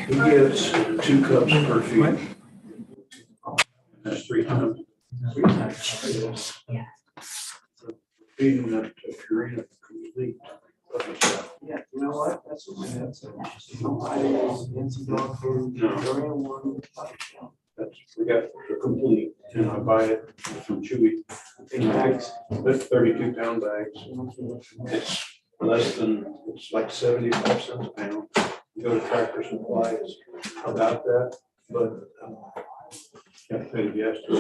He gets 2 cups per feet. That's 3 times. Feeding that to Purina complete. Yeah, you know what? That's what my dad said. Fancy dog food. No. That's, we got the complete, and I buy it from Chewy. Big bags. That's 32-pound bags. It's less than, it's like 75 cents a pound. You go to Tractor Supply, it's about that, but got to pay the gas to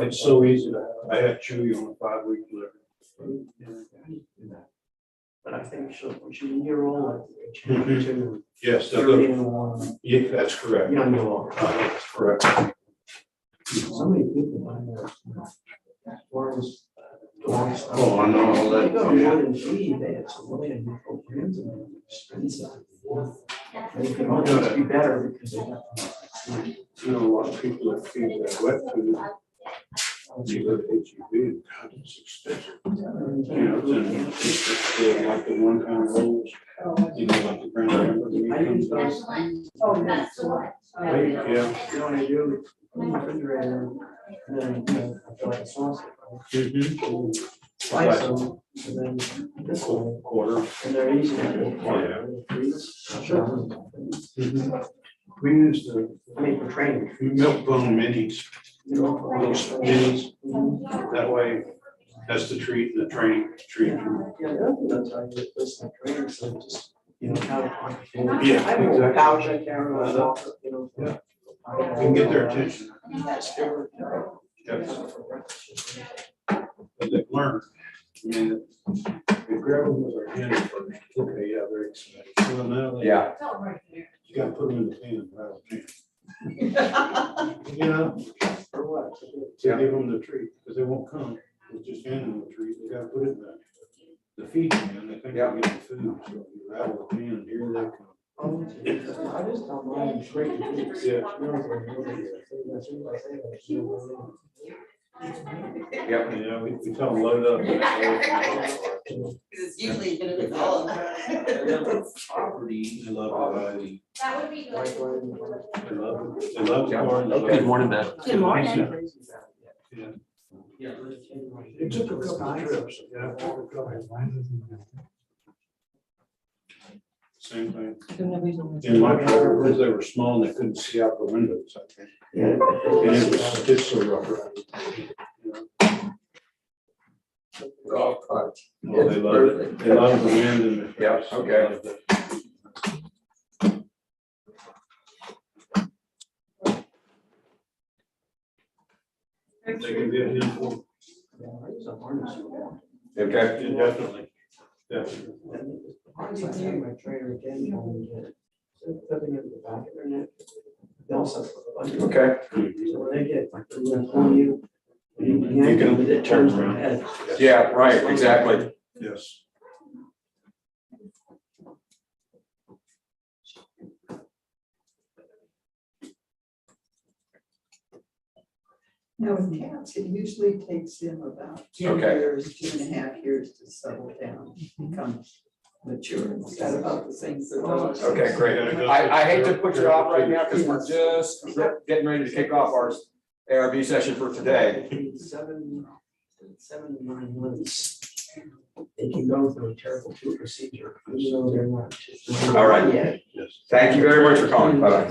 it. It's so easy to, I had Chewy on a 5-week delivery. But I think when she's a year old, I think it's to Yes, yeah, that's correct. young dog. That's correct. So many people buy that. Dogs. Oh, I know all They that. go to more than feed, they have some really unusual brands and they're expensive. They can almost be better because they got. You know, a lot of people that feed that wet food, you go to HEB, God, it's expensive. You know, it's like the 1-pound rolls, you know, like the brown hamburger meat I use comes those. in. Oh, that's right. Yeah, You know what I do? In the refrigerator, and then I feel like a sausage. Slice them, and then this one, quarter. and they're easy to do. We use the I mean, for training. milk bone minis, You know, little minis. That way, that's the treat, the training treat. Yeah, the other thing that's how you listen to training, so just, you know, how to. Yeah, I have a exactly. pouch I carry around, you know. Yeah. You can get their attention. Yes. But they learn. I mean, we grab them with our hand first. Okay, yeah, they're excited. Well, now they, Yeah. you gotta put them in the pan, rattle the pan. You know, For what? to give them the treat, because they won't come. We'll just hand them the treat. We gotta put it in the feed pan. They think they're getting food, so you rattle the pan, and here they come. I just don't mind great. Yeah. Yep. Yeah, we tell them load up. It's usually gonna be all of that. They love variety. That would be good. They love the corn. Good morning, Beth. Good morning. Yeah. It took a couple of trips. Yeah. Same thing. In my car, because they were small and they couldn't see out the windows, I think. Yeah. And it was just so rough. Golf carts. Oh, they love it. They love the wind and the. Yeah, okay. They can be a handful. Okay. Yeah, definitely. Definitely. Harness I have my trainer again, and clipping it in the back of their neck. They also. Okay. So when they get like the left on you, you can, it turns their head. Yeah, right, exactly. Yes. Now with cats, it usually takes them about 2 Okay. years, 2.5 years to settle down, become mature. Is that about the same for dogs? Okay, great. I hate to put you off right now because we're just getting ready to kick off our ARB session for today. 7 to 9 months. They can go through a terrible tooth procedure, even though they're not. All right. Yet. Yes. Thank you very much for calling. Bye-bye.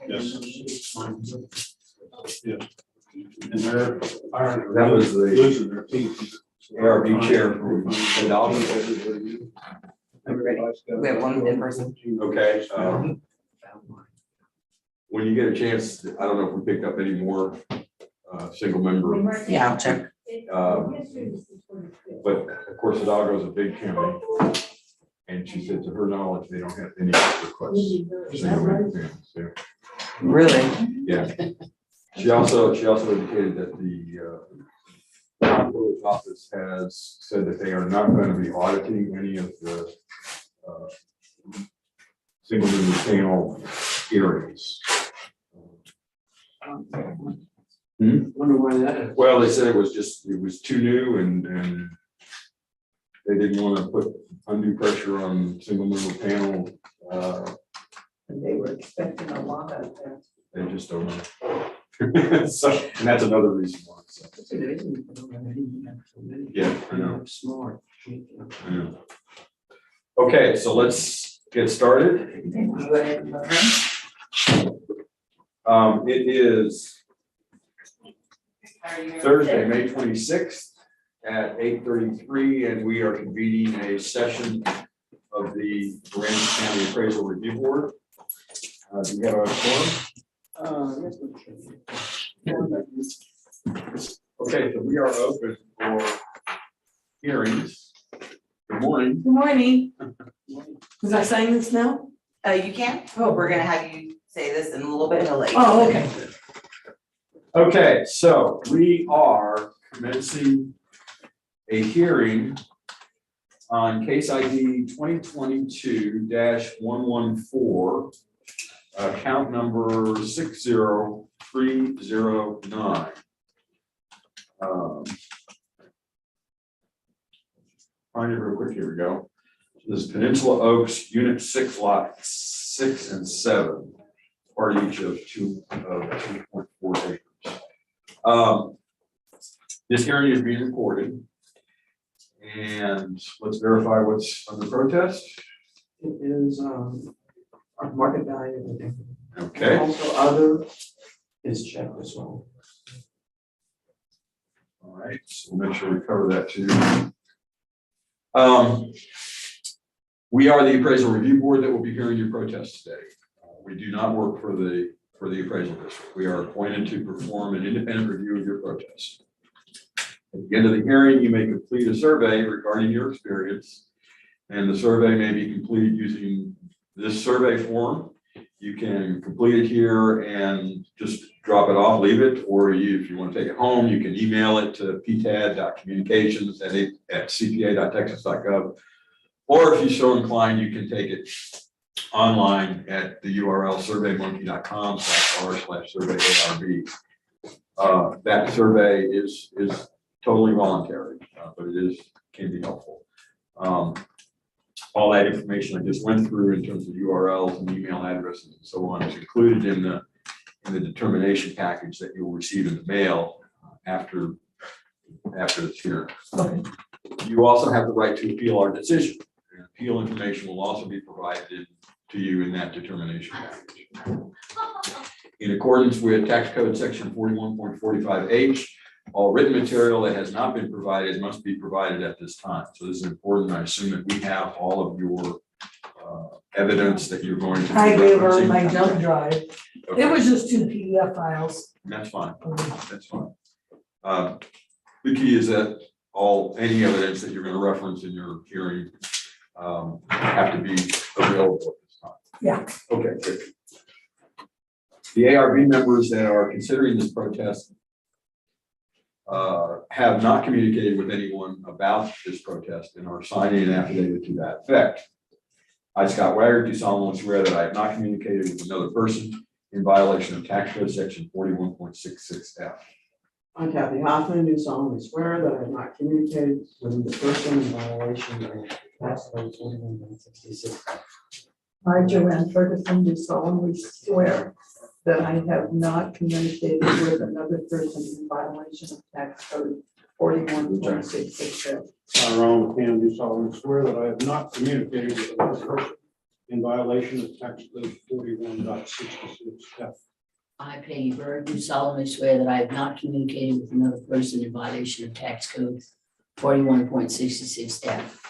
Yes. Yeah. And they're. That was the losing their teeth. ARB chair for the dog. We have one in person. Okay. When you get a chance, I don't know if we picked up any more single member. Yeah, I'll check. But of course, Hidalgo is a big county. And she said to her knowledge, they don't have any requests. for single member families there. Really? Yeah. She also indicated that the comptroller's office has said that they are not going to be auditing any of the single member panel areas. Wonder why that is. Well, they said it was too new and they didn't want to put undue pressure on single member panel And they were expecting a lot out there. They just don't know. So, and that's another reason why. So, yeah, I know. Smart. I know. Okay, so let's get started. It is Thursday, May 26th at 8:33, and we are convening a session of the Aransas County Appraisal Review Board. Do we have a forum? Okay, so we are open for hearings. Good morning. Good morning. Was I saying this now? You can, we're gonna have you say this in a little bit, he'll let you. Oh, okay. Okay, so we are commencing a hearing on case ID 2022-114, count number 60309. Find it real quick, here we go. This is Peninsula Oaks, Unit 6, Lot 6 and 7, part each of 2.4 acres. This hearing is being recorded, and let's verify what's under protest. It is, our market value. Okay. Also other is checked as well. All right, so we'll make sure we cover that too. We are the appraisal review board that will be hearing your protest today. We do not work for the appraisal district. We are appointed to perform an independent review of your protest. At the end of the hearing, you may complete a survey regarding your experience, and the survey may be completed using this survey form. You can complete it here and just drop it off, leave it, or if you want to take it home, you can email it to ptad.communications@cpa.texas.gov. Or if you're so inclined, you can take it online at the URL surveymonkey.com/r/survey ARB. That survey is totally voluntary, but it can be helpful. All that information I just went through in terms of URLs and email addresses and so on is included in the determination package that you'll receive in the mail after this hearing. Okay. You also have the right to appeal our decision. And appeal information will also be provided to you in that determination package. In accordance with tax code section 41.45H, all written material that has not been provided must be provided at this time. So this is important. I assume that we have all of your evidence that you're going to. I gave her my jump drive. Okay. It was just 2 PDF files. That's fine. That's fine. The key is that any evidence that you're going to reference in your hearing have to be available at this time. Yeah. Okay, good. The ARB members that are considering this protest have not communicated with anyone about this protest and are signing an affidavit to that effect. I, Scott Wagner, do solemnly swear that I have not communicated with another person in violation of tax code section 41.66F. I, Kathy Hoffman, do solemnly swear that I have not communicated with the person in violation of tax code 41.66. I, Joanne Ferguson, do solemnly swear that I have not communicated with another person in violation of tax code 41.66. Ron McCann, do solemnly swear that I have not communicated with another person in violation of tax code 41.66F. I, Peggy Bird, do solemnly swear that I have not communicated with another person in violation of tax code 41.66F.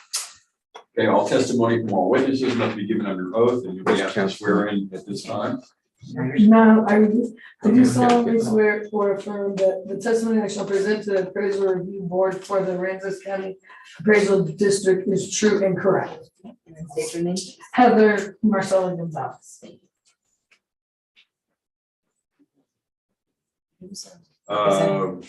Okay, all testimony from all witnesses must be given under oath and you'll be asked to swear in at this time. No, I do solemnly swear or affirm that the testimony I shall present to the appraisal review board for the Aransas County Appraisal District is true and correct. State your name. Heather Marcella Gonzalez. Hello.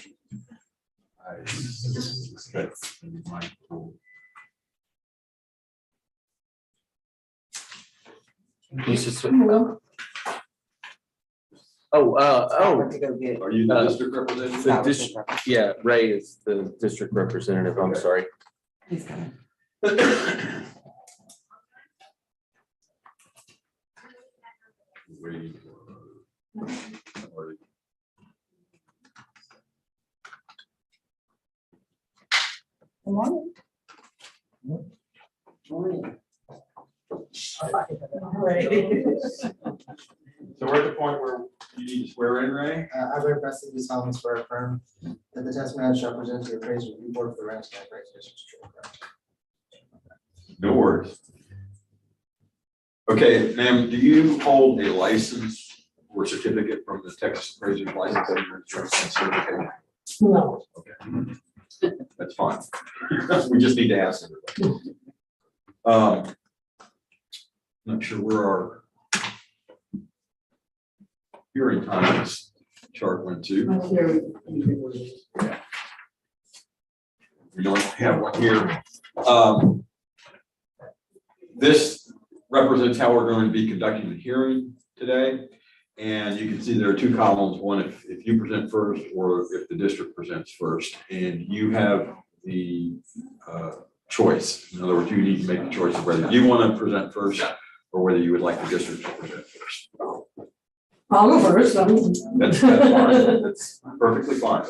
To go get. Are you the district representative? Yeah, Ray is the district representative. I'm Okay. sorry. He's coming. Waiting for- Morning. Morning. So we're at the point where you need to swear in, Ray? I requested do solemnly swear or affirm that the testimony I shall present to the appraisal review board for the Aransas County Appraisal District is true and correct. No worries. Okay, ma'am, do you hold a license or certificate from the Texas Appraisers Licensing and Insurance Certificate? No. Okay, that's fine. We just need to ask everybody. Not sure where our hearing time is chart went to. We don't have one here. This represents how we're going to be conducting the hearing today. And you can see there are two columns, one if you present first or if the district presents first. And you have the choice. In other words, you need to make the choice of whether you want to present first or whether you would like the district to present first. I'll go first. That's fine. That's perfectly fine.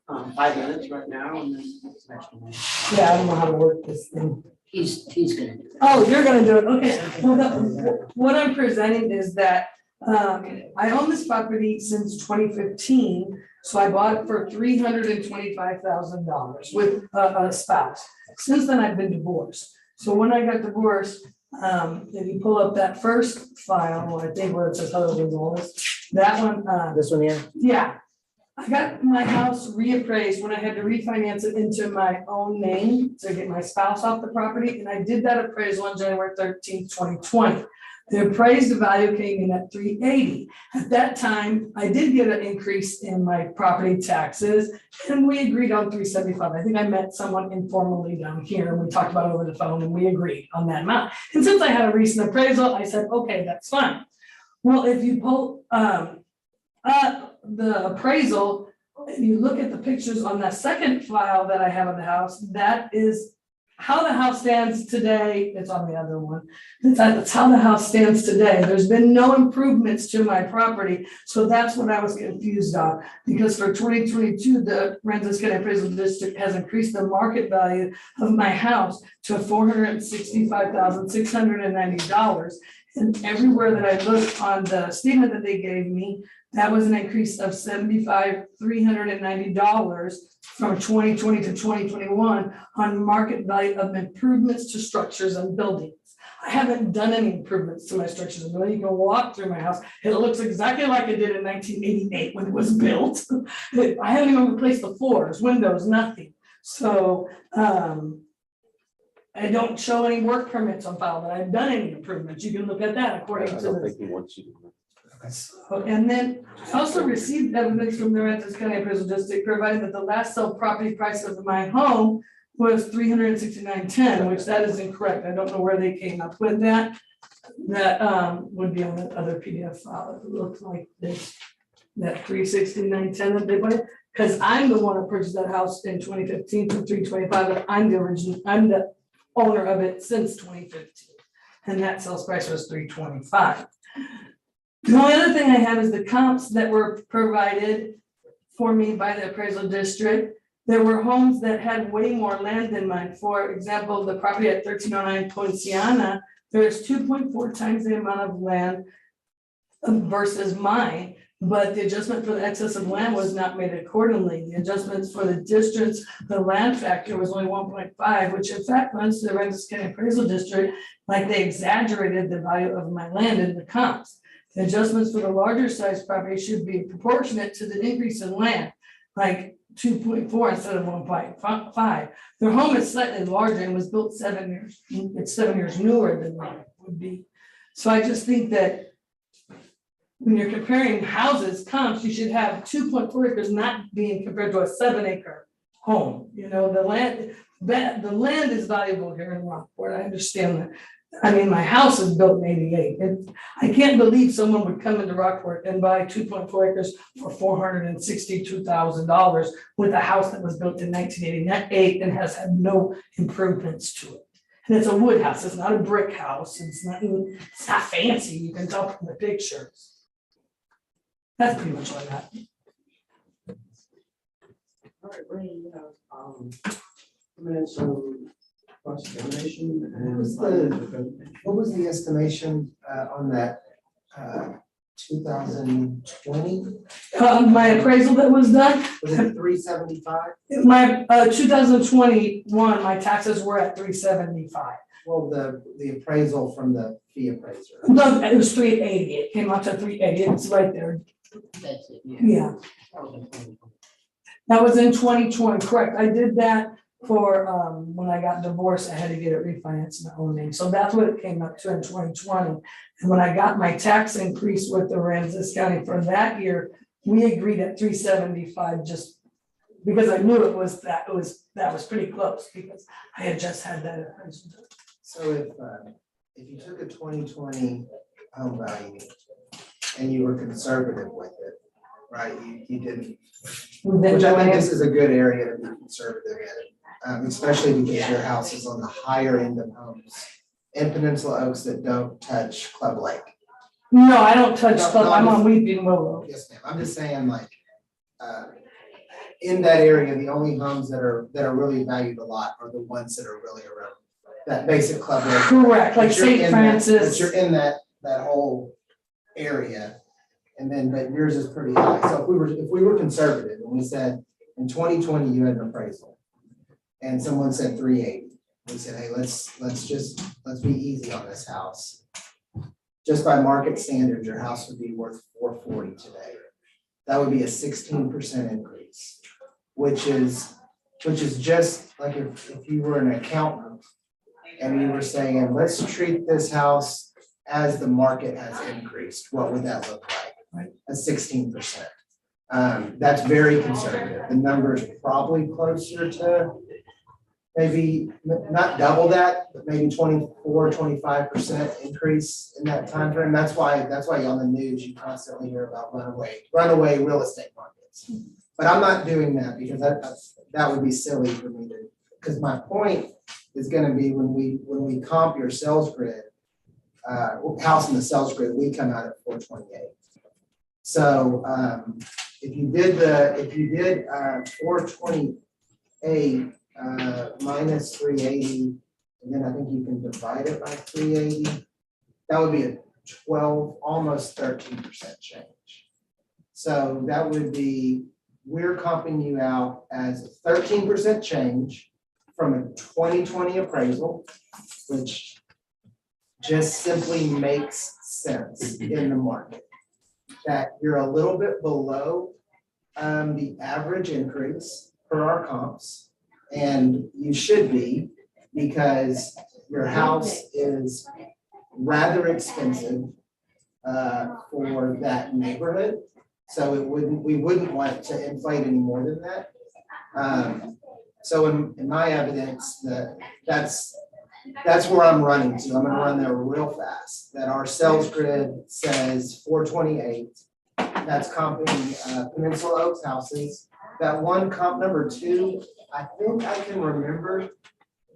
5 minutes right now and then next one. Yeah, I don't know how to work this thing. He's gonna do it. Oh, you're gonna do it, okay. Well, what I'm presenting is that, I own this property since 2015. So I bought it for $325,000 with a spouse. Since then, I've been divorced. So when I got divorced, if you pull up that first file, I think where it says other than all this, that one, This one here? yeah. I got my house reappraised when I had to refinance it into my own name to get my spouse off the property, and I did that appraisal on January 13th, 2020. The appraised value came in at $380. At that time, I did get an increase in my property taxes, and we agreed on $375. I think I met someone informally down here, and we talked about it over the phone, and we agreed on that amount. And since I had a recent appraisal, I said, okay, that's fine. Well, if you pull the appraisal, and you look at the pictures on that second file that I have of the house, that is how the house stands today. It's on the other one. That's how the house stands today. There's been no improvements to my property. So that's what I was confused on. Because for 2022, the Aransas County Appraisal District has increased the market value of my house to $465,690. And everywhere that I looked on the statement that they gave me, that was an increase of $75,390 from 2020 to 2021 on market value of improvements to structures and buildings. I haven't done any improvements to my structures and buildings. You can walk through my house. It looks exactly like it did in 1988 when it was built. I haven't even replaced the floors, windows, nothing. So I don't show any work permits on file that I've done any improvements. You can look at that according I to don't this. think he wants you to. So, and then I also received evidence from the Aransas County Appraisal District providing that the last sale property price of my home was $369,10, which that is incorrect. I don't know where they came up with that. That would be on the other PDF file. It looks like this, that $369,10 that they bought. Because I'm the one who purchased that house in 2015 for $325, but I'm the owner of it since 2015. And that sales price was $325. The only other thing I have is the comps that were provided for me by the appraisal district. There were homes that had way more land than mine. For example, the property at 1309 Poinciana, there's 2.4 times the amount of land versus mine, but the adjustment for the excess of land was not made accordingly. The adjustments for the districts, the land factor was only 1.5, which in fact runs to the Aransas County Appraisal District, like they exaggerated the value of my land in the comps. The adjustments for the larger size property should be proportionate to the increase in land, like 2.4 instead of 1.5. Their home is slightly larger and was built 7 years. It's 7 years newer than mine would be. So I just think that when you're comparing houses, comps, you should have 2.4 acres not being compared to a 7-acre home. You know, the land is valuable here in Rockport. I understand that. I mean, my house was built in '88. I can't believe someone would come into Rockport and buy 2.4 acres for $462,000 with a house that was built in 1988 and has had no improvements to it. And it's a wood house, it's not a brick house, it's not fancy, you can tell from the pictures. That's pretty much all I got. All right, Ray, you have, minutes of cross-examination and. What was the estimation on that 2020? My appraisal that was done, Was it 375? my 2021, my taxes were at 375. Well, the appraisal from the fee appraiser. No, it was 380, it came out to 380, it's right there, That's it, yeah. yeah. That was in 2020, correct, I did that for, when I got divorced, I had to get it refinanced in my own name, so that's what it came up to in 2020. And when I got my tax increase with the Aransas County for that year, we agreed at 375, just because I knew that was pretty close, because I had just had that appraisal done. So if you took a 2020 home value and you were conservative with it, right, you didn't, which I think this is a good area to be conservative in, especially because your house is on the higher end of homes in Peninsula Oaks that don't touch Club Lake. No, I don't touch No, stuff, no, I'm I'm on Weeping Willow. Yes, ma'am, I'm just saying like, in that area, the only homes that are really valued a lot are the ones that are really around that basic Club Lake. Correct, like But you're St. in that- Francis. But you're in that whole area. And then, but yours is pretty high. So if we were conservative and we said in 2020, you had an appraisal and someone said 380, we said, hey, let's be easy on this house. Just by market standards, your house would be worth 440 today. That would be a 16% increase, which is just like if you were an accountant and you were saying, let's treat this house as the market has increased, what would that look like? Right, at 16%. That's very conservative. The number is probably closer to maybe not double that, but maybe 24-25% increase in that time frame. That's why on the news you constantly hear about runaway real estate markets. But I'm not doing that because that would be silly for me to, because my point is going to be when we comp your sales grid, house in the sales grid, we come out at 428. So if you did 428 minus 380, and then I think you can divide it by 380, that would be a 12, almost 13% change. So that would be, we're comping you out as a 13% change from a 2020 appraisal, which just simply makes sense in the market. That you're a little bit below the average increase for our comps. And you should be, because your house is rather expensive for that neighborhood. So we wouldn't want to inflate any more than that. So in my evidence, that's where I'm running to. I'm gonna run there real fast. That our sales grid says 428. That's comping Peninsula Oaks houses. That one comp number 2, I think I can remember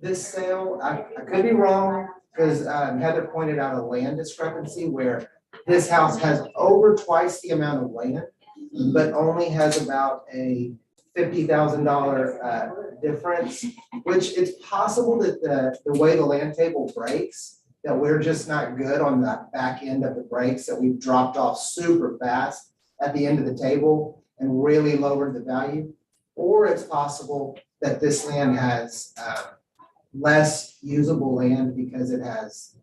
this sale. I could be wrong because Heather pointed out a land discrepancy where this house has over twice the amount of land, but only has about a $50,000 difference, which it's possible that the way the land table breaks, that we're just not good on the back end of the breaks, that we've dropped off super fast at the end of the table and really lowered the value. Or it's possible that this land has less usable land because it has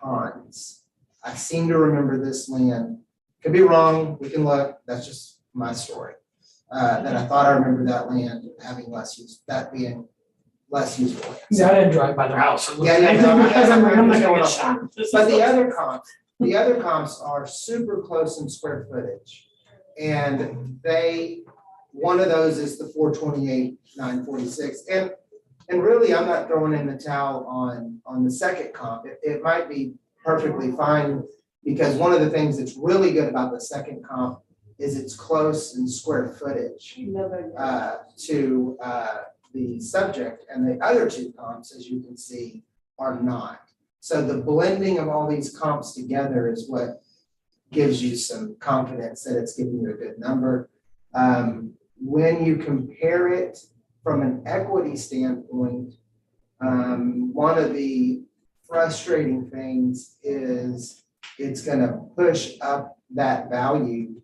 ponds. I seem to remember this land, could be wrong, we can look, that's just my story. That I thought I remember that land having less use, that being less usable land. Yeah, I didn't drive by their house. Yeah, yeah, no, no, because I'm not I'm gonna going get off. shot. But the other comps are super close in square footage. And one of those is the 428, 946. And really, I'm not throwing in the towel on the second comp. It might be perfectly fine, because one of the things that's really good about the second comp is it's close in square footage to the subject. And the other two comps, as you can see, are not. So the blending of all these comps together is what gives you some confidence that it's giving you a good number. When you compare it from an equity standpoint, one of the frustrating things is it's gonna push up that value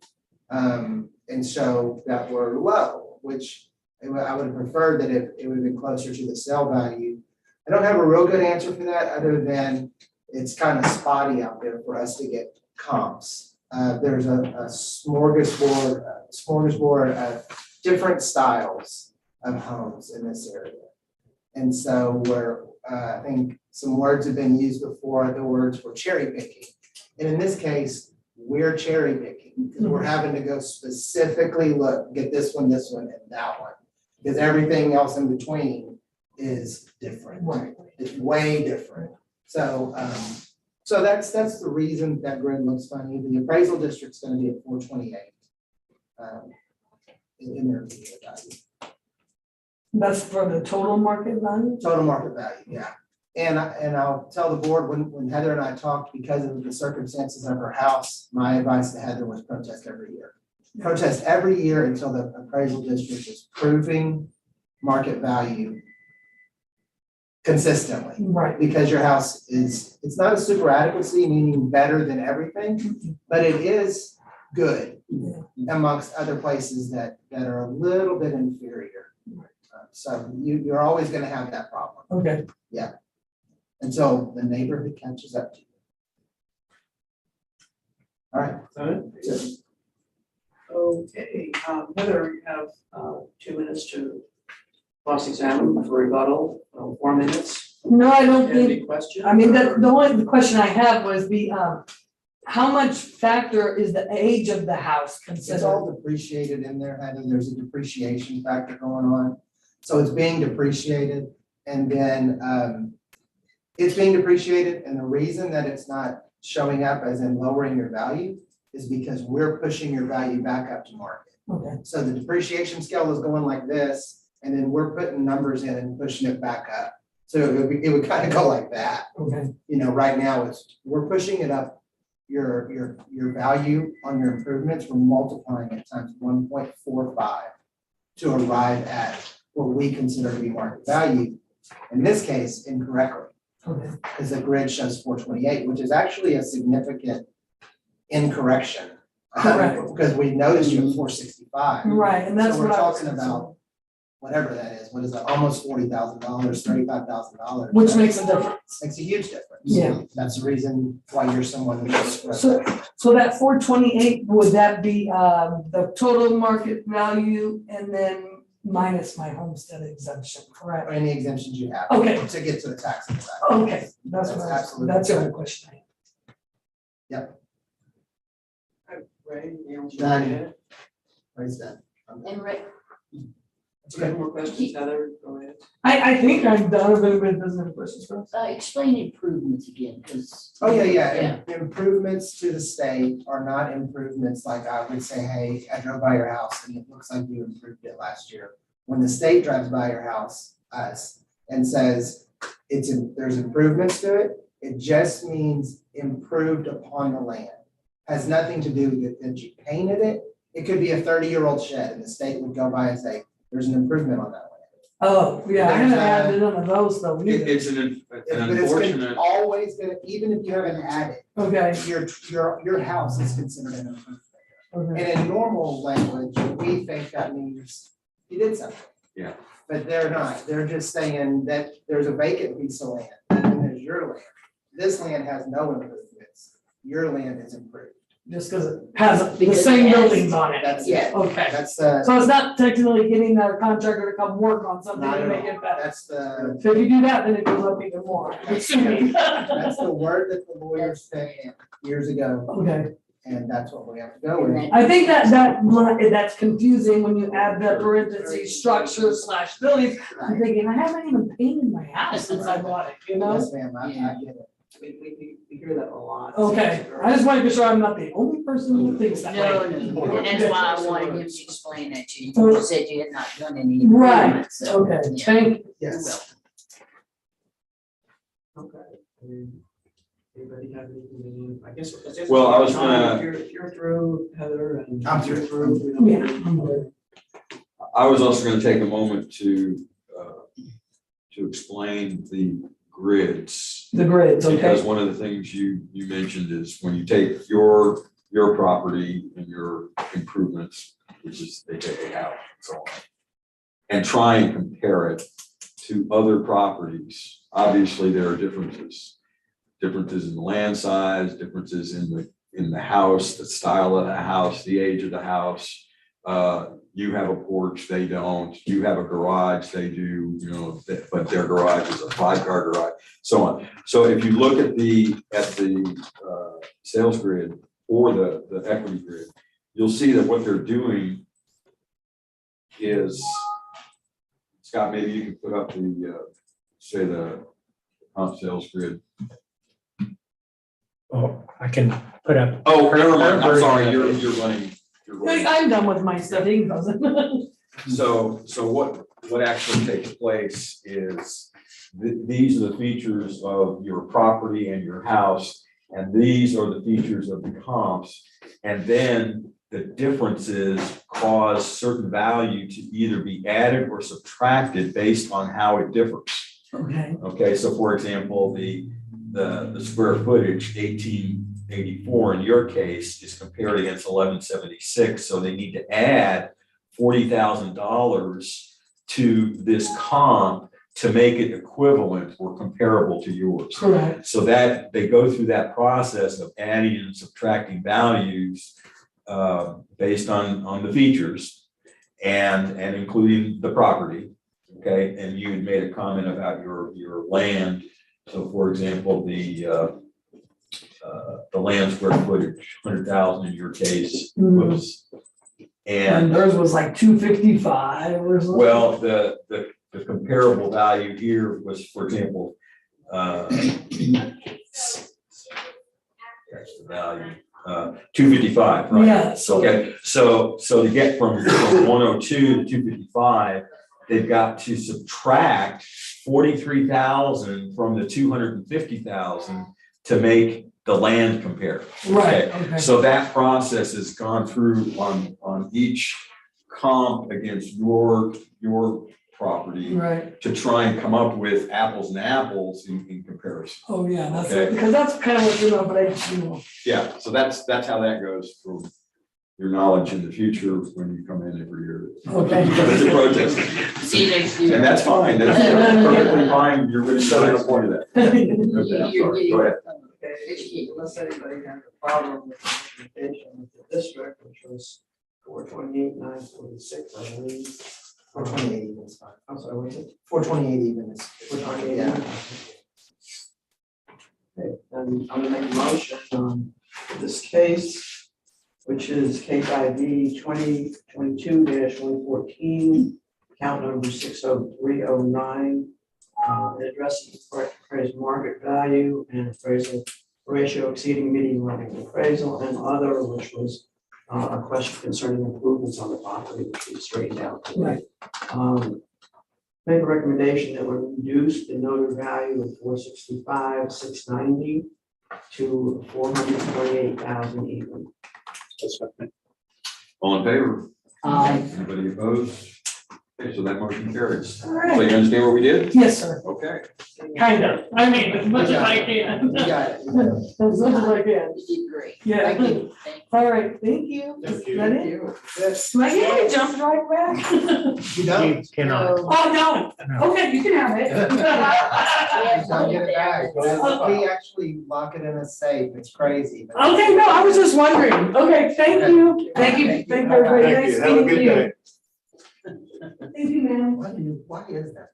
and show that we're low, which I would have preferred that it would have been closer to the sale value. I don't have a real good answer for that, other than it's kind of spotty out there for us to get comps. There's a smorgasbord of different styles of homes in this area. And so where I think some words have been used before, the words were cherry picking. And in this case, we're cherry picking because we're having to go specifically look, get this one, and that one. Because everything else in between is different. Right. It's way different. So so that's the reason that grid looks funny. The appraisal district's gonna be at 428. In their value. That's for the total market value? Total market value, yeah. And I'll tell the board, when Heather and I talked, because of the circumstances of her house, my advice to Heather was protest every year. Protest every year until the appraisal district is proving market value consistently. Right. Because your house it's not a super adequacy, meaning better than everything, but it is good amongst other places that are a little bit inferior. So you're always gonna have that problem. Okay. Yeah. Until the neighborhood catches up to you. All right. Okay, Heather, you have 2 minutes to cross-examine for rebuttal, 4 minutes. No, I don't Any think, questions? I mean, the only question I have was how much factor is the age of the house It's considered? all depreciated in there, Heather. There's a depreciation factor going on. So it's being depreciated, and then it's being depreciated, and the reason that it's not showing up as in lowering your value is because we're pushing your value back up to market. Okay. So the depreciation scale is going like this, and then we're putting numbers in and pushing it back up. So it would kind of go like that. Okay. You know, right now we're pushing it up, your value on your improvements, we're multiplying it times 1.45 to arrive at what we consider to be market value. In this case, incorrectly, Okay. because the grid shows 428, which is actually a significant incorrection. Correct. Because we noticed you at 465. Right, and that's So we're what I was talking about whatever that is. What is that? Almost $40,000, $35,000. Which makes a difference. Makes a huge difference. Yeah. That's the reason why you're someone who's. So that 428, would that be the total market value and then minus my homestead exemption, correct? Or any exemptions you have. Okay. To get to the tax impact. Okay, that's absolutely. that's the only question I have. Ray, you Done. Raise that. And Rick, Any more questions, Heather? Go ahead. I think I'm done, if anybody doesn't have questions for us. explain improvements again, because. Oh, yeah. Improvements to the state are not improvements like I would say, hey, I drove by your house and it looks like you improved it last year. When the state drives by your house, us, and says there's improvements to it, it just means improved upon the land. Has nothing to do with that you painted it. It could be a 30-year-old shed and the state would go by and say, there's an improvement on that land. Oh, yeah, I haven't added none of those though either. It's an But it's unfortunate. always gonna, even if you haven't added, Okay, your house is considered an improvement. okay, And in normal language, we think that means you did something. Yeah. But they're not. They're just saying that there's a vacant piece of land and then there's your land. This land has no improvements. Your land is improved. just because it has the Because same it has- buildings on it. That's Yeah. it. Okay, That's so it's not technically getting a contractor to come work on something Not to at make all. it better. That's the, So if you do that, then it goes up even more. Assuming. that's the word that the lawyers said years ago, Okay, and that's what we have to go with. I think that's confusing when you add the parentheses, structure / buildings. I'm thinking, I haven't even painted my house since I bought it, you know? Yes, ma'am, I Yeah. get it. We hear that a lot. Okay, I just want to be sure I'm not the only person who thinks that No, way. no, and that's why I wanted him to explain that to you. You said you had not done any. Right, improvements, so, okay, yeah. thank you. Yes. Okay. I mean, anybody have anything? I guess. Well, I was gonna- If you're through, Heather, and. I'm you're through. we don't- Yeah. I was also going to take a moment to explain the grids. The grids, Because okay? one of the things you mentioned is when you take your property and your improvements, which is they take a house and so on, and try and compare it to other properties, obviously there are differences. Differences in land size, differences in the house, the style of the house, the age of the house. You have a porch, they don't. You have a garage, they do, you know, but their garage is a 5-car garage, so on. So if you look at the sales grid or the equity grid, you'll see that what they're doing is, Scott, maybe you can put up say the comp sales grid. Oh, I can put up. Oh, never mind, I'm sorry, Version you're of it. running. I'm done with my stuff, he doesn't. So what actually takes place is these are the features of your property and your house, and these are the features of the comps. And then the differences cause certain value to either be added or subtracted based on how it differs. Okay. Okay, so for example, the square footage, 1884 in your case, is compared against 1176, so they need to add $40,000 to this comp to make it equivalent or comparable to yours. Correct. So that they go through that process of adding and subtracting values based on the features and including the property. Okay, and you had made a comment about your land. So for example, the land square footage, 100,000 in your case was, And and theirs was like 255 or something. well, the comparable value here was, for example, that's the value, 255, right? Yeah, so. Okay, so to get from 102 to 255, they've got to subtract 43,000 from the 250,000 to make the land compare. Right, okay. So that process has gone through on each comp against your property Right. to try and come up with apples and apples in comparison. Oh, yeah, that's Okay. it, because that's kind of what you know, but Yeah, so that's how that goes from your knowledge in the future when you come in every year. Okay. As a protest. See you next year. And that's fine, that's perfectly fine, you're really showing up for that. Okay, I'm sorry, go ahead. Okay, unless anybody has a problem with the implementation of the district, which was 428,946, I believe. 428 even is fine. I'm sorry, what is it? 428 even is. 428. Yeah. Okay, and I'm gonna make a motion for this case, which is case ID 2022-114, count number 60309. Addressing the correct appraised market value and appraisal ratio exceeding median levy appraisal and other, which was a question concerning improvements on the property, which we straightened out today. Make a recommendation that we reduce the noted value of 465,690 to 428,000 even. All in favor? Aye. Anybody opposed? Okay, so that motion carries. All So right. you understand what we did? Yes, sir. Okay. Kind of. I mean, as much as I can. You got it. As much as I can. You did great. Yeah. Thank you. Thank you. All right, thank you. Thank you. Is that it? Yes. Do I get to jump right back? You don't. You cannot. Oh, no. Okay, you can have it. You don't get it back. We actually lock it in a safe. It's crazy. but- Okay, no, I was just wondering. Okay, thank you. Thank you. Thank you. Thank you, everybody. Thank Nice you, have a meeting good you. day. Thank you, ma'am. Why is that?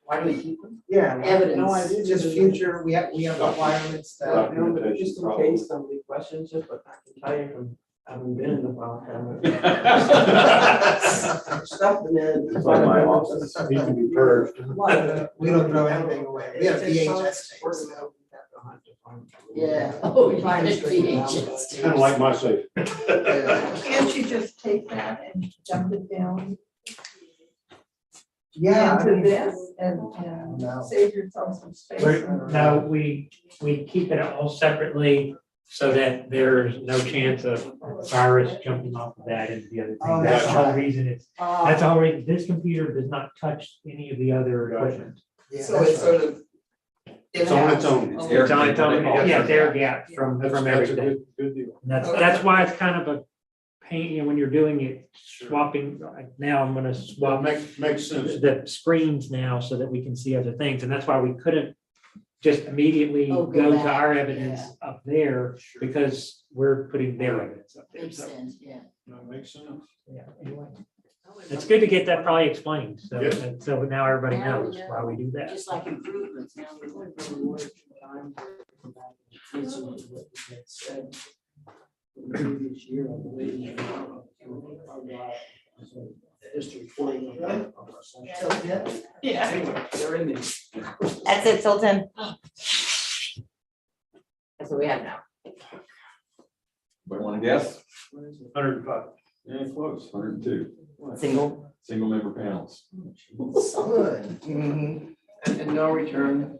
Why do we keep them? Yeah. Evidence. No idea. It's just future, we have requirements that. No, but just in case somebody questions it, but I can tell you from having been in the file cabinet. Stuff in there. It's like my office. Need to be purged. We don't throw anything away. We have VHS tapes. Yeah. Oh, you Try and did straighten it out, VHS. Kind of like my safe. Can't you just take that and jump it down? Yeah. I into mean, this No. and save yourself some space. No, we keep it all separately so that there's no chance of virus jumping off of that into the other Oh, thing. That's the whole gotcha. reason that's the whole reason. This computer does not touch any of the other equipment. Yeah, So that's it's sort right. of. It's on its own. It's air- It's on its own, Yeah. yeah, it's air gapped from That's a everything. good deal. And that's why it's kind of a pain, when you're doing it, swapping, like now I'm gonna Well, swap makes sense. the screens now so that we can see other things, and that's why we couldn't just immediately Oh, go go to back, our evidence yeah. up there, because we're putting their evidence up there, Makes so, sense, yeah. That makes sense. yeah, anyway. It's good to get that probably explained, so, Yes. so now everybody Now we knows why we do that. Just like improvements, now we learn. Previous year, I believe. History recording of our session. Yeah. Anyway, they're in there. That's it, till 10. That's what we have now. Anybody want to guess? 105. Yeah, close, 102. Single. Single member panels. Good. Mhm. And no return,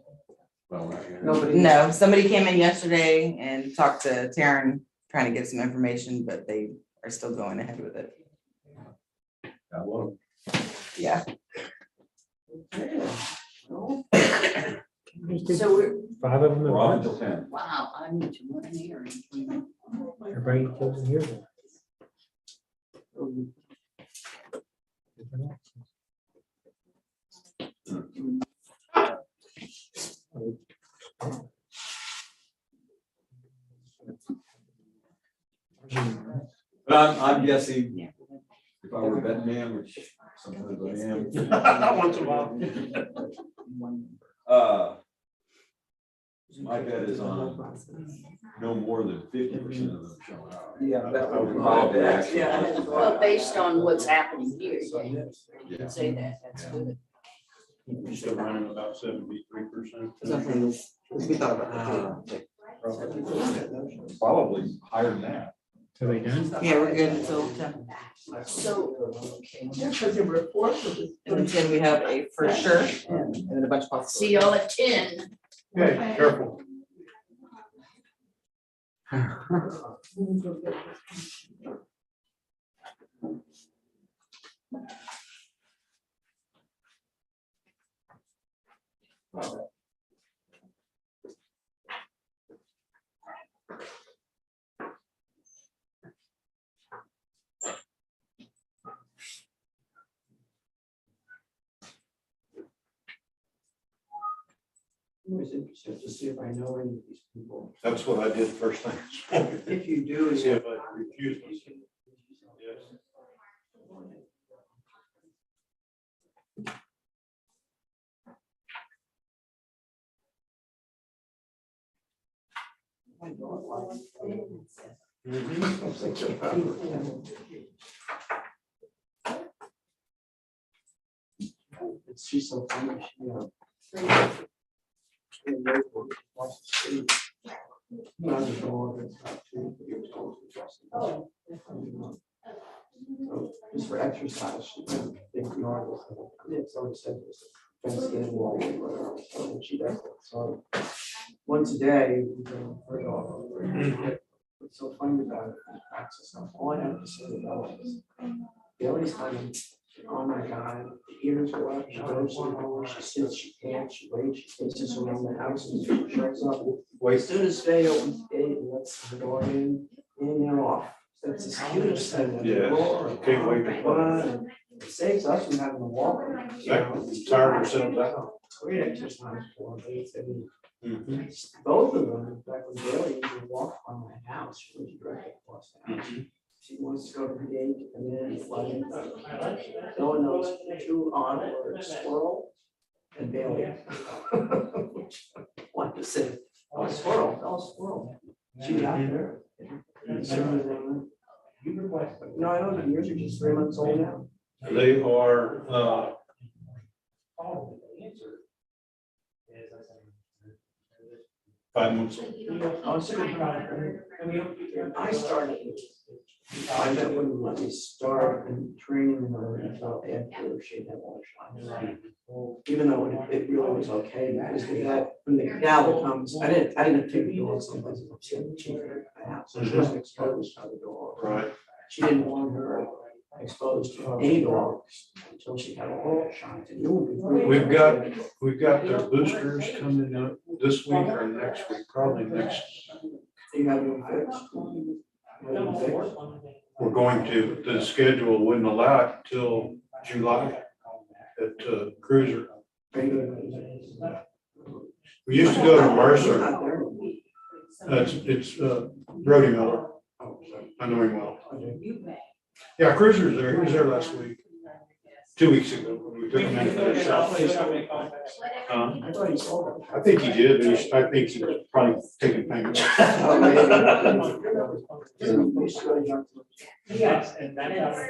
Well, not yet. nobody. No, somebody came in yesterday and talked to Taryn, trying to get some information, but they are still going ahead with it. Got one. Yeah. So we're, 5 of them at We're on once. until 10. wow, I need to run here. Everybody goes in here. But I'm guessing, if I were a betting man, which sometimes I am. Once in a while. My bet is on no more than 50% of them showing up. Yeah, that would be. Probably actually. Yeah. Well, based on what's happening here, So, yeah, you Yeah. can say that, that's good. You're still running about 73%. We thought about Probably higher than that. So they done? that. Yeah, we're good until 10. So, okay. Because the report was. And then 10, we have a for sure, and then a bunch of possibilities. See y'all at 10. Okay, careful. I'm always interested to see if I know any of these people. That's what I did first thing. this morning. If you do. See if I refuse myself. Yes. She's so funny, Just for exercise, she can think the artist. It's always said this. Fenced in wall, whatever, so she does it, so once a day, we can put it off. What's so funny about it, practice, all I have to say about it is, Billy's kind of, oh my God, the ears go up, she goes to the door, she sits, she pants, she waits, she paces around the house, and she shows up. As soon as Faye opens the gate and lets the door in and off. That's the cutest thing. Yes, can't wait to play. And it saves us from having to walk. Exactly. Tired of sitting down. Great exercise for them. Mhm. Both of them, in fact, when Bailey used to walk from my house, she was directly across the house. She wants to go to the gate and then no one knows two odd words, squirrel and Bailey. Want to say, oh, squirrel. She got there. No, I know the years are just 3 months old now. They are, Oh, the answer is, 5 months old. I was super proud of her. I started I bet wouldn't let me start and training her until after she had all shots. Even though it really was okay, because the guy, when the gal comes, I didn't take the dog someplace, she had the chief of the house, so she wasn't exposed to the dog. Right. She didn't want her exposed to any dogs until she had all shots. And you would be- We've got the boosters coming up this week or next week, probably next. You have them fixed. You have them fixed. We're going to, but the schedule wouldn't allow it until July at Cruiser. We used to go to Mercer. Not there. It's Brody Miller. I know him well. Yeah, Cruiser's there. He was there last week, 2 weeks ago. When we took him in for the South. I thought he sold I think he did, but I think he was probably taking payments. it. Yes, and that's.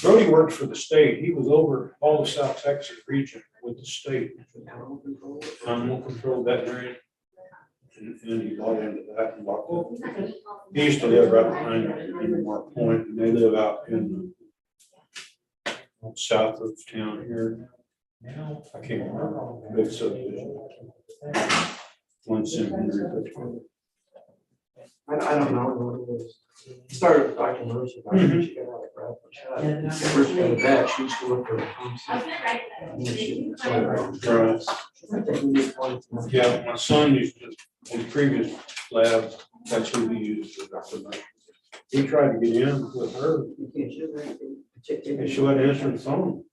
Brody worked for the state. He was over all the South Texas region with the state. Animal control veterinarian. And he bought into that and bought that. He used to live right behind in Mark Point, and they live out in south of town here. I can't remember, big subdivision. One cemetery. I don't know what it was. It started with Dr. Mercer. She got out of breath. When she first got back, she used to look for the Yeah, my son used to, in the previous lab, that's who he used for Dr. Mercer. He tried to get in with her, and she wouldn't answer the phone,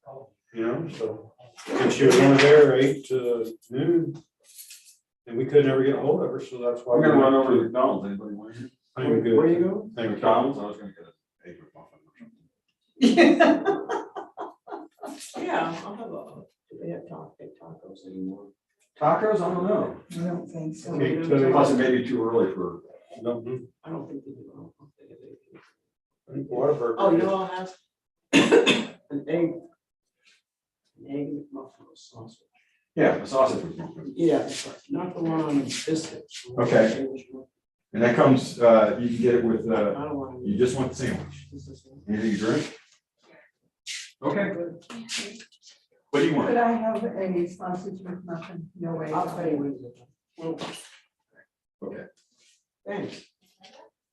you know, so. And she was only there 8 to noon. And we could never get a hold of her, so that's why. I'm gonna run over to McDonald's, anybody want to? I'm good. Where you go? Thank you. McDonald's, I was gonna get a egg muffin or something. Yeah, I'll have a, do they have tacos anymore? Tacos, I don't know. I don't think so. Okay, Plus it may be too early for. I don't think they do. I don't think they do. I think Whataburger. Oh, you know, I'll have an egg McMuffin with sausage. Yeah, the sausage was muffin. Yeah, that's right. Not the one on biscuits. Okay. And that comes, you can get it with, I don't want to. you just want the sandwich. Anything you drink? Okay. What do you want? Could I have a sausage with muffin? No way. I'll pay with it. Okay. Thanks.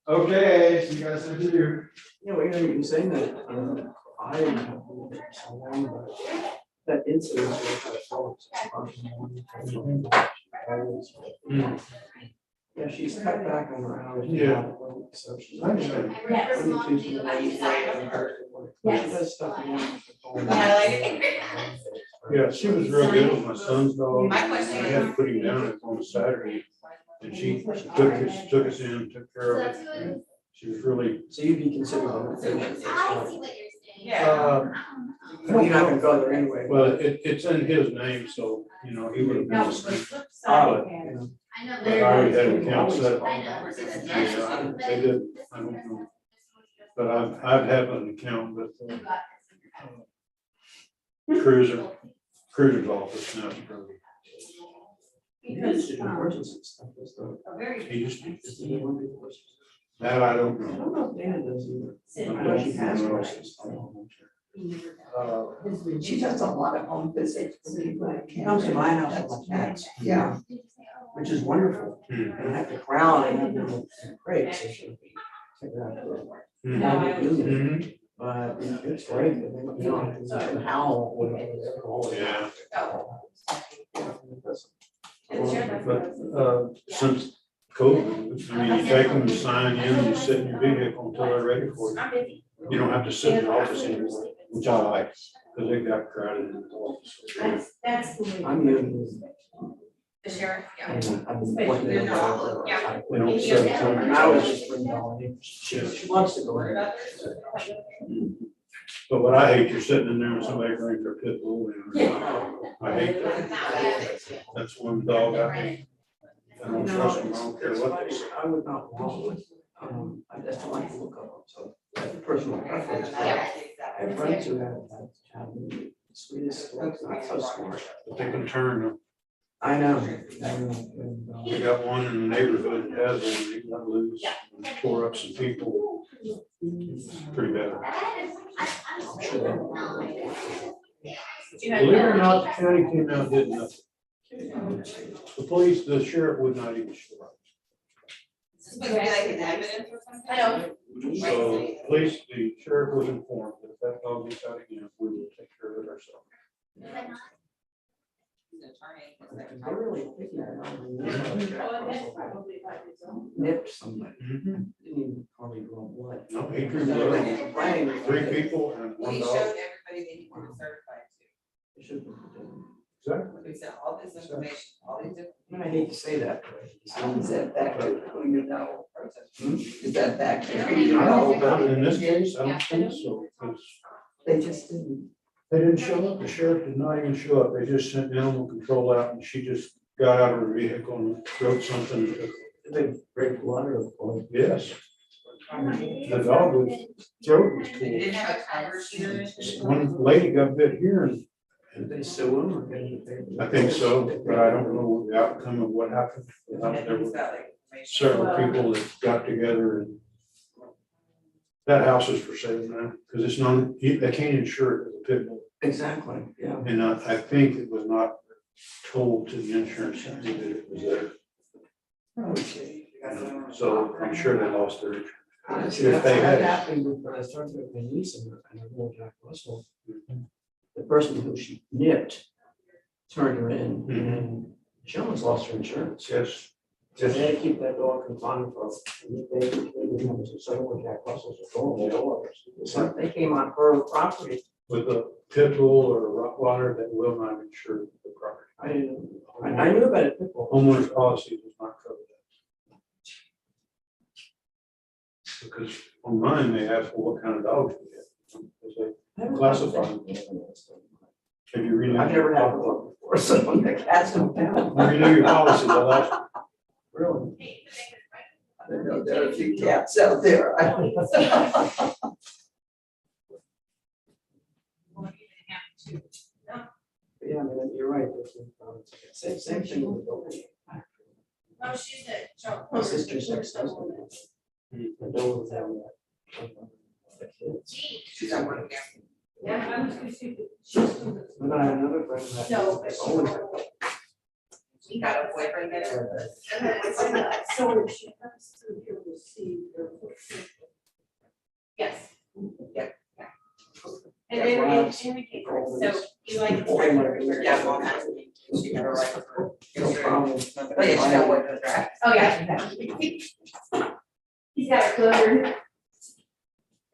Okay, so you guys have to do. You know, you can say that, I didn't have it so long, but that incident. Yeah, she's cut back on her hours. Yeah. So she's. I understand. She does stuff. Yeah, she was real good with my son's dog. I had to put him down on a Saturday. And she took us in, took care of it. She was really. So you'd be considered a patient. Uh, You're not gonna go there anyway. Well, it's in his name, so, you know, he would have been. But, I already had an account set up. Yeah, they did, I don't know. But I've had an account with Cruiser's office now. Because emergency stuff is the. He used to, is the one big question. that I don't I know. don't know if Dana does either. I know she has questions. She does a lot of home visits for people that can't. Comes to my house all the time. Yeah. Which is wonderful. Hmm. And I have to crowd and have them great, so she'll be. Figure out the. Mhm. how to do it. Mhm. But it's great, but then, you know, it's like how, whatever, they're all. Yeah. But, Since COVID, I mean, you take them, you sign in, you sit in your vehicle until they're ready for you. You don't have to sit in the office anymore, which I like, because they got crowded in the office. That's the way. I'm using. The sheriff, yeah. I've been working in the. Yeah. They don't sit in front of I was your- just bringing all in. She wants to go in. But what I hate, you're sitting in there and somebody brings their pit bull in. I hate that. That's one dog I hate. I don't trust them, I don't care what they say. I would not want, I just don't like the look of them, so that's a personal preference. but I have friends who have the sweetest dogs, not so smart. But they can turn them. I know. We got one in the neighborhood that has one, they got loose, tore up some people. Pretty bad. Believe it or not, the county came out and did nothing. The police, the sheriff would not even show up. I know. So police, the sheriff was informed that if that dog gets out again, we will take care of it ourselves. They're really picking it nipped somebody. Didn't even hardly draw blood. No, he drew blood, 3 people and 1 He dog. showed everybody that he wanted certified to. It should be. Exactly. We sent all this information, all these different. I hate to say that. Is that back to who you know? Is that back to who I you don't know? know, in this case, I don't think so, because They just didn't. they didn't show up, the sheriff did not even show up, they just sent animal control out, and she just got out of her vehicle and wrote something. They break blood or. Yes. The dog was, throat was They cool. didn't have a cover sheet. One lady got bit here, and Did they sue them or get it paid? I think so, but I don't know the outcome of what happened. There He's were got like information. several people that got together, and that house is for sale now, because it's not, they can't insure it as a pit bull. Exactly, yeah. And I think it was not told to the insurance company that it was there. So I'm sure they lost their insurance. Honestly, If that's they what had- happened with, when I started with my niece and I know Jack Russell. The person who she nipped turned her in and she almost lost her insurance. Yes. So they had to keep that dog confined for, they didn't have to settle with Jack Russell's authority, so they came on her property. With a pit bull or a Rottweiler that will not insure the property. I didn't, I knew about it. Homeowners policy does not cover that. Because on mine, they ask, well, what kind of dogs we have? Because they classify them. Have you renewed? I've never had a dog before, so I'm gonna cast them down. When you renew your policy, they'll ask. Really? I don't know, there are a few cats out there. Yeah, I mean, you're right. Same thing with the building. Oh, she's a. My sister's ex-husband. The bill was having the kids. She's at work there. Yeah, I was gonna see. But I had another friend that. No, but always She got a boyfriend there. So she has to be able to see their. Yes. Yeah. And in any case, so you like. Yeah, well, that's me. She got a right. No problem. Oh, yeah, she got work with her. Oh, yeah. He's got a good.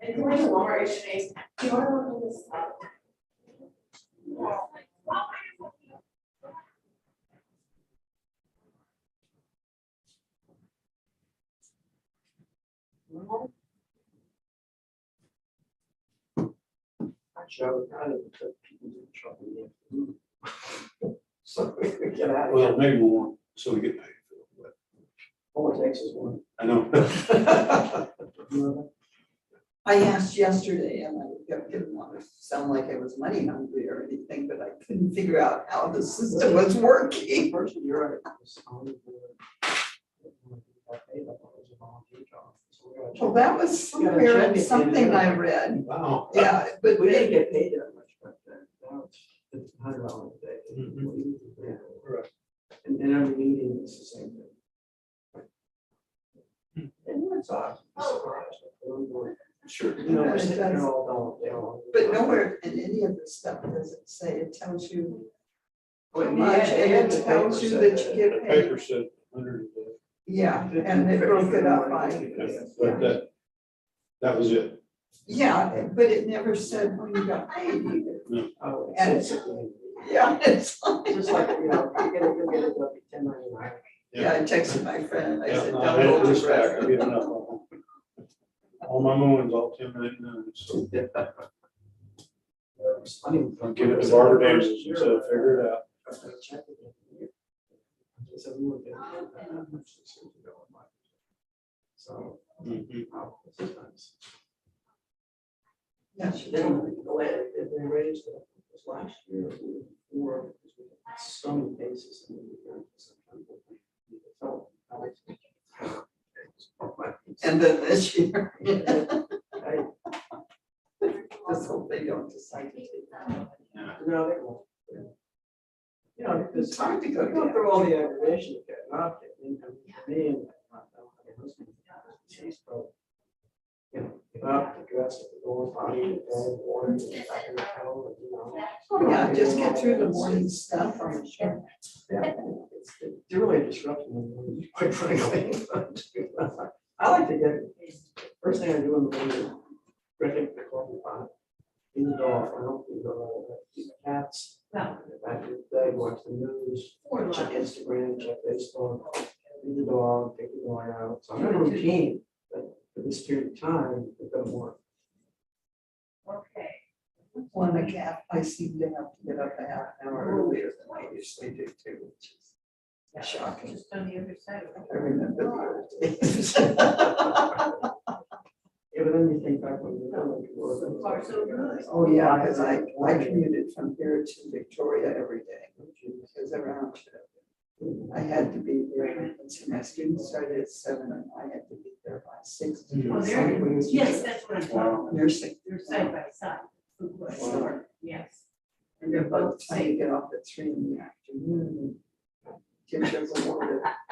And going to Walmart yesterday. Do you want to look at this? Actually, I would rather put people in trouble. So we could get out of Well, here. maybe more, so we get paid for it. All it takes is one. I know. I asked yesterday and I didn't want to sound like I was money hungry or anything, but I couldn't figure out how the system was working. First, you're right. It's only for- paid up, it was a volunteer job. So we gotta check. Well, that was somewhere in something I read. Wow. Yeah, but We didn't get paid that much, but now it's $100 a day. Right. And then every meeting is the same thing. And it's awesome. Sure. You know, we're sitting there all down. But nowhere in any of this stuff does it say, it tells you Well, how in the much, end, and the it tells you paper that said you The get paid. paper said 100 a day. Yeah, and they broke it up by, But that was it. yeah, but it never said when you got paid either. Oh, And it's Yeah, it's like, just like, you know, you'll get it up to 1099. yeah, I texted my friend, I Yeah, said, no, don't I hold just your back, I breath. get enough of them. All my mowings all 10 minutes, so It's funny. I'll get it to Barber Davis and said, figure it out. So we were getting that much this year to go in life. So, this is nice. Yeah, she Then told me. the land, if they raised it, last year, or some cases. And then this year. Just hope they don't decide to take that. No, they won't. You know, it's hard to go through all the aggravation of getting up, getting income for me and not having a husband. She's probably, you know, get up, get dressed, go on, potty, bed, water, get back in the hotel, you know. Oh, yeah, just get through the morning stuff, I'm sure. Yeah, it's really a disruption, quite frankly. I like to get, first thing I do in the morning, drinking the coffee pot, feed the dog, I don't feed the dog, I feed the cats. Get back to the bed, watch the news, check Instagram, check Facebook, feed the dog, take the dog out. So I'm in a routine, but for this period of time, it doesn't work. When I get, I seem to have to get up a half an hour earlier than I usually do too, which is shocking. Just on the other side. I remember the old days. Yeah, but then you think back when you're done, like, So far, so good. Oh, yeah, because I commuted from here to Victoria every day, because around, I had to be there, and my students started at 7, and I had to be there by 6. Oh, there, yes, that's what I'm talking about. Nursing. They're side by side. Yes. And then by the time you get off at 3 in the afternoon, get your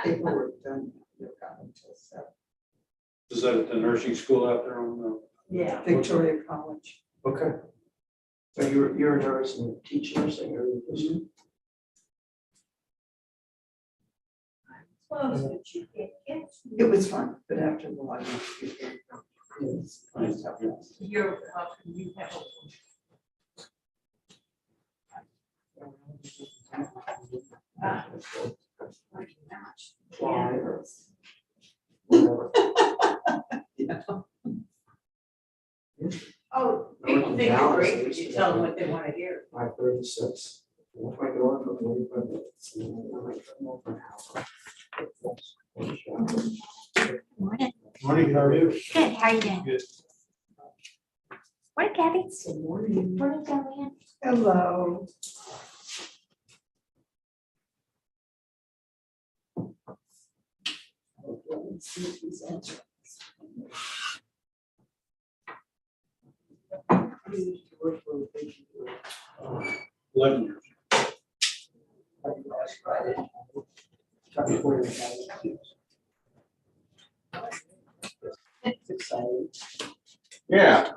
paperwork done, you're coming until 7. Is that at the nursing school out there on the? Yeah. Victoria College. Okay. So you're a nurse and teach nursing or you just? Close, but you can't get. It was fun, but after a while, it's tough. You're welcome, you have. Fly or whatever. Oh, people think you're great when you tell them what they want to hear. 5:36. Walk my door for 45 minutes. And then I might come over an hour. Morning. Morning, how are you? Good, how you doing? Good. Morning, Kathy. Good morning. Morning, Joanne. Hello. Let's see if he's answering. I used to work for a patient, 11 years. last Friday. Try before the guy. It's exciting. Yeah.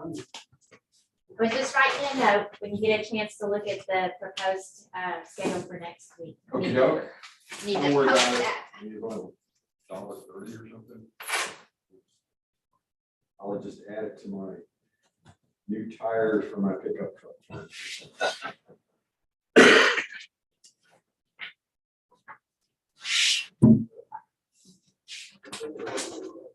I was just writing a note when you get a chance to look at the proposed schedule for next week. Okey doke. Need to Don't worry post about it. that. Maybe about $1.30 or something. I'll just add it to my new tires for my pickup truck.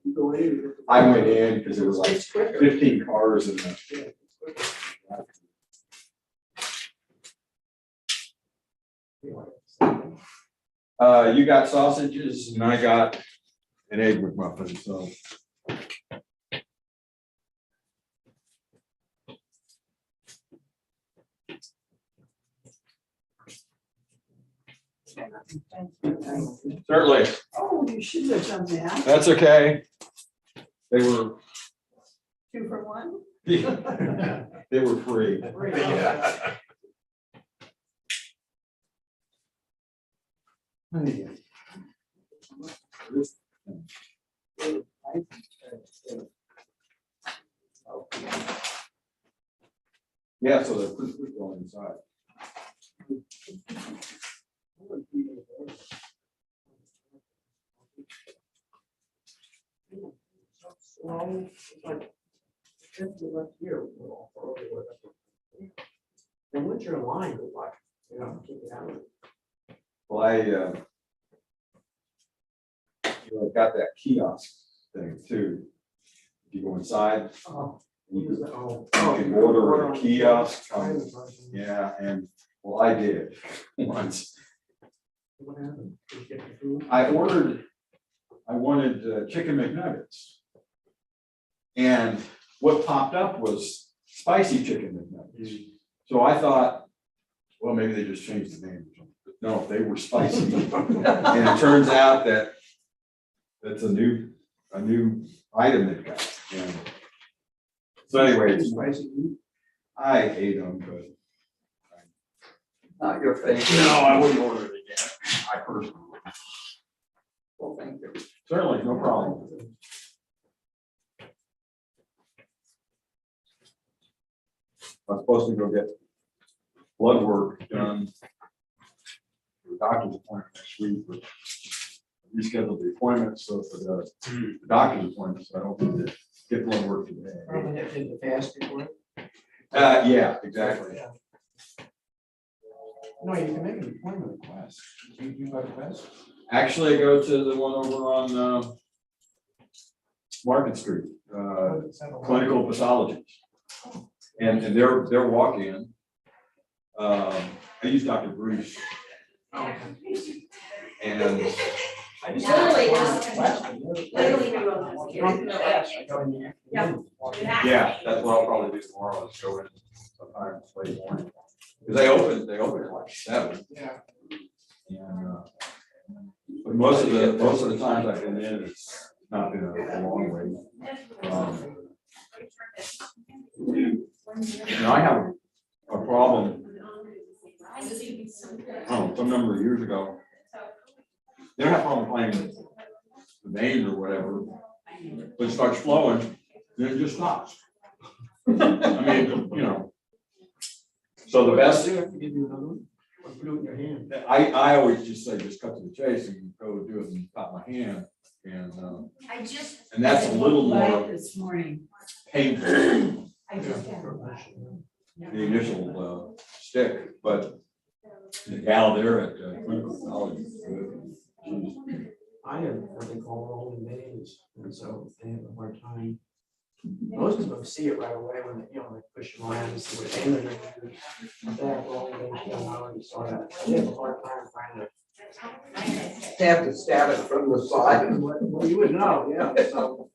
You go in. I went in because it was like It's quicker. 15 cars in the. Yeah, it's quicker. You got sausages and I got an egg McMuffin, so. Certainly, Oh, you should have done that. that's okay. They were, 2 for 1. they were free. Yeah. Yeah, so they're pretty quick going inside. Slow, it's like, it's the left here, we're all far away, whatever. And once you're in line, you're like, you know, keep it out. Well, I've got that kiosk thing too. If you go inside, Oh. you Oh. can order a kiosk. Private version. Yeah, and well, I did once. What happened? Did you get the food? I wanted chicken McNuggets. And what popped up was spicy chicken McNuggets. So I thought, Well, maybe they just changed the name or something. But no, they were spicy. And it turns out that that's a new item they've got. And so anyway, I ate them, but Not your favorite. no, I wouldn't order it again. I personally. Well, thank you. Certainly, no problem. I'm supposed to go get blood work done. For the doctor's appointment next week, but rescheduled the appointment, so for the doctor's appointment, so I don't need to get blood work today. Probably have to fast before. Yeah, exactly. No, you can make an appointment request. You got a request? Actually, I go to the one over on Market Street, clinical pathology. And they're walk-in. I use Dr. Bruce. And yeah, that's what I'll probably do tomorrow, is go in sometime late morning. Because they open at like 7. Yeah. And but most of the times I've been in, it's not been a long wait. I have a problem. Oh, some number of years ago. They don't have a problem playing the veins or whatever, but it starts flowing, then it just stops. I mean, so the best. Do you have to give you another one? Or put it in your hand? I always just say, just cut to the chase and go do it in the top of my hand. And that's a little more This morning. painful, I just the initial stick, but the gal there at clinical pathology is good. I have what they call rolling veins, and so they have a hard time. Most of them see it right away when they push them around and see what they do. That rolling veins, don't already saw that. They have a hard time finding it. They have to stab it from the side. Well, you would know, yeah, so.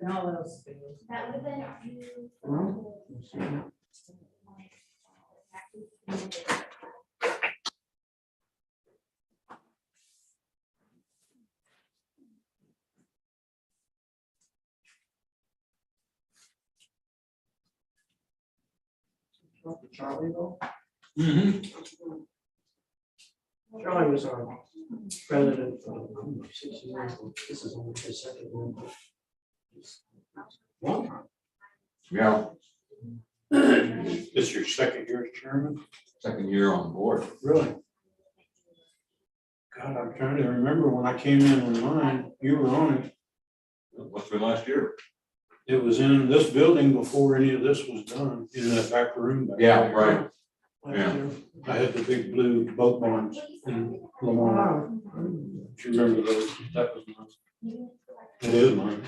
And all else fails. That would have been. Charlie though? Mhm. Charlie was our president for 6 years. This is only his second one. Long time. Yeah, This your second year as chairman? second year on board. Really? God, I'm trying to remember when I came in on mine, you were on it. What's been last year? It was in this building before any of this was done, in that back room. back Yeah, there. right. Last Yeah. year. I had the big blue boat barns in Lamar. Do you remember those? That was mine. It is mine.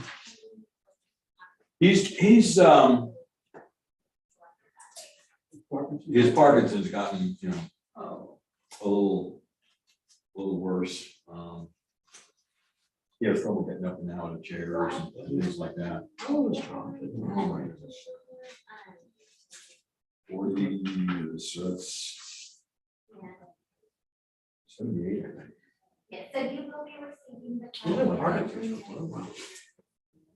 He's his Parkinson's gotten, a little worse. He has trouble getting up and out of chairs and things like that. Oh, it's wrong. Oh my goodness. 40 years, so that's 78, I think. Yeah, so you will be receiving the. You live in Arkansas for a while.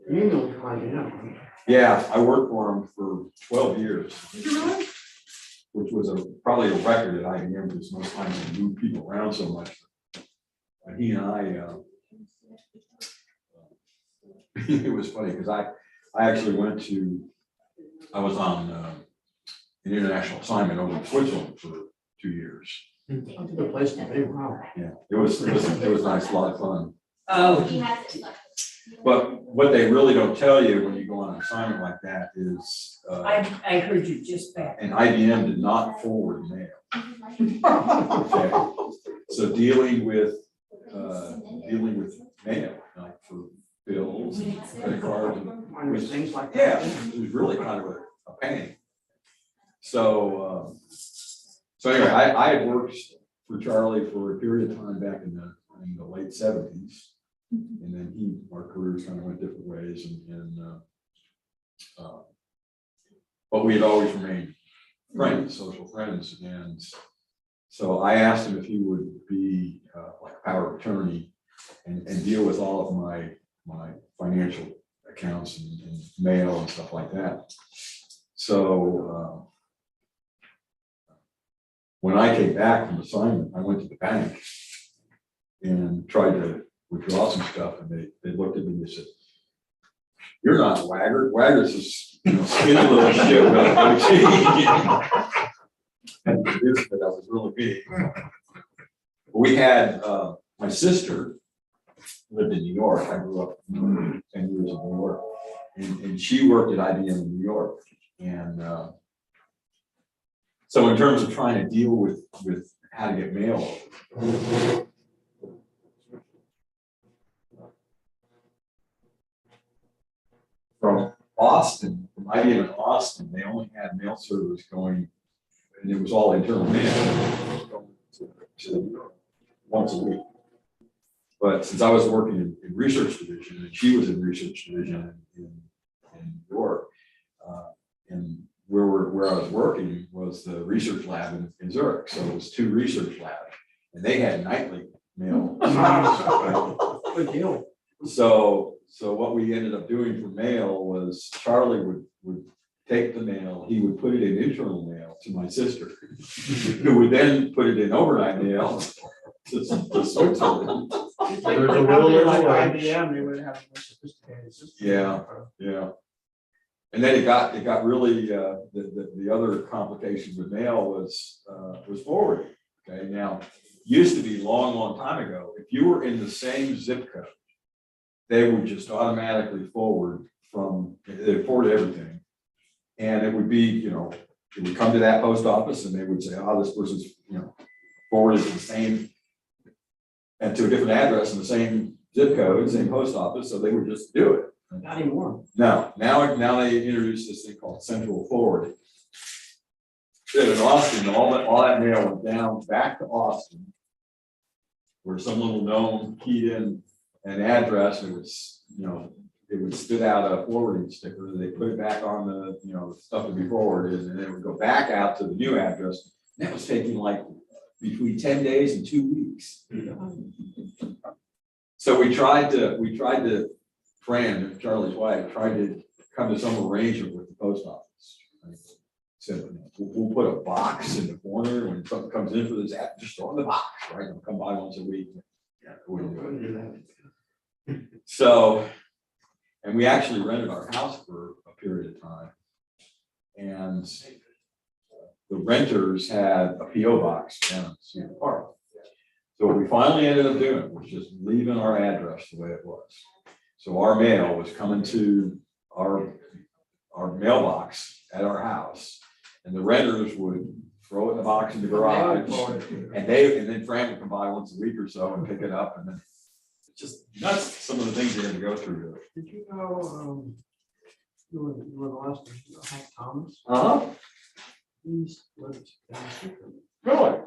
You know, climbing up. Yeah, I worked for him for 12 years. Which was probably a record at IBM, because most times they move people around so much. And he and I, it was funny, because I actually I was on an international assignment over in Switzerland for 2 years. That's a good place to be. Wow. Yeah, it was nice, a lot of fun. Oh, He has it. But what they really don't tell you when you go on an assignment like that is, I heard you just back. and IBM did not forward mail. Okay. So dealing with mail, like for bills and credit cards, Minor things like yeah, that. it was really kind of a pain. So anyway, I had worked for Charlie for a period of time back in the late 70s. And then our careers kind of went different ways but we had always remained friends, social friends. And so I asked him if he would be like power of attorney and deal with all of my financial accounts and mail and stuff like that. So when I came back from assignment, I went to the bank and tried to withdraw some stuff, and they looked at me and they said, "You're not Waggart. Waggart's this, skinny little shit with a goatee." And this, but that was really big. We had my sister lived in New York. I grew up 10 years in New York, and she worked at IBM in New York. And so in terms of trying to deal with how to get mail, from Austin, from IBM in Austin, they only had mail service going, and it was all internal mail to once a week. But since I was working in research division, and she was in research division in New York, and where I was working was the research lab in Zurich. So it was 2 research labs, and they had nightly mail. Good deal. So what we ended up doing for mail was Charlie would take the mail, he would put it in internal mail to my sister, who would then put it in overnight mail to Switzerland. If they were a company like IBM, they would have a more sophisticated system. Yeah. And then it got really, the other complication with mail was forwarding. Okay, now, used to be long time ago, if you were in the same zip code, they would just automatically forward they forward everything. And it would be, it would come to that post office and they would say, oh, this person's, forwarded to the same, and to a different address in the same zip code, same post office, so they would just do it. Not anymore. No, now they introduced this thing called central forwarding. In Austin, all that mail went down back to Austin, where some little gnome keyed in an address, and it would spit out a forwarding sticker. They put it back on the stuff to be forwarded, and then it would go back out to the new address. And that was taking like between 10 days and 2 weeks. So we tried to Fran, Charlie's wife, tried to come to some arrangement with the post office. Right? Said, we'll put a box in the corner when something comes in for this app, just throw in the box, right? They'll come by once a week. Yeah, we wouldn't do that. So, and we actually rented our house for a period of time. And the renters had a PO box down in Cedar Park. So what we finally ended up doing was just leaving our address the way it was. So our mail was coming to our mailbox at our house, and the renters would throw it in the box in the garage, and then Fran would come by once a week or so and pick it up, and then just that's some of the things they had to go through. Did you know, you were the last person, Hank Thomas? He's lived down the street from me. Really?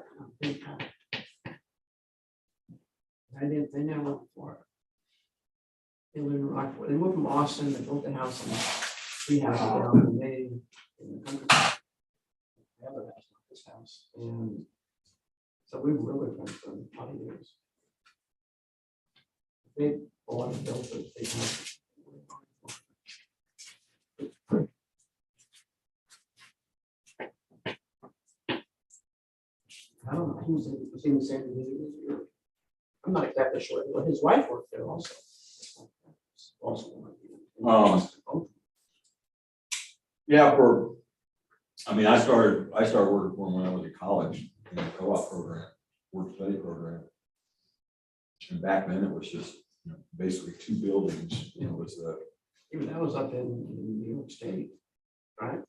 They never lived in Florida. They lived in Rockford. They moved from Austin, they built a house and 3 houses down, and they, in the country. The other house, not this house, and so we were really friends for 20 years. They bought and built a big house. I don't know, he was in the San Diego. I'm not exactly sure, but his wife worked there also. Yeah, I started working for him when I was in college in a co-op program, work study program. And back then it was just basically 2 buildings, was the. Even that was up in New York State, right?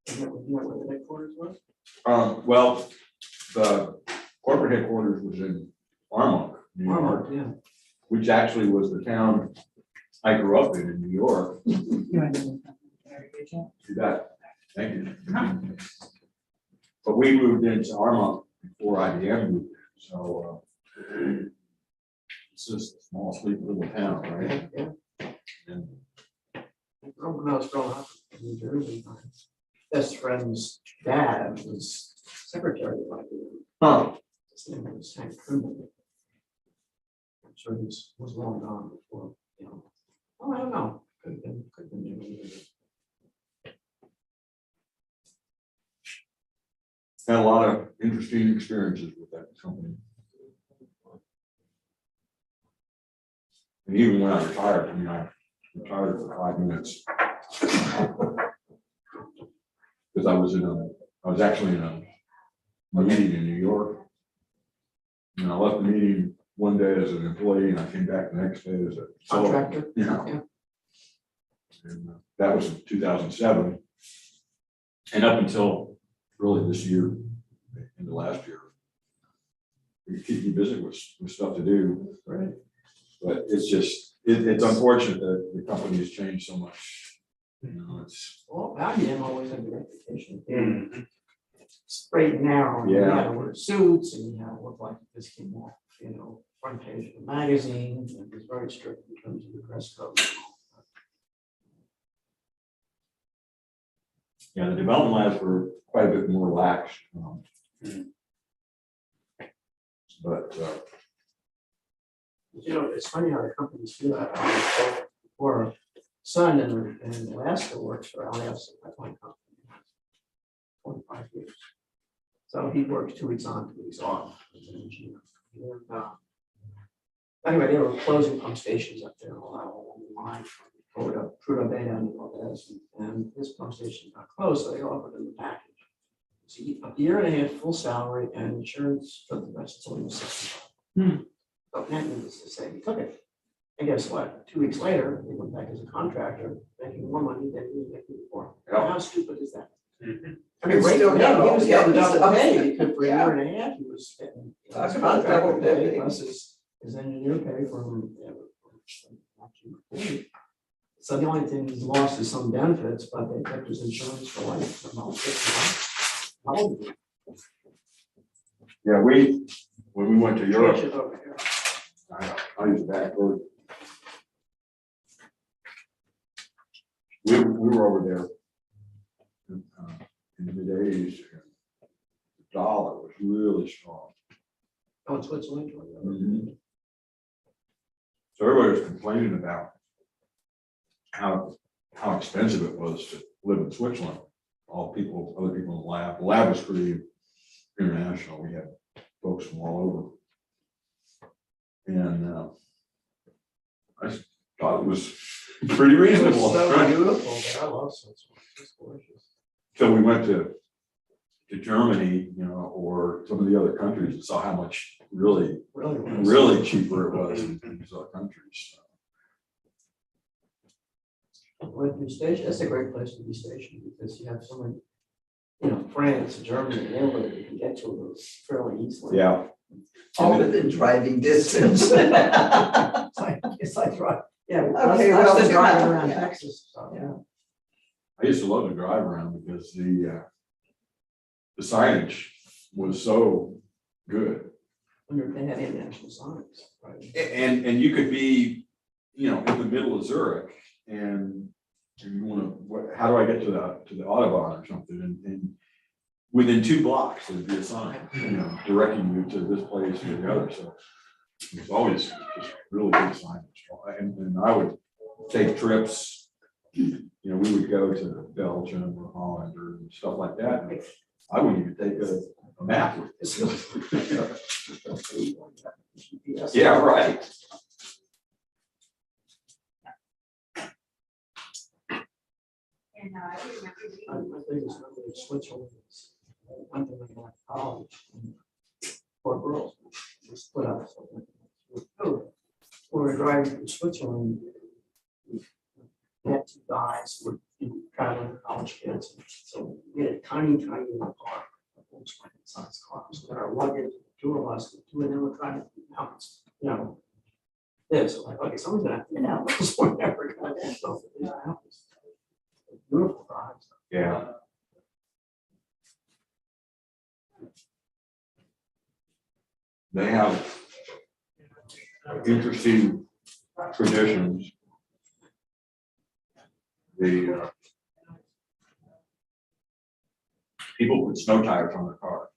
Isn't that where the headquarters was? Well, the corporate headquarters was in Armonk, New York, Yeah. which actually was the town I grew up in New York. You bet. Thank you. But we moved into Armonk before IBM moved in, so, it's just a small, sweet little town, right? Yeah. And When I was growing up in New Jersey, my best friend's dad was secretary of IBM. Huh. His name was Hank Trimble. I'm sure he was long gone before, you know. Oh, I don't know. Could have been doing it. had a lot of interesting experiences with that company. And even when I retired, I mean, I retired for 5 minutes. Because I was actually in a meeting in New York. And I left the meeting one day as an employee and I came back the next day as a Contractor. Yeah. And that was in 2007. And up until really this year, into last year, we keep you busy with stuff to do. Right. But it's just, it's unfortunate that the company has changed so much. You know, it's. Well, IBM always had a reputation. Straight and narrow. And You Yeah. had to wear suits and you had to look like this came off, you know, front page of the magazine. And it was very strict in terms of the dress code. Yeah, the development labs were quite a bit more relaxed. But, You know, it's funny how the companies do that. Or son in Alaska works for Aransas pipeline company. 25 years. So he works 2 weeks on, 2 weeks off as an engineer. And, anyway, they were closing pump stations up there along the line from Prudhoe Bay down to Valdez. And this pump station got closed, so they offered him the package. So a year and a half full salary and insurance for the rest until he was 65. But that needless to say, he took it. And guess what? 2 weeks later, he went back as a contractor, making more money than he was making before. How stupid is that? I mean, right, Still yeah, he got was all- getting yeah, he's double pay upset. because for a Yeah. year and a half, he was getting. Talk his about contractor double pay dipping. Plus his engineer pay from. So the only thing he's lost is some benefits, but they kept his insurance for life. For about 50 years. yeah, when we went to Europe, Change it over here. I use the back road. We were over there in the mid-80s. The dollar was really strong. Oh, in Switzerland. So everybody was complaining about how expensive it was to live in Switzerland. Other people in the lab. The lab was pretty international. We had folks from all over. And I thought it was pretty reasonable. So Right? beautiful, but I love Switzerland. It's gorgeous. So we went to Germany, you know, or some of the other countries and saw how much really cheaper it was in these other countries. When you station, that's a great place to be stationed because you have so many, you know, France, Germany, and Italy, you can get to those fairly easily. Yeah. All within driving distance. It's like, right, yeah. Okay, that's well, the driving yeah. around Yeah. Texas, so, yeah. I used to love to drive around because the signage was so good. They had international signs, right? And you could be, you know, in the middle of Zurich and you want to, how do I get to the Autobahn or something? And within 2 blocks, there'd be a sign, you know, directing you to this place or the other. So it was always just really good signage. And I would take trips, you know, we would go to Belgium or Holland or stuff like that. And I wouldn't even take a map with me. Yeah, right. And I remember My biggest memory of Switzerland is one thing I got to college. And 4 girls were split up. So we were driving through Switzerland. We had 2 guys who were traveling college kids. So we had a tiny little car, a Volkswagen size car. So we had our luggage, 2 of us, 2 of them were driving through the mountains, you know. This, like, okay, someone's gonna have to get out, because we're never gonna get out these mountains. Beautiful drives. Yeah. They have interesting traditions. The people put snow tires on their car.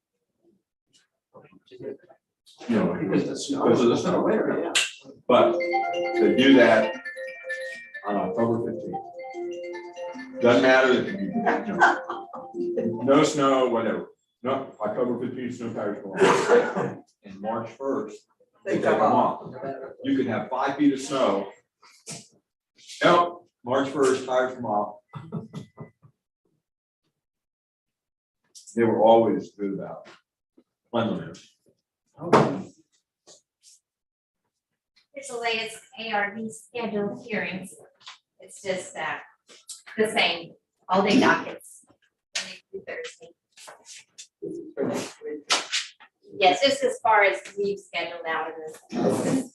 You know, Because the snow. because of the snow. Winter, yeah. But they do that on October 15th. Doesn't matter, it can be no snow, whatever. No, October 15th, snow tires go on. And March 1st, they take them off. You can have 5 feet of snow. Nope, March 1st, tires come off. They were always good about cleanliness. Here's the latest ARB scheduled hearings. It's just the same, all day dockets, Monday through Thursday. Yes, just as far as we've scheduled out of this.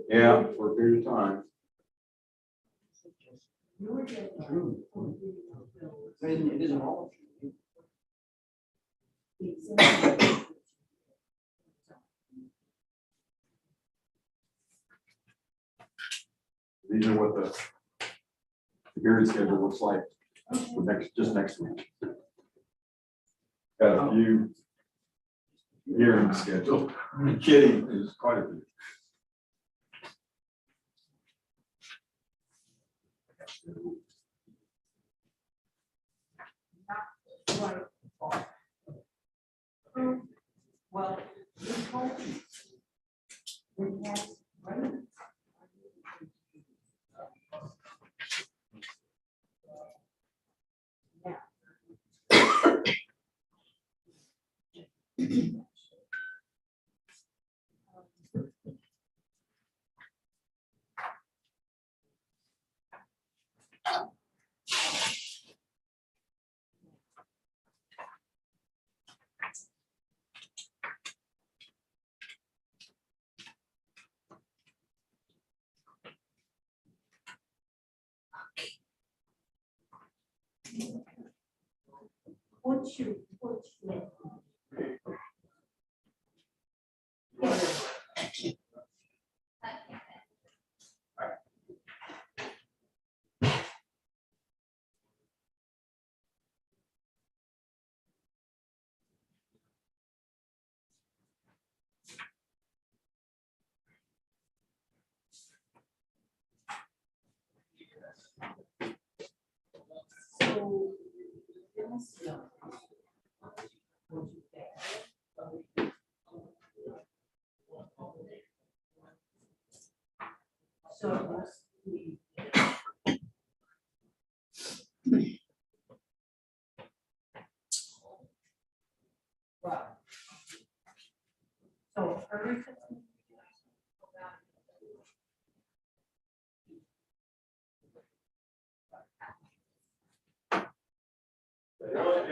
Yeah, for a period of time. It isn't all. These are what the hearing schedule looks like for next week. Got a few hearings scheduled. I'm kidding, there's quite a few. Well.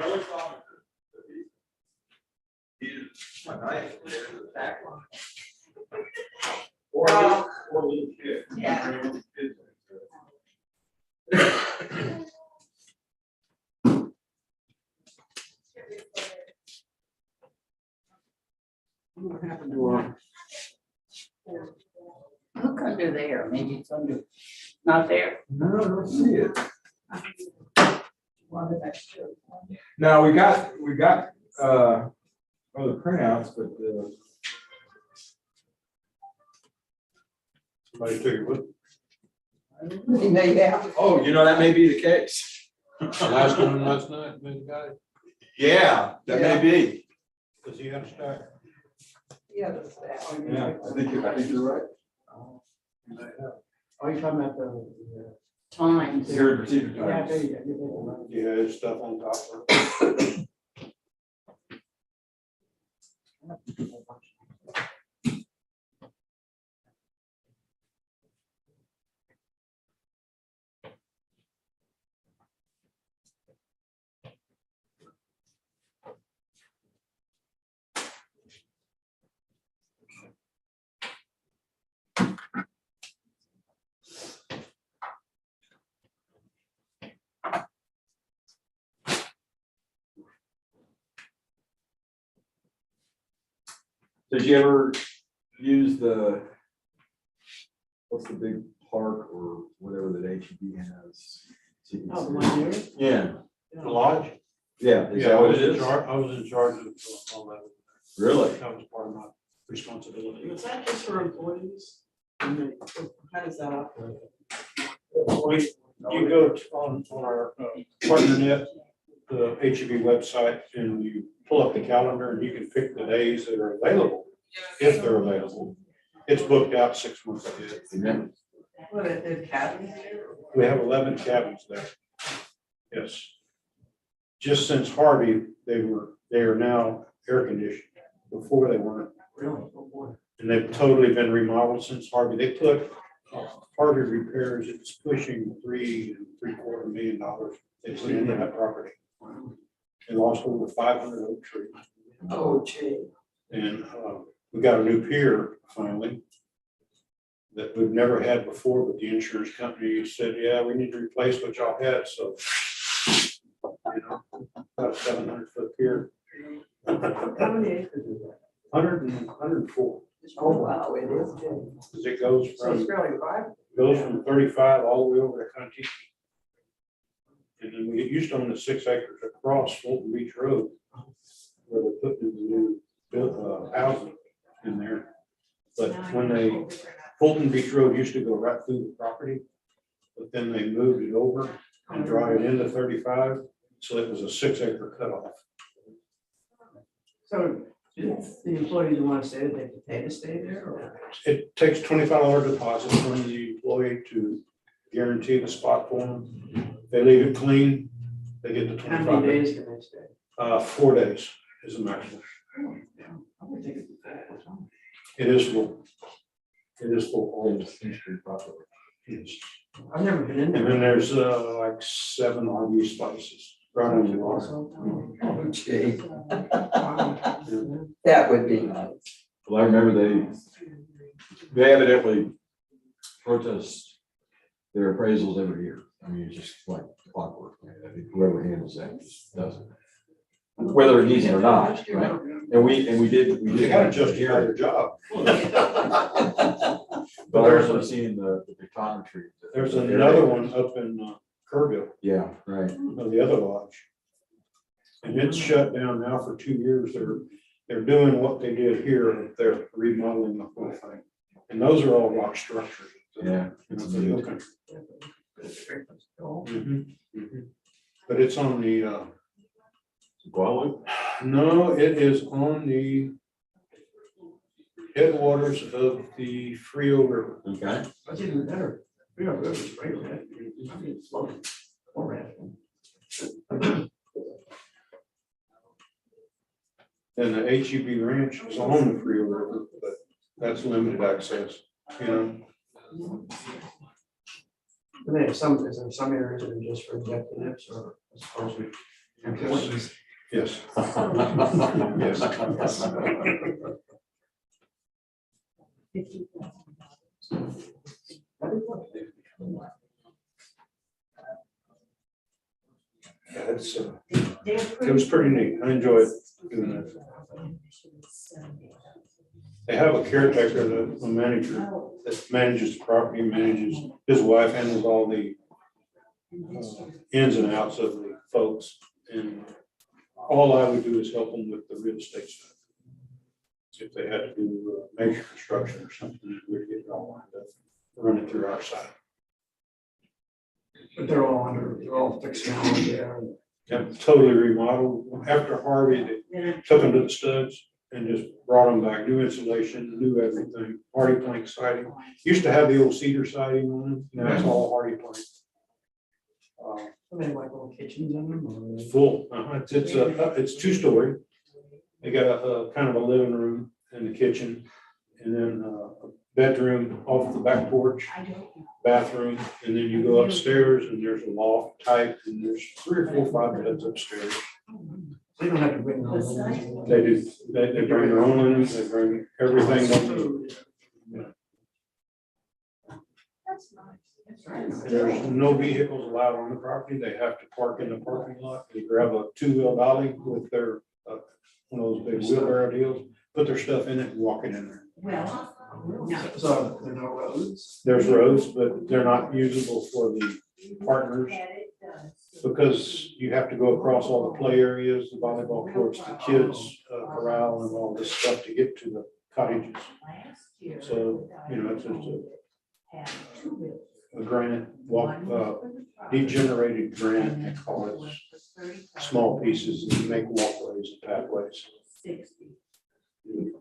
The only problem is my knife is the back line. Or little kid. Yeah. What happened to our? Look under there, maybe it's under, not there. No, I don't see it. No, we got other printouts, but Somebody took it with. oh, you know, that may be the case. Last one last night, maybe got it. Yeah, that may be. Does he have a stack? Yeah. Yeah, I think you're right. Oh, you're talking about the. Times. Here in procedure Yeah, times. there you go. Yeah, his stuff on top of it. Did you ever use what's the big park or whatever that HEB has? So you can Oh, see- the one here? Yeah, The lodge? yeah. Is Yeah, that I what was it in is? charge, I was in charge of all that. Really? That was part of my responsibility. Was that just for employees? And then, how does that operate? You go on our partner net, the HEB website, and you pull up the calendar and you can pick the days that are available, if they're available. It's booked out 6 months ahead. Yeah. What, at the cabin? We have 11 cabins there. Yes. Just since Harvey, they are now air conditioned. Before they weren't. Really? Oh, boy. And they've totally been remodeled since Harvey. They put Harvey repairs, it's pushing $3.75 million they put into that property. They lost over 500 oak trees. Oh, gee. And we got a new pier finally that we've never had before, but the insurance company said, yeah, we need to replace what y'all had, so. You know, about a 700-foot pier. How many acres is that? 104. Oh, wow, it is big. Because it goes So it's from, fairly private. 35 all the way over to Contiki. And then we used to own the 6 acres across Fulton Beach Road, where they're putting in the new housing in there. But when Fulton Beach Road used to go right through the property, but then they moved it over and brought it into 35, so it was a 6-acre cutoff. So if the employees who want to stay, they have to pay to stay there or? It takes $25 deposit from the employee to guarantee the spot for them. If they leave it clean, they get the How 25. many days can they stay? 4 days is the maximum. I would think it'd be full. It is full. It is full. Almost street property. Yes. I've never been in And there. then there's like 7 RV spices right on the water. Oh, gee. That would be nice. Well, I remember they evidently protest their appraisals every year. I mean, it's just like clockwork, man. I think whoever handles that just does it. Whether it needs it or not, right? And we did. They gotta justify their job. But I also seen the pictometry. There's another one up in Kerrville, Yeah, right. the other lodge. And it's shut down now for 2 years. They're doing what they did here. They're remodeling the whole thing. And those are all rock structures. Yeah. You know, for the hill country. Mhm, mhm. But it's on the, Guadalupe? no, it is on the headwaters of the Frio River. Okay. That's even better. We are really straight, right? I mean, it's slow. Or rafting. And the HEB ranch is on the Frio River, but that's limited access, you know. And they have some, is there some areas that are just for executives or as far as employees? Yes. Yes. Yeah, it was pretty neat. I enjoyed doing that. They have a caretaker, a manager that manages the property, his wife handles all the ins and outs of the folks. And all I would do is help them with the real estate stuff. If they had to do major construction or something, we'd get it all lined up, run it through our side. But they're all fixed now there. Yeah, totally remodeled. After Harvey, they took them to the studs and just brought them back, new insulation, new everything, hardy plank siding. Used to have the old cedar siding on them, now it's all hardy plank. They have like little kitchens in them or? Full, it's 2-story. They got a kind of a living room and a kitchen, and then a bedroom off the back porch, bathroom, and then you go upstairs and there's a loft type, and there's 3 or 4 5 beds upstairs. They don't have to bring their own. They do, they bring their own linens, they bring everything they need. That's nice. That's very nice. There's no vehicles allowed on the property. They have to park in the parking lot. They grab a 2-wheel dolly with their, one of those big wheelbarrow deals, put their stuff in it and walk it in there. Well, So there are no roads. There's roads, but they're not usable for the partners because you have to go across all the play areas, the volleyball courts, the kids corral and all this stuff to get to the cottages. So, it's just a granite walk, degenerated granite, they call it, small pieces that make walkways and pathways. I would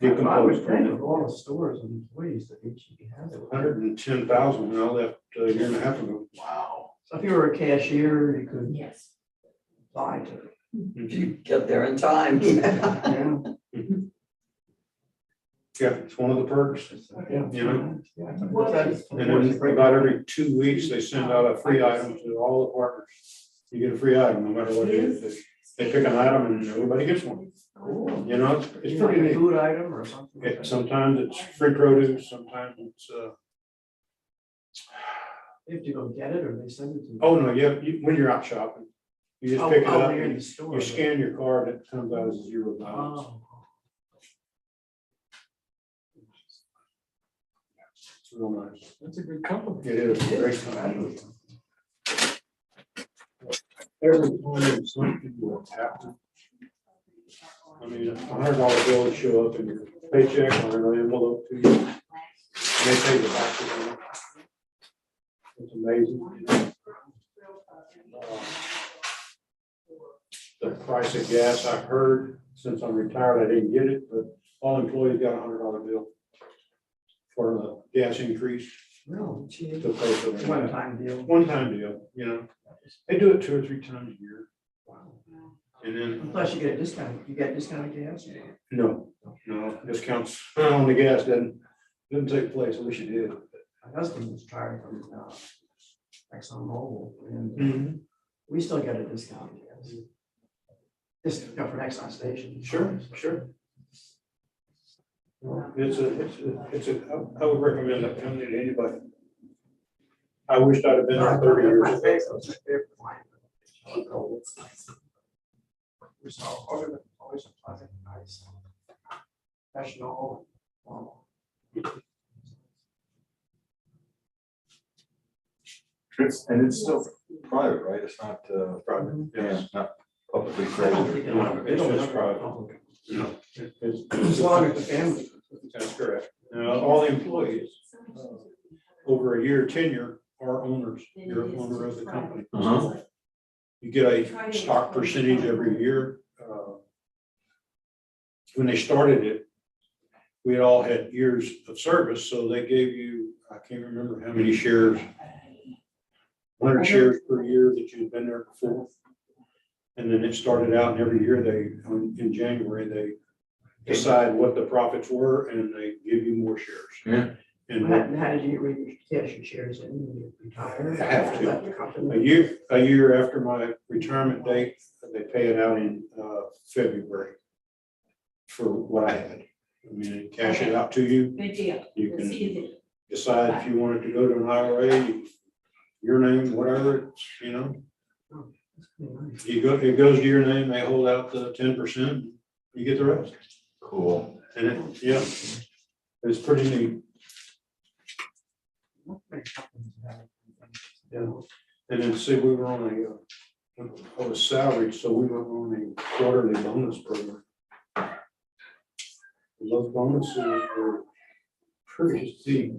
Decomposed think granite. of all the stores and employees that each have it. 110,000 when I left a year and a half ago. Wow. So if you were a cashier, you could yes. apply to it. You get there in time. Yeah. Yeah, it's one of the perks. Yeah. You know? Yeah. And then about every 2 weeks, they send out a free item to all the partners. You get a free item, no matter what it is. They pick an item and everybody gets one. Cool. You know, it's Like pretty a neat. food item or something. Sometimes it's free produce, sometimes it's, You have to go get it or they send it to you? oh no, when you're out shopping, you just Oh, pick it oh, up, when you're in you the store. you scan your card, it comes out as a zero balance. Oh. It's real nice. That's a good company. It is a great company. Every time something will happen. I mean, $100 bill will show up in your paycheck or an envelope to you. And they pay the taxes on it. It's amazing. The price of gas, I heard, since I'm retired, I didn't get it, but all employees got a $100 bill for the gas increase Really? Gee. to pay for the One-time deal. one-time deal, They do it 2 or 3 times a year. And then, Plus you get a discount, you get discounted gas. no, discounts on the gas didn't take place. I wish it did. My husband was tired from ExxonMobil and Mhm. we still get a discount. Yes. Just for Exxon station. Sure. I would recommend that company to anybody. I wished I'd have been there 30 years ago. So, always a pleasant, nice, professional. It's still private, right? It's not, Private, yes. not publicly I don't traded. think they It's don't just have private. public. No, As long as the family. That's correct. Now, all the employees over a year tenure are owners. You're an owner of the company. Uh-huh. You get a stock percentage every year. When they started it, we all had years of service, so they gave you, I can't remember how many shares, 100 shares per year that you'd been there before. And then it started out, and every year in January, they decide what the profits were, and they give you more shares. Yeah. And How did you cash your shares in when you retired? I have to. Left the company? a year after my retirement date, they pay it out in February for what I had. I mean, they cash it out to you. Good deal. You We'll can see you then. decide if you want it to go to an IRA, your name, whatever, it's, Oh, that's pretty nice. it goes to your name, they hold out the 10%, you get the rest. Cool. And it's pretty neat. Yeah. And then see, we were on I was salaried, so we were on a quarterly bonus program. Those bonuses were pretty steep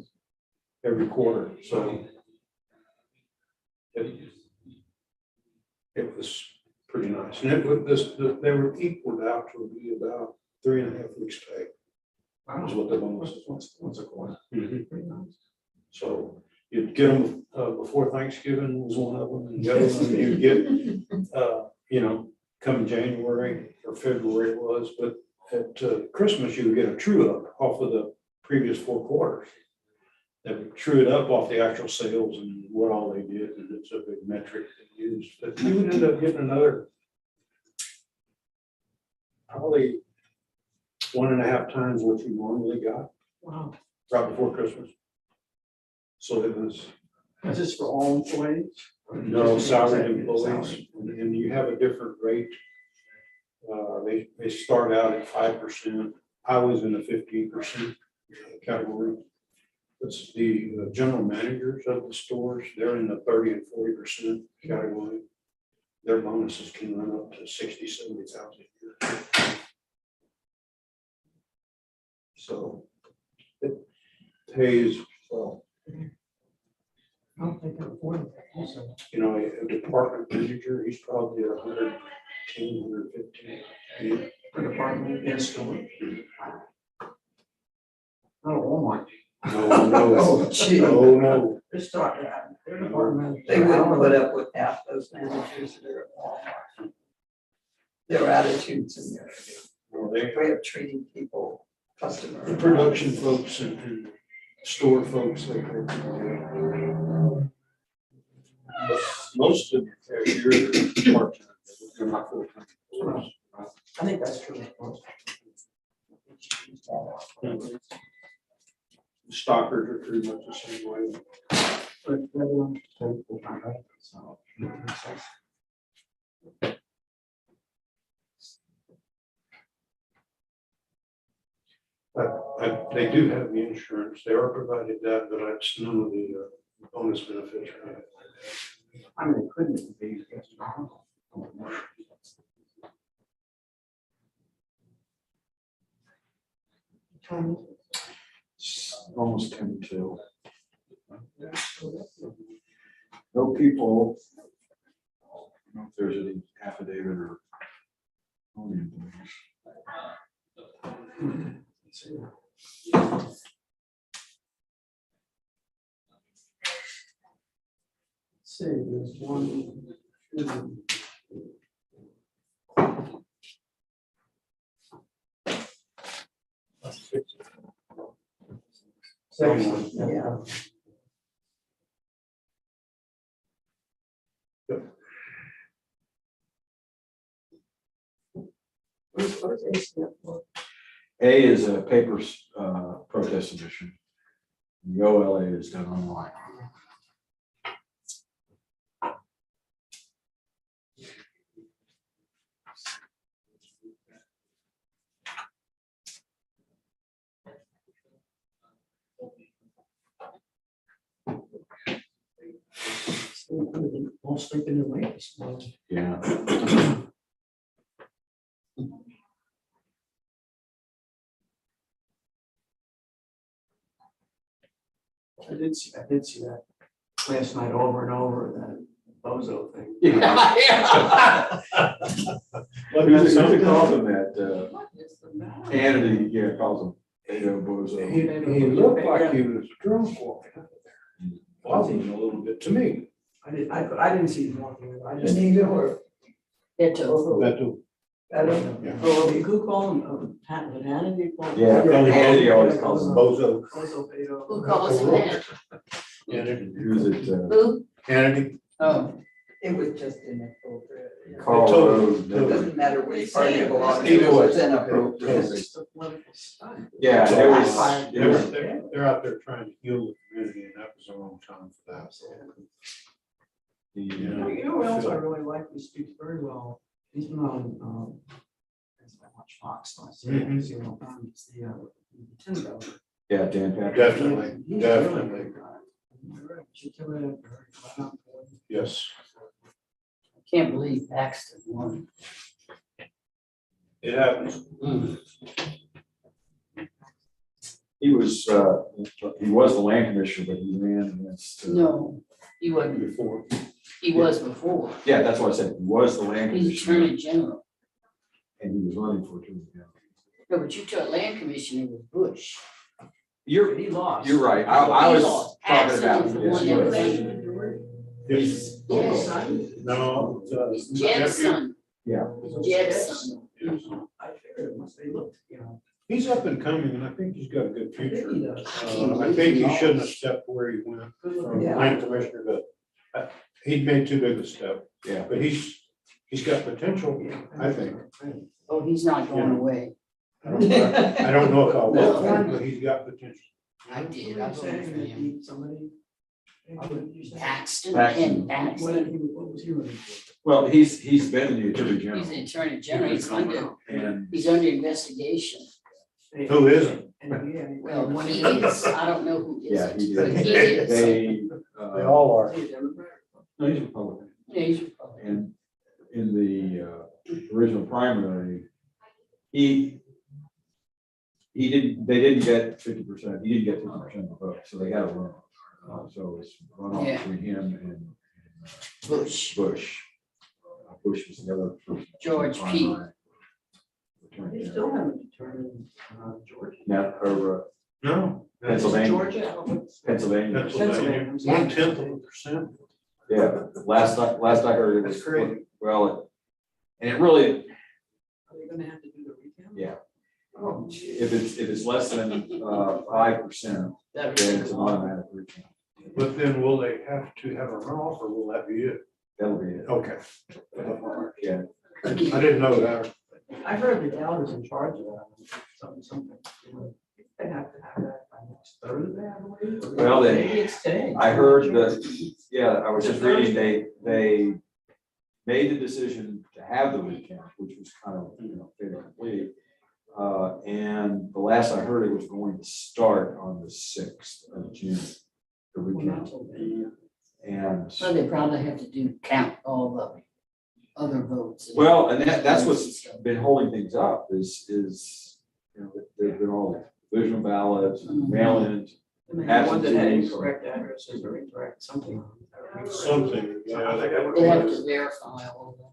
every quarter, so it was pretty nice. And they were equaled out to be about 3.5 weeks pay. That was what the bonus was. Once a quarter. Mhm. Pretty nice. So you'd get them before Thanksgiving was one of them, and the other one you'd get, come January or February it was, but at Christmas you would get a true up off of the previous 4 quarters. They would true it up off the actual sales and what all they did, and it's a big metric they use, but you would end up getting another probably 1.5 times what you normally got Wow. right before Christmas. So it was. Is this for all employees? No, salaried employees, and you have a different rate They start out at 5%. I was in the 15% category. It's the general managers of the stores, they're in the 30 and 40% category. Their bonuses can run up to 60, 70,000 a year. So it pays, well, I don't think I can afford it. Also, you know, a department manager, he's probably at 110, 115 a year. for department and store. Not a Walmart. No, no, Oh, gee. no. Just start that. Their department. They wouldn't put up with half those managers that are at Walmart. Their attitudes and their No, they, way of treating people, customers. the production folks and store folks, most of the cashiers are part-time, they're not full-time. I think that's true. Stockers are pretty much the same way. But everyone's full-time, right? So, They do have the insurance, they are provided that, but it's none of the bonus benefits. or anything like I mean, it couldn't be. Almost 10 till. No people. I don't know if there's any affidavit or. See, there's one, two. Six, yeah. What is A stand for? A is a paper protest edition. The OLA is done online. All sleeping in late this morning. Yeah. I did see that last night over and over, that bozo thing. Yeah. Who's it calls him that? Kennedy, yeah, calls him Ado Bozo. He looked like he was drunk walking out there. Buzzing a little bit to me. I didn't see him walking. I just. Benita or Beto. Beto. Beto. Oh, who called him, Hannity? Yeah, Kennedy always calls him Bozo. Bozo, Beto. Who calls him that? Who's it? Who? Kennedy. Oh, it was just inappropriate. Carl Rose. It doesn't matter which party you belong to, Either it way. was inappropriate. It's the political stunt. Yeah, it was. They're out there trying to heal the community, and that was the wrong time for that. You know what else I really like, he speaks very well, he's been on, I watch Fox last year, Mhm. see what I'm it's the lieutenant governor. Yeah, Dan Patrick. Definitely, He's definitely, really a good guy. Very articulate, very flat out point. yes. I can't believe Baxter won. It happens. He was the land commissioner, but he ran against. No, he wasn't. Before. He was before. Yeah, that's what I said. He was the land He's commissioner attorney general. and he was running for two. No, but you took land commissioner with Bush. You're He lost. right. I He was lost. talking about. Axel was the yes, one that yes. Yes. Yes. No. Jed's son. Yeah. Jed's son. Yes. I figured once they looked, you know. He's up and coming, and I think he's got a good I think future. he does. I think he shouldn't have stepped where he went from Yeah. land commissioner to, he made too big a step, Yeah. but he's got potential, I think. Oh, he's not going away. I don't know if I'll vote for him, but he's got potential. I did. I I was voted saying for that him. somebody Paxton Paxton. and What did Paxton. what was he running for? Well, he's been the attorney He's general an attorney general. and He's under investigation. Who isn't? Well, he is. I don't know who yeah, isn't. he But did. he is. They, They all are. Is he a Democrat? no, he's Republican. Yeah, he's Republican. And in the original primary, they didn't get 50%, he didn't get 50% of the vote, so they had a run. So it's runoff Yeah. between him and Bush. Bush. Bush was the other person. George P. They still haven't determined, Georgia. Yeah, or No. Pennsylvania. Georgia? Pennsylvania. Pennsylvania, 1/10%. Yeah, last I heard it was. That's crazy. Well, and it really, Are they gonna have to do the recount? yeah, Oh, if it's less than 5%, that then it's an automatic recount. But then will they have to have a runoff or will that be it? That'll be it. Okay. Yeah. I didn't know that. I heard the Dow is in charge of that, something. They have to have that by next Thursday, I believe. or Well, maybe it's today. I heard that, yeah, I was just reading, they made the decision to have the recount, which was kind of, fait accompli. And the last I heard, it was going to start on the 6th of June, the recount. And, So they probably have to count all the other votes. well, and that's what's been holding things up is, there's been all the provisional ballots, mail-ins. And they had one that had absentees. incorrect addresses or incorrect something. Something, yeah. They have to verify all that.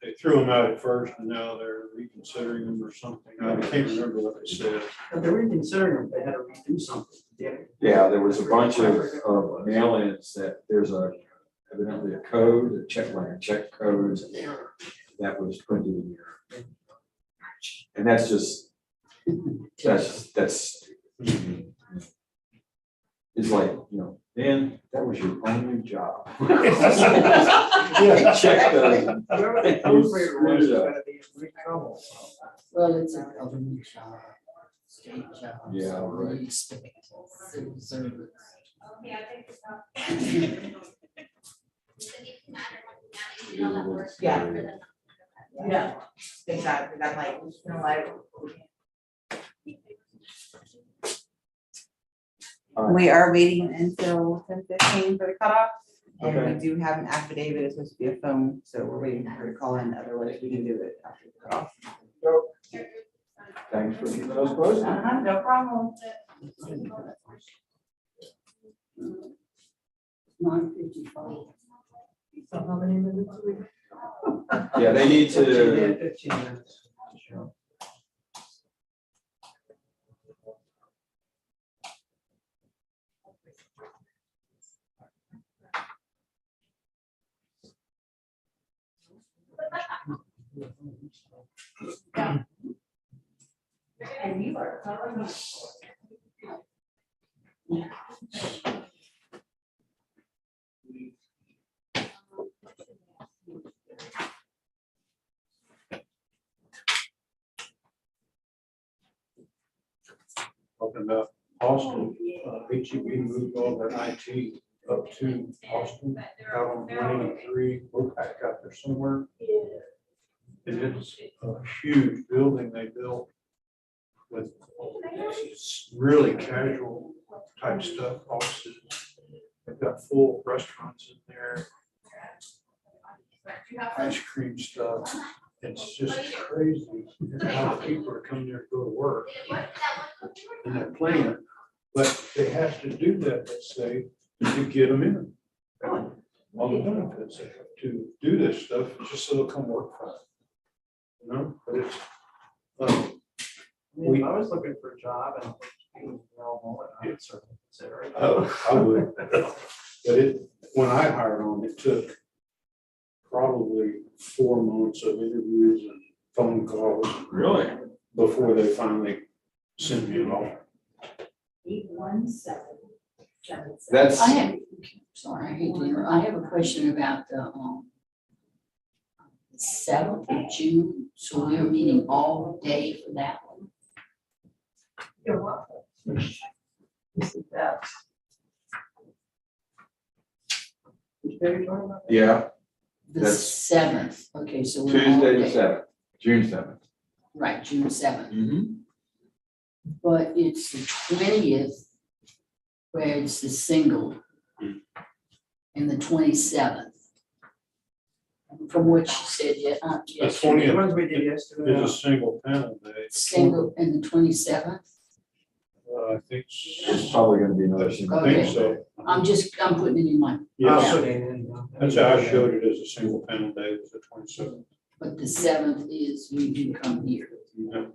They threw them out at first and now they're reconsidering them or something. I can't remember what they said. But they were considering them, they had to redo something. Yeah, there was a bunch of mail-ins that there's evidently a code, a check code that was printed in there. And that's just, that's. It's like, man, that was your only job. Check those. Whoever the co-creator was, is gonna be in big trouble. Well, it's a government job, state job. Yeah, so right. we expect civil service. Yeah. Yeah, exactly, that's like, we are waiting until 10:15 for the cutoff. And we Okay. do have an affidavit, it's supposed to be a phone, so we're waiting for her to call in, otherwise we can do it after the cutoff. Thanks for keeping us posted. No problem. 9:55. So how many minutes do we? Yeah, they need 15 to, minutes, 15 minutes. Sure. And you are telling me. Talking about Austin, HEB moved all their IT up to Austin, out on 93, we're back out there somewhere. And it's a huge building they built with really casual type stuff, offices. They've got full restaurants in there, ice cream stuff. It's just crazy how people are coming there to go to work. And they're playing, but they have to do that, let's say, to get them in. All the benefits they have to do this stuff, just so they'll come work for them. But it's, I mean, if I was looking for a job and it was available, I would certainly consider it. I would. But when I hired on, it took probably 4 months of interviews and phone calls. Really? Before they finally sent me an offer. 817. that's, I have, sorry, I hate to interrupt. I have a question about the 7th of June, so we're meeting all day for that one. You're welcome. This is that. day you're talking about? Yeah, The That's- 7th, okay, so. we're all Tuesday the day. 7th, June 7th. Right, June 7th, Mm-hmm. but it's the 20th where it's the single. And the 27th. From what you said, yeah, The yesterday, 20th The ones we did yesterday. is a single panel day. single and the 27th. I think. It's probably gonna be another I single. think Okay. so. I'm putting it in my, Yes, Oh, that's how I showed it as a single panel day, was the 27th. but the 7th is you do come here. Yeah.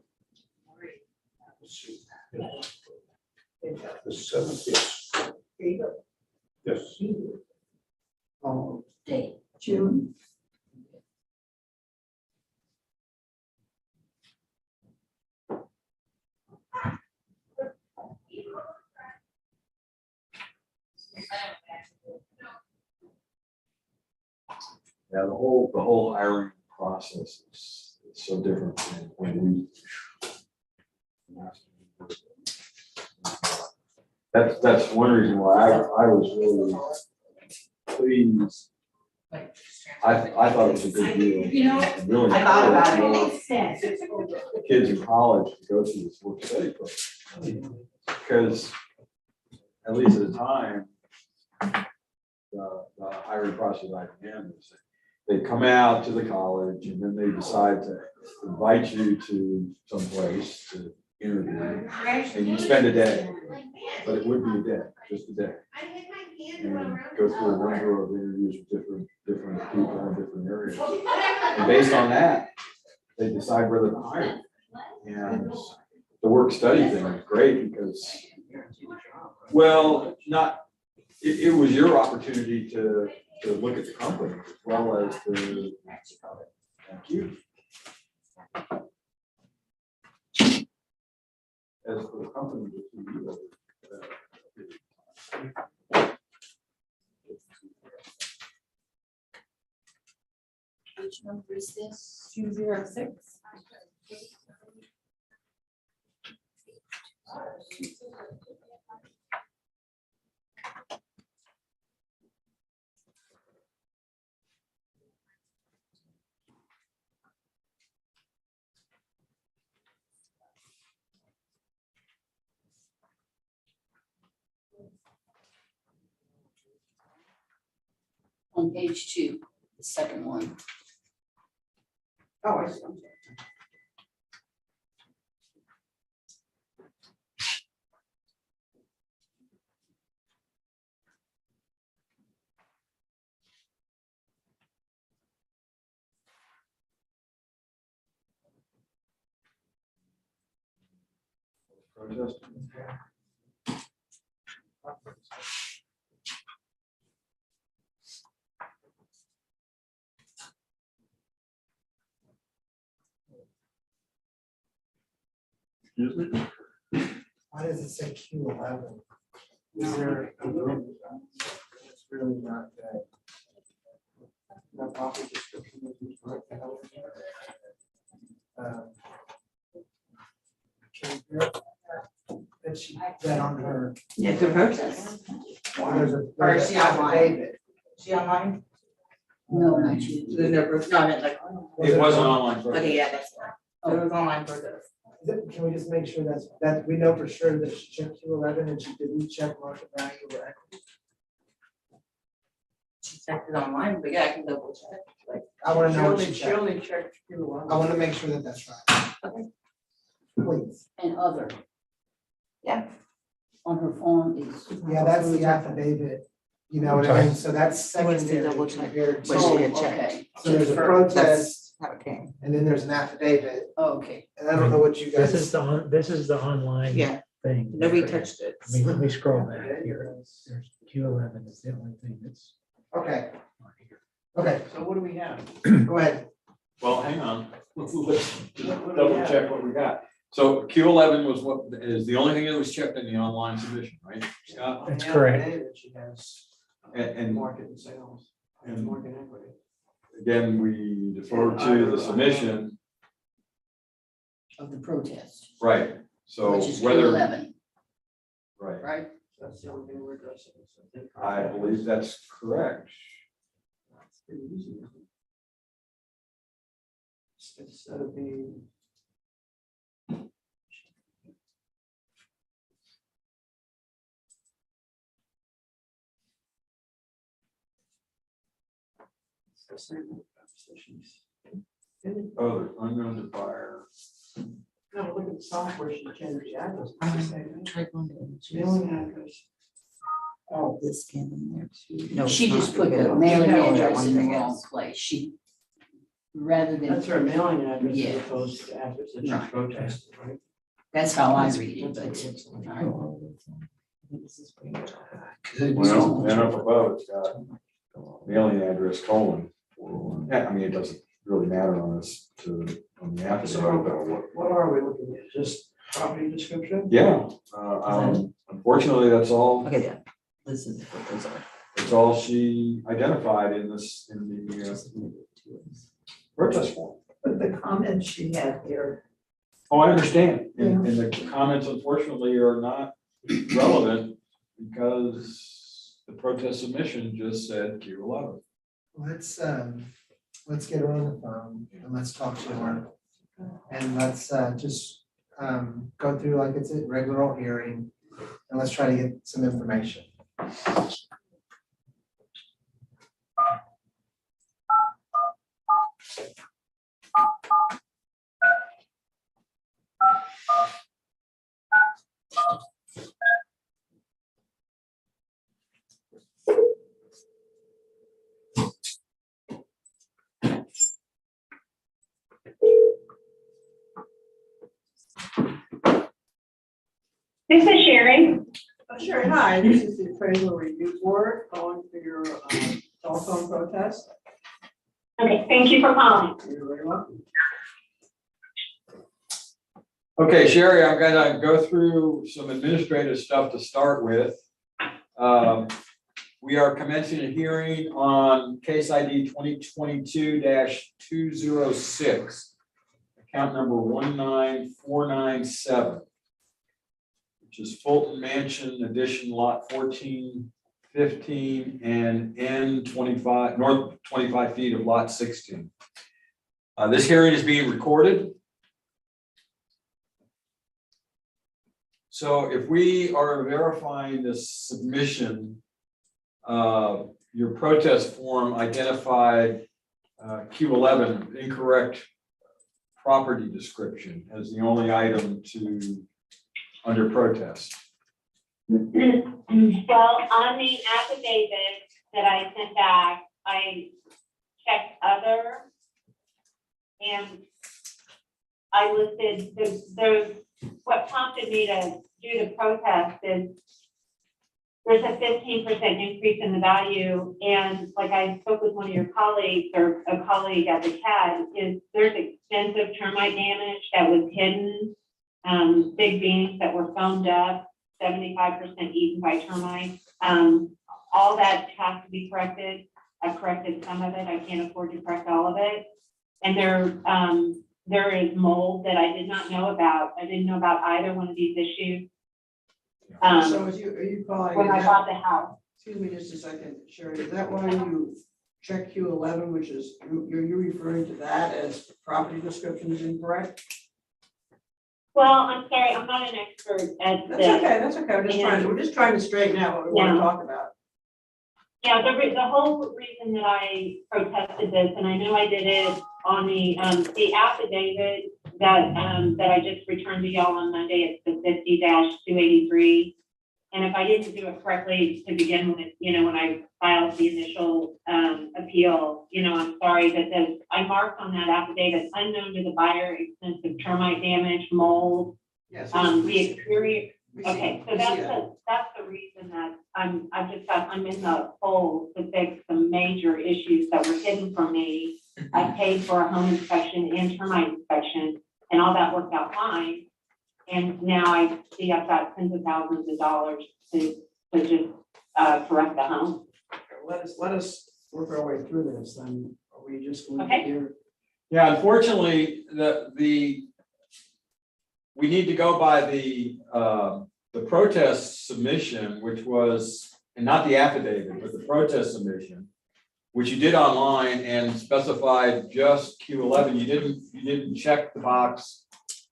The 7th, yes. Yes. All day. June. Yeah, the whole hiring process is so different than when that's one reason why I was really pleased. I thought it was a good deal. You know, And really I thought about it, encouraged it makes sense. more kids in college to go through this work study program. Because at least at the time, the hiring process I began was they come out to the college and then they decide to invite you to some place to interview. And you spend a day, but it would be a day, just a day. And go through a number of interviews with different people in different areas. And based on that, they decide whether to hire you. And the work study thing is great because, well, it was your opportunity to look at the company as well as to, thank you. As for the company, Which number is this? 206. On page 2, the second one. Oh, I see. protest. Excuse me? Why does it say Q11? Is there a room? It's really not that. The property description is correct. Can you verify that she put that on her? Yeah, the protest. There's a. Or is there's she an online? affidavit. She online? No, not you. There's no proof. No, I meant like, It wasn't online. okay, yeah, that's right. It was online protest. Can we just make sure that we know for sure that she checked Q11 and she didn't check market value or equity? She checked it online, but yeah, I can double check. Like, I want to know what she She checked. only checked Q1. I want to make sure that that's right. Okay. Please. And other. Yeah. On her form is. Yeah, that's the affidavit. You know what I mean? So that's He wants to secondary double check compared to. what she had Oh, checked. okay. So there's a That's protest how it came. and then there's an affidavit. Oh, okay. And I don't know what you guys. This is the online Yeah, thing. nobody touched it. Let me scroll back here. There's Q11 is the only thing that's Okay, on here. okay, So what do we have? go ahead. Well, hang on, let's double check what we got. So Q11 was what is the only thing that was checked in the online submission, right, Scott? That's correct. Affidavit, She has And market and sales, and market equity. again, we defer to the submission, Of the protest, right? So which is whether, Q11, right, right? That's the only thing we're addressing. I believe that's correct. Pretty easy, isn't it? Instead of being. It's the same positions. Oh, the unknown to buyer. No, look at the software, she changed the address. It's the same thing. Try going to images. Mailing address. Oh, this scan in there too. No, She it's just not. put Look at the it. mailing Yeah, that address one in the thing wrong is. place. She, rather than, That's her mailing address Yeah. as opposed to the address that she Right. protested, right? that's how I read it, That's but. excellent. all Well, then up above, it's got mailing address : 401. Yeah, I mean, it doesn't really matter on this on the So affidavit, but what are we looking at? Just property description? yeah, unfortunately, that's all, Okay, yeah, this is what those are. that's all she identified in the protest form. But the comments she had here, Oh, I understand, and the comments unfortunately are not relevant because the protest submission just said Q11. Let's get her on the phone and let's talk to her. And let's just go through like it's a regular old hearing and let's try to get some information. This is Sherry. Sure, hi, this is the appraisal review board calling for your telephone protest. Okay, thank you for calling. You're very welcome. Okay, Sherry, I'm gonna go through some administrative stuff to start with. We are commencing a hearing on case ID 2022-206, account number 19497, which is Fulton Mansion Addition Lot 1415 and N25, north 25 feet of Lot 16. This hearing is being recorded. So if we are verifying this submission, your protest form identified Q11, incorrect property description, as the only item under protest. Well, on the affidavit that I sent back, I checked other, and I listed what prompted me to do the protest is there's a 15% increase in the value, and like I spoke with one of your colleagues or a colleague at the CAD, is there's extensive termite damage that was hidden, big beams that were foamed up, 75% eaten by termites. All that has to be corrected. I've corrected some of it. I can't afford to correct all of it. And there is mold that I did not know about. I didn't know about either one of these issues. So are you calling? When I bought the house. Excuse me just a second, Sherry, is that why you check Q11, which is, you're referring to that as property description is incorrect? Well, I'm sorry, I'm not an expert at That's this. okay, that's okay, we're just trying to straighten out what we want to talk about. Yeah, the whole reason that I protested this, and I know I did it on the affidavit that I just returned to y'all on Monday, it's the 50-283. And if I didn't do it correctly to begin with, when I filed the initial appeal, I'm sorry that I marked on that affidavit, unknown to the buyer, extensive termite damage, mold, Yes. the experience. Okay, so that's the reason that I'm in the hole to fix some major issues that were hidden from me. I paid for a home inspection and termite inspection, and all that worked out fine. And now I see I've got tens of thousands of dollars to just correct the home. Let us work our way through this, then are we just going to Okay. hear? Yeah, unfortunately, we need to go by the protest submission, which was, and not the affidavit, but the protest submission, which you did online and specified just Q11. You didn't check the box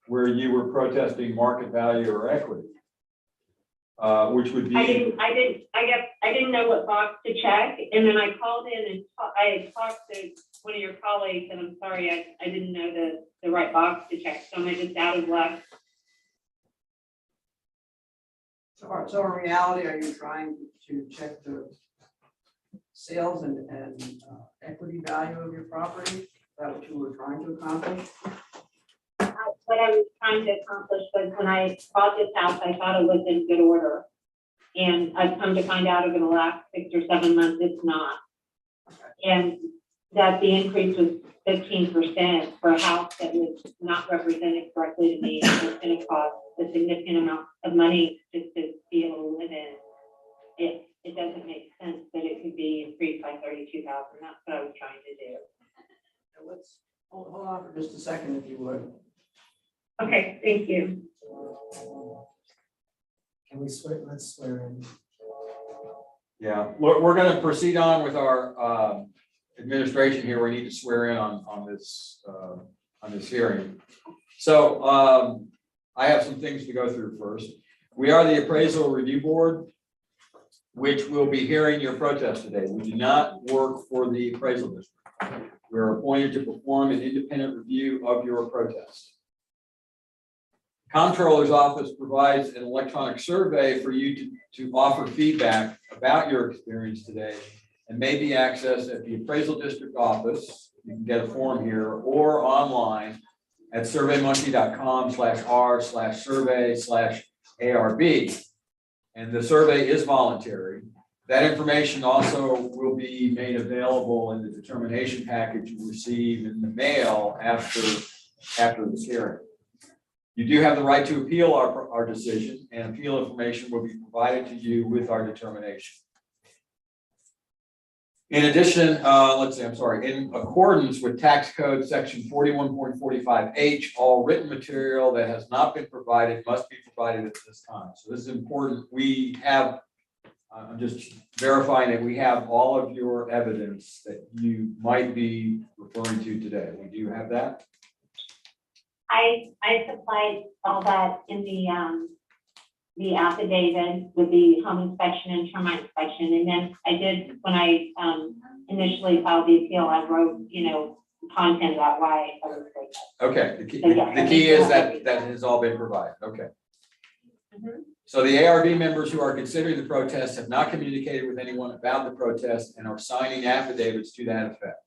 where you were protesting market value or equity. Which would be. I didn't know what box to check, and then I called in and I had talked to one of your colleagues, and I'm sorry, I didn't know the right box to check, so I'm just out of luck. So in reality, are you trying to check the sales and equity value of your property? Is that what you were trying to accomplish? What I was trying to accomplish was when I bought this house, I thought it was in good order. And I've come to find out over the last 6 or 7 months, it's not. And that the increase was 15% for a house that was not represented correctly to me. It's going to cost a significant amount of money just to be able to live in. It doesn't make sense that it could be increased by 32,000. That's what I was trying to do. So let's hold on for just a second, if you would. Okay, thank you. Can we swear, let's swear in. Yeah, we're going to proceed on with our administration here. We need to swear in on this hearing. So I have some things to go through first. We are the Appraisal Review Board, which will be hearing your protest today. We do not work for the appraisal district. We are appointed to perform an independent review of your protest. Comptroller's office provides an electronic survey for you to offer feedback about your experience today and may be accessed at the appraisal district office. You can get a form here or online at surveymonkey.com/r/survey/ARB. And the survey is voluntary. That information also will be made available in the determination package you receive in the mail after this hearing. You do have the right to appeal our decision, and appeal information will be provided to you with our determination. In addition, in accordance with tax code section 41.45H, all written material that has not been provided must be provided at this time. So this is important. We have, I'm just verifying that we have all of your evidence that you might be referring to today. We do have that. I supplied all that in the affidavit with the home inspection and termite inspection. And then I did, when I initially filed the appeal, I wrote, content about why I was protesting. Okay, the key is that has all been provided. Okay. Mhm. So the ARB members who are considering the protest have not communicated with anyone about the protest and are signing affidavits to that effect.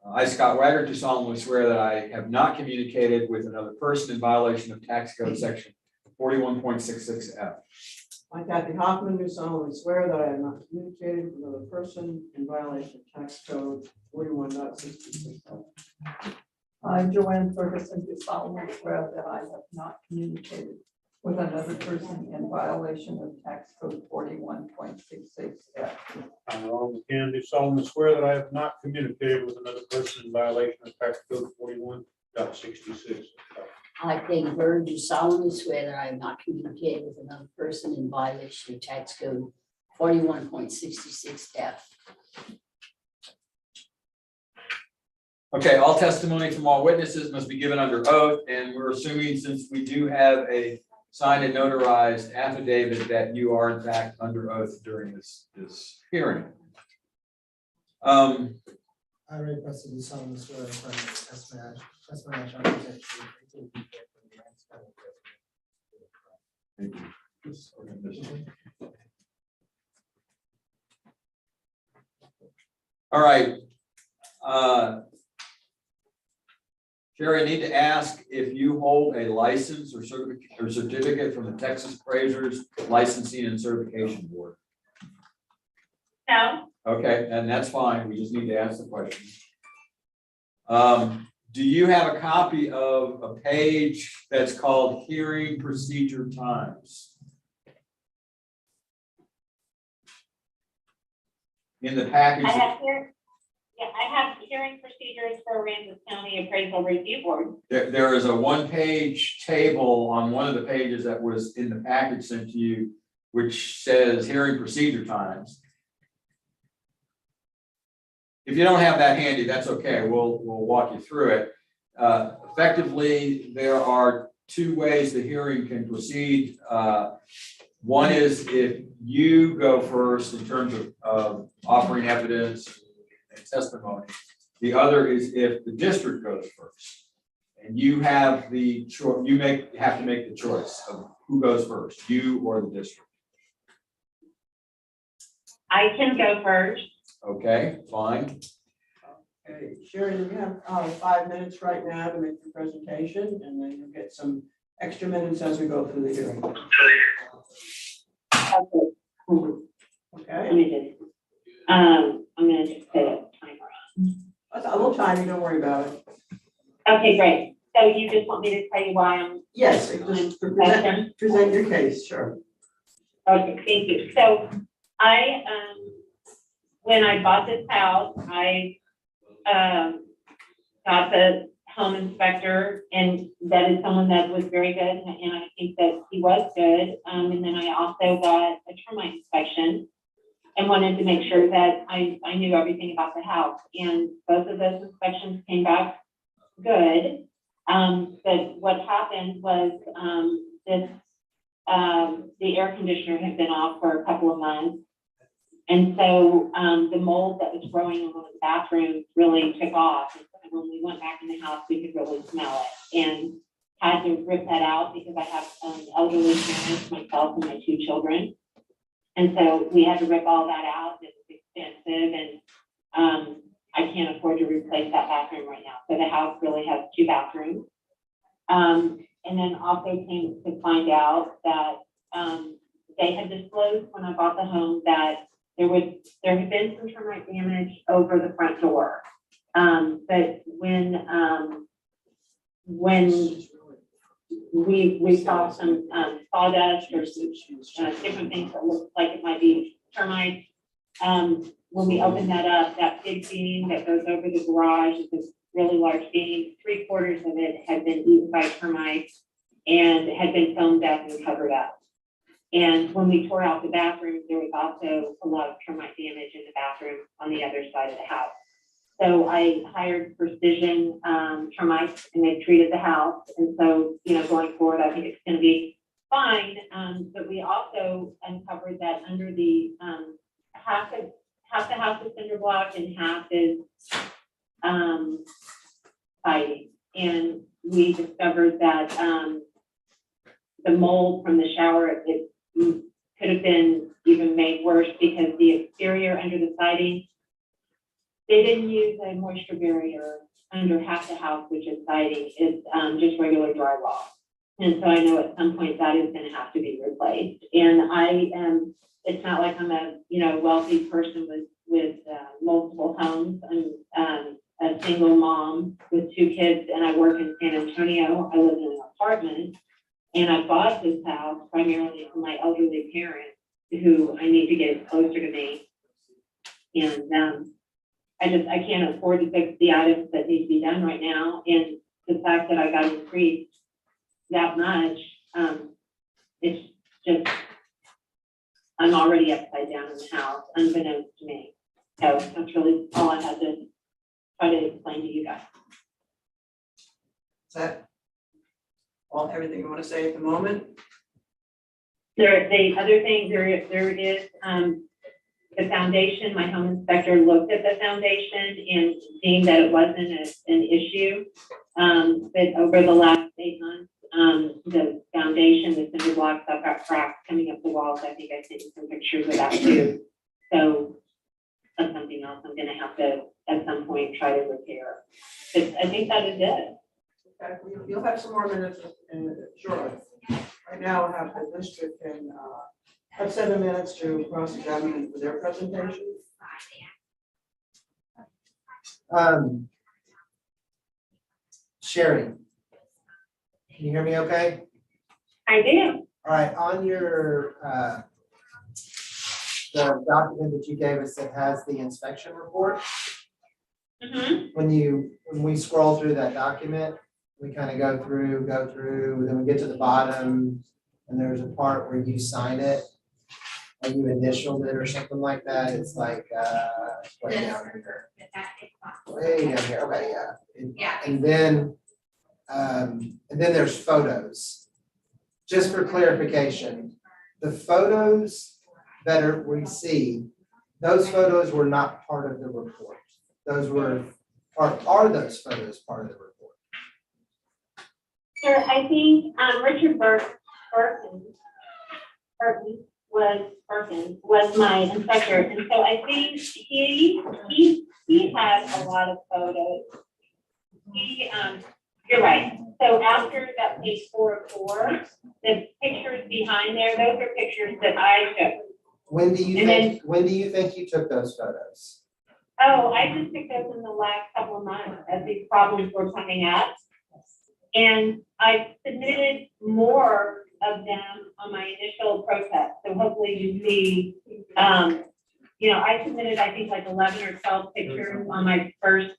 I, Scott Wagner, do solemnly swear that I have not communicated with another person in violation of tax code section 41.66F. I, Kathy Hoffman, do solemnly swear that I have not communicated with another person in violation of tax code 41.66. I, Joanne Ferguson, do solemnly swear that I have not communicated with another person in violation of tax code 41.66F. I, Ronald McCann, do solemnly swear that I have not communicated with another person in violation of tax code 41.66. I, Peggy Bird, do solemnly swear that I have not communicated with another person in violation of tax code 41.66F. Okay, all testimony from all witnesses must be given under oath, and we're assuming, since we do have a signed and notarized affidavit, that you are in fact under oath during this hearing. I requested you solemnly swear in front of testimony I shall present to you. Thank you. All right. Sherry, I need to ask if you hold a license or certificate from the Texas Appraisers Licensing and Certification Board. No, Okay, and that's fine. We just need to ask the question. Do you have a copy of a page that's called Hearing Procedure Times? In the package. I have hearing procedures for Aransas County Appraisal Review Board. There is a one-page table on one of the pages that was in the package sent to you, which says hearing procedure times. if you don't have that handy, that's okay. We'll walk you through it. Effectively, there are two ways the hearing can proceed. One is if you go first in terms of offering evidence and testimony. The other is if the district goes first. And you have the choice, have to make the choice of who goes first, you or the district. I can go first. Okay, fine. Okay, Sharon, you have 5 minutes right now to make your presentation, and then you'll get some extra minutes as we go through the hearing. Okay. Okay, Let me just, I'm gonna just put a timer on. that's a little time, don't worry about it. Okay, great. So you just want me to tell you why I'm. Yes, just present your case, sure. Okay, thank you. So I, when I bought this house, I, got the home inspector, and that is someone that was very good, and I think that he was good. And then I also got a termite inspection and wanted to make sure that I knew everything about the house. And both of those inspections came back good. But what happened was, the air conditioner had been off for a couple of months. And so the mold that was growing in one of the bathrooms really took off. And when we went back in the house, we could really smell it, and had to rip that out because I have elderly parents, myself and my 2 children. And so we had to rip all that out. It was expensive, and I can't afford to replace that bathroom right now. So the house really has 2 bathrooms. And then also came to find out that they had disclosed when I bought the home that there had been some termite damage over the front door. But when we saw some sawdust or different things that looked like it might be termites, when we opened that up, that big beam that goes over the garage is this really large beam, 3/4 of it had been eaten by termites and had been foamed up and covered up. And when we tore out the bathroom, there was also a lot of termite damage in the bathroom on the other side of the house. So I hired Precision termites, and they treated the house. And so, going forward, I think it's going to be fine. But we also uncovered that under the half the house is cinder block and half is siding. And we discovered that the mold from the shower, it could have been even made worse because the exterior under the siding, they didn't use a moisture barrier under half the house, which is siding. It's just regular drywall. And so I know at some point that is going to have to be replaced. And it's not like I'm a wealthy person with multiple homes. I'm a single mom with 2 kids, and I work in San Antonio. I live in an apartment. And I bought this house primarily for my elderly parents who I need to get closer to me. And I can't afford to fix the items that need to be done right now. And the fact that I got increased that much, it's just, I'm already upside down in the house, unbeknownst to me. So that's really all I had to try to explain to you guys. Is that everything you want to say at the moment? The other thing, there is the foundation. My home inspector looked at the foundation and seen that it wasn't an issue. But over the last 8 months, the foundation, the cinder blocks, I've got cracks coming up the walls. I think I sent you some pictures of that too. So that's something else I'm going to have to at some point try to repair. But I think that is it. Okay, you'll have some more minutes shortly. Right now, I have the district and have 7 minutes to cross-examine for their presentation. Sherry, can you hear me okay? I do. All right, on your, the document that you gave us that has the inspection report, when we scroll through that document, we kind of go through, then we get to the bottom, and there's a part where you sign it, and you initialed it or something like that. It's like, it's way down here. that big box. Way down here, okay, yeah. Yeah. And then there's photos. Just for clarification, the photos that we see, those photos were not part of the report. Those were, are those photos part of the report? Sure, I think, Richard Burton was my inspector, and so I think he had a lot of photos. You're right, so after that page 404, the pictures behind there, those are pictures that I took. When do you think you took those photos? Oh, I just took those in the last couple of months as these problems were coming up. And I submitted more of them on my initial protest, so hopefully you see, I submitted, I think, like 11 or 12 pictures on my first,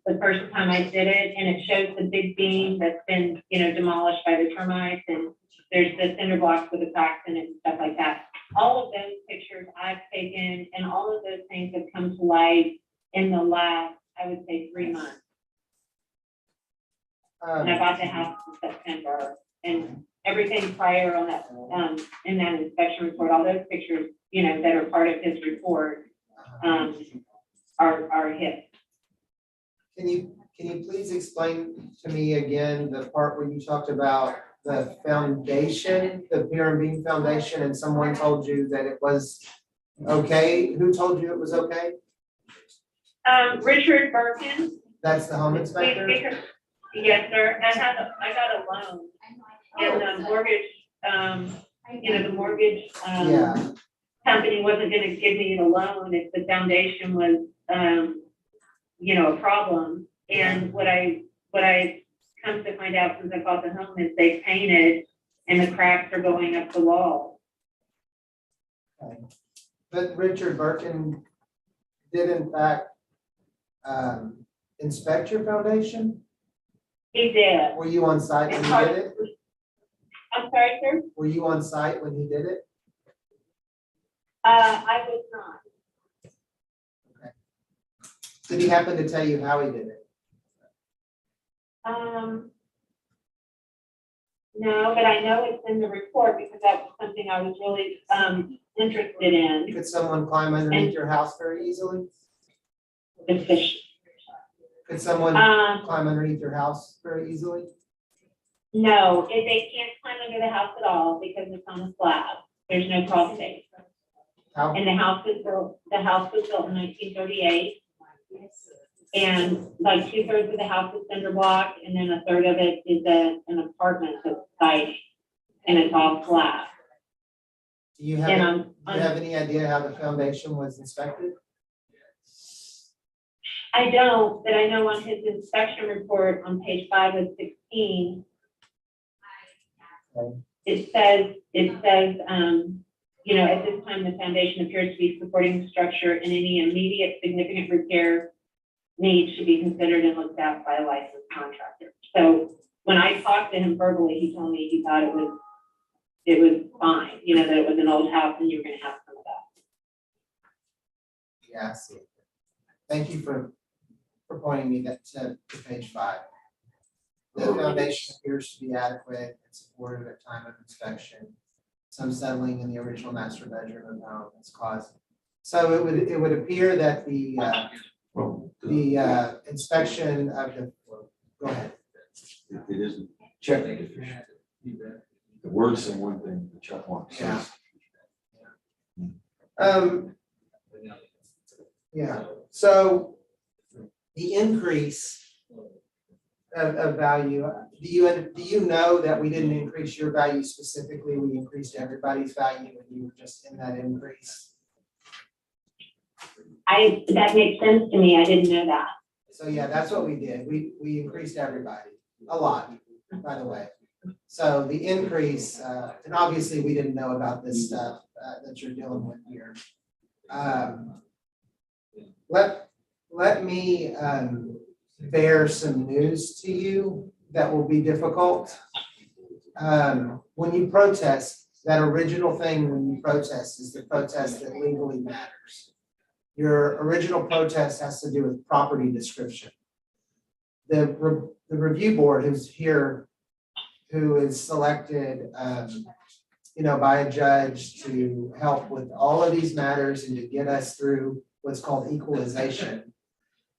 the first time I did it, and it shows the big beam that's been, demolished by the termites, and there's the cinder blocks with the cracks in it and stuff like that. All of those pictures I've taken, and all of those things have come to light in the last, I would say, 3 months. And I bought the house in September, and everything prior on that, in that inspection report, all those pictures, that are part of his report, are his. Can you please explain to me again the part where you talked about the foundation, the pier and beam foundation, and someone told you that it was okay? Who told you it was okay? Richard Birkin. That's the home inspector? Yes, sir. I got a loan. And the mortgage, the mortgage, Yeah, company wasn't gonna give me the loan if the foundation was, a problem. And what I come to find out since I bought the home is they painted and the cracks are going up the wall. okay. But Richard Birkin did in fact inspect your foundation? He did. Were you on site when he did it? I'm sorry, sir? Were you on site when he did it? I was not. Did he happen to tell you how he did it? No, but I know it's in the report because that was something I was really, interested in. Could someone climb underneath your house very easily? The fish. Could someone climb underneath your house very easily? No, they can't climb under the house at all because it's on a slab. There's no crawl space. How? And the house was built in 1938. And like 2/3 of the house is cinder block, and then 1/3 of it is an apartment that's siding, and it's all slab. Do you have any idea how the foundation was inspected? I don't, but I know on his inspection report on page 5 of 16, Okay. it says, at this time, the foundation appears to be supporting the structure, and any immediate significant repair needs should be considered and looked at by a licensed contractor. So when I talked to him verbally, he told me he thought it was fine, that it was an old house and you were gonna have some of that. Yeah, I see. Thank you for pointing me to page 5. The foundation appears to be adequate and supportive at time of inspection. Some settling in the original master bedroom of the home is caused. So it would appear that the inspection of go ahead. It isn't checking deficient. The word say one thing, the check mark says. Yeah, so the increase of value, do you know that we didn't increase your value specifically? We increased everybody's value and you were just in that increase? That makes sense to me. I didn't know that. So yeah, that's what we did. We increased everybody, a lot, by the way. So the increase, and obviously we didn't know about this stuff that you're dealing with here. Let me bear some news to you that will be difficult. When you protest, that original thing when you protest is the protest that legally matters. Your original protest has to do with property description. The review board who's here, who is selected, by a judge to help with all of these matters and to get us through what's called equalization.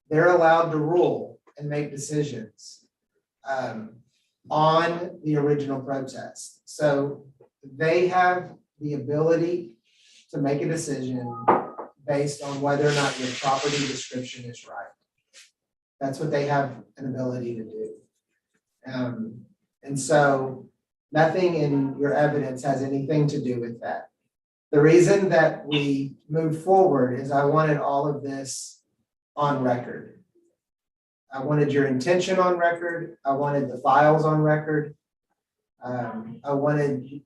They're allowed to rule and make decisions on the original protest. So they have the ability to make a decision based on whether or not your property description is right. That's what they have an ability to do. And so nothing in your evidence has anything to do with that. The reason that we moved forward is I wanted all of this on record. I wanted your intention on record. I wanted the files on record. I wanted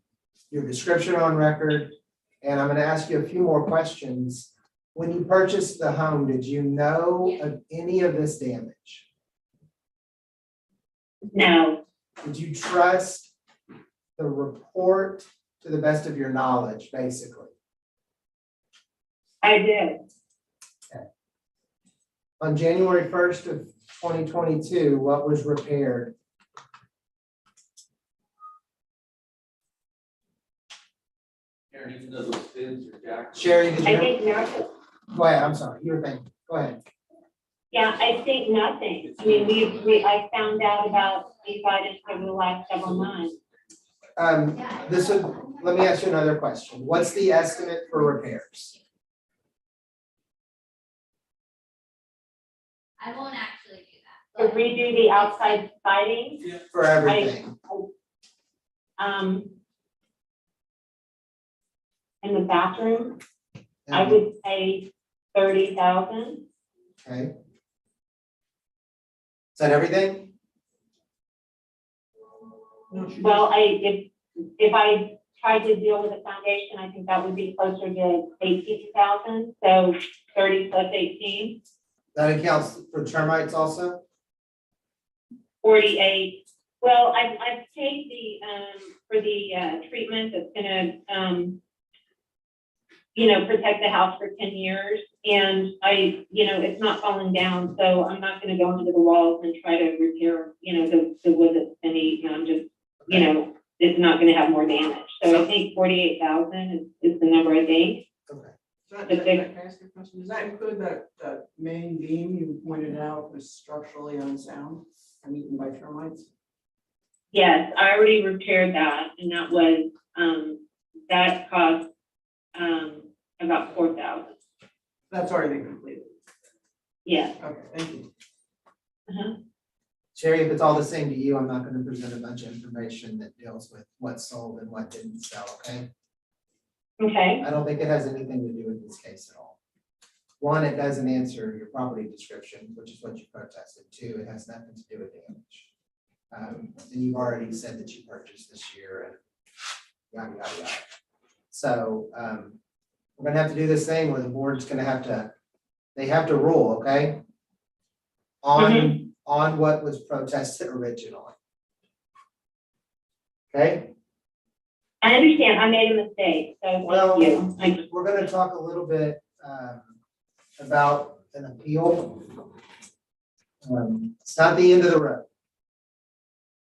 your description on record. And I'm going to ask you a few more questions. When you purchased the home, did you know of any of this damage? No, Did you trust the report to the best of your knowledge, basically? I did. On January 1st of 2022, what was repaired? Sherry, did I you? think nothing. Go ahead, I'm sorry, you were thinking, go ahead. Yeah, I think nothing. I mean, I found out about these items over the last several months. Let me ask you another question. What's the estimate for repairs? I won't actually do To that. redo the outside siding, For everything? in the bathroom, I would say 30,000. Okay. Is that everything? Well, if I tried to deal with the foundation, I think that would be closer to 18,000, so 30 plus 18, That accounts for termites also? 48. Well, I've paid for the treatment that's gonna, protect the house for 10 years. And it's not falling down, so I'm not gonna go into the walls and try to repair, the wood that's been eaten. I'm just, it's not gonna have more damage. So I think 48,000 is the number, I think. Can I ask you a question? Does that include that main beam you pointed out was structurally unsound and eaten by termites? Yes, I already repaired that, and that was, that cost, about 4,000. That's already been completed. Yes. Okay, thank you. Sherry, if it's all the same to you, I'm not gonna present a bunch of information that deals with what sold and what didn't sell, okay? Okay. I don't think it has anything to do with this case at all. One, it doesn't answer your property description, which is what you protested. Two, it has nothing to do with damage. And you've already said that you purchased this year and yada, yada, yada. So, we're gonna have to do this thing where the board's gonna have to, they have to rule, okay? On what was protested originally. Okay? I understand, I made a mistake, so Well, thank you. we're gonna talk a little bit about an appeal. It's not the end of the road.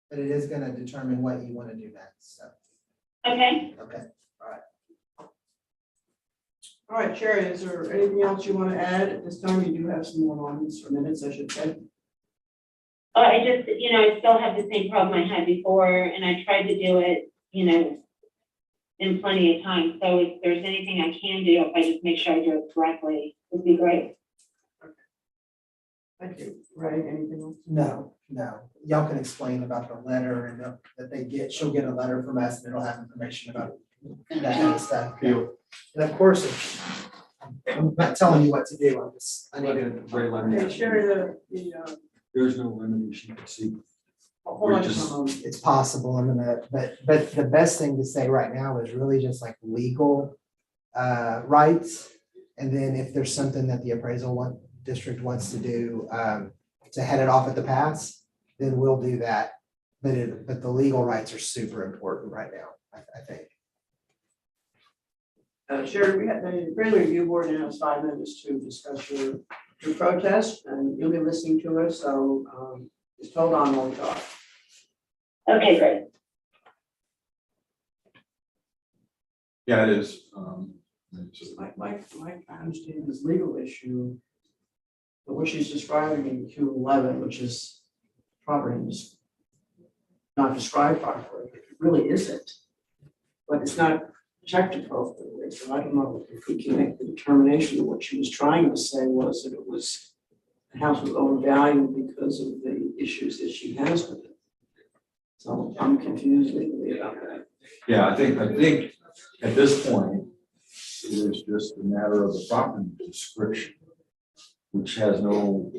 But it is gonna determine what you wanna do next, so, Okay. okay. All right, Sherry, is there anything else you want to add at this time? You do have some more moments or minutes, I should say. I just, I still have the same problem I had before, and I tried to do it, in plenty of time. So if there's anything I can do, if I just make sure I do it correctly, would be great. Thank you. Ray, anything else? No. Y'all can explain about the letter and that they get, she'll get a letter from us and it'll have information about that kind of stuff. And of course, I'm not telling you what to do, I need to. Okay, Sherry, There's no remedy she can seek. hold on We're just a moment. It's possible, but the best thing to say right now is really just like legal rights. And then if there's something that the appraisal district wants to do to head it off at the pass, then we'll do that. But the legal rights are super important right now, I think. Sherry, we had the appraisal review board now has 5 minutes to discuss your protest, and you'll be listening to us, so, just hold on while we talk. Okay, great. Yeah, it is. Mike, I understand this legal issue, but what she's describing in Q11, which is property is not described properly, it really isn't. But it's not checked appropriately, so I don't know if we can make the determination that what she was trying to say was that it was, the house was overvalued because of the issues that she has with it. So I'm confused legally about that. Yeah, I think at this point, it is just a matter of the property description, which has no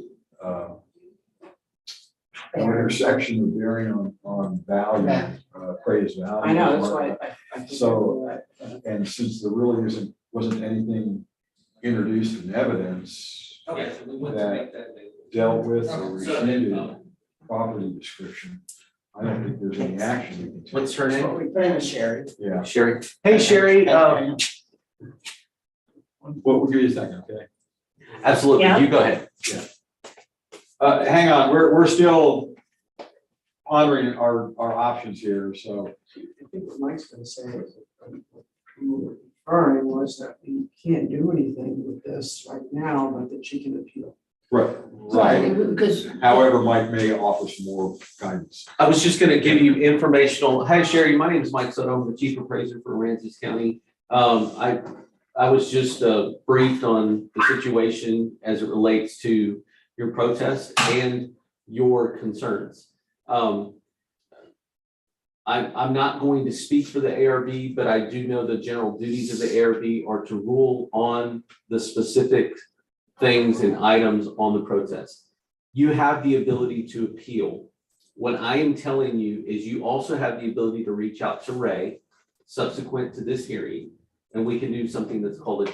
intersection of bearing on value, appraised value. I know, that's why I think So- that. And since there really wasn't anything introduced in evidence that dealt with or refuted property description, I don't think there's any action we can take. What's her name? We put in a Sherry. Yeah. Sherry. Hey, Sherry, Well, we'll give you a second, okay? absolutely, Yeah. you go ahead. Hang on, we're still pondering our options here, so. I think what Mike's gonna say is that what we were referring was that we can't do anything with this right now, but that she can appeal. Right. Because. However, Mike may offer some more guidance. I was just gonna give you informational, hi Sherry, my name is Mike Soto, I'm the chief appraiser for Aransas County. I was just briefed on the situation as it relates to your protest and your concerns. I'm not going to speak for the ARB, but I do know the general duties of the ARB are to rule on the specific things and items on the protest. You have the ability to appeal. What I am telling you is you also have the ability to reach out to Ray subsequent to this hearing, and we can do something that's called a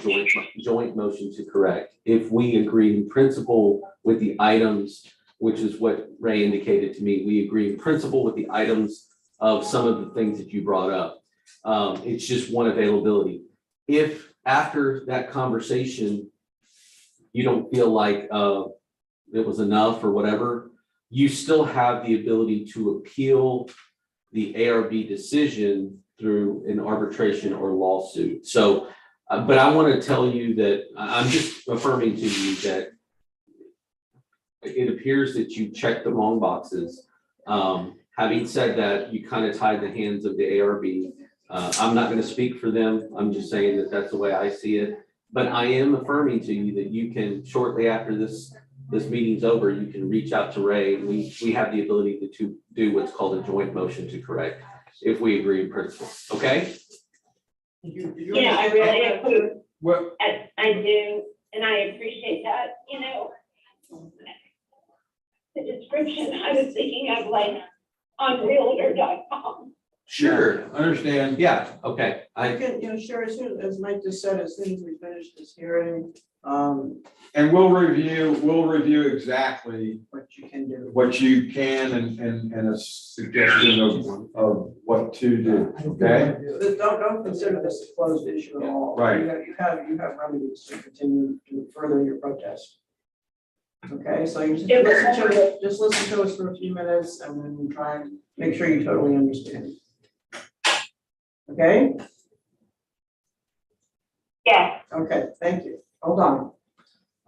joint motion to correct. If we agree in principle with the items, which is what Ray indicated to me, we agree in principle with the items of some of the things that you brought up. It's just one availability. If after that conversation, you don't feel like it was enough or whatever, you still have the ability to appeal the ARB decision through an arbitration or lawsuit. So, but I want to tell you that I'm just affirming to you that it appears that you checked the wrong boxes. Having said that, you kind of tied the hands of the ARB. I'm not going to speak for them. I'm just saying that that's the way I see it. But I am affirming to you that you can, shortly after this meeting's over, you can reach out to Ray. And we have the ability to do what's called a joint motion to correct, if we agree in principle. Okay? Yeah, I really approve. Well, I do, and I appreciate that, the description, I was thinking of like on realtor.com. sure, understand. Yeah, okay. I can, Sherry, as soon as Mike just said, as soon as we finish this hearing, And we'll review exactly what you can do. what you can and a suggestion of what to do, okay? Don't consider this a closed issue at all. Right. You have remedies to continue to further your protest. Okay, so you just listen to us for a few minutes and then we'll try and make sure you totally understand. Okay? Yes, Okay, thank you. Hold on.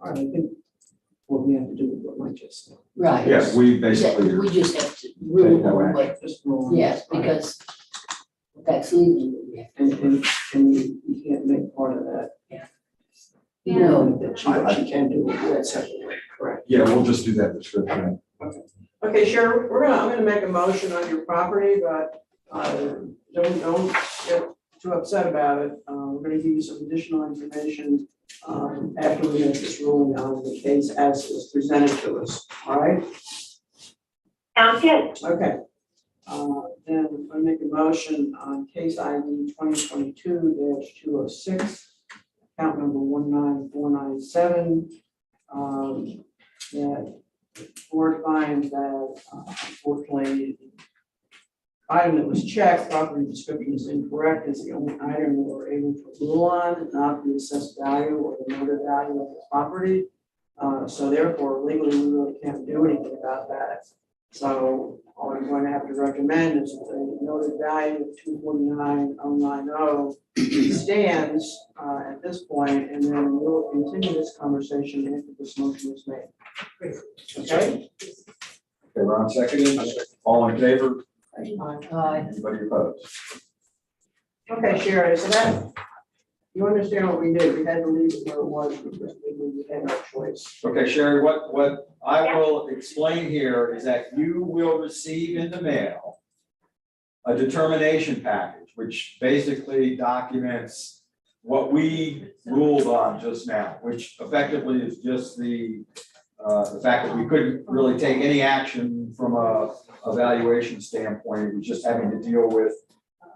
All right, I think what we have to do is what Mike just said. Right. Yeah, we basically. We just have to rule no on what, Just roll. yes, because that's legally, we have And you can't make part of that. to know. That she can do it separately, correct? Yeah, we'll just do that description. Okay, Cheryl, I'm gonna make a motion on your property, but don't get too upset about it. We're gonna give you some additional information after we make this ruling on the case as it was presented to us, all right? sounds good. Okay. Then I make a motion on case ID 2022-206, account number 19497. That the board finds that unfortunately item that was checked, property description is incorrect, is the only item we're able to rule on, not the assessed value or the noted value of the property. So therefore legally, we really can't do anything about that. So all I'm going to have to recommend is that the noted value of 249,090 stands at this point, and then we'll continue this conversation after this motion is made. Okay? Okay, Ron seconded. All in favor? Aye. Anybody opposed? Okay, Sherry, so that, you understand what we did, we had to leave it where it was, because we had no choice. Okay, Sherry, what I will explain here is that you will receive in the mail a determination package, which basically documents what we ruled on just now, which effectively is just the fact that we couldn't really take any action from a evaluation standpoint. It was just having to deal with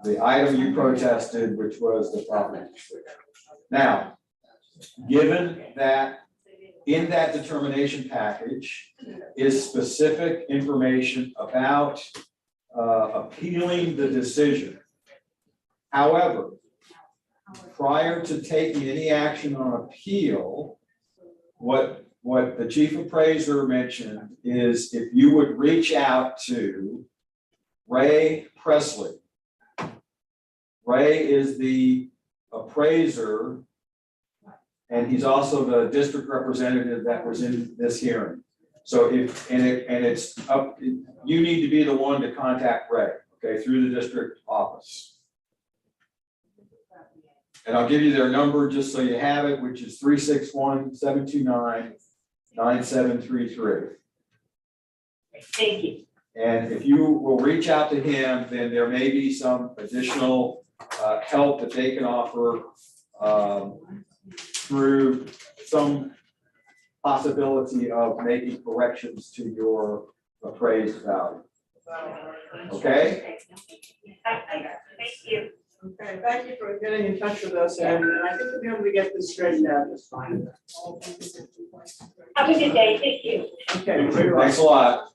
the item you protested, which was the property. Now, given that in that determination package is specific information about appealing the decision. However, prior to taking any action on appeal, what the chief appraiser mentioned is if you would reach out to Ray Presley. Ray is the appraiser, and he's also the district representative that was in this hearing. So it's up, you need to be the one to contact Ray, okay, through the district office. And I'll give you their number just so you have it, which is 361-729-9733. Thank you. And if you will reach out to him, then there may be some additional help that they can offer through some possibility of making corrections to your appraised value. Okay? Thank you. Okay, thank you for getting in touch with us, and I think we'll be able to get this straightened out just fine. Have a good day. Thank you. Okay. very well. Thanks a lot.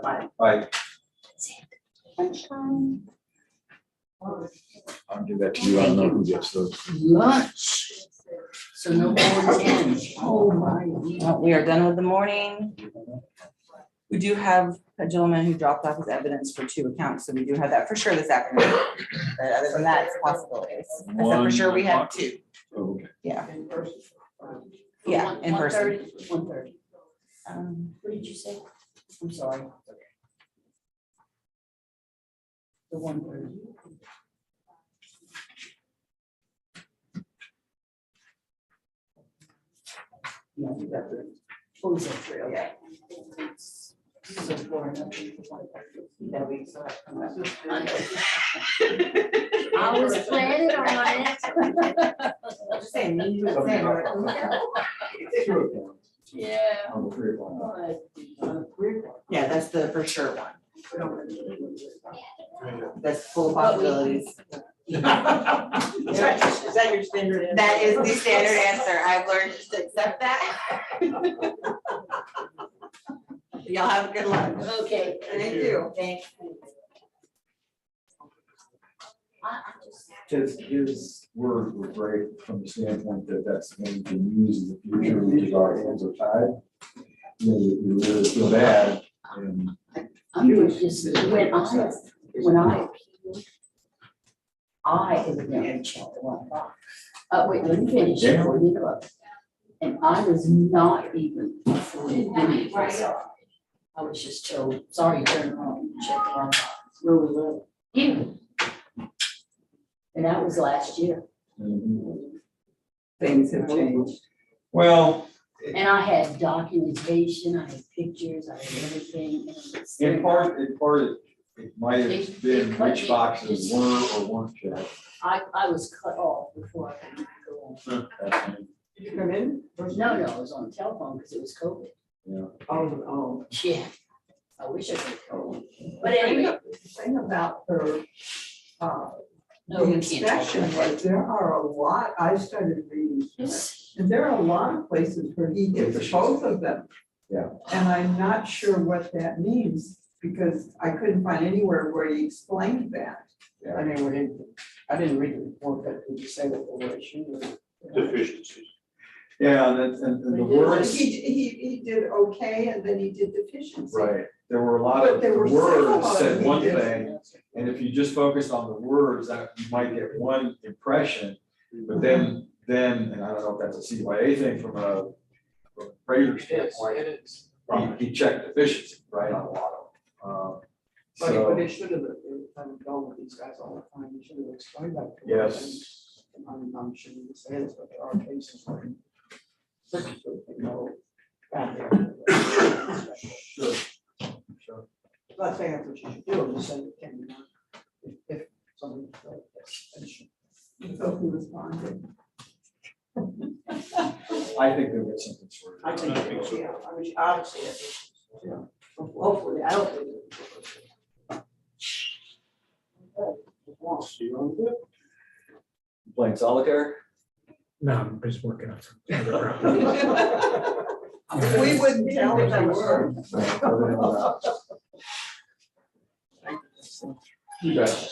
Bye. Bye. I'll give that to you. I don't know who gets those. Lunch. So no more 10. Oh, my. We are done with the morning. We do have a gentleman who dropped off his evidence for 2 accounts, so we do have that for sure this afternoon. But other than that, it's possibilities. I said for sure we have 2. Okay. Yeah, In person. yeah, in person. 1:30. What did you say? I'm sorry. The 1:30. No, you got the- What was that? 3? Okay. So far, nothing for 1:30. That we saw. I was planning on it. I'm just saying, me, you were saying, Yeah. On the 3 o'clock. yeah, that's the for sure one. That's full of possibilities. Is that your standard answer? That is the standard answer. I've learned just to accept that. Y'all have a good lunch. Okay. Thank you. Thanks. We're great from the standpoint that that's going to be used in the future because our hands are tied. You really feel bad. And I'm just, when I evidently checked the one box. Wait, let me finish. before you interrupt. And I was not even afforded any of this. I was just told, sorry, you turned around, check the wrong box. Where we live. Here. And that was last year. Things have changed. well, And I had documentation, I had pictures, I had everything. And it's- in part, it might have been which boxes were or weren't checked. I was cut off before I could go on. Did you come in? No, I was on the telephone because it was COVID. Oh. Yeah. I wish I could go. But anyway. The thing about her, No, the we can't talk inspection about was, there are a lot, I started reading, this. and there are a lot of places where he gets both of them. Yeah. And I'm not sure what that means. because I couldn't find anywhere where he explained that. I mean, I didn't read the report, but did you say that there were issues? Deficiencies. Yeah, and the words, He did okay, and then he did deficiency. right, there were a lot But of, there the were several words of said them one he did. thing, and if you just focused on the words, that you might get one impression. But then, and I don't know if that's a CYA thing from a appraiser standpoint, is. he checked deficiency, right, on a lot of them. But So, it should have, I'm going with these guys all the time, you should have explained that. to them. yes, And I'm sure you say this, but there are cases where. Out there. sure, sure. I'm not saying that's what you should do, I'm just saying it can be done. If somebody. So he responded. I think they'll get something sorted. I think, yeah, I mean, obviously, it's, you know, hopefully, I hope. Playing solitaire? No, I'm just working on some. We wouldn't tell if they were. You bet.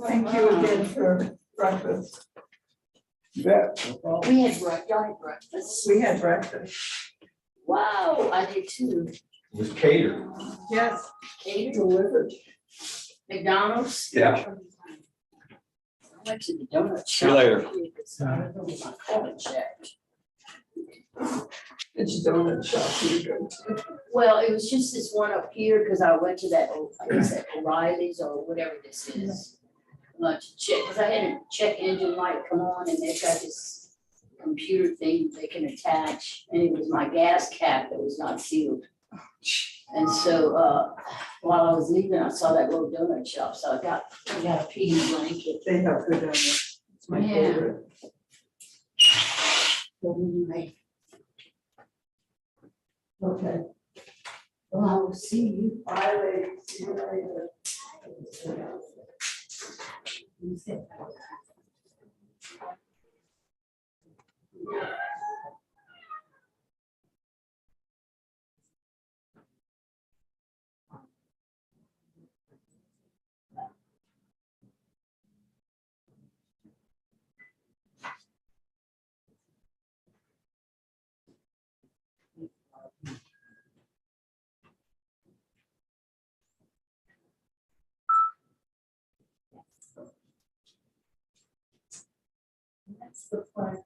Thank you again for breakfast. You bet. No problem. We had y'all had breakfast. We had breakfast. Wow, I did too. It was catered. Yes. Catered, Delivered. McDonald's. Yeah. I went to the donut shop. See you later. My card checked. It's donut shop you go to. Well, it was just this one up here, because I went to that, I guess that O'Reilly's or whatever this is. To check, because I had a check engine light come on, and they've got this computer thing they can attach, and it was my gas cap that was not sealed. And so, while I was leaving, I saw that little donut shop, so I got a pea blanket. They have good donuts. It's my Yeah. favorite. Okay. Well, I will see you. Bye, ladies. See you later. That's the part.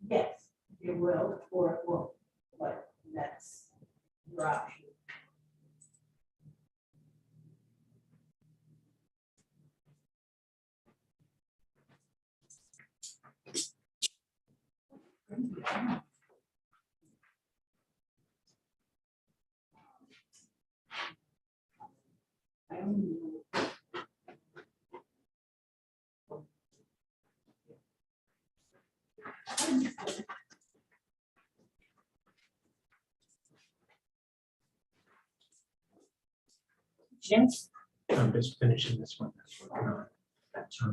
Yes, it will, or it won't, but that's your option. I don't know. Yes. I'm just finishing this one. That's working on. That's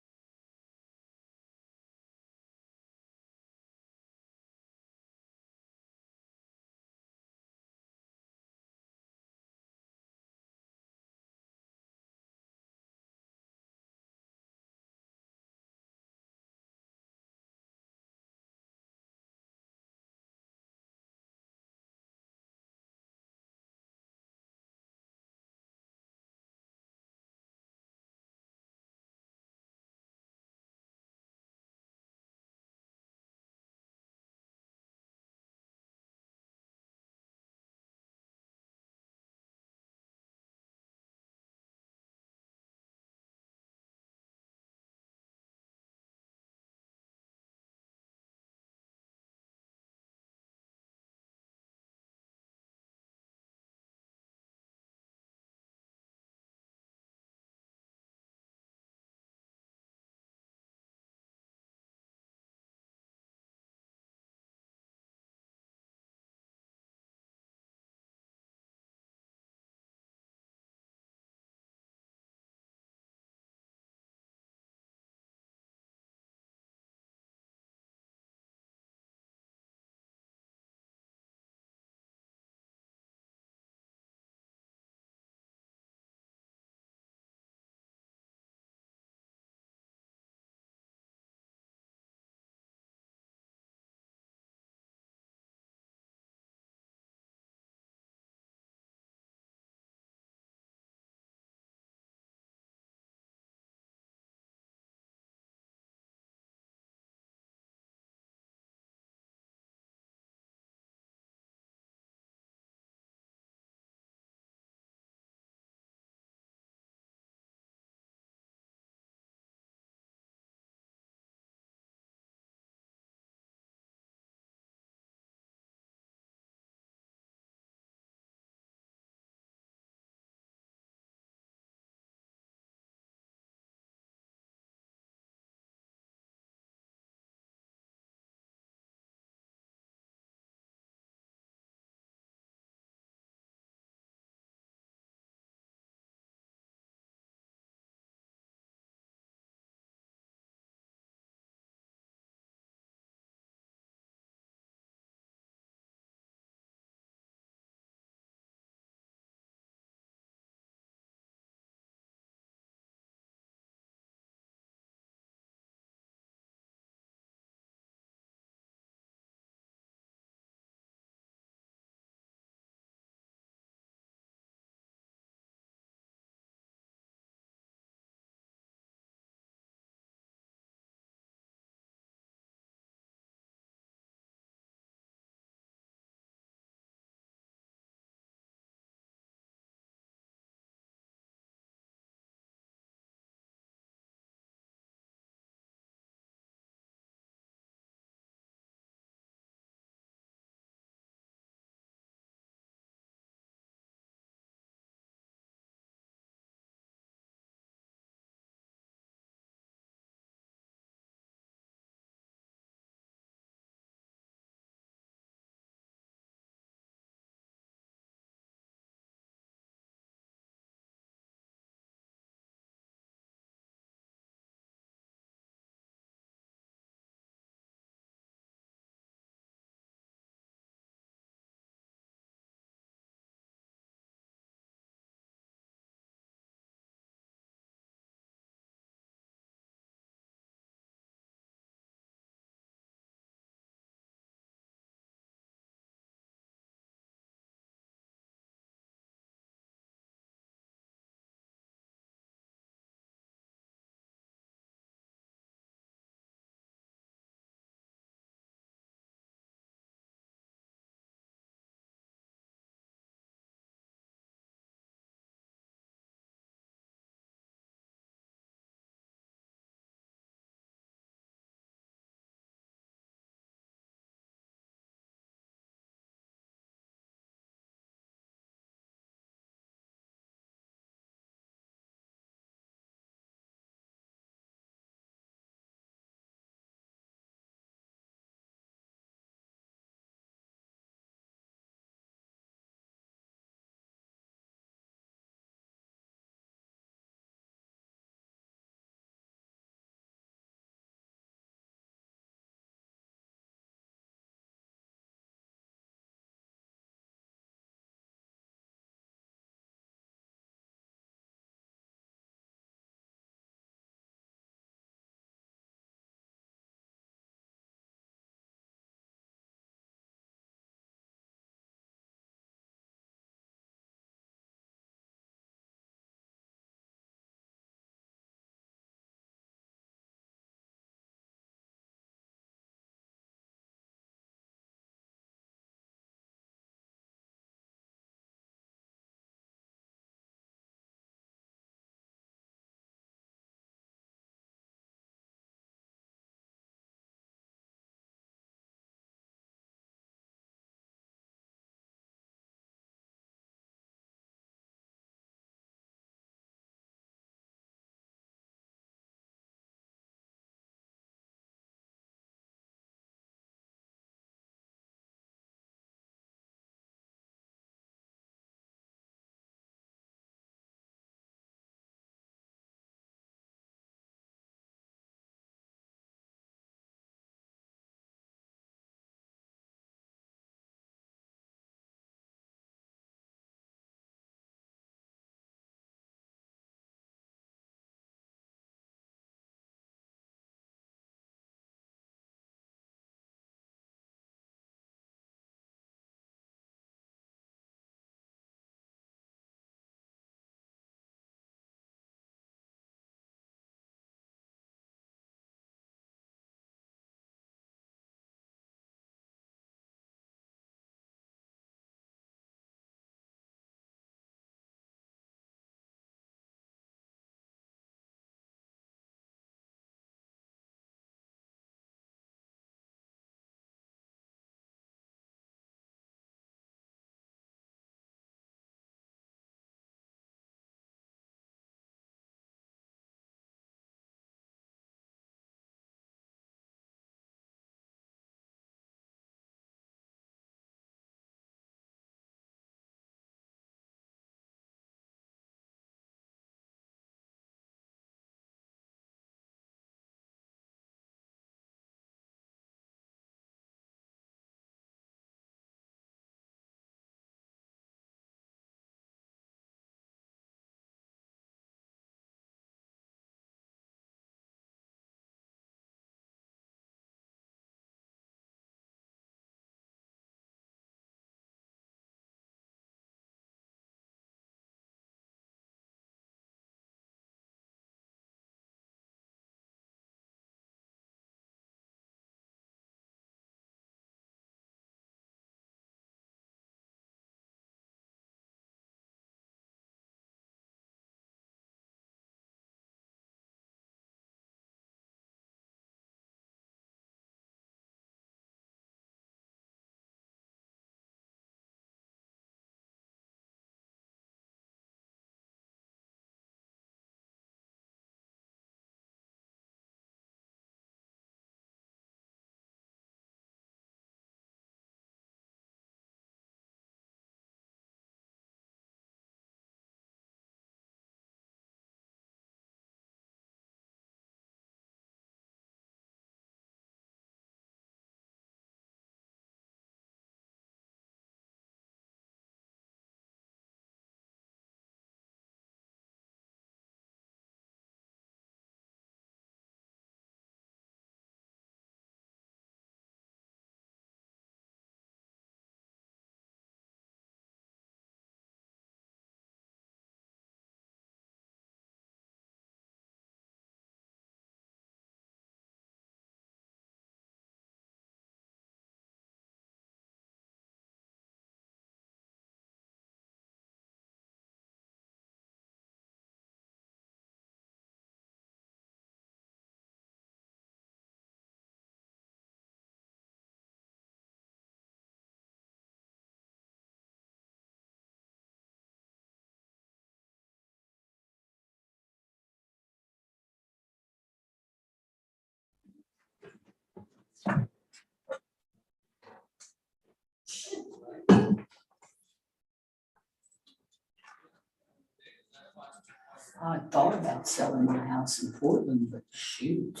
I thought about selling my house in Portland, but shoot,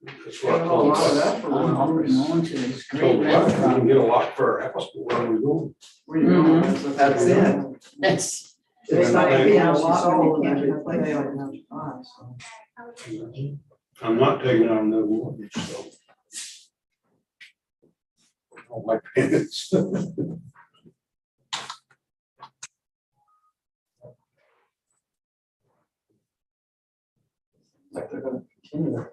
That's what I A told lot of you. that for I'm one holding person. on to this great Told you, we can restaurant. get a lot for our house, but where are we going? Where you going? That's it. That's, It's not Hey, being a house you lot sold, of and every every place. place. I'm not taking on no mortgage, so. I don't like payments. Like they're gonna continue to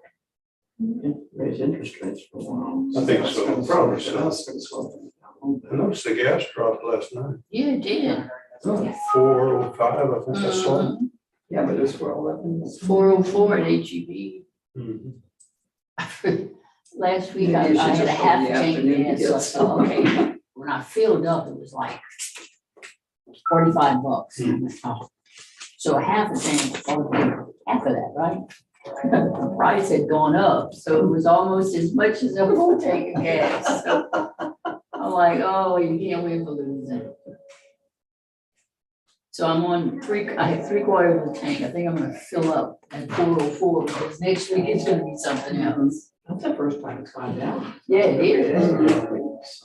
raise interest rates for a while. I think so. That's gonna probably show us for the slow. I noticed the gas dropped last night, yeah, it did. 405, I think I saw. Yeah, but it's for 11. 404 at HEB. Mhm. Last week, Maybe I you should had a just go half in the tank afternoon to gas, so I get thought, okay, when I filled up, it was like $45. I'm like, oh. So a half a tank, ought to be half of that, right? The price had gone up, so it was almost as much as a whole tank of gas. So I'm like, oh, you can't win for losing. So I'm on I have 3/4 of the tank. I think I'm gonna fill up at 404 because next week it's gonna be something else. That's the first time it's gone down. Yeah, it is.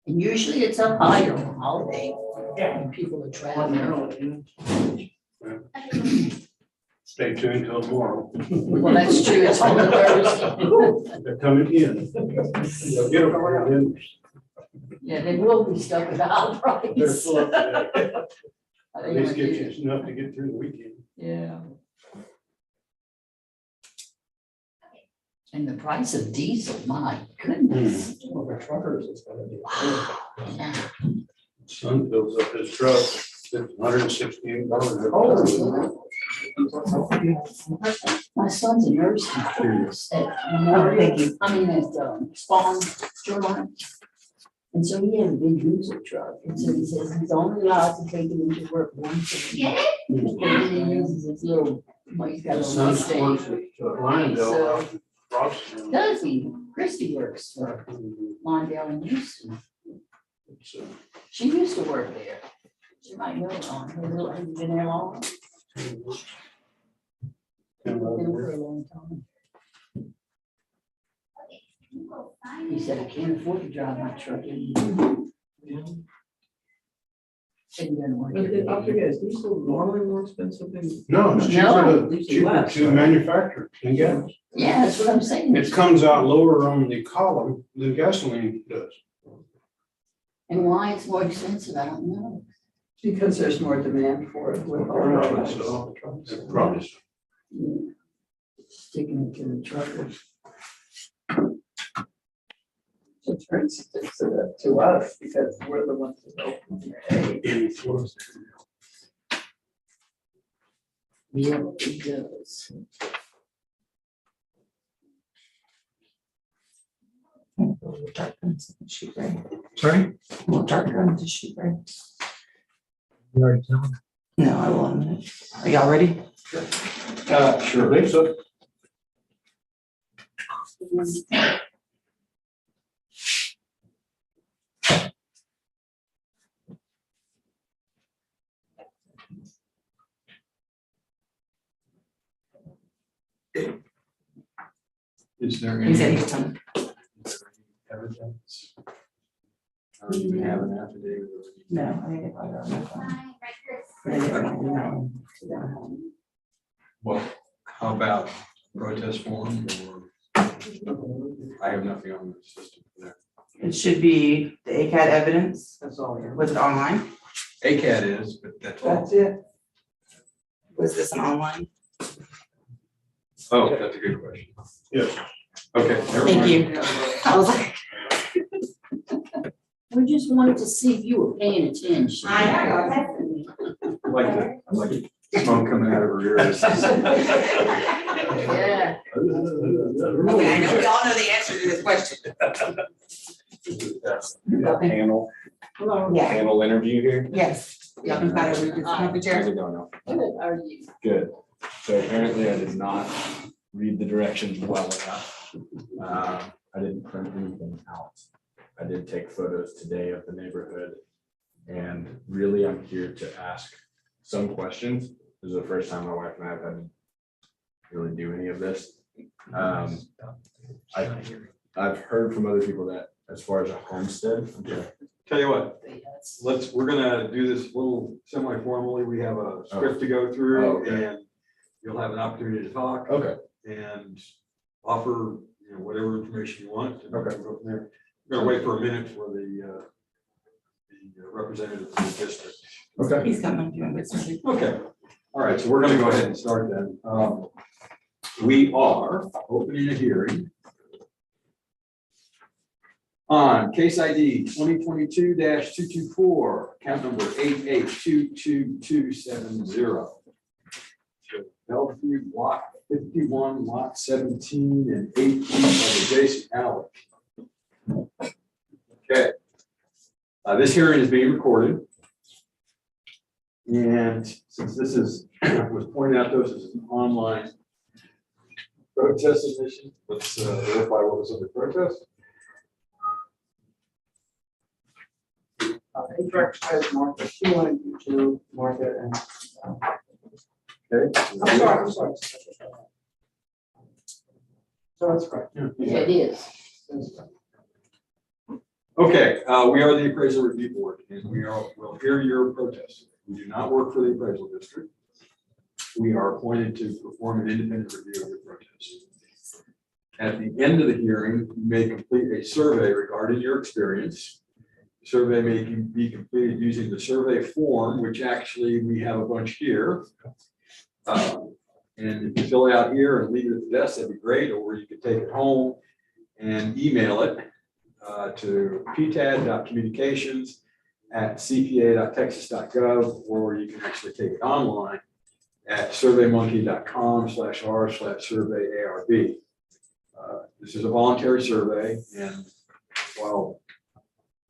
And usually it's up higher on holiday. Yeah. When people are traveling. Stay tuned till tomorrow. Well, that's true. It's on the Thursday. They're coming in. They'll get them in. Yeah, they will be stuck with the high price. They're slow today. I At think least I get do. you enough to get through the weekend. Yeah. And the price of diesel, my goodness. Well, for truckers, it's gonna be. Yeah. Son fills up his truck, it's $168. My son's a nurse at Spawn, Carolina. And so he has a big diesel truck, and so he says he's only allowed to take it into work once a week. And then he uses his little, well, he's got a His little son works Mustang. at Lyondale. out in Boston. Does he? Christy works for Lawndale in Houston. So, She used to work there. She might know on her little, have you been there long? Been there for a long time. He said, I can't afford to drive my truck anymore. Said he doesn't work But every I day. forget, is diesel normally more expensive than? No, it's No. cheaper to manufacture than gas. Yeah, that's what I'm saying. It comes out lower on the column than gasoline does. And why it's more expensive, I don't know. Because there's more demand for it with Probably our. so. Probably so. Yeah. Sticking it to the truckers. It's very sensitive to us because we're the ones that open the Influence. Yeah, it does. Sorry? Well, darker on the sheet, right? You already told me. No, I will in a minute. Are y'all ready? Sure. I think so. Is there He said any he was coming. evidence? Or do you have an affidavit? No, I think if I got my phone. Right here. Maybe I don't know. Well, how about protest form or? I have nothing on the system for that. It should be the ACAD evidence. That's all. Yeah. Was it online? ACAD is, but that's all. That's it. Was this an online? Oh, that's a good question. Yes. Okay. never Thank mind. you. I was like. We just wanted to see if you were paying attention. I like the smoke coming out of her ears. Yeah. Okay, I know we all know the answer to this question. Panel Yeah, interview here. yes. Welcome, Pat, over to the front of the chair. How's it going now? Good, are you? Good. So apparently I did not read the directions well enough. I didn't print anything out. I did take photos today of the neighborhood. And really, I'm here to ask some questions. This is the first time my wife and I have had to really do any of this. I've heard from other people that as far as a homestead, Tell you what, Yes. we're gonna do this a little semi-formally. We have a script to go Oh, through okay. and you'll have an opportunity to talk okay, and offer, whatever information you want. and Okay. we'll go from there. We're gonna wait for a minute for the representative of the district. okay. He's coming, doing good stuff. Okay, all right, so we're gonna go ahead and start then. We are opening a hearing on case ID 2022-224, count number 882270. Bellevue Block 51, Lot 17, and 18 of adjacent alley. Okay. This hearing is being recorded. And since this is, was pointed out to us as an online protest submission, let's verify what was under protest. Incorrect, Martha, she wanted you to mark it and. Okay. I'm sorry. So that's correct. It is. Okay, we are the appraisal review board and we'll hear your protest. We do not work for the appraisal district. We are appointed to perform an independent review of your protest. At the end of the hearing, you may complete a survey regarding your experience. The survey may be completed using the survey form, which actually we have a bunch here. And if you fill it out here and leave it at the desk, that'd be great, or you could take it home and email it to ptad.communications@cpa.texas.gov, or you can actually take it online at surveymonkey.com/r/survey-ARB. This is a voluntary survey, and while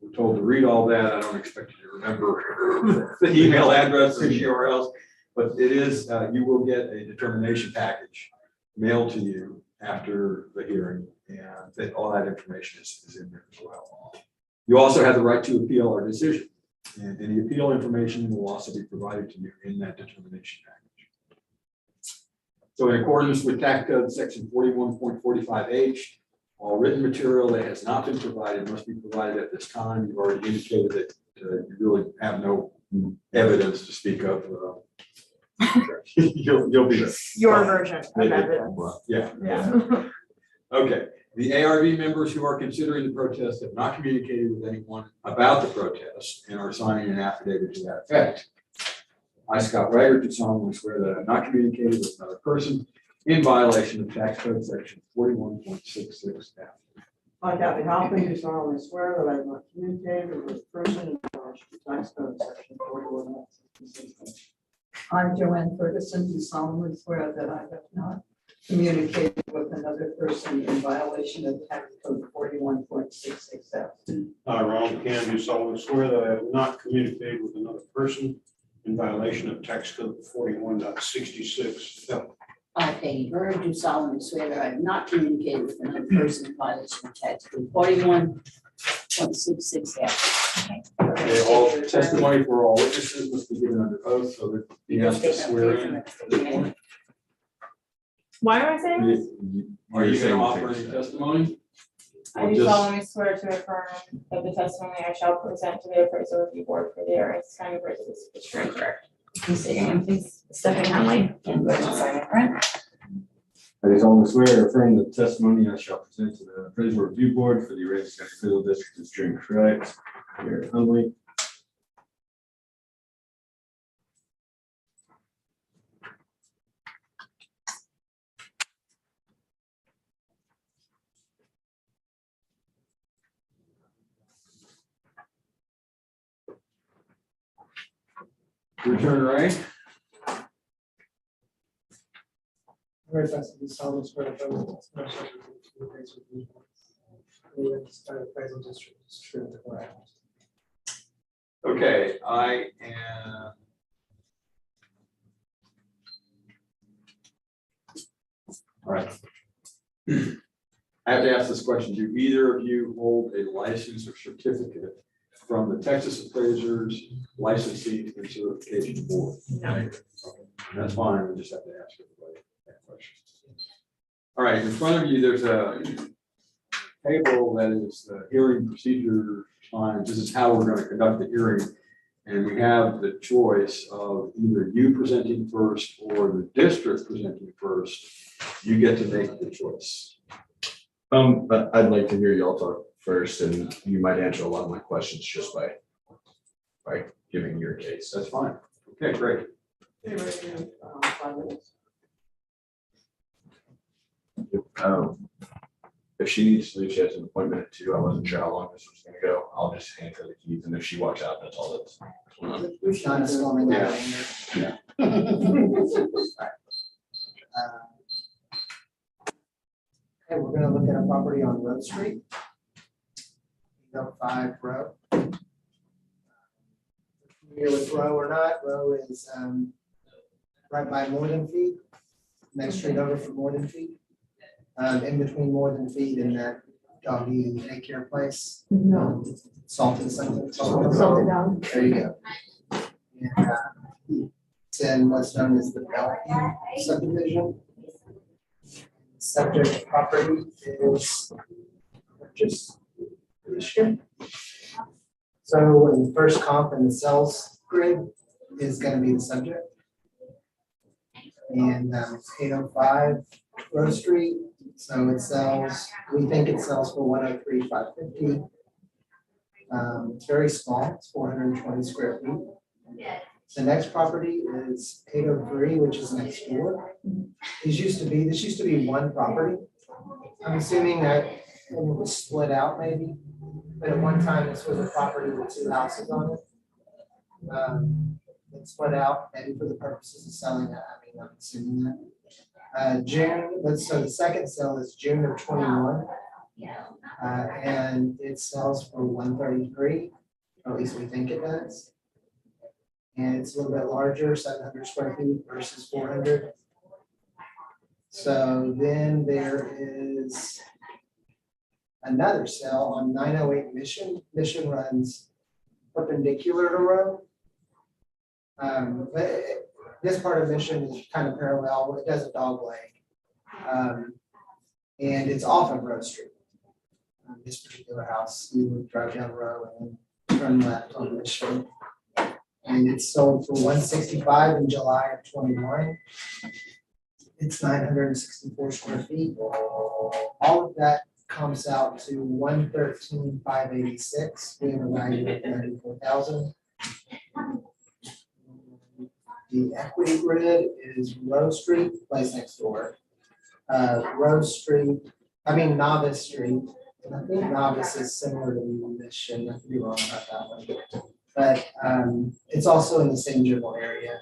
we're told to read all that, I don't expect you to remember the email address or URLs, but it is, you will get a determination package mailed to you after the hearing, and that all that information is in there as well. You also have the right to appeal our decision, and any appeal information will also be provided to you in that determination package. So in accordance with Tax Code Section 41.45H, all written material that has not been provided must be provided at this time. You've already indicated that you really have no evidence to speak of. You'll be there. Your version of evidence. Yeah. Yeah. Okay, the ARB members who are considering the protest have not communicated with anyone about the protest and are signing an affidavit to that effect. I, Scott Reiger, do solemnly swear that I have not communicated with another person in violation of Tax Code Section 41.66F. I, Kathy Hoffman, do solemnly swear that I have not communicated with a person in violation of tax code section 41.66. I, Joanne Ferguson, do solemnly swear that I have not communicated with another person in violation of tax code 41.66F. I, Ronald Can, do solemnly swear that I have not communicated with another person in violation of tax code 41.66. I, Peggy Bird, do solemnly swear that I have not communicated with another person in violation of tax code 41.66F. Okay, all testimony for all witnesses must be given under oath, so that he has to swear in. Why am I saying this? Are you going to offer any testimony? I Or do just- solemnly swear to affirm that the testimony I shall present to the appraisal review board for the Aransas County appraisal is true and correct. Please state your name, please. Stephanie Conley, and go ahead and sign it, right? I do solemnly swear or affirm the testimony I shall present to the appraisal review board for the Aransas County Appraisal District is true and correct. Here, humbly. Your turn, Ray. Very fast, we solemnly swear that the appraisal district is true and correct. Okay, I am right. I have to ask this question. Do either of you hold a license or certificate from the Texas Appraisers Licensing and Certification Board? No. Okay, that's fine. We just have to ask everybody that question. All right, in front of you, there's a table that is the hearing procedure times. This is how we're going to conduct the hearing. And we have the choice of either you presenting first or the district presenting first. You get to make the choice. But I'd like to hear y'all talk first, and you might answer a lot of my questions just by giving your case. That's fine. Okay, great. If she needs to leave, she has an appointment at 2. I wasn't sure how long this was gonna go. I'll just hand her the keys, and if she walks out, that's all that's. Not a storming Yeah. yeah. Okay, we're gonna look at a property on Road Street. 5 Row. Familiar with Row or not? Row is right by More Than Feed, next street over from More Than Feed. In between More Than Feed and that doggy daycare place. No. Salted something. Salted down. There you go. And it's in what's known as the Bellevue subdivision. Subject property is purchase. So in the first comp in the sales grid is going to be the subject. And 805 Rose Street. So it sells, we think it sells for 103,550. It's very small, it's 420 square feet. The next property is 803, which is next door. This used to be one property. I'm assuming that it was split out maybe, but at one time this was a property with 2 houses on it. It split out maybe for the purposes of selling it. I mean, I'm assuming that. So the second sale is June of 21. And it sells for 133, or at least we think it does. And it's a little bit larger, 700 square feet versus 400. So then there is another sale on 908 Mission. Mission runs perpendicular to Row. But this part of Mission is kind of parallel. It does a dog leg. And it's off of Row Street. This particular house, you would drive down Row and then turn left on Mission. And it's sold for 165 in July of 21. It's 964 square feet. All of that comes out to 113,586. We have a value of 94,000. The equity grid is Rose Street, place next door. Novice Street. And I think Novice is similar to Mission. I could be wrong about that one. But it's also in the same general area.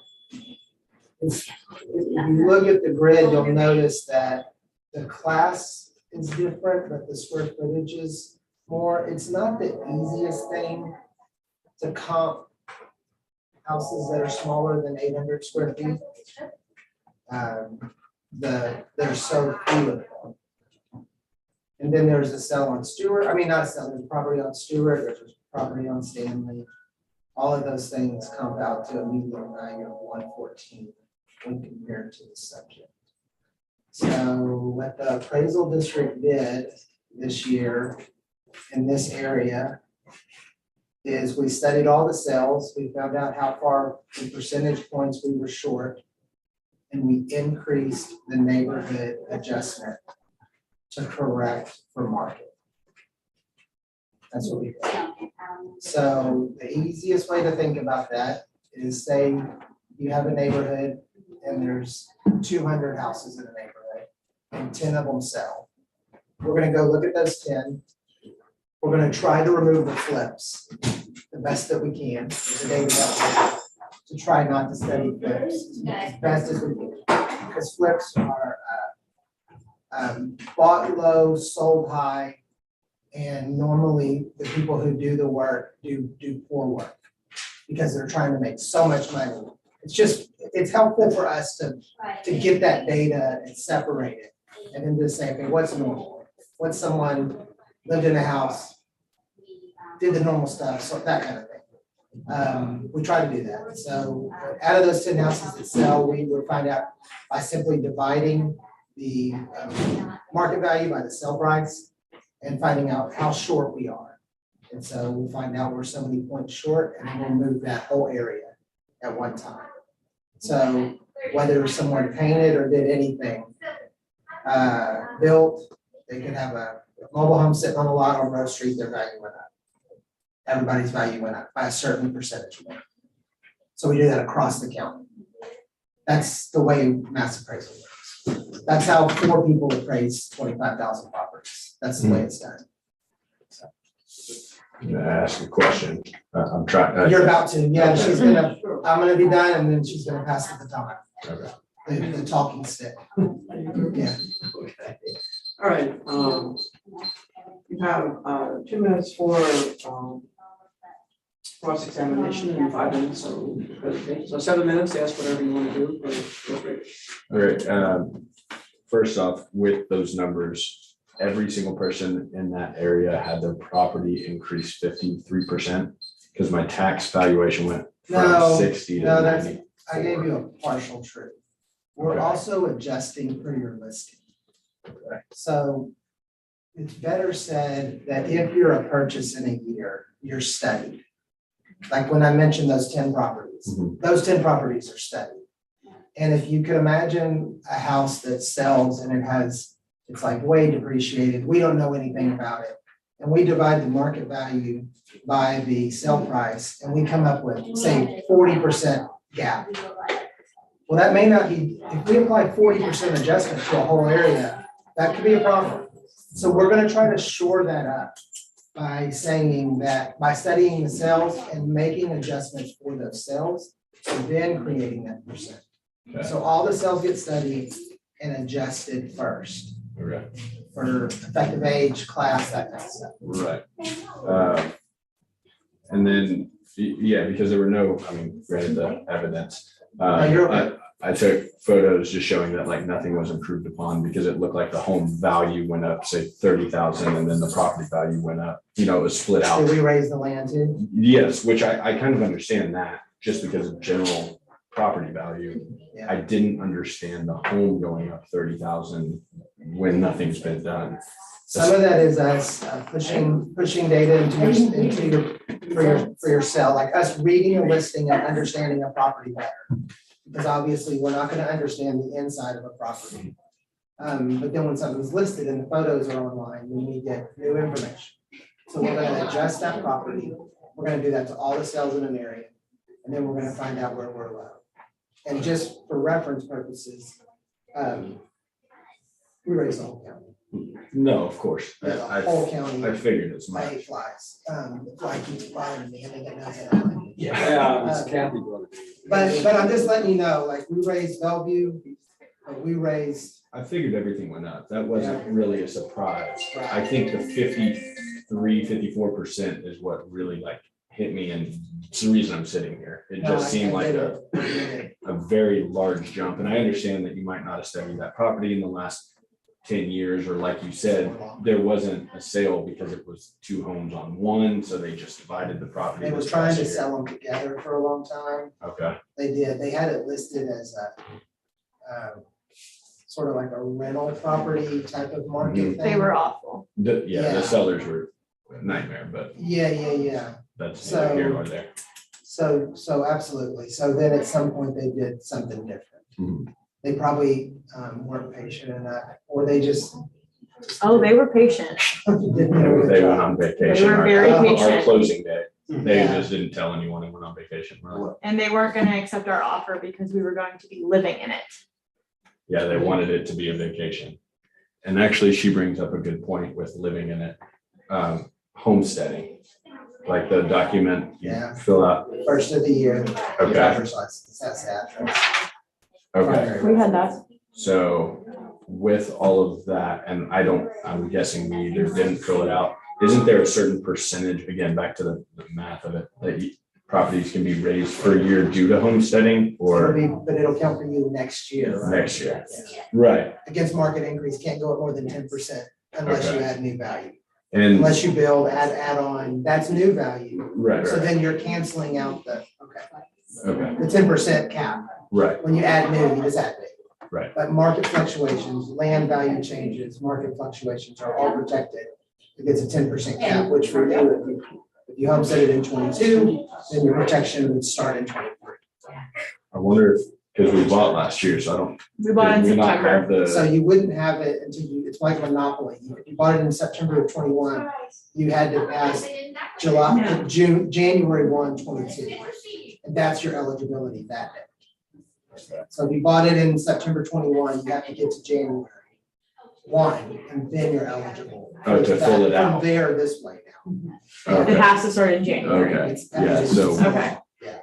If you look at the grid, you'll notice that the class is different, but the square footage is more. It's not the easiest thing to comp houses that are smaller than 800 square feet. There's so few of them. And then there's a sale on Stewart. I mean, not a sale, there's property on Stewart, there's property on Stanley. All of those things come out to a median value of 114 when compared to the subject. So what the appraisal district did this year in this area is we studied all the sales, we found out how far the percentage points we were short, and we increased the neighborhood adjustment to correct for market. That's what we did. So the easiest way to think about that is, say you have a neighborhood and there's 200 houses in the neighborhood and 10 of them sell. We're gonna go look at those 10. We're gonna try to remove the flips the best that we can with the data that we have, to try not to study flips as best as we can. Because flips are bought low, sold high, and normally the people who do the work do poor work because they're trying to make so much money. It's helpful for us to get that data and separate it. and then do the same thing, what's normal? What's someone lived in a house, did the normal stuff, so that kind of thing. We try to do that. So out of those 10 houses that sell, we will find out by simply dividing the market value by the sale price and finding out how short we are. And so we'll find out we're so many points short, and then we'll move that whole area at one time. So whether someone painted or did anything, built, they could have a mobile home sitting on a lot on Rose Street, their value went up. Everybody's value went up by a certain percentage. So we do that across the county. That's the way mass appraisal works. That's how 4 people appraise 25,000 properties. That's the way it's done. I'm gonna ask a question. I'm trying. You're about to, yeah, I'm gonna be done, and then she's gonna pass it the time. Okay. The talking stick. Yeah. Okay. All right, you have 2 minutes for cross-examination and 5 minutes of presentation. So 7 minutes, ask whatever you want to do. All right, first off, with those numbers, every single person in that area had their property increase 53%, because my tax valuation went from 60 to 90. I gave you a partial truth. We're Okay. also adjusting for your listing. So it's better said that if you're a purchase in a year, you're studied. Like when I mentioned those 10 properties, those 10 properties are studied. And if you could imagine a house that sells and it's like way depreciated, we don't know anything about it. And we divide the market value by the sale price, and we come up with, say, 40% gap. Well, that may not be, if we apply 40% adjustment to a whole area, that could be a problem. So we're gonna try to shore that up by saying that, by studying the sales and making adjustments for those sales, and then creating that percent. Okay. So all the sales get studied and adjusted first Okay. for effective age, class, that kind of stuff. Right. And then, yeah, because there were no, I mean, granted the evidence. you're okay. I took photos just showing that like nothing was improved upon, because it looked like the home value went up, say 30,000, and then the property value went up, it was split out. Did we raise the land too? Yes, which I kind of understand that, just because of general property value. Yeah. I didn't understand the home going up 30,000 when nothing's been done. Some of that is us pushing data for your sale, like us reading a listing and understanding a property better. Because obviously, we're not gonna understand the inside of a property. But then when something's listed and the photos are online, we need to get new information. So we're gonna adjust that property. We're gonna do that to all the sales in an area. And then we're gonna find out where we're low. And just for reference purposes, we raise the whole county. No, of course. The whole county. I figured as I much. hate flies. The fly keeps bothering me. I think it knows that. Yeah, it's Kathy brought it. But I'm just letting you know, like, we raised Bellevue, but we raised, I figured everything went up. That wasn't really a surprise. Right. I think the 54% is what really like hit me, and it's the reason I'm sitting here. It No, just I seemed like get a it. very large jump. And I understand that you might not have studied that property in the last 10 years, or like you said, there wasn't a sale because it was 2 homes on one, so they just divided the property. They were this trying past to year. sell them together for a long time. Okay, They did. They had it listed as a sort of like a rental property type of market thing. They were awful. yeah, Yeah. the sellers were a nightmare, but Yeah. that's neither here So- nor there. So absolutely. So then at some point they did something different. Mhm. They probably weren't patient enough, or they just Oh, they were patient. didn't do a good They went job. on vacation. They were very Our patient. closing day, they Yeah. just didn't tell anyone and went on vacation. Right? And they weren't gonna accept our offer because we were going to be living in it. Yeah, they wanted it to be a vacation. And actually, she brings up a good point with living in it. Homesteading, like the document you Yeah. fill out. First of the year. Okay. Driver's license, that's sad. Okay, We had that. so with all of that, and I'm guessing we either didn't fill it out. Isn't there a certain percentage, again, back to the math of it, that properties can be raised per year due to homesteading or But it'll count for you next year, right? next year? Right, Against market increase, can't go up more than 10% unless you Okay. add new value. and, Unless you build, add on, that's new value. right, So right, then you're canceling out okay, the 10% cap. right, When you add new, you just add new. Right. But market fluctuations, land value changes, market fluctuations are all protected against a 10% cap, which for you, if you homestead it in 22, then your protection would start in 23. I wonder if, because we bought last year, so I don't. We bought in did we not have September. So the, you wouldn't have it until you, it's like monopoly. If you bought it in September of 21, you had to pass January 1, 22. And that's your eligibility that day. So if you bought it in September 21, you have to get to January 1, and then you're eligible. Oh, to fill it out. From there this way now. It okay, has to start in January. okay, It's- yeah, so, Okay.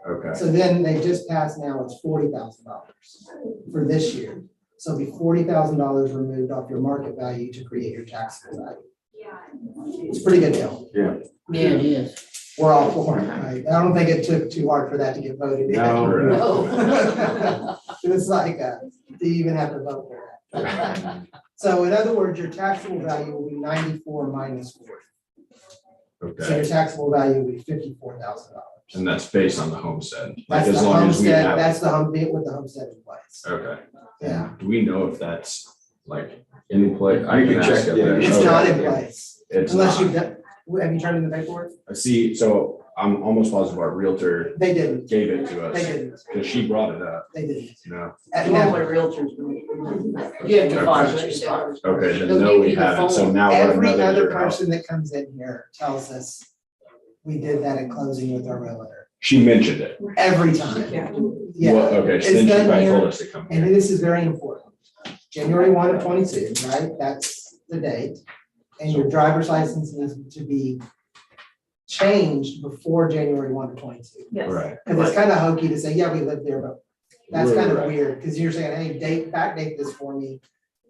okay, So then they just passed now, it's $40,000 for this year. So it'll be $40,000 removed off your market value to create your taxable value. It's a pretty good deal. Yeah, it is. We're all for it, right? I don't think it took too hard for that to get voted in. No. It's like, do you even have to vote for that? So in other words, your taxable value will be 94 minus 40. So okay, your taxable value will be $54,000. and that's based on the homestead, like That's as the long as we homestead, have. that's the home, with the homestead in place. Okay. Yeah. Do we know if that's like in play? I You can can ask check, up yeah. there. It's Okay. not in place, It's unless you've not. done, have you turned in the paperwork? I see, so I'm almost positive our realtor They didn't, gave it to they us, didn't, because she brought it up, they didn't. you know? Normally realtors. You have to find Okay. it yourself. Okay, then They'll no, give we you the haven't, so phone. now we're Every another other year out. person that comes in here tells us we did that at closing with our realtor, She mentioned it. every time. Yeah. Well, okay, so It's then she done probably here. told us to come And here. this is very important. January 1 of 22, right? That's the date. And your driver's license needs to be changed before January 1 of 22. Yes. Right, Because it's kind of hokey to say, yeah, we lived there, but that's kind of Right. weird, because you're saying, hey, backdate this for me.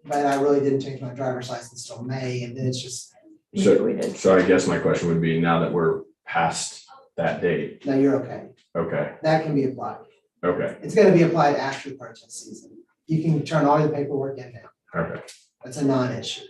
But I really didn't change my driver's license till May, and then it's just, so I guess my question would be, now that we're past that date, no, you're okay. okay, That can be applied. okay, It's gonna be applied after protest season. You can turn all your paperwork in now. okay. That's a non-issue.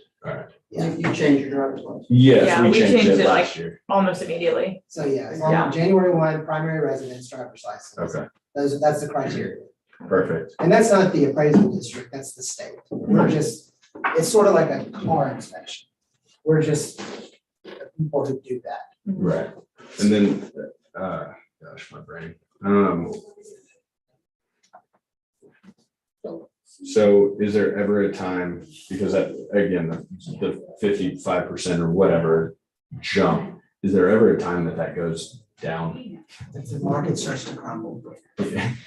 If you change your driver's license. Yes, Yeah, we we changed changed it it, like, last year. Almost immediately. So yeah, as long Yeah. as January 1, primary residence, driver's license. Okay, That's the criteria. perfect. And that's not the appraisal district, that's the state. We're just, it's sort of like a car inspection. We're just the people who do that. Right, and then, gosh, my brain. So is there ever a time, because that, again, the 55% or whatever jump, is there ever a time that that goes down? If the market starts to crumble. I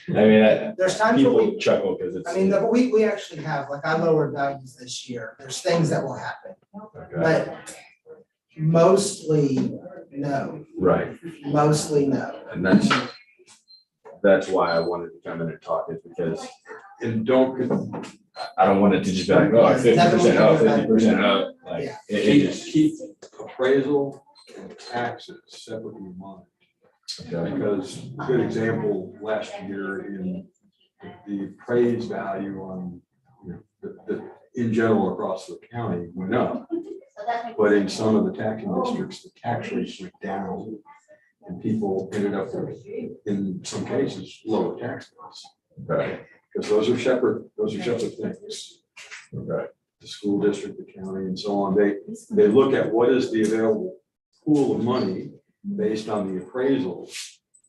mean, There's times where we, people chuckle because it's. I mean, we actually have, like, I lowered values this year. There's things that will happen, Okay, but mostly no, right, mostly no. and that's why I wanted to come in and talk, is because And don't, I don't want it to just be like, oh, 50% up, 50% up, like, Yeah. it just. keep appraisal and taxes separate in your mind. Okay. Because a good example, last year in the appraised value on, you know, in general across the county went up. But in some of the taxing districts, the tax rates went down. And people ended up with, in some cases, lower tax rates. Okay, Because those are separate things. okay, The school district, the county, and so on. They look at what is the available pool of money based on the appraisals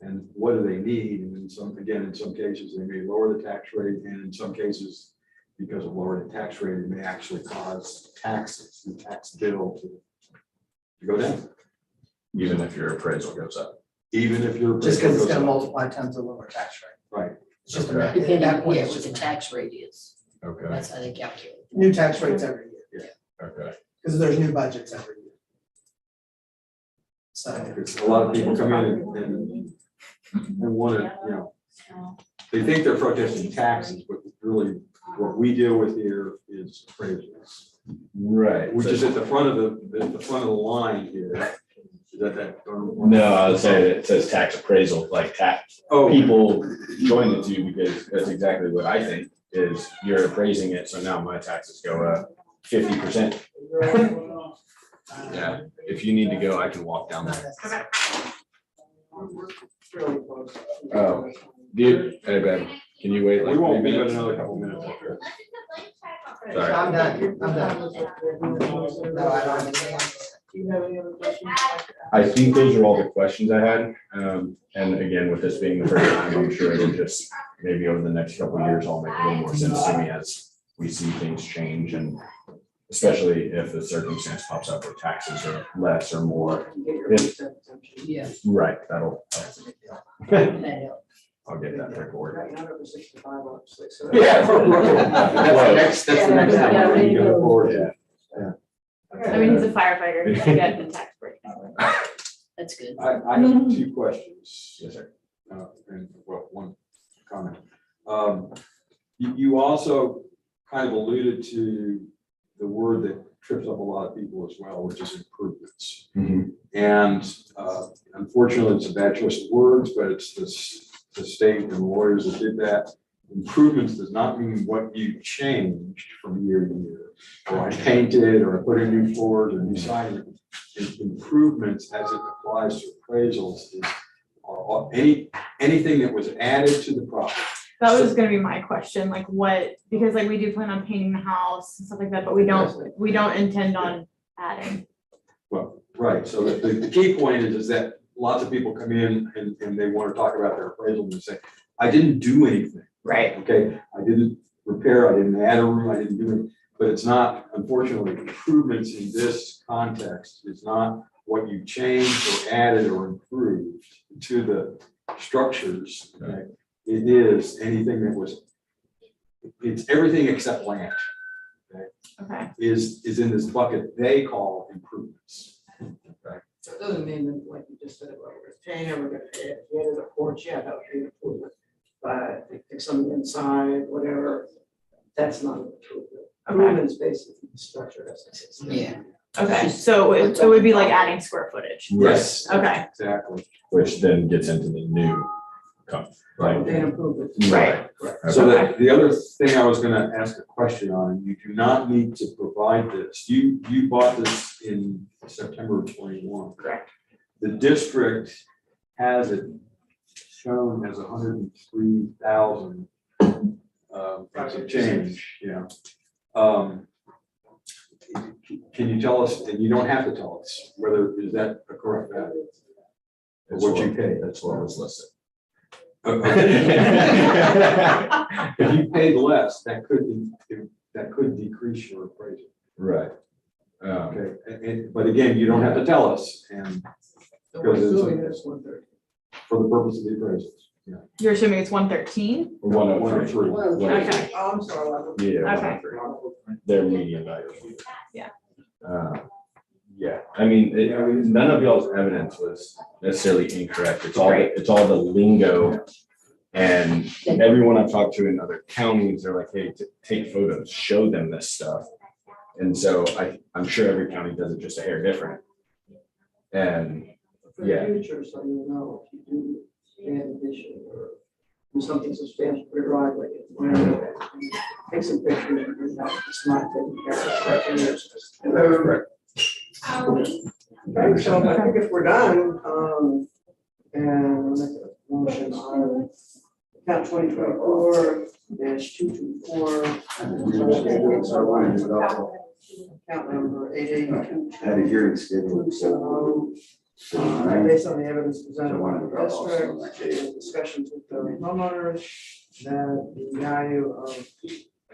and what do they need. And in some cases, they may lower the tax rate, and in some cases, because of lowering the tax rate, it may actually cause the tax bill to go down. even if your appraisal goes up. Even if your. Just because it's gonna appraisal goes multiply times the lower tax rate. up. Right. It's just a Okay. math. At Depending that on point, yeah, it's what just the a math. tax rate is. Okay, That's how they calculate. New tax rates every year, okay, because there's new budgets every year. So, Because a lot of people come in and want to, you know, they think they're protesting taxes, but really what we deal with here is appraisals. right. Which is at the front of the line here. Is that? No, I would say it says tax appraisal, like tax, Oh, people join the two because that's exactly what I think is you're appraising it, so now my taxes go up 50%. Yeah, if you need to go, I can walk down there. Oh, dude, hey, babe, can you wait like we won't 3 be but minutes? another couple minutes after. Sorry. I'm done, I'm done. No, I don't have anything else. Do you have any other questions? I think those are all the questions I had. And again, with this being the first time, I'm sure it'll just, maybe over the next couple of years, I'll make a little more sense to me as we see things change and especially if the circumstance pops up where taxes are less or more. Get your exemption. Yeah. Right, that'll, I'll get that paperwork. Right, not over 65, obviously, so. Yeah. That's the next Yeah, time. ready to Go go. forward. Yeah. I mean, he's a firefighter, he should get the tax break. That's good. I have two questions. Yes, sir. And well, one comment. You also kind of alluded to the word that trips up a lot of people as well, which is improvements. And unfortunately, it's a bad choice of words, but it's the state and the lawyers that did that. Improvements does not mean what you changed from year to year, or I painted, or I put in new floors, or new siding. Improvements as it applies to appraisals are anything that was added to the property. That was gonna be my question, like what, because like we do plan on painting the house and stuff like that, but we don't intend on adding. Well, right, so the key point is that lots of people come in and they want to talk about their appraisal and they say, I didn't do anything. Right. Okay, I didn't repair, I didn't add a room, I didn't do it, but it's not, unfortunately, improvements in this context is not what you changed or added or improved to the structures. Okay? It is anything that was, it's everything except land. Okay. Is in this bucket they call improvements. Okay? So it doesn't mean that, like you just said, well, we're paying, we're gonna pay it, we added a porch, yeah, that would be an improvement. But if it's something inside, whatever, that's not an improvement. Improvement is basically the structure as it sits. Yeah. Okay, so it would be like adding square footage. Yes. Okay. Exactly. Which then gets into the new. Like, They improve it. Right. So the other thing I was gonna ask a question on, you do not need to provide this. You bought this in September of 21. Correct. The district has it shown as 103,000. Some change, yeah. Can you tell us, and you don't have to tell us, whether, is that a correct value? That's What you paid? That's what was listed. If you paid less, that could decrease your appraisal. Right. Okay, but again, you don't have to tell us, and So we're assuming it's 130. for the purpose of the appraisals. Yeah. You're assuming it's 113? 103. Okay. Oh, I'm sorry. Yeah. Okay. 103. Their median value. Yeah. Yeah, I mean, none of y'all's evidence was necessarily incorrect. It's all the lingo. And everyone I've talked to in other counties, they're like, hey, take photos, show them this stuff. And so I'm sure every county does it just a hair different. And For the future, so you know, if you do an addition or do something substantial for your driveway, take some pictures and bring that, it's not taking care of it. Okay, so I think if we're done, and we'll make a motion on account 2024 -224. Account number 882. Had a hearing scheduled. 270. Based on the evidence presented by the district, discussions with the homeowners, that the value of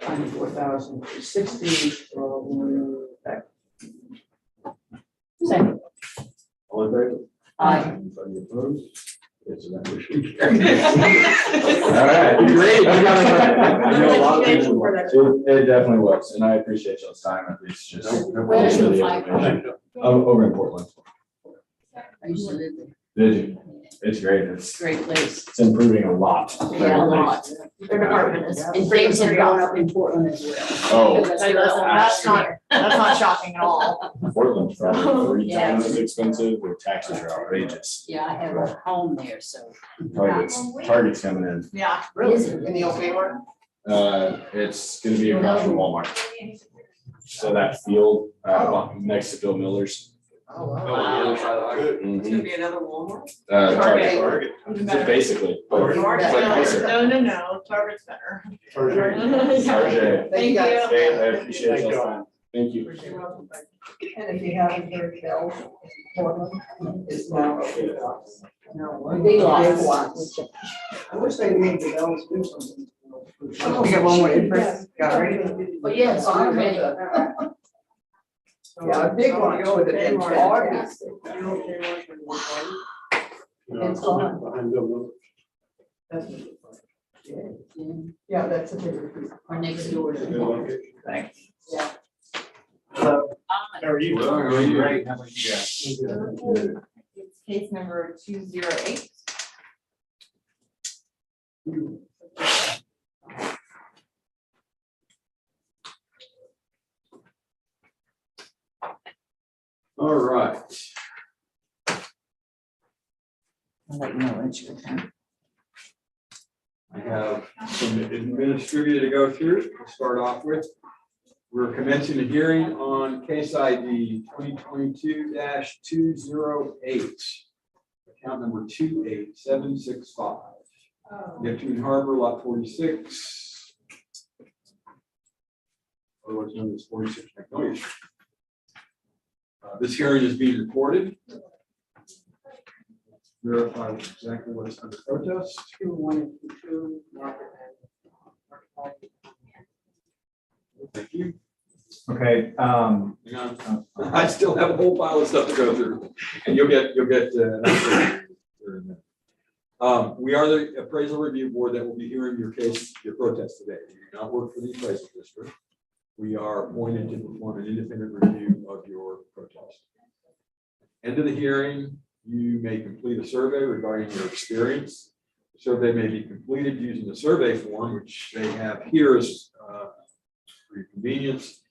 94,360 for that. Second. All in favor? Aye. Anybody opposed? Yes, so that motion carries. All right, great. I know a lot of people. It definitely was, and I appreciate y'all's time, at least just. Where is the flag? Over in Portland. I used to live there. Did you? It's great. Great place. It's improving a lot. Yeah, a lot. Their department is. And things have gone up in Portland as well. Oh. Because that's not shocking at all. Portland's probably 3 Yeah. times as expensive, their taxes are outrageous. Yeah, I have a home there, so. Target's coming in. Yeah. Is it? In the old Kmart? It's gonna be across from Walmart. So that field, next to Bill Miller's. Oh, wow. Oh, on the other side of the highway. Mhm. be another Walmart? Target, Even so better. basically. but it's like closer. No, Target's better. Target. Thank you guys. Hey, I appreciate your time. Thank you. And if you haven't heard, Bell, Portland is now open lots. The big lots. I wish they made the Bells do something. We got one more in person. Got it ready? But yes, we're ready. Yeah, a big one, go with it in August. It's gone. Behind Bill Yeah, that's a bigger piece. Or next door to. Miller. Yeah. How are you? Well, how are you? Great. How about you guys? It's case number 208. All right. I'll let you know when it's your turn. I have some administrative to go through to start off with. We're commencing a hearing on case ID 2022-208, account number 28765. Neptune Harbor, lot 46. Otherwise known as 46 Magnolia Street. This hearing is being recorded. Verify exactly what is under protest. 2122, Market. Thank you. Okay, Hang on. I still have a whole pile of stuff to go through, and you'll get an update here in a minute. We are the appraisal review board that will be hearing your case, your protest today. We do not work for the appraisal district. We are appointed to perform an independent review of your protest. End of the hearing, you may complete a survey regarding your experience. The survey may be completed using the survey form, which they have here is for your convenience.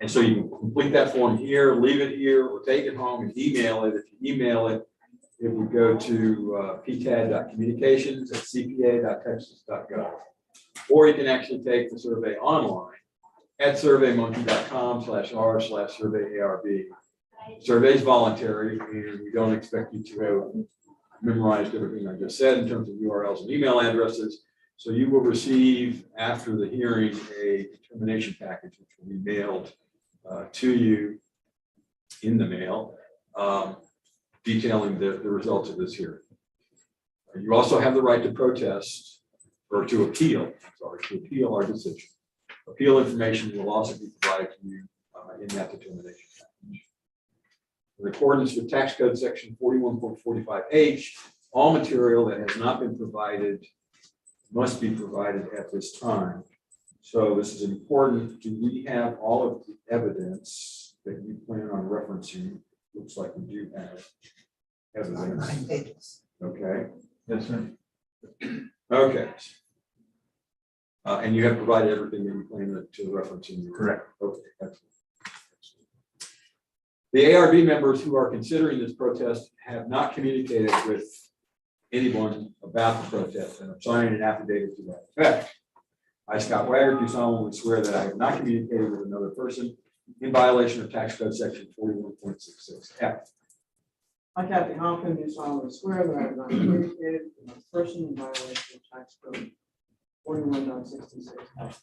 And so you can complete that form here, leave it here, or take it home and email it. If you email it, it would go to pcad.communications@cpa.texas.gov. Or you can actually take the survey online at surveymonkey.com/r/survey-ARB. Survey is voluntary, and we don't expect you to have memorized everything I just said in terms of URLs and email addresses. So you will receive, after the hearing, a determination package, which will be mailed to you in the mail, detailing the results of this hearing. You also have the right to protest, or to appeal our decision. Appeal information will also be provided to you in that determination package. In accordance with tax code section 41.45H, all material that has not been provided must be provided at this time. So this is important. Do we have all of the evidence that you plan on referencing? Looks like we do have evidence. 9 pages. Okay. yes, sir. Okay. And you have provided everything that you plan to reference in your. Correct. Okay, excellent. The ARB members who are considering this protest have not communicated with anyone about the protest and are signing an affidavit to that effect. I, Scott Wagner, do solemnly swear that I have not communicated with another person in violation of tax code section 41.66F. I, Kathy Hoffman, do solemnly swear that I have not communicated with a person in violation of tax code 41.66.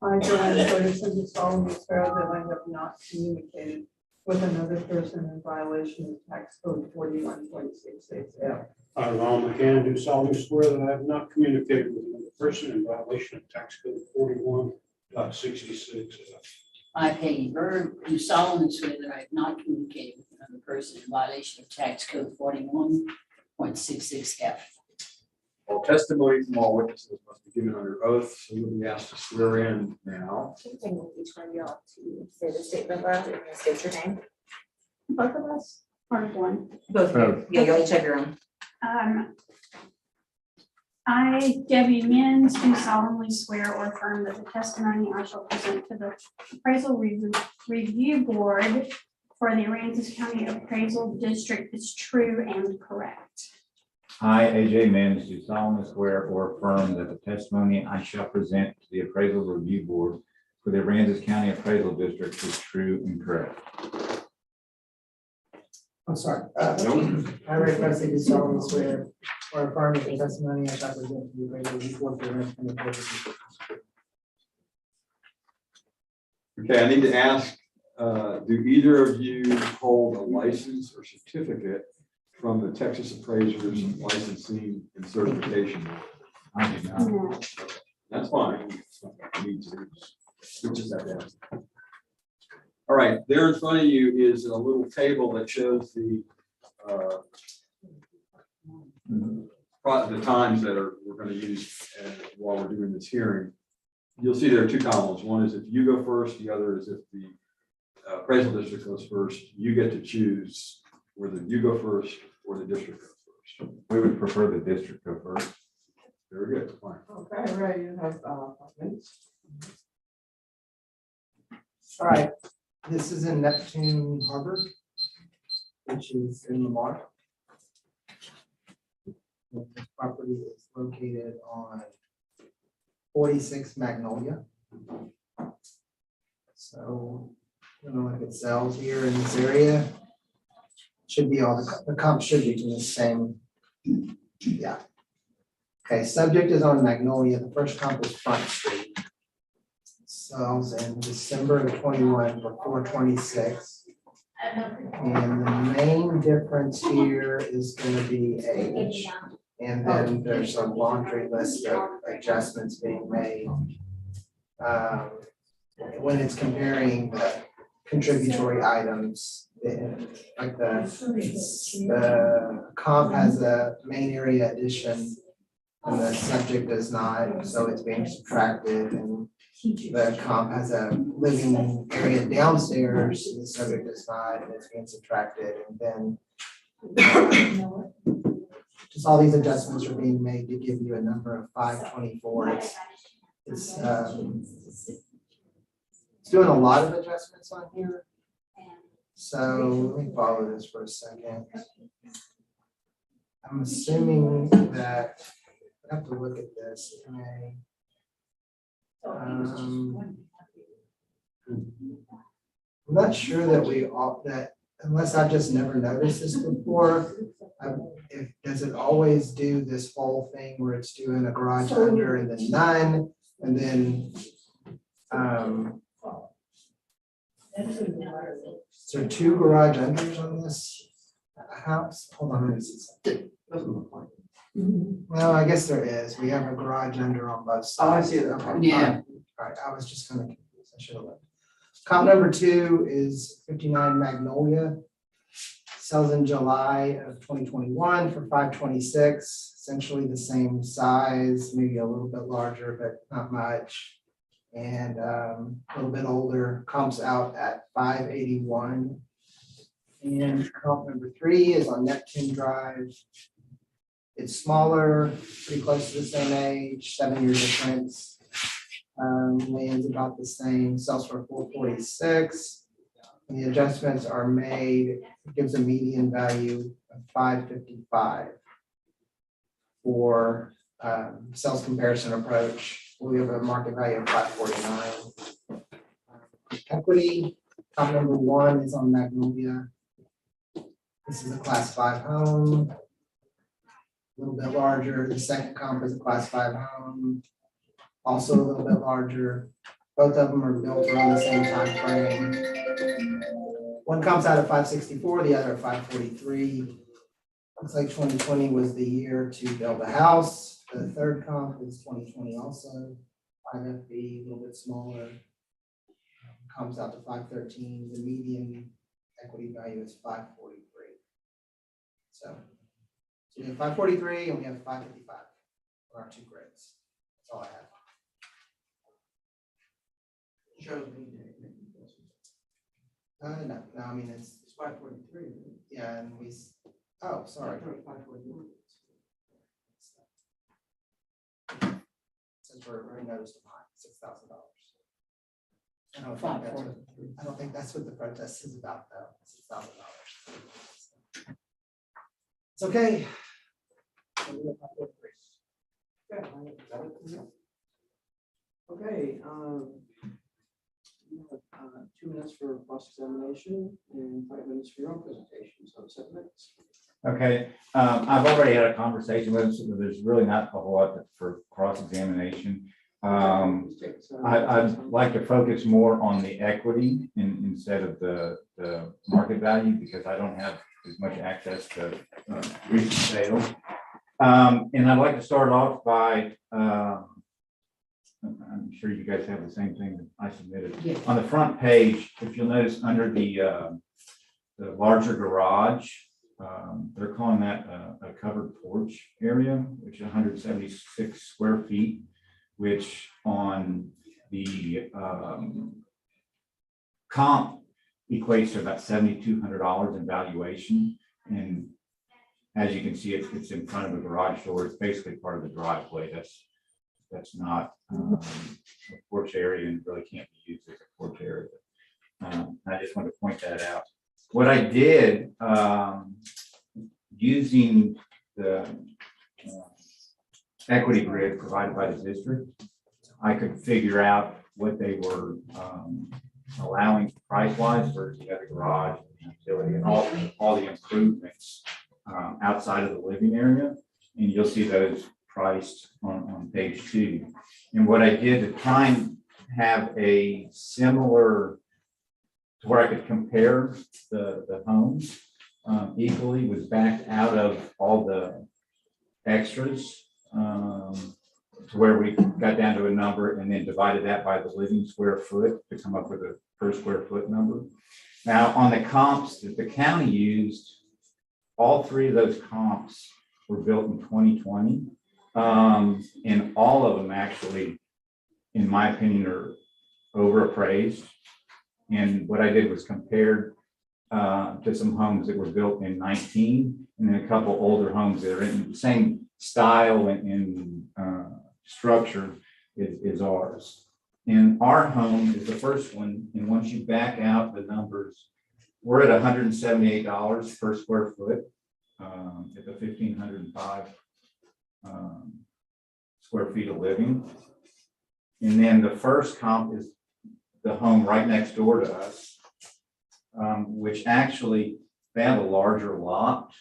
I, Joanne Ferguson, do solemnly swear that I have not communicated with another person in violation of tax code 41.66F. I, Ron McCann, do solemnly swear that I have not communicated with another person in violation of tax code 41.66. I, Peggy Bird, do solemnly swear that I have not communicated with another person in violation of tax code 41.66F. All testimony from all witnesses must be given under oath, so you'll be asked to swear in now. Something with each one of y'all to say the statement of and state your name. Both of us, or one? Both, yeah, you'll each have your own. I, Debbie Menz, do solemnly swear or affirm that the testimony I shall present to the appraisal review board for the Aransas County Appraisal District is true and correct. I, AJ Mims, do solemnly swear or affirm that the testimony I shall present to the Appraisal Review Board for the Aransas County Appraisal District is true and correct. I'm sorry. I, Ray Presley, do solemnly swear or affirm that the testimony I shall present to the appraisal review board for the Aransas County Appraisal District. Okay, I need to ask, do either of you hold a license or certificate from the Texas Appraisers Licensing and Certification Board? I do not. No. That's fine. We need to switch that down. All right, there in front of you is a little table that shows the times that we're going to use while we're doing this hearing. You'll see there are two columns. One is if you go first, the other is if the appraisal district goes first. You get to choose whether you go first or the district goes first. We would prefer the district go first. Very good. Fine. Okay, Ray, you have 5 minutes. All right, this is in Neptune Harbor, which is in Lamar. This property is located on 46 Magnolia. So, I don't know if it sells here in this area. Should be all the comp should be the same. Yeah. Okay, subject is on Magnolia. The first comp is Front Street. Sells in December of 21 for 426. And the main difference here is going to be age. And then there's a laundry list of adjustments being made. When it's comparing the contributory items, like the comp has a main area addition and the subject does not, so it's being subtracted, and the comp has a living area downstairs, and the subject does not, and it's being subtracted, and then just all these adjustments are being made to give you a number of 524. It's doing a lot of adjustments on here. So let me follow this for a second. I'm assuming that I have to look at this. I'm not sure that that unless I've just never noticed this before. Does it always do this whole thing where it's doing a garage under and then none, and then is there 2 garage unders on this house? Hold on, let me see something. Well, I guess there is. We have a garage under on both sides. Oh, I see it. Okay, Yeah. all right, I was just kind of confused. I should have looked. Comp number 2 is 59 Magnolia. Sells in July of 2021 for 526, essentially the same size, maybe a little bit larger, but not much. And a little bit older, comps out at 581. And comp number 3 is on Neptune Drive. It's smaller, pretty close to the same age, 7-year difference. Land's about the same, sells for 446. The adjustments are made, it gives a median value of 555 for sales comparison approach. We have a market value of 549. Equity, comp number 1 is on Magnolia. This is a class 5 home. A little bit larger. The second comp is a class 5 home. Also a little bit larger. Both of them are built around the same time frame. One comes out at 564, the other at 543. Looks like 2020 was the year to build a house. The third comp is 2020 also. 5FB, a little bit smaller. Comes out to 513. The median equity value is 543. So we have 543 and we have 555 for our 2 grades. That's all I have. Shows me. No, I mean, it's 543. yeah, and oh, sorry. 541. were noticed of mine, $6,000. I don't think that's what the protest is about, though, $6,000. It's okay. Okay, we have 2 minutes for cross-examination and 5 minutes for your own presentation, so 7 minutes. Okay, I've already had a conversation with them, so there's really not a whole lot for cross-examination. I'd like to focus more on the equity instead of the market value, because I don't have as much access to recent sales. And I'd like to start off by, I'm sure you guys have the same thing that I submitted. Yeah. On the front page, if you'll notice under the larger garage, they're calling that a covered porch area, which is 176 square feet, which on the comp equates to about $7,200 in valuation. And as you can see, it's in front of a garage door. It's basically part of the driveway. That's not a porch area and really can't be used as a porch area. I just want to point that out. What I did, using the equity grid provided by the district, I could figure out what they were allowing price-wise for the other garage, utility, and all the improvements outside of the living area. And you'll see those priced on page 2. And what I did to try and have a similar to where I could compare the homes equally was backed out of all the extras to where we got down to a number and then divided that by the living square foot to come up with a per square foot number. Now on the comps that the county used, all 3 of those comps were built in 2020. And all of them actually, in my opinion, are overappraised. And what I did was compared to some homes that were built in 19, and then a couple older homes that are in the same style and structure is ours. And our home is the first one, and once you back out the numbers, we're at $178 per square foot at the 1,505 square feet of living. And then the first comp is the home right next door to us, which actually, they have a larger lot.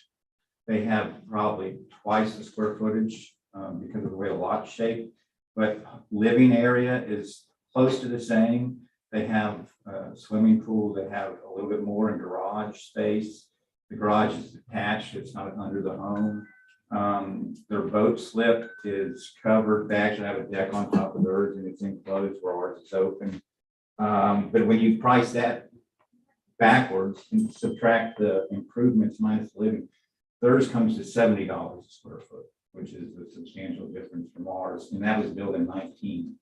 They have probably twice the square footage because of the way the lot's shaped, but living area is close to the same. They have a swimming pool. They have a little bit more in garage space. The garage is attached. It's not under the home. Their boat slip is covered. They actually have a deck on top of theirs and it's enclosed where ours is open. But when you price that backwards and subtract the improvements minus living, theirs comes to $70 a square foot, which is a substantial difference from ours. And that was built in 19.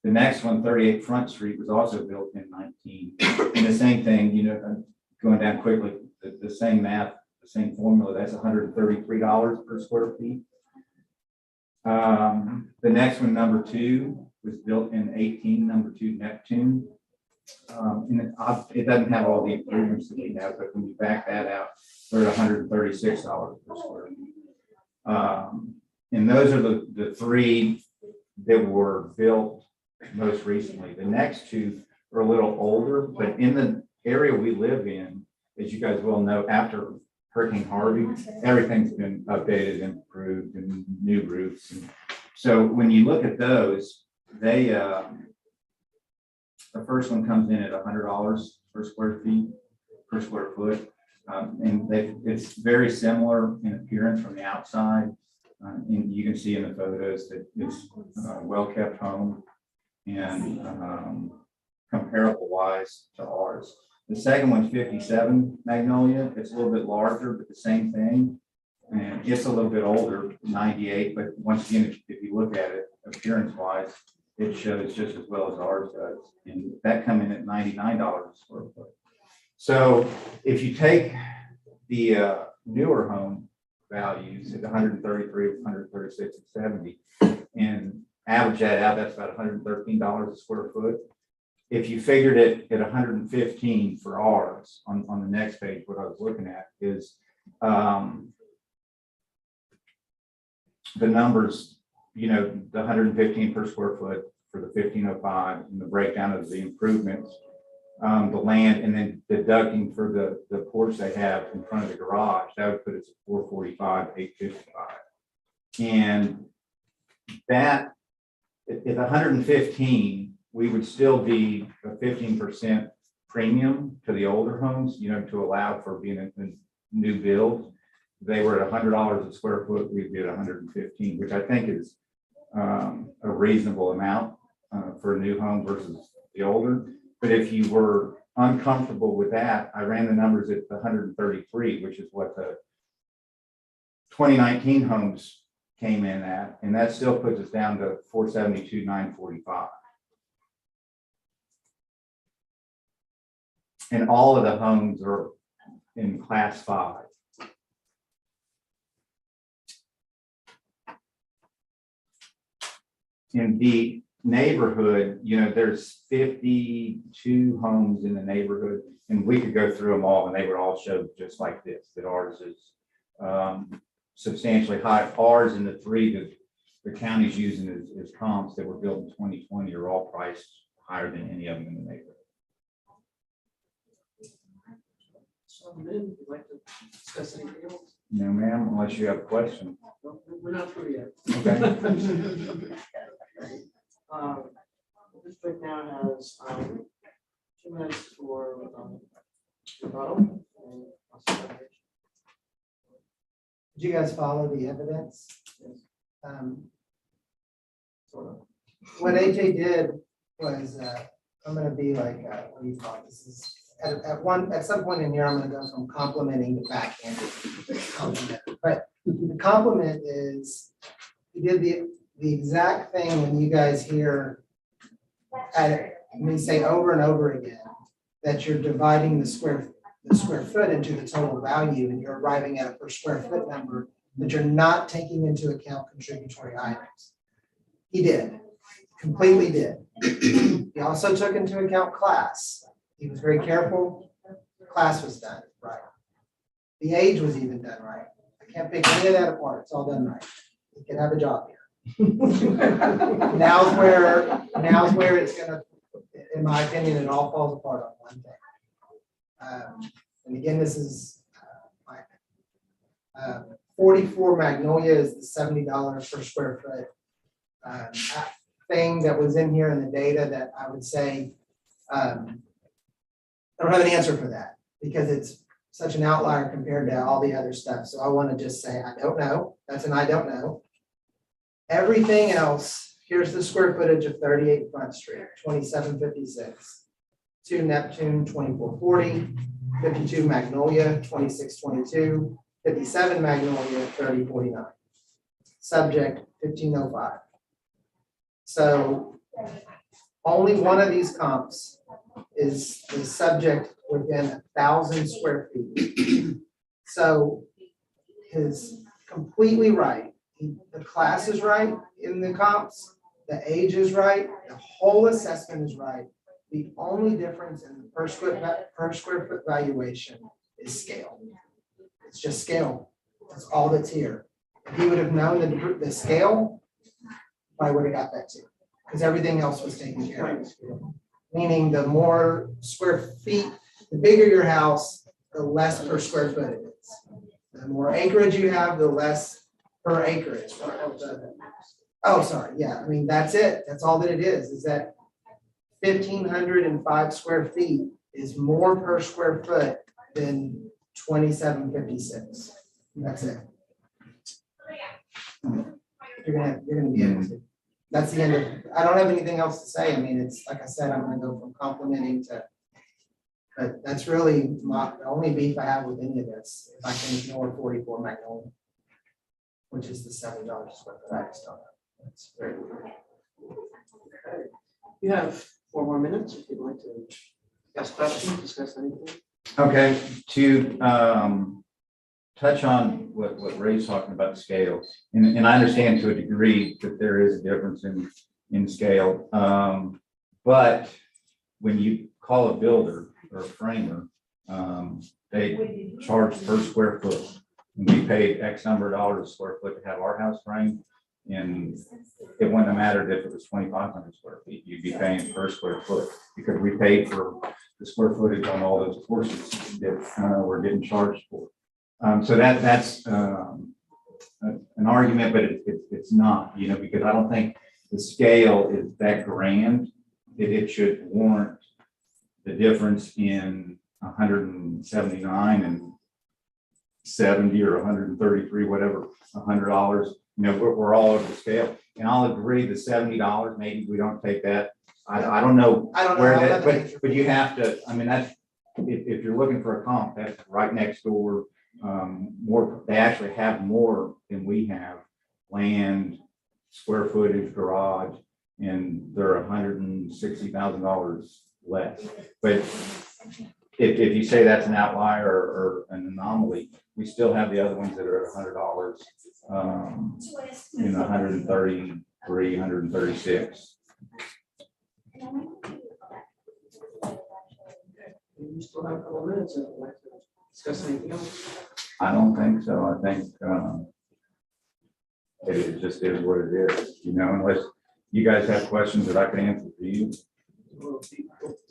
The next one, 38 Front Street, was also built in 19. And the same thing, you know, going down quickly, the same math, the same formula, that's $133 per square feet. The next one, number 2, was built in 18, number 2 Neptune. And it doesn't have all the improvements that we have, but when you back that out, they're at $136 per square feet. And those are the 3 that were built most recently. The next 2 are a little older, but in the area we live in, as you guys well know, after Hurricane Harvey, everything's been updated, improved, and new roofs. And so when you look at those, they the first one comes in at $100 per square foot. And it's very similar in appearance from the outside. And you can see in the photos that it's a well-kept home and comparable wise to ours. The second one's 57 Magnolia. It's a little bit larger, but the same thing. And it's a little bit older, 98. But once again, if you look at it appearance wise, it shows just as well as ours does. And that come in at $99 a square foot. So if you take the newer home, values at 133, 136, and 70. And average that out, that's about $113 a square foot. If you figured it at 115 for ours, on the next page, what I was looking at is the numbers, the 115 per square foot for the 1505 and the breakdown of the improvements, the land, and then deducting for the porch they have in front of the garage, that would put us at 445, 855. And that at 115, we would still be a 15% premium to the older homes, to allow for being a new build. If they were at $100 a square foot, we'd be at 115, which I think is a reasonable amount for a new home versus the older. But if you were uncomfortable with that, I ran the numbers at 133, which is what the 2019 homes came in at, and that still puts us down to 472, 945. And all of the homes are in class 5. In the neighborhood, there's 52 homes in the neighborhood, and we could go through them all and they would all show just like this, that ours is substantially high. Ours and the 3 that the county's using as comps that were built in 2020 are all priced higher than any of them in the neighborhood. So, Lynn, would you like to discuss anything else? No, ma'am, unless you have a question. No, we're not through yet. Okay. The district now has 2 minutes for rebuttal. Did you guys follow the evidence? Sort of. What AJ did was, I'm gonna be like, what do you call it? This is, at some point in here, I'm gonna go from complimenting to backhanded. Compliment. But the compliment is, he did the exact thing when you guys hear me say over and over again, that you're dividing the square foot into the total value, and you're arriving at a per square foot number, but you're not taking into account contributory items. He did, completely did. He also took into account class. He was very careful. Class was done right. The age was even done right. I can't pick any of that apart. It's all done right. He can have a job here. Now's where it's gonna, in my opinion, it all falls apart on one thing. And again, this is 44 Magnolia is the $70 per square foot thing that was in here in the data that I would say I don't have an answer for that because it's such an outlier compared to all the other stuff. So I want to just say I don't know. That's an I don't know. Everything else, here's the square footage of 38 Front Street, 2756. 2 Neptune, 2440. 52 Magnolia, 2622. 57 Magnolia, 3049. Subject 1505. So only one of these comps is subject within 1,000 square feet. So is completely right. The class is right in the comps, the age is right, the whole assessment is right. The only difference in the per square foot valuation is scale. It's just scale. That's all that's here. If he would have known the scale, I would have got that too, because everything else was taken care of. Meaning the more square feet, the bigger your house, the less per square foot it is. The more acreage you have, the less per acreage. Oh, sorry. Yeah, I mean, that's it. That's all that it is that 1,505 square feet is more per square foot than 2756. That's it. You're gonna be able to. That's the end of, I don't have anything else to say. I mean, it's like I said, I'm gonna go from complimenting to, but that's really the only beef I have with any of this. If I can ignore 44 Magnolia, which is the $7 square foot. I just don't know. That's very weird. Okay. You have 4 more minutes if you'd like to ask questions, discuss anything. Okay, to touch on what Ray's talking about, the scale. And I understand to a degree that there is a difference in scale. But when you call a builder or a framer, they charge per square foot. And we paid X number of dollars a square foot to have our house framed. And it wouldn't have mattered if it was 2,500 square feet, you'd be paying per square foot because we paid for the square footage on all those portions that we're getting charged for. So that's an argument, but it's not, because I don't think the scale is that grand. It should warrant the difference in 179 and 70 or 133, whatever, $100. We're all over the scale. And I'll agree the $70, maybe we don't take that. I don't know where that, but you have to, that's, if you're looking for a comp, that's right next door. More, they actually have more than we have, land, square footage, garage, and they're $160,000 less. But if you say that's an outlier or an anomaly, we still have the other ones that are at $100, in 133, 136. You still have a couple minutes if you'd like to discuss anything else. I don't think so. I think it just is what it is, unless you guys have questions that I can answer for you. We'll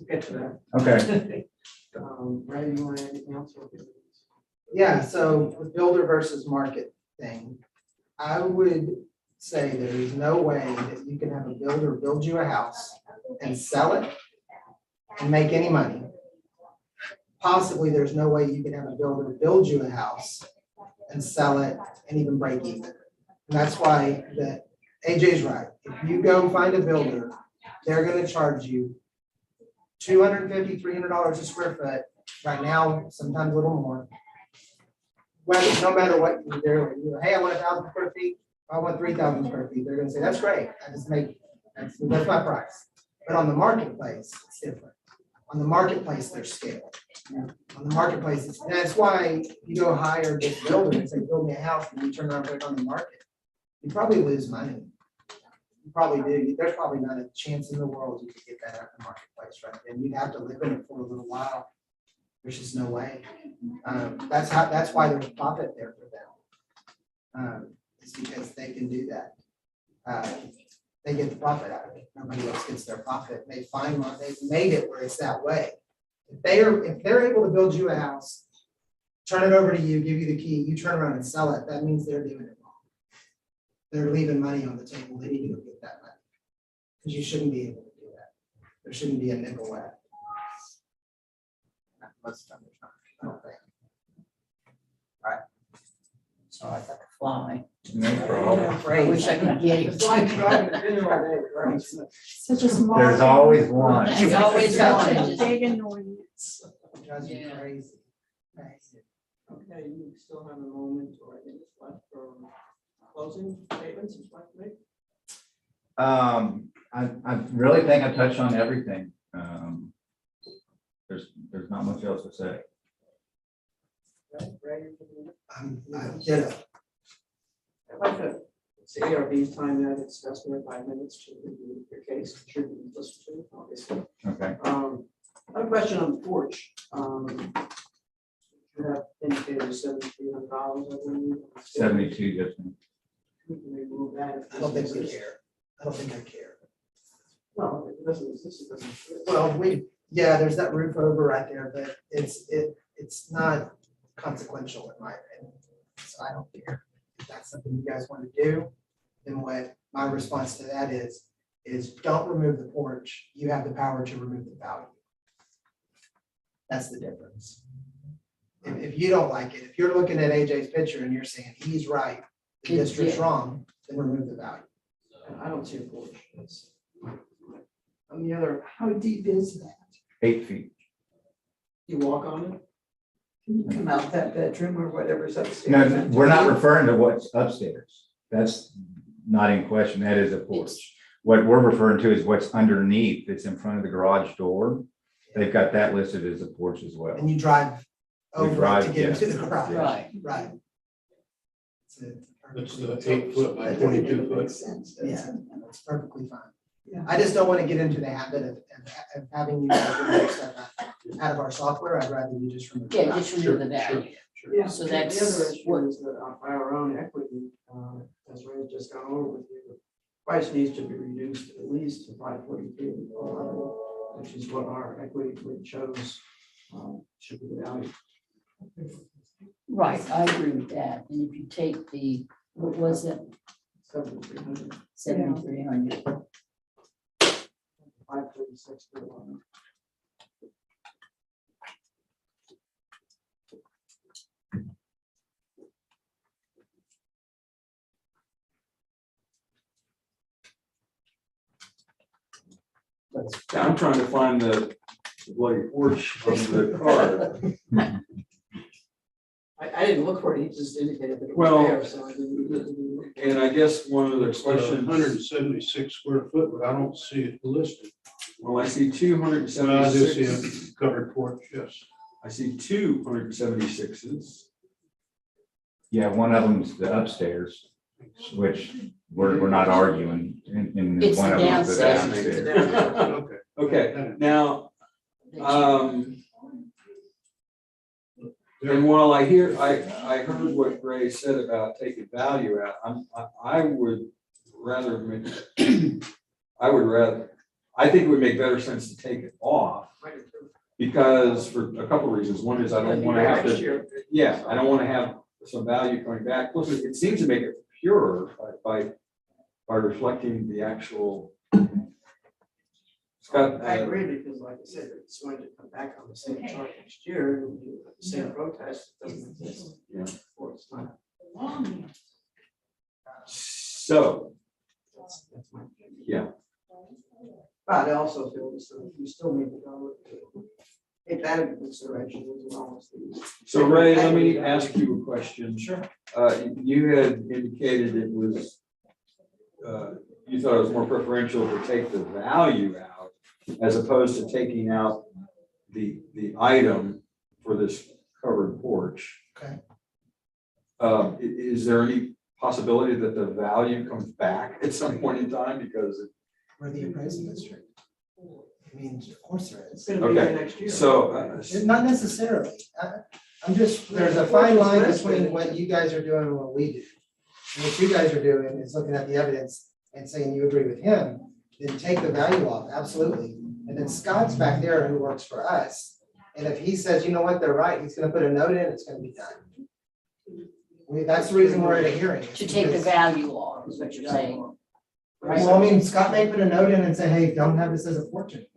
get to that. Okay. Ray, you want anything else? Yeah, so the builder versus market thing, I would say there is no way that you can have a builder build you a house and sell it and make any money. Possibly, there's no way you can have a builder build you a house and sell it and even break even. And that's why AJ's right. If you go find a builder, they're gonna charge you $250, $300 a square foot. Right now, sometimes a little more. Whether, no matter what you do, hey, I want 1,000 square feet. I want 3,000 square feet. They're gonna say, that's great. That's my price. But on the marketplace, it's different. On the marketplace, there's scale. On the marketplace, that's why you go hire this builder and say, build me a house, and you turn around and put it on the market. You probably lose money. You probably do. There's probably not a chance in the world you could get that out in the marketplace, right? And you'd have to live in it for a little while. There's just no way. That's why there's profit there for them. It's because they can do that. They get the profit out of it. Nobody else gets their profit. They find one. They've made it where it's that way. If they're able to build you a house, turn it over to you, give you the key, you turn around and sell it, that means they're doing it wrong. They're leaving money on the table. They need to go get that money. Because you shouldn't be able to do that. There shouldn't be a nickel left. Most of them, there's not, I don't think. All right. So I got to fly. No problem. I wish I could get it. Such a small. There's always one. There's always Such a one. big annoyance. Drives you Yeah. crazy. Okay, you still have a moment or I think it's left for closing statements you'd like to make? I really think I touched on everything. There's not much else to say. I'd like to, it's the ARB's time now to discuss for 5 minutes to review your case, should be listened to, obviously. Okay. I have a question on the porch. You have indicated $7,300, I believe. 72, just. We can remove that. I don't think we care. I don't think I care. No, it doesn't, this doesn't. Well, there's that roof over right there, but it's not consequential in my opinion. So I don't care. If that's something you guys want to do, then what my response to that is don't remove the porch. You have the power to remove the value. That's the difference. If you don't like it, if you're looking at AJ's picture and you're saying he's right, the district's wrong, then remove the value. I don't see a porch. On the other, how deep is that? 8 feet. You walk on it? Can you come out that bedroom or whatever's upstairs? No, we're not referring to what's upstairs. That's not in question. That is a porch. What we're referring to is what's underneath. It's in front of the garage door. They've got that listed as a porch as well. And you drive over drive, to get into yeah. the garage. Right. Right. That's the 8 foot by 22 foot. Yeah, it's perfectly fine. I just don't want to get into the habit of having you guys remove stuff out of our software. I'd rather you just remove. Yeah, just remove the Sure, value. Yeah, So the that's other issue what- is that by our own equity, as Ray's just gone over with you, the price needs to be reduced at least to 543, which is what our equity grid shows, should be the value. Right, I agree with that. And if you take the, what was it, 7,300, 7,300? 536 to 1. I'm trying to find the bloody porch of the car. I didn't look for it, he just indicated that it Well, was there, so I didn't. And I guess one of the questions. 176 square foot, but I don't see it listed. Well, I see Well, I do see 276. a covered porch, yes. I see 276s. Yeah, one of them's the upstairs, which we're not arguing, and It's one the of them's the downstairs. downstairs. Okay. Okay, now, and while I heard what Ray said about taking value out, I would rather, I think it would make better sense to take it off. Because for a couple of reasons. One is I don't want to have to, yeah, I don't want to have some value coming back. Plus, it seems to make it purer by reflecting the actual. Scott, I agree, because like I said, it's going to come back on the same chart next year, and you have the same protest, it doesn't exist. Yeah. Or it's not. So, That's my opinion. yeah, But I also feel that you still need to go to take that into consideration as well as these. so Ray, let me ask you a question. Sure. You had indicated it was, you thought it was more preferential to take the value out as opposed to taking out the item for this covered porch. Okay. Is there any possibility that the value comes back at some point in time because For the appraisal district. I mean, of course there is. It's gonna be there okay, next year. so Not necessarily. I'm just, there's a fine line between what you guys are doing and what we do. And what you guys are doing is looking at the evidence and saying you agree with him, then take the value off, absolutely. And then Scott's back there who works for us. And if he says, you know what, they're right, he's gonna put a note in, it's gonna be done. That's the reason we're at a hearing. To take the value off, is what you're saying. Well, I mean, Scott may put a note in and say, hey, don't have this as a porch anymore.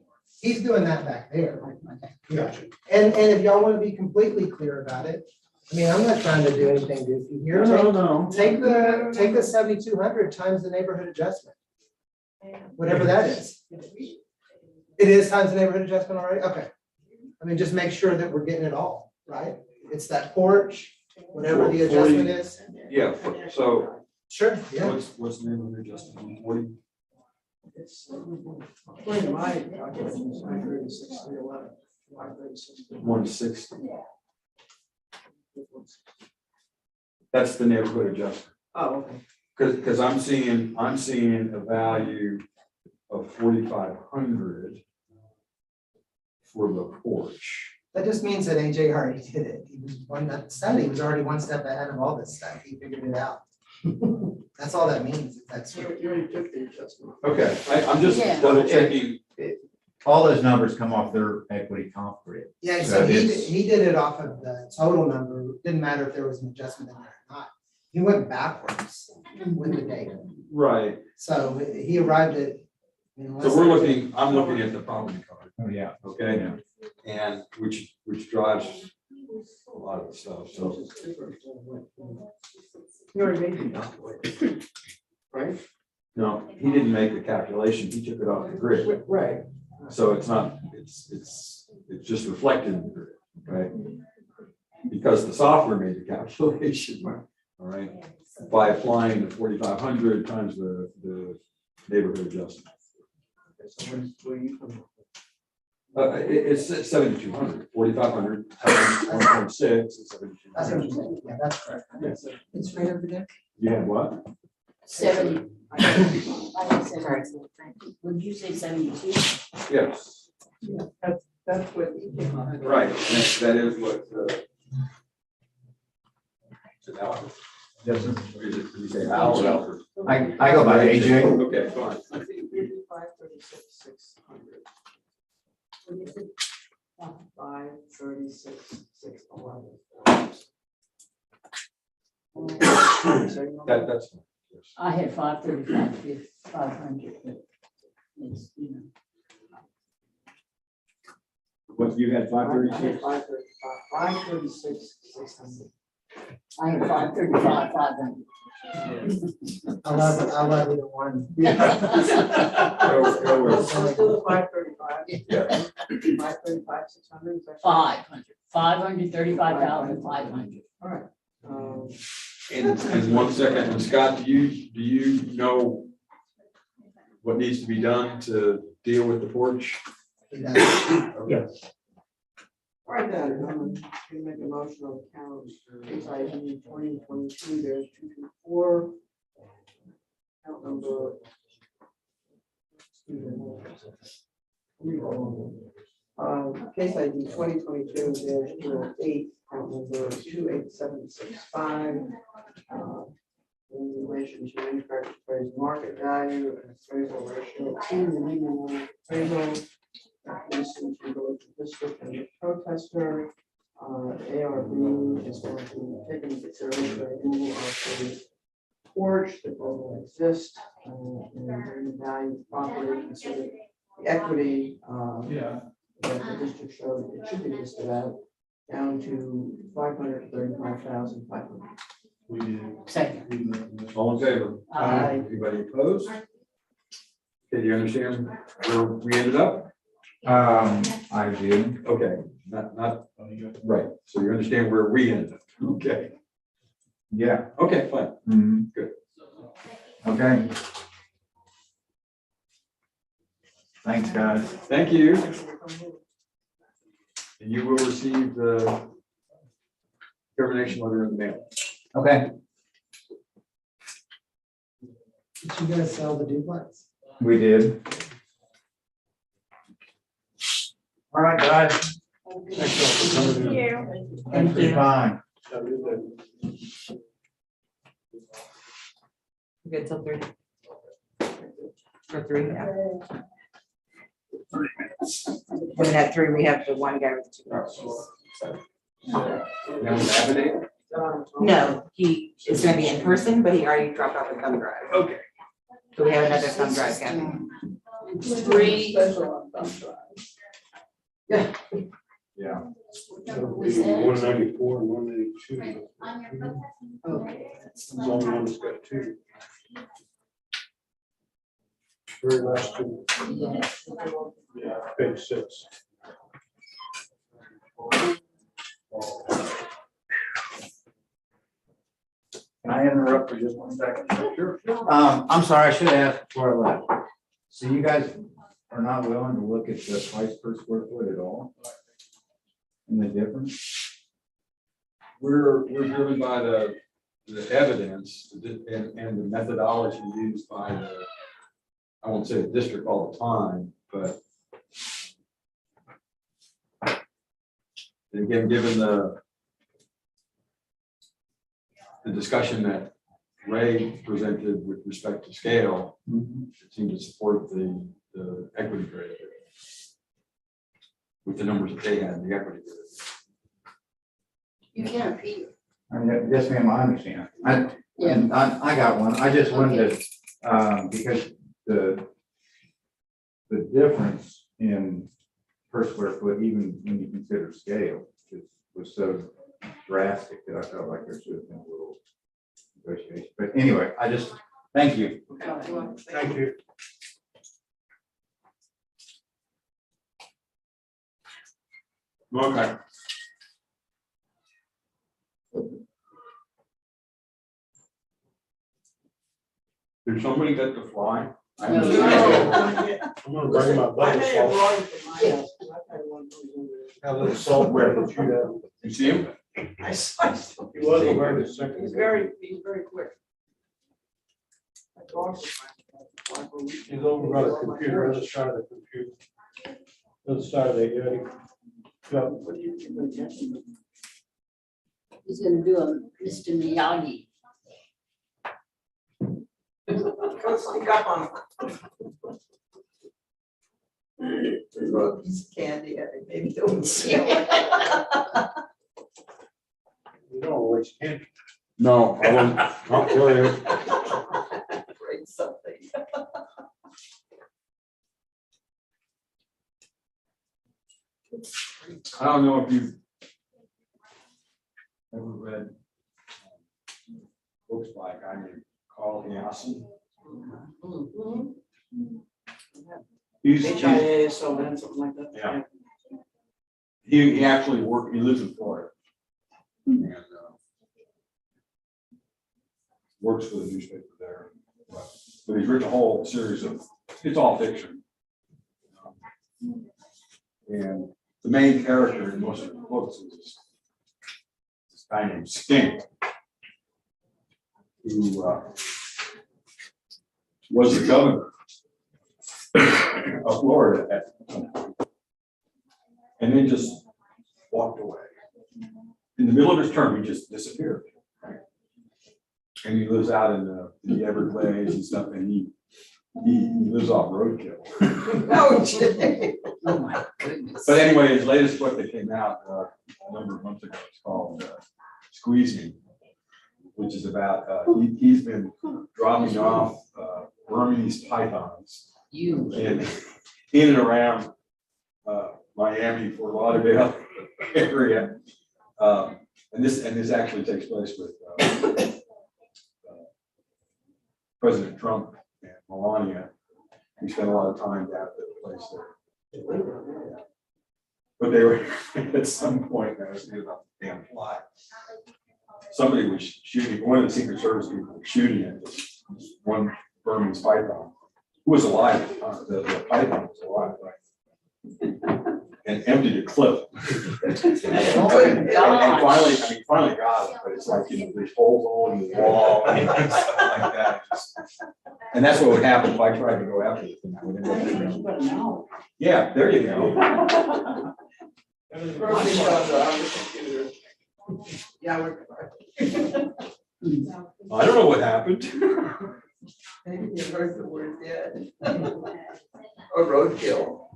He's doing that back there. Yeah. And if y'all want to be completely clear about it, I mean, I'm not trying to do anything goofy here. no. Take the 7,200 times the neighborhood adjustment. Whatever that is. It is times the neighborhood adjustment already? Okay. I mean, just make sure that we're getting it all, right? It's that porch, whatever the adjustment is. Yeah, so Sure, yeah. what's the name of the adjustment? 40? It's, according to my calculations, 536, 311, 536. 160. That's the neighborhood adjustment. Oh, okay. Because I'm seeing a value of 4,500 for the porch. That just means that AJ already did it. He was he was already one step ahead of all this stuff. He figured it out. That's all that means. That's You already took the adjustment. Okay, I'm just Yeah. double checking. All those numbers come off their equity comp grid. yeah. So So it's- he did it off of the total number. Didn't matter if there was an adjustment in there or not. He went backwards with the data. Right. So he arrived at. So I'm looking at the property card, Oh, yeah. okay? Yeah. And which drives a lot of the stuff, so. You already made the calculation, right? No, he didn't make the calculation, he took it off the grid. Right. So it's not, it's just reflected in the grid, right? Because the software made the calculation, all right? By applying the 4,500 times the neighborhood adjustment. So where you come from? It's 7,200, 4,500, 1.6, it's 7,200. That's what you're saying, yeah, that's correct. Yes. It's right over there. You had what? 70. I had 70. Would you say 72? Yes. That's what he came up with. Right, that is what. So now, Yes, sir. is it, did you say Al or Alfred? I go by AJ. Okay, fine. 536,600. 536,611. That's. I had 535, 500, but it's, you know. What, you had 536? 536,600. I had 535, 500. I love either one. Let's do the 535. Yeah. 535, 600. is that correct? 500, 535,500. All right. And 1 second, and Scott, do you know what needs to be done to deal with the porch? Yes. All right, then, I'm gonna make a motion on account case ID 2022-224. Account number. Case ID 2022-208, account number 28765. In relation to manufactured appraised market value and appraisal ratio to the minimum appraisal. Recognition to go to district and the protester. ARB is going to take into consideration the removal of the porch that will exist and the value of property, consider the equity that the district showed it should be listed at, down to 535,500. Second. All in favor? Aye. Anybody opposed? Okay, do you understand where we ended up? I did. Okay, not, right, so you understand where we ended up, okay, Yeah. okay, fine, Mhm. good. Okay. Thanks, guys. Thank you. And you will receive the termination letter in the mail. Okay. Did you guys sell the duplex? We did. All right, guys. Thank you. Thanks for your time. Good till 3. For 3, yeah. And at 3, we have the one guy with the 2 cars. No, he is gonna be in person, but he already dropped off a thumb drive. Okay. So we have another thumb drive coming. 3. Special on thumb drive. Yeah. Yeah. 194 and 182. Okay. It's the only one that's got 2. Very last 2. Yeah, page 6. Can I interrupt for just 1 second? Sure. I'm sorry, I should have asked before I left. So you guys are not willing to look at the price per square foot at all? And the difference? We're driven by the evidence and the methodology used by the, I won't say the district all the time, but again, given the discussion that Ray presented with respect to scale, it seemed to support the equity grade with the numbers that they had, the equity grade. You can't appeal. I mean, yes, ma'am, I understand. Yeah. I got one. I just wanted to, because the difference in per square foot, even when you consider scale, was so drastic that I felt like there should have been a little negotiation. But anyway, thank you. Thank you. Okay. Did somebody get the fly? I'm gonna bring my I may have butterfly. brought it to my house. How little salt where did you have? You see him? I saw. He was aware of the second. He's very quick. My dog was trying to- He's over by the computer, other side of the computer. Other side of the unit. Yeah. What do you think of that? He's gonna do a Mr. Miyagi. Go sneak up on him. Throw a piece of candy at him, maybe he'll see it. You don't always can. No, I won't. Not really. Break something. I don't know if you've ever read books by a guy named Carl Hiassen. He's, HIASON, something like that. Yeah. he actually he lives in Florida. And works for the newspaper there. But he's written a whole series of, it's all fiction. And the main character in most of the books is this guy named Skink, who was the governor of Florida at some point, and then just walked away. In the middle of his term, he just disappeared. Right? And he lives out in the Everglades and stuff, and he lives off roadkill. Oh, gee. Oh, my goodness. But anyway, his latest book that came out a number of months ago is called Squeezing, which is about, he's been dropping off Burmese pythons in and around Miami, Fort Lauderdale area. And this actually takes place with President Trump and Melania. We spent a lot of time down at the place there. But they were at some point, I was thinking about the damn fly. Somebody was shooting, one of the Secret Service people was shooting at this one Burmese python, who was alive at the time. The python was alive, right? And emptied a clip. And finally got it, but it's like, there's holes all in the wall and stuff like that. And that's what would happen if I tried to go after the thing. I would end up, you know. Yeah, there you go. Yeah, I don't know what happened. maybe you heard the word dead. Or roadkill.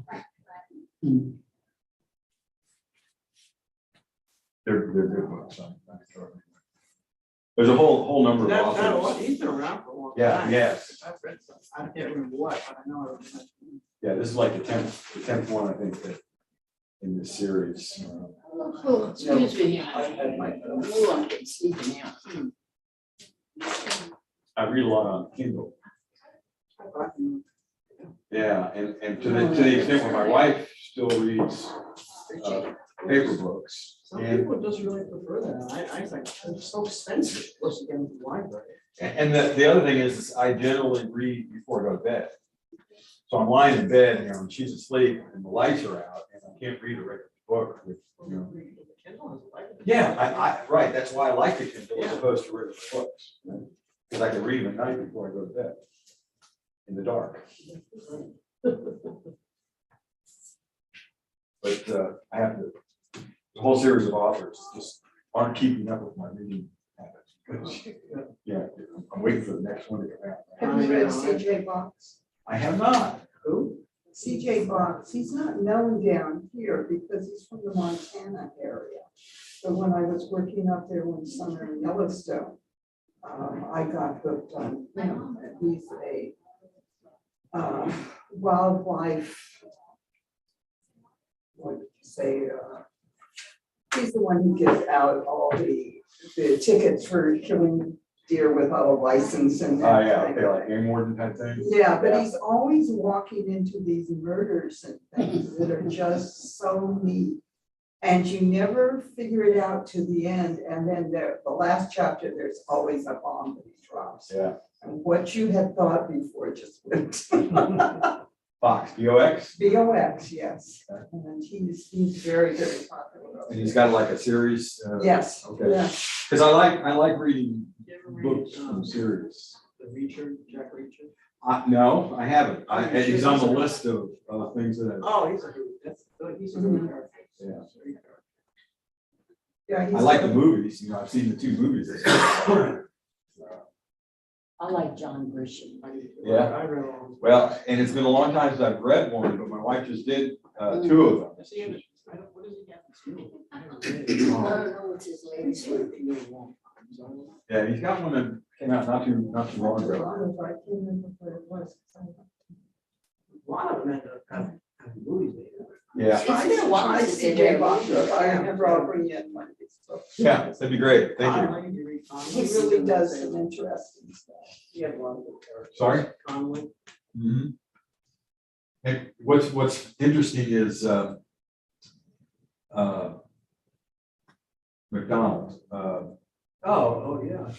They're good books. There's a whole number of authors. He's been around for a long time. Yeah, yes. I've read some, I can't remember what, but I know I read. Yeah, this is like the 10th one, I think, that in this series. Oh, excuse me. Oh, I'm getting sleepy now. I read a lot on Kindle. Yeah, and to the extent where my wife still reads paper books. Some people just really prefer that. I think it's so expensive, plus again, the library. And the other thing is I generally read before I go to bed. So I'm lying in bed, you know, and she's asleep and the lights are out and I can't read a regular book with, you know. Yeah, right. That's why I like the Kindle as opposed to regular books. Because I can read them at night before I go to bed in the dark. But I have to, the whole series of authors just aren't keeping up with my reading habits. Yeah, I'm waiting for the next one to come out. Have you read CJ Box? I have not. Who? CJ Box, he's not known down here because he's from the Montana area. But when I was working up there one summer in Yellowstone, I got hooked on him. And he's a wildlife, what would you say, he's the one who gives out all the tickets for killing deer without a license and. Oh, yeah, okay, like game warden type thing. Yeah, but he's always walking into these murders and things that are just so neat. And you never figure it out to the end. And then the last chapter, there's always a bomb that he drops. Yeah. And what you had thought before just went. Box, BOX? BOX, yes. And he's very, very popular. And he's got like a series? Yes, Okay. yes. Because I like reading books from series. The Reacher, Jack Reacher. No, I haven't. And he's on the list of things that Oh, he's a good, that's good, he's a good character. Yeah. Yeah, I like the movies, you know, I've seen the 2 movies. I like John Grisham. Yeah. I read all. Well, and it's been a long time since I've read one, but my wife just did 2 of them. What does he have to do? I don't know what's his latest one. Yeah, he's got one that came out not too long ago. I can't remember what it was. A lot of them end up having movies made. Yeah. It's been a while I since see they Jay did Bond, I remember I'll bring in one of his books. Yeah, that'd be great. Thank you. He really does some interesting stuff. He had a lot of good characters. Sorry? Conway. Mhm. And what's interesting is McDonald's. Oh, yeah.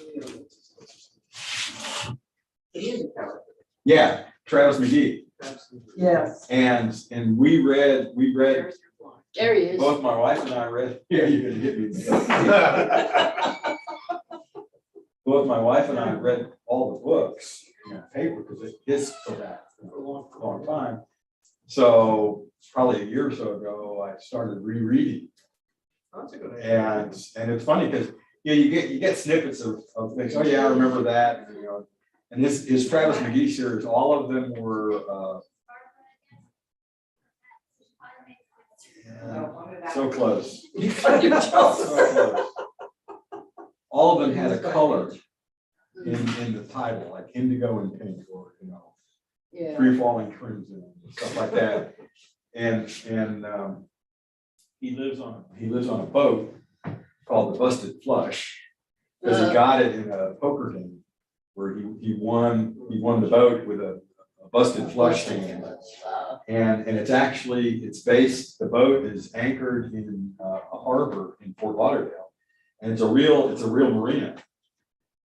He is a character. Yeah, Travis McGee. Yes. And we read, There he is. both my wife and I read, yeah, you're gonna hit me. Both my wife and I read all the books in paper because it is go back for a long time. So probably a year or so ago, I started rereading. That's a good idea. And it's funny because you get snippets of things. Oh yeah, I remember that. You know, and this is Travis McGee series. All of them were so close. So close. All of them had a color in the title, like indigo and pink, or Yeah. free falling crimson, and stuff like that. And he lives on a boat called the Busted Flush, because he got it in a poker game where he won the boat with a busted flush stand. And the boat is anchored in a harbor in Fort Lauderdale, and it's a real marina.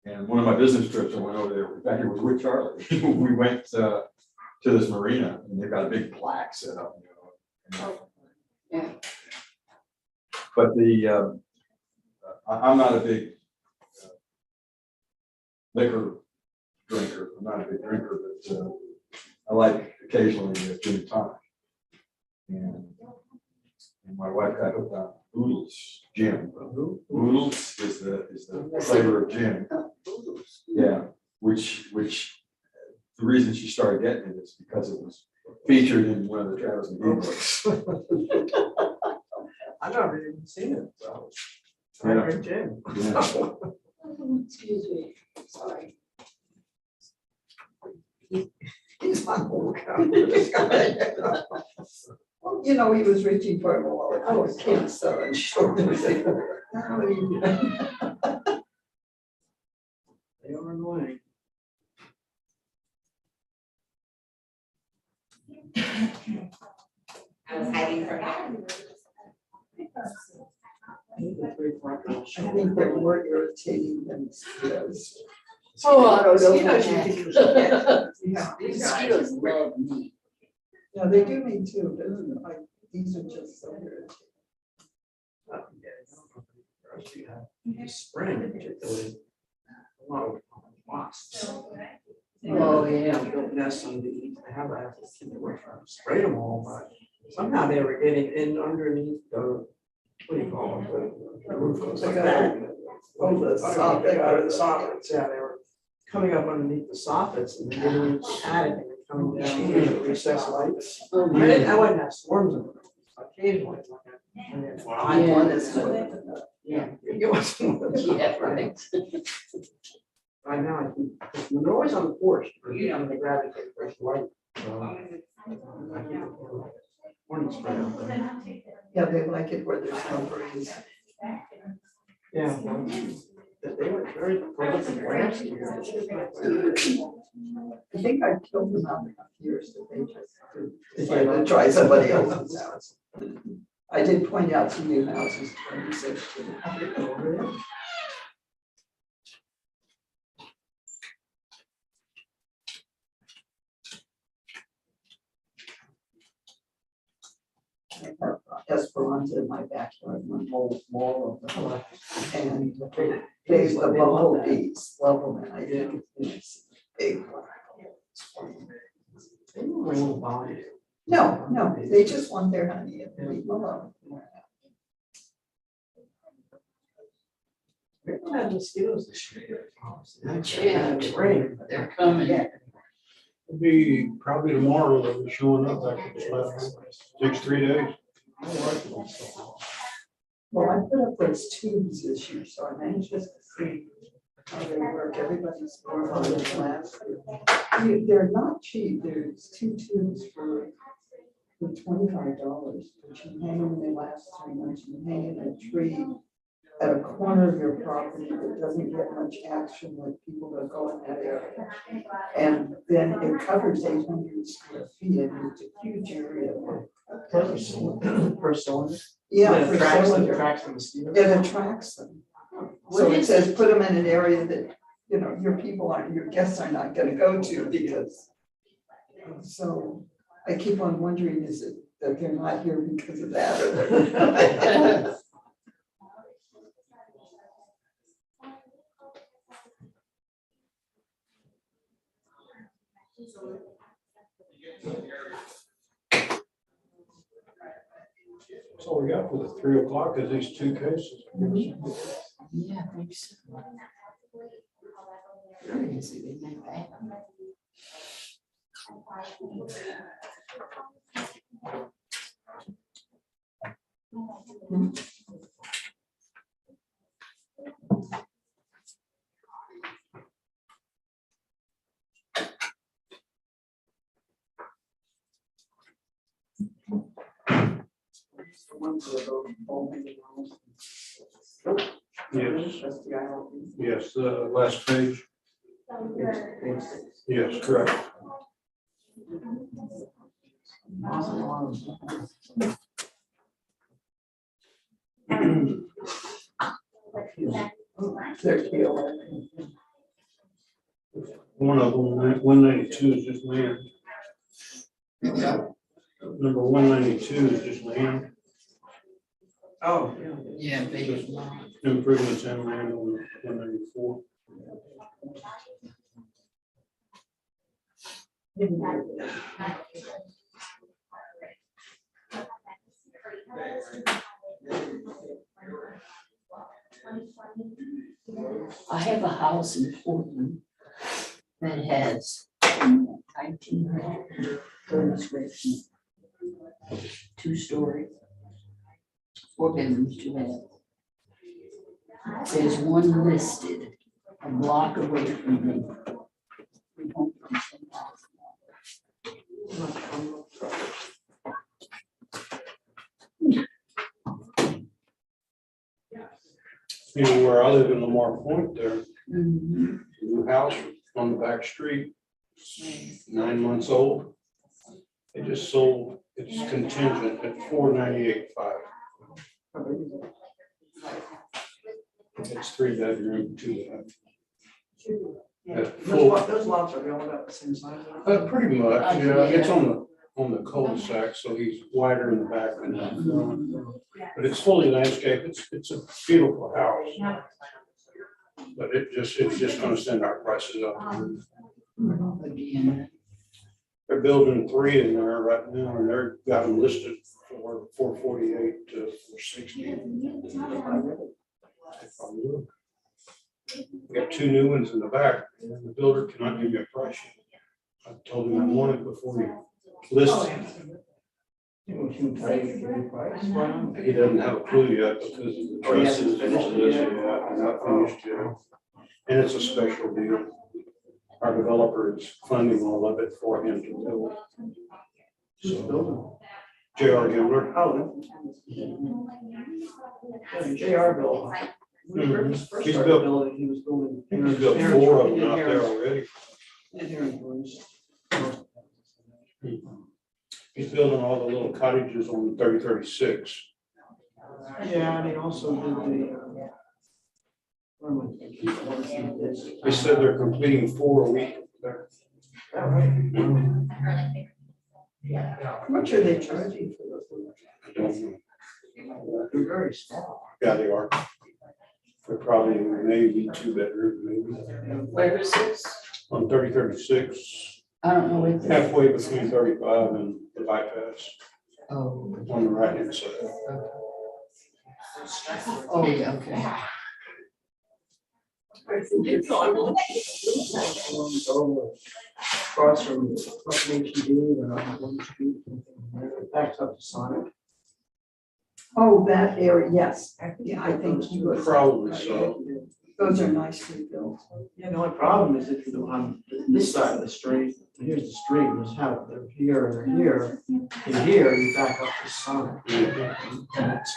And one of my business trips, I went over there. In fact, it was with Charlie. We went to this marina, and they've got a big plaque set up. Yeah. But I'm not a big liquor drinker. I'm not a big drinker, but I like occasionally a gin and tonic. And my wife got hooked on Oodles gin. Oodles is the flavor of gin. Yeah, which the reason she started getting it is because it was featured in one of the Travis McGee books. I've never even seen it, so. Yeah. Great gin. Yeah. Excuse me, sorry. He's on the lookout for this guy. Well, you know, he was reaching for him while I was kid, so I'm sure. They are annoying. I was hiding from you. I think they're more irritating than mosquitoes. Oh, I don't know. Mosquitoes you can use. Yeah. Mosquitoes love me. No, they do me too, doesn't it? Like, these are just so irritating. Spring particularly. A lot of wasps. Oh, yeah. They don't nest underneath, they have a, spray them all, but somehow they were getting in underneath the, what do you call them? The roof goes like that. Oh, the soffit. Out of the soffits, yeah, they were coming up underneath the soffits and getting into the attic and coming down into the recessed lights. Oh, I wouldn't have storms of them, occasionally. It's like a- and then Yeah. One is good. Yeah. You want some- Yeah, right. Right now, I think, they're always on the porch, they gravitate fresh light. Morning spray. Yeah, they like it where there's no breeze. Yeah. Well, they were very prolific last year. I think I killed them out enough years that they just, if I try somebody else's house. I did point out some new houses, 26. Esperanza in my backyard, one whole wall of them. And they, the bumblebees love them, and I think it's big. They don't bring by. No, they just want their honey and leave them alone. We don't have mosquitoes this year. Not yet. They're coming. It'll be probably tomorrow, they'll be showing up after this last, 3 days. Well, I put up those tubes this year, so I'm anxious to see how they work. Everybody's more on the last. They're not cheap. There's 2 tubes for $25, but you hang them, they last 3 months. You hang in a tree at a corner of your property that doesn't get much action, like people that go in that area. And then it covers 800 square feet, and it's a huge area. Per cylinder. Yeah, It per attracts them, cylinder. attracts the mosquitoes. It attracts them. So it says, put them in an area that, you know, your people aren't, your guests are not gonna go to, because. So I keep on wondering, is it that they're not here because of that, or they're. That's all we got for the 3 o'clock is these 2 cases. Yeah, I think so. Very easy, they make that. Yes, the last page. Yes, correct. One of them, 192 is just land. Number 192 is just land. Oh, Yeah, big. Improvements in land on 194. I have a house in Portland that has 1,930 square feet. 2-story, 4 bedrooms, 2 baths. There's one listed a block away from me. Where I live in Lamar Point there, Mhm. new house on the back street, 9 months old. They just sold, it's contingent at $498,500. It's 3 bedroom, 2 bath. those lots are all about the same size. Pretty much, yeah, it's on the cul-de-sac, so he's wider in the back than the front. But it's fully landscaped, it's a beautiful house. But it's just gonna send our prices up. Again. They're building 3 in there right now, and they're got them listed for 448 to 460. We got 2 new ones in the back, and the builder cannot give me a price yet. I told him I want it before he lists it. He doesn't have a clue yet because of the trusses and all this, yeah, and not finished yet. And it's a special deal. Our developer is funding all of it for him to build. So, J.R. Gimler. JR built. When he first He's started built- building, he was building. He's built 4 of them out there already. He's building all the little cottages on 3036. Yeah, and he also did They said they're completing 4 a week there. How much are they charging for those? I don't know. They're very small. Yeah, they are. They're probably maybe 2 bedroom, maybe, Where is this? on 3036, I don't know what. halfway between 35 and the bypass, Oh. on the right hand side. Oh, yeah, okay. Across from HED, and on one street, it backs up to Sonic. Oh, that area, yes. Yeah, I think you would. Probably so. Those are nicely built. Yeah, the only problem is if you're on this side of the street, here's the street, there's how they're here and they're here. And here, you back up to Sonic.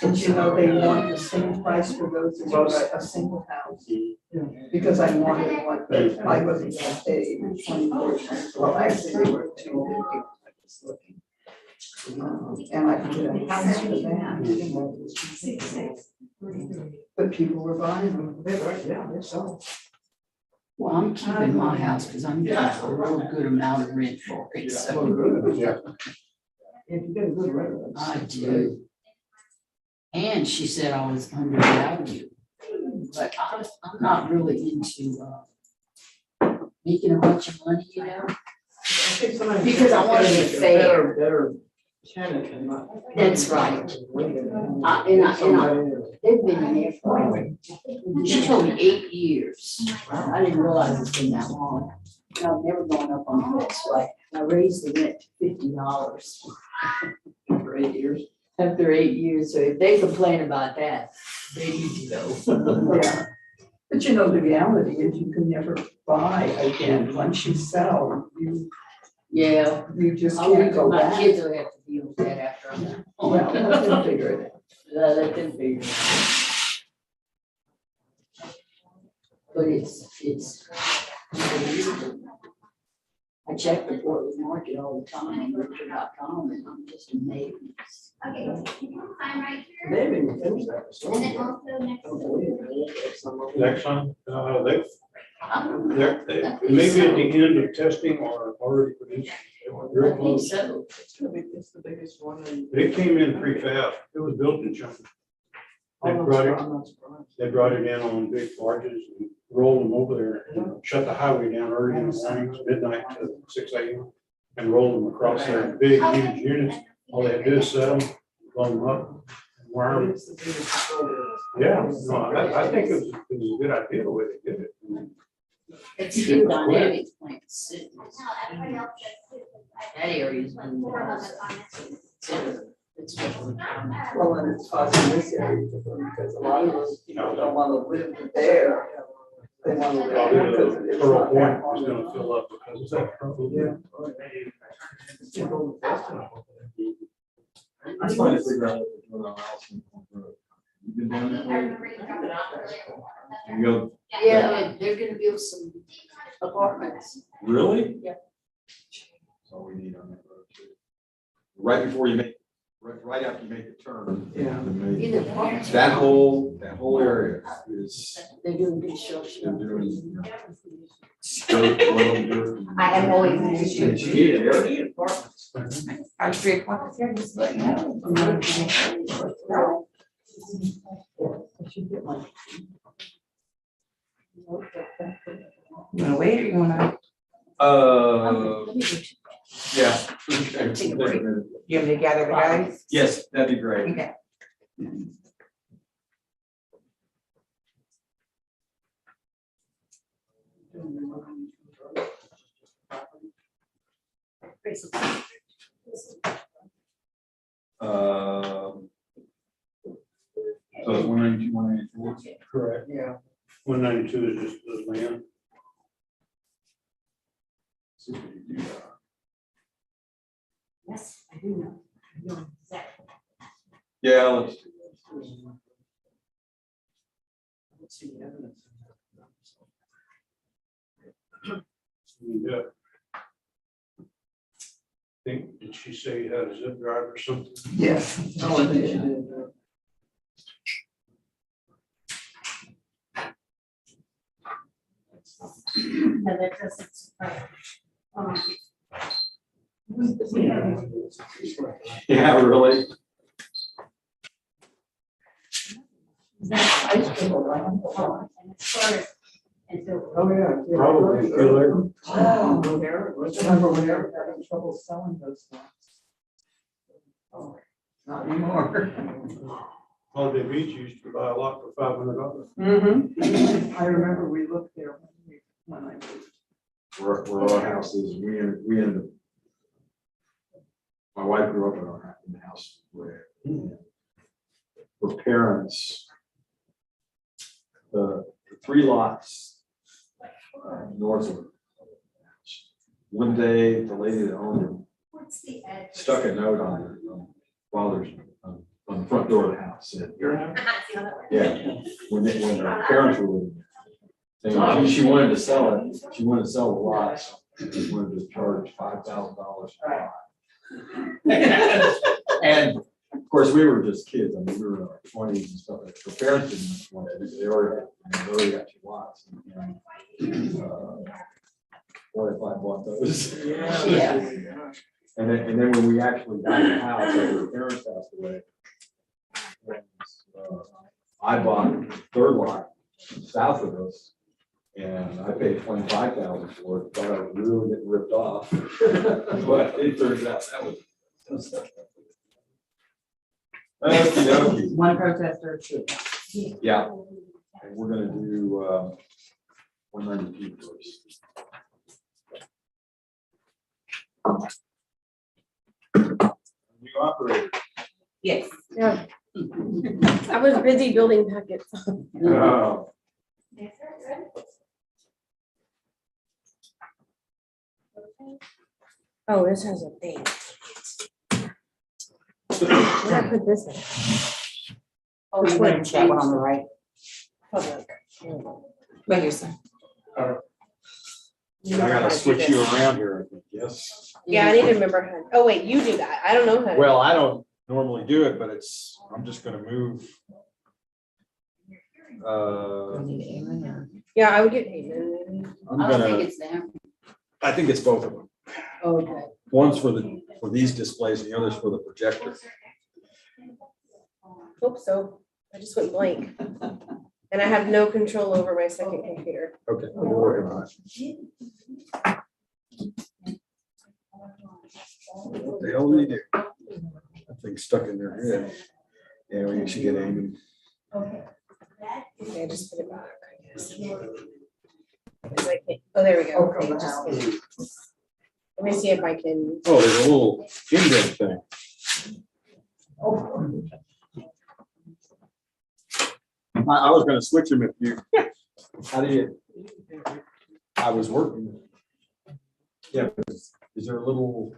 And you know, they want the same price for those as a single house. Because I wanted one, but I wasn't gonna pay 24. Well, actually, they were 250. I was looking. And I could get a house for that. But people were buying them. Yeah, they're selling. Well, I'm keeping my house because I'm getting a real good amount of rent for it, so. Yeah. If you get a good rent. I do. And she said I was undervalued, but I'm not really into, making a bunch of money, you know? Because I want to be fair. Better tenant and not. That's right. They've been in there for, she told me 8 years. I didn't realize it's been that long. And I've never gone up on the next way. I raised the rent to $50 For 8 years. after 8 years. So if they complain about that, they need to know. Yeah. But you know, the reality is you can never buy again. Once you sell, Yeah. you just I want can't to, go my back. kids will have to deal with that after I'm done. Well, let them figure it out. Let them figure it out. But it's. I check the Portland market all the time on realtor.com and I'm just amazed. Okay, I'm right here. They haven't even finished that. And then also next. Next one, they maybe at the end of testing or already produced. I Real think close. so. It's the biggest one. It came in prefab. It was built in China. They I'm not brought surprised. They brought it in on big barges and rolled them over there and shut the highway down early in the morning, midnight to 6 a.m. and rolled them across there. Big, huge units. All they had to do is set them, blow them up, and wire them. It's the biggest facility. Yeah, no, I think it was a good idea the way they did it. It's here dynamics plant sitting. No, everybody else does too. That area's been. It's Well, and it's causing this area to boom because a lot of those people don't want to live there. They want to live there because it's Pearl not Point that is hard. gonna fill up because of that. Yeah. I'm trying to figure out what they're doing on Allison Point Road. You been down that I way? remember you dropped it off earlier. You go, Yeah, they're gonna build some apartments. really? Yeah. That's all we need on that road too. Right before you make, right after you make the turn. Yeah. Either apartments. That whole area is, They're doing they're construction. doing. dirt, oil, dirt. I am always. Yeah. Our 3 o'clock is here, just let you know. I should get my. You wanna wait or you wanna, Let me go check. Yeah. Take a break. you want me to gather the guys? Yes, that'd be great. Okay. So it's 192, 194. Correct. Yeah. 192 is just the land. See if we can do that. Yes, I do know. Yeah, let's do Let's see the evidence. Yeah. Did she say you had a zip drive or something? Yes. Oh, I think she did. Yeah, really? Oh, yeah. Probably, feel like- Oh, there, remember when they were having trouble selling those lots? Oh, not anymore. Holiday Beach used to buy a lot for $500. Mm-hmm. I remember we looked there when I moved. Where our house is, we ended up. My wife grew up in the house where her parents, the 3 lots north of the house. One day, the lady that owned it stuck a note on her father's, on the front door of the house, said, yeah, when her parents were living there. And she wanted to sell it, she wanted to sell the lots, she wanted to charge $5,000 per lot. And of course, we were just kids, I mean, we were in our 20s and stuff, her parents didn't want it, they already got 2 lots. Boy, if I bought those. Yeah. And then when we actually got the house, after her parents passed away, I bought the 3rd lot south of us, and I paid $25,000 for it, thought I was really getting ripped off. But it turns out that was. Okey-dokey. One protester, 2. Yeah, and we're gonna do 192 first. New operator. Yes. Yeah. I was busy building packets. Oh. Oh, this has a thing. Where did I put this in? Oh, you went to that one on the right. Public. Right here, son. I gotta switch you around here, I think, yes? Yeah, I need to remember how. Oh, wait, you do that. I don't know how. Well, I don't normally do it, but I'm just gonna move. Yeah, I would get Hayden. I think it's both of them. Okay. One's for these displays and the other's for the projector. Hope so. I just went blank. And I have no control over my second computer. Okay, we're working on it. What the hell do they do? That thing's stuck in their head. Yeah, we should get Amy. Okay, I just put it back, I guess. Because I can't- Oh, there we go. Okay, just kidding. Let me see if I can. Oh, there's a little indent thing. I was gonna switch them if you. How do you? I was working. Yeah, but is there a little?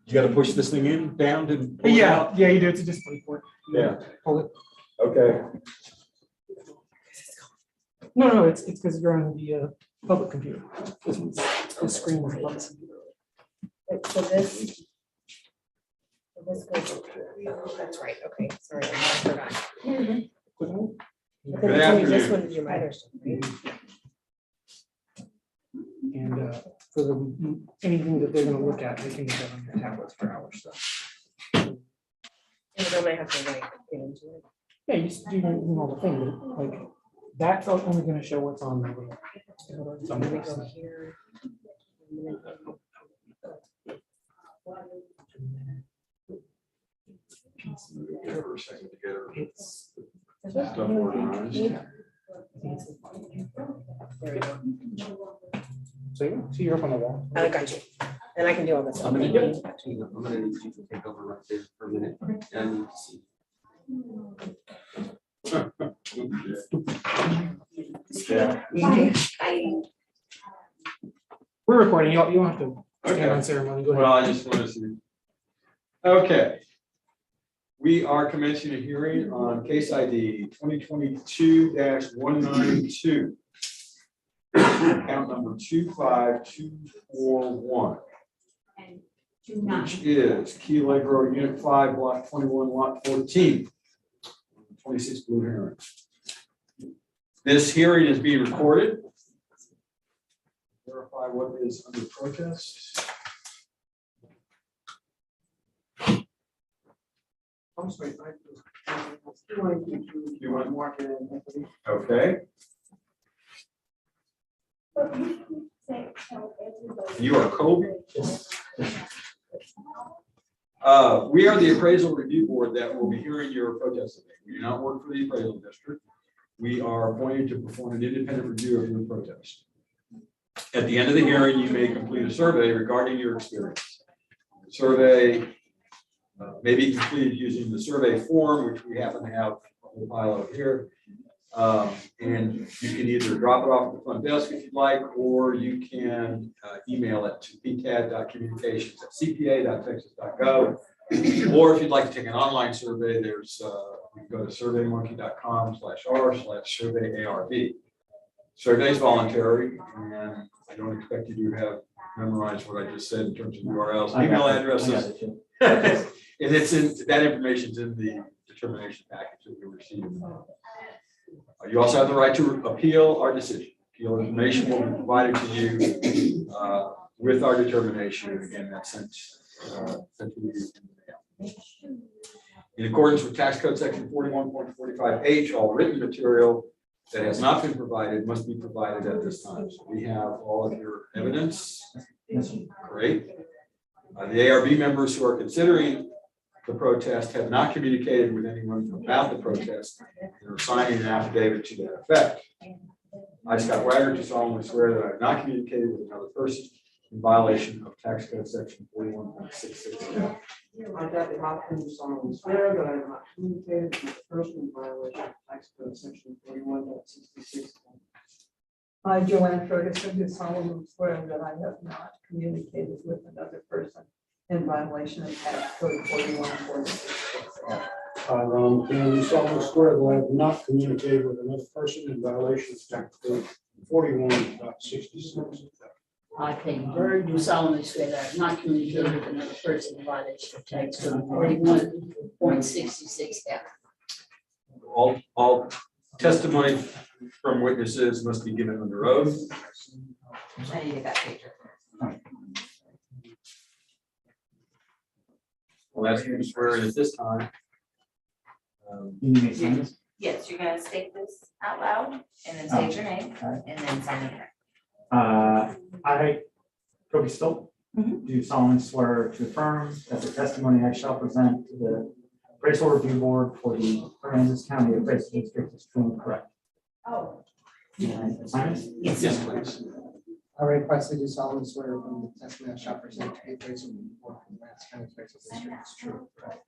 You gotta push this thing in, down to. pull it out? Yeah, you do. It's a display port. Yeah. Pull it. Okay. No, it's because you're on the public computer. This one's the screen is public. Wait, so this. This goes. Oh, that's right. Okay, sorry, I forgot. But then it's only this one is your mother's, right? And for the, anything that they're gonna look at, they can get that on your tablets for hours, so. And then I have to like get into it. Yeah, you just do all the thing, but like, that's only gonna show what's on there. So I'm gonna go here. For a second to get her It's. stuff organized. There we go. So you're up on the wall. I got you. And I can do all this. I'm gonna need you to take over right there for a minute. And see. Yeah. We're recording. You don't have to stand on ceremony. Go ahead. Well, I just want to see. Okay. We are commencing a hearing on case ID 2022-192. Account number 25241. Which is Key Allegro Unit 5, Block 21, Lot 14. 26 Blue Heron. This hearing is being recorded. Verify what is under protest. I'm sorry, Okay, you are Kobe. We are the appraisal review board that will be hearing your protest today. We do not work for the appraisal district. We are appointed to perform an independent review of your protest. At the end of the hearing, you may complete a survey regarding your experience. The survey may be completed using the survey form, which we happen to have a whole pile of here. And you can either drop it off at the front desk if you'd like, or you can email it to pcad.communications@cpa.texas.gov. Or if you'd like to take an online survey, there's you can go to surveymonkey.com/r/survey-ARB. Survey is voluntary, and I don't expect you to have memorized what I just said in terms of URLs, email addresses. And it's in, that information's in the determination package that we received. You also have the right to appeal our decision. Appeal information will be provided to you with our determination. Again, that's sent to you. In accordance with tax code section 41.45H, all written material that has not been provided must be provided at this time. So we have all of your evidence. Great. The ARB members who are considering the protest have not communicated with anyone about the protest and are signing an affidavit to that effect. I, Scott Wagner, do solemnly swear that I have not communicated with another person in violation of tax code section 41.66. I, Kathy Hopkins, solemnly swear that I have not communicated with a person in violation of tax code section 41.66. I, Joanne Ferguson, do solemnly swear that I have not communicated with another person in violation of tax code 41.66. I, Ron McCann, do solemnly swear that I have not communicated with another person in violation of tax code 41.66. I, Peggy Bird, do solemnly swear that I have not communicated with another person in violation of tax code 41.66F. All testimony from witnesses must be given under oath. I need to get that picture. I'll ask you to swear in at this time. Yes, you're gonna state this out loud and then state your name and then sign it. I, Kobe Stoll, do solemnly swear to affirm that the testimony I shall present to the appraisal review board for the Aransas County Appraisal District is true and correct. Oh. And sign it? Yes, please. I request that you solemnly swear from the testimony I shall present to the appraisal board from the Aransas County Appraisal District is true. Correct.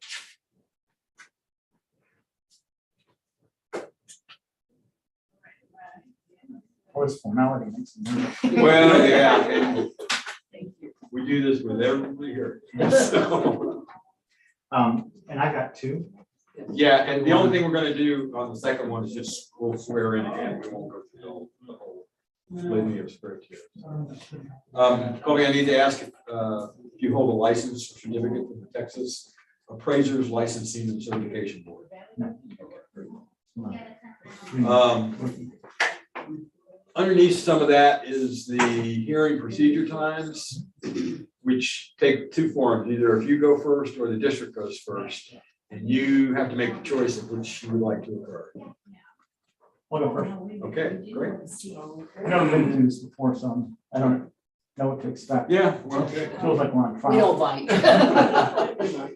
Always formality makes me nervous. Well, yeah. We do this with everybody here. So, and I got two. yeah, and the only thing we're going to do on the second one is just we'll swear in again. We won't go through the whole litany of spirit here. Kobe, I need to ask if you hold a license or certificate from the Texas Appraisers Licensing and Certification Board. Underneath some of that is the hearing procedure times, which take two forms, either if you go first or the district goes first, and you have to make the choice of which you would like to occur. I'll go first. Okay, great. I've never been through this before, so I don't know what to expect. Yeah, well, okay. It feels like we're on We trial. don't bite.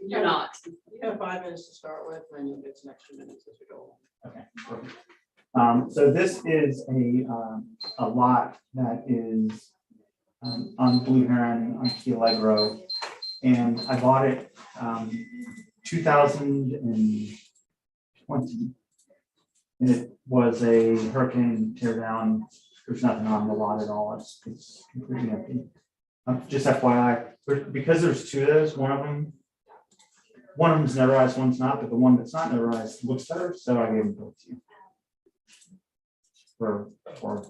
You're not. You have 5 minutes to start with, and then you'll get some extra minutes as we go. Okay, perfect. So this is a lot that is on Blue Heron on Key Allegro, and I bought it 2020. And it was a hurricane tear down. There's nothing on the lot at all. It's completely empty. Just FYI, because there's two of those, one of them's notarized, one's not, but the one that's not notarized looks better, so I gave them both to you. Or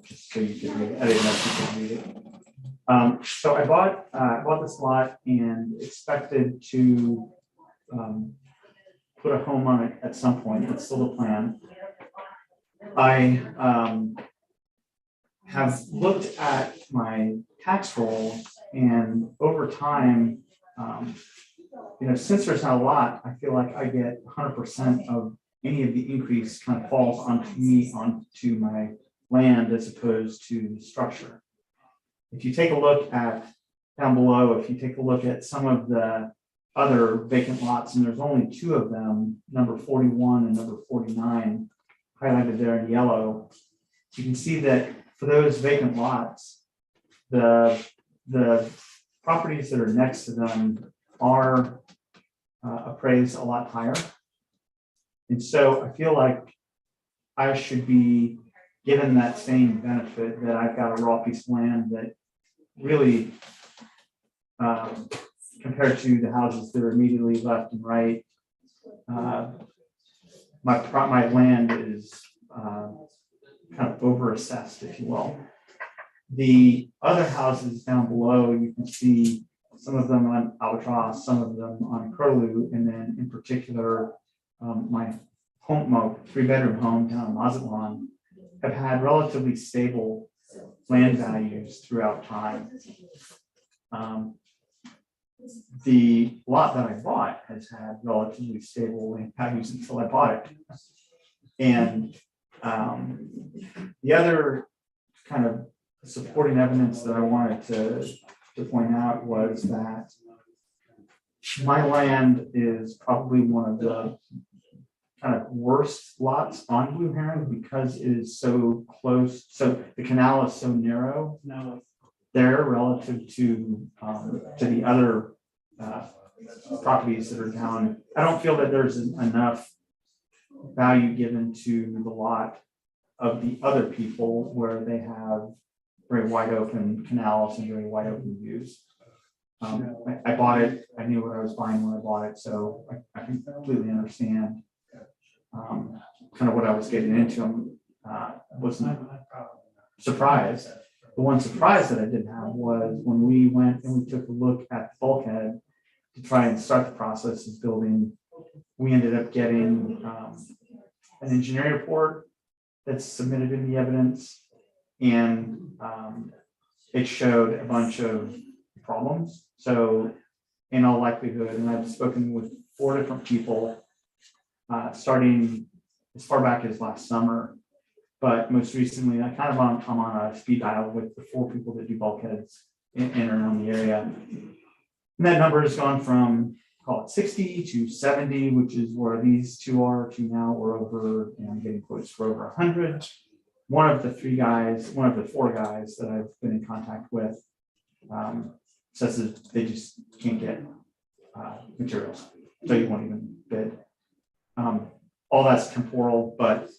just so you can read it. I didn't know if you could read it. So I bought this lot and expected to put a home on it at some point. That's still the plan. I have looked at my tax rolls, and over time, since there's not a lot, I feel like I get 100% of any of the increase kind of falls onto me, onto my land as opposed to the structure. If you take a look at down below, if you take a look at some of the other vacant lots, and there's only two of them, number 41 and number 49, highlighted there in yellow, you can see that for those vacant lots, the properties that are next to them are appraised a lot higher. And so I feel like I should be given that same benefit, that I've got a raw piece of land that really, compared to the houses that are immediately left and right, my land is kind of overassessed, if you will. The other houses down below, you can see some of them on Albatross, some of them on Curlew, and then in particular, my home, my 3-bedroom home down in Mazatlan have had relatively stable land values throughout time. The lot that I bought has had relatively stable land values until I bought it. And the other kind of supporting evidence that I wanted to point out was that my land is probably one of the kind of worst lots on Blue Heron because it is so close. So the canal is so narrow there relative to the other properties that are down. I don't feel that there's enough value given to the lot of the other people where they have very wide open canals and very wide open views. I bought it, I knew what I was buying when I bought it, so I can completely understand kind of what I was getting into. Wasn't surprised. The one surprise that I did have was when we went and we took a look at the bulkhead to try and start the process of building, we ended up getting an engineering report that's submitted in the evidence, and it showed a bunch of problems. So in all likelihood, and I've spoken with 4 different people, starting as far back as last summer, but most recently, I'm on a speed dial with the 4 people that do bulkheads in and around the area. And that number has gone from, call it 60 to 70, which is where these 2 are, to now we're over, and I'm getting quotes for over 100. One of the 4 guys that I've been in contact with says that they just can't get materials, so you won't even bid. All that's temporal, but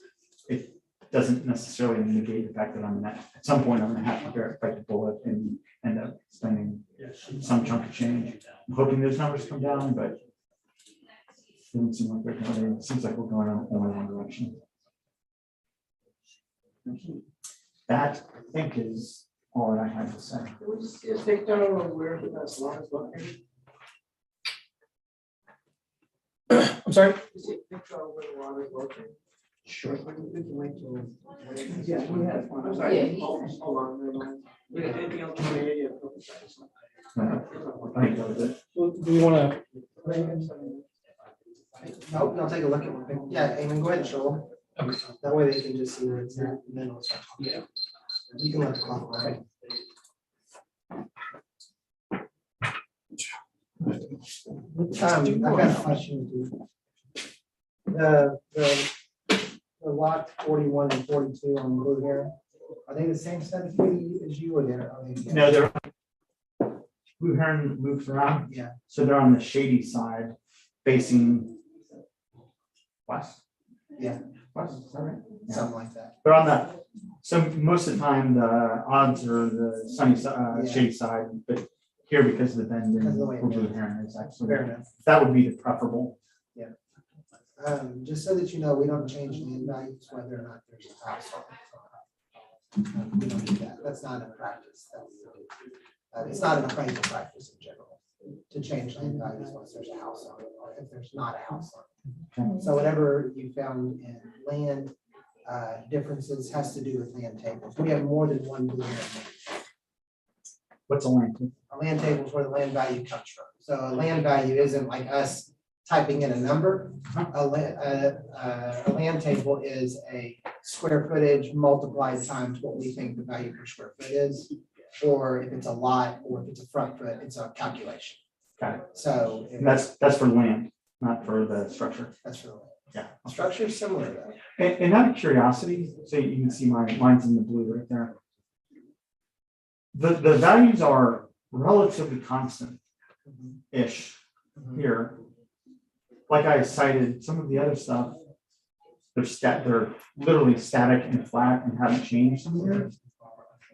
it doesn't necessarily negate the fact that at some point I'm going to have to bite the bullet and end up spending some chunk of change. I'm hoping those numbers come down, but it doesn't seem like they're going. It seems like we're going in only one direction. That, I think, is all that I have to say. Can we just get a takedown of where the best lot is located? I'm sorry? Is it picture of where the water is located? Sure. We can wait till. Yeah, we had one. I'm sorry. Yeah. Hold on, never mind. We got anything else on the area? I think that was it. Well, do you want to? Nope, I'll take a look at one thing. Yeah, Eamon, go ahead and show them. Okay. That way they can just see where it's at, and then we'll start talking. Yeah. You can let the clock run. I've got a question. The lot 41 and 42 on Blue Heron, are they the same set of feet as you, or they're? No, they're Blue Heron moves around. Yeah. So they're on the shady side, facing west. Yeah. West, is that right? Yeah. Something like that. They're on that. So most of the time, the odds are the sunny side, Yeah. shady side, but here because of the bend in Because of the way it Blue bends. Heron is actually, Fair enough. that would be the preferable. Just so that you know, we don't change land values whether or not there's a house on it. We don't do that. That's not a practice. It's not an appraisal practice in general to change land values once there's a house on it or if there's not a house on it. So whatever you found in land differences has to do with land tables. We have more than one Blue Heron. What's a land table? A land table is where the land value comes from. So a land value isn't like us typing in a number. A land table is a square footage multiplied times what we think the value per square foot is. Or if it's a lot, or if it's a front foot, it's a calculation. Got it. So. And that's for land, not for the structure. That's for the land. Yeah. Structure is similar though. And out of curiosity, so you can see mine's in the blue right there. The values are relatively constant-ish here. Like I cited, some of the other stuff, they're literally static and flat and haven't changed some years.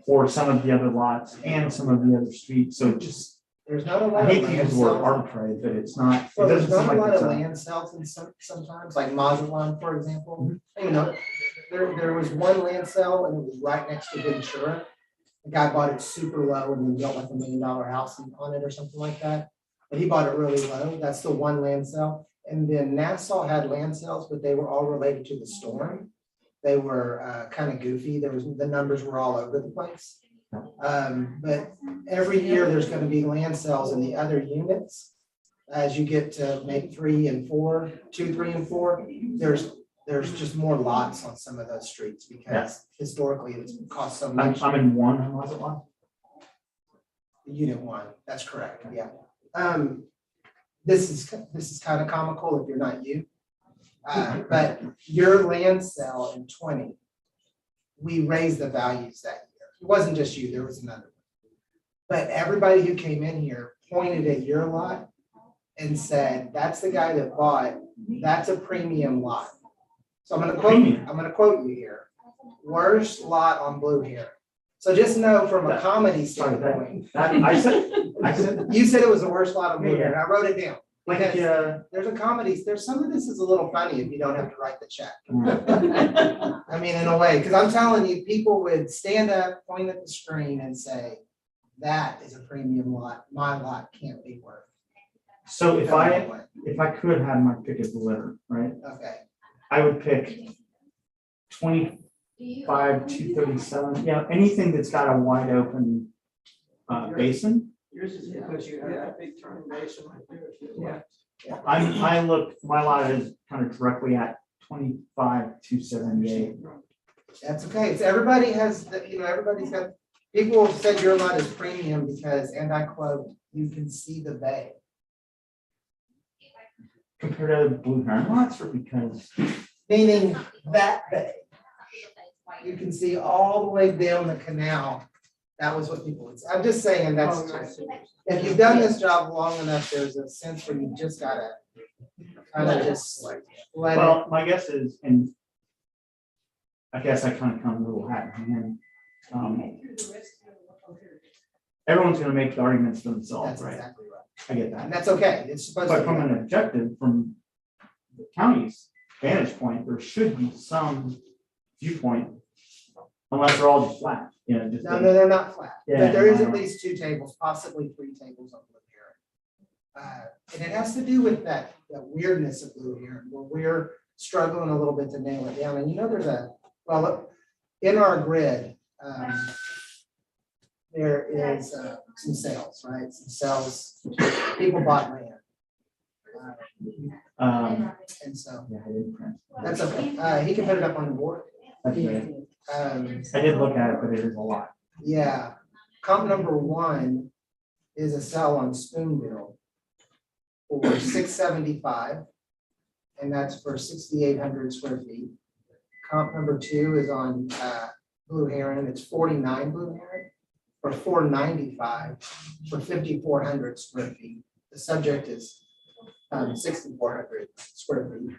Or some of the other lots and some of the other streets, so it just, There's not a lot I of hate to land use the word sales. arbitrary, but it's not, it Well, there's doesn't seem not a like lot it's of a. land sales in sometimes, like Mazatlan, for example. You know, there was one land sale and it was right next to Ventura. The guy bought it super low and then built like $1 million house on it or something like that. But he bought it really low. That's the one land sale. And then Nassau had land sales, but they were all related to the storm. They were kind of goofy. The numbers were all over the place. But every year there's going to be land sales in the other units. As you get to maybe 3 and 4, 2, 3, and 4, there's just more lots on some of those streets because historically it's cost so much. I'm in one, and was it one? Unit 1, that's correct, yeah. This is kind of comical if you're not you. But your land sale in 20, we raised the values that year. It wasn't just you, there was another one. But everybody who came in here pointed at your lot and said, that's the guy that bought, that's a premium lot. So I'm gonna quote you here. Worst lot on Blue Heron. So just know from a comedy standpoint. I said, You said it was the worst lot on Blue Heron. I wrote it down. like, Because there's a comedy, there's some of this is a little funny if you don't have to write the check. I mean, in a way, because I'm telling you, people would stand up, point at the screen and say, that is a premium lot. My lot can't be worth. so if I could have my pick of the litter, right? Okay. I would pick 25, 237, anything that's got a wide open basin. Yours is because you have that big turn basin right there. Yeah. My lot is kind of directly at 25, 278. That's okay. It's everybody has, everybody's got, people have said your lot is premium because, and I quote, you can see the bay. Compared to the Blue Heron lots, or because? Meaning that bay. You can see all the way down the canal. That was what people would say. I'm just saying that's, if you've done this job long enough, there's a sense where you just gotta kind of just like let it. Well, my guess is, and I guess I kind of come a little hat in hand. Everyone's gonna make the arguments for themselves, That's right? exactly right. I get that. And that's okay. It's supposed to But be. from an objective, from the county's vantage point, there should be some viewpoint, unless they're all just flat, just. No, they're not flat, Yeah, but there is I at know. least 2 tables, possibly 3 tables on Blue Heron. And it has to do with that weirdness of Blue Heron, where we're struggling a little bit to nail it down. And there's in our grid, there is some sales, right? Some sales, people bought land. And so Yeah, I didn't print. that's okay. He can put it up on the board. That's right. Um, I did look at it, but it is a lot. Yeah, comp number 1 is a cell on Spoonville for 675, and that's for 6,800 square feet. Comp number 2 is on Blue Heron, it's 49 Blue Heron for 495 for 5,400 square feet. The subject is 6,400 square feet.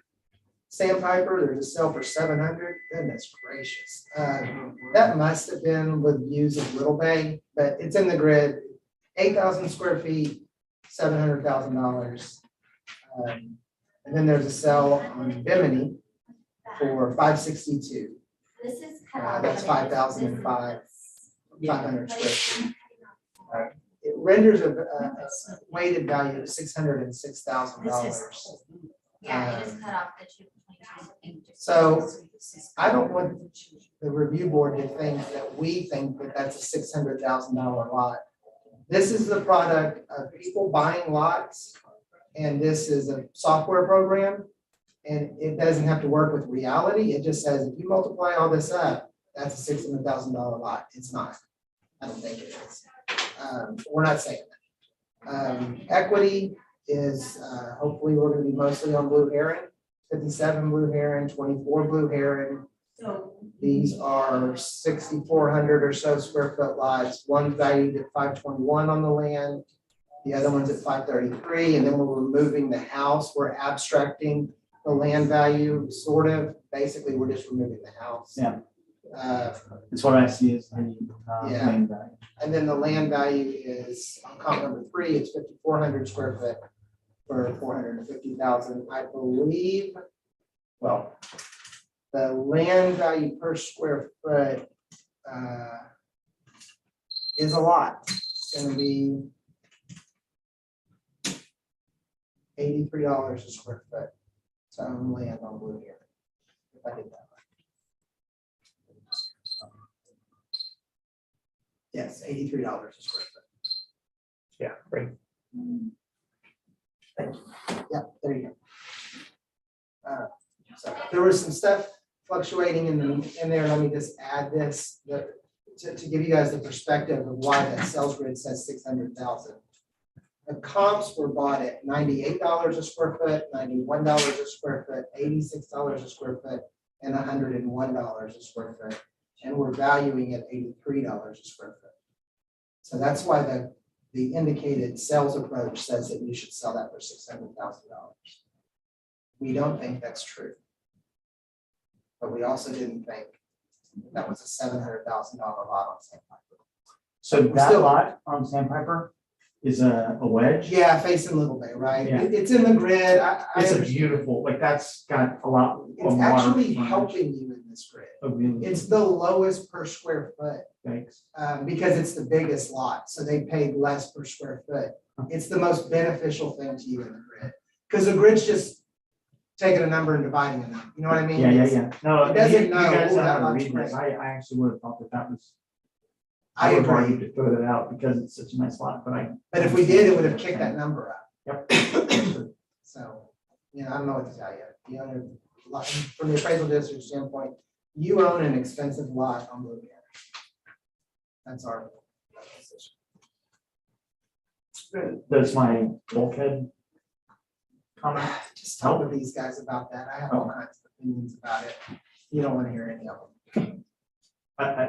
Sandpiper, there's a sale for 700. Goodness gracious. That must have been with views of Little Bay, but it's in the grid. 8,000 square feet, $700,000. And then there's a sale on Bimini for 562. This is. That's 5,500 square feet. It renders a weighted value of $606,000. Yeah, it is cut off the 2. So I don't want the review board to think that we think that that's a $600,000 lot. This is the product of people buying lots And this is a software program. And it doesn't have to work with reality. It just says, if you multiply all this up, that's a $600,000 lot. It's not. I don't think it is. We're not saying that. Equity is, hopefully we're gonna be mostly on blue heron, 57 blue heron, 24 blue heron. These are 6,400 or so square foot lots. One valued at 521 on the land. The other one's at 533, and then we're removing the house. We're abstracting the land value, sort of. Basically, we're just removing the house. Yeah. Uh, That's what I see as the Yeah. land value. And then the land value is, on column number 3, it's 5,400 square foot for 450,000. I believe, well, the land value per square foot is a lot. It's gonna be $83 a square foot to own land on Blue here. If I did that right. Yes, $83 a square foot. Yeah, great. Thank you. Yeah, there you go. So there was some stuff fluctuating in there. Let me just add this to give you guys the perspective of why that sales grid says 600,000. The comps were bought at $98 a square foot, $91 a square foot, $86 a square foot, and $101 a square foot. And we're valuing at $83 a square foot. So that's why the indicated sales approach says that you should sell that for $600,000. We don't think that's true. But we also didn't think that was a $700,000 lot on Sandpiper. So We're that still- lot on Sandpiper is a wedge? Yeah, facing Little Bay, right? Yeah. It's in the grid. I It's a understand. beautiful, like that's got a lot. of It's water actually frontage. helping you in this grid. Oh, really? It's the lowest per square foot. Thanks. Because it's the biggest lot, so they paid less per square foot. It's the most beneficial thing to you in the grid, because the grid's just taking a number and dividing a number, you know what I mean? Yeah. No, It doesn't you know, guys oh, know that how to lot's read this. great. I actually would have thought that was. I would have agree, argued to throw that out because it's such a nice lot, but I. but if we did, it would have kicked that number up. Yep. So, I don't know what to tell you. You own a lot, from the appraisal district standpoint, you own an expensive lot on Blue County. That's our position. That's my bulkhead comment. Just talk to these guys about that. I have all kinds of opinions about it. You don't want to hear any of them.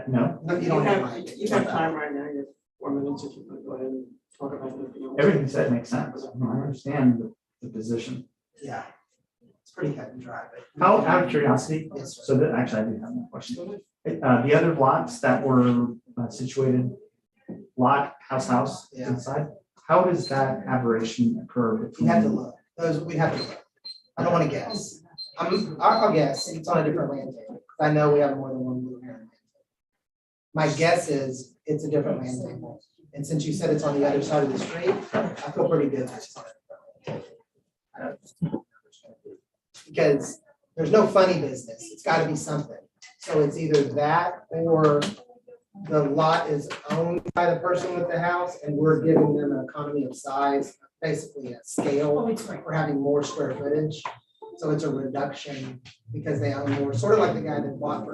No, No, you You don't have have, my. you have time right now, you have 4 minutes if you want to go ahead and talk about anything else. everything you said makes sense. No, I understand the position. Yeah. It's pretty cut and dry, but. How, out of curiosity, Yes, sir. so that, actually, I do have one question. The other lots that were situated, lot, house to the side, how does that aberration occur? We have to look. Those, we have to look. I don't want to guess. I'll guess. It's on a different land table. I know we have more than one blue heron. My guess is it's a different land table. And since you said it's on the other side of the street, I feel pretty good. that it's on a different land table. I don't- Because there's no funny business. It's got to be something. So it's either that or the lot is owned by the person with the house and we're giving them an economy of size, basically a scale for having more square footage. So it's a reduction because they own more, sort of like the guy that bought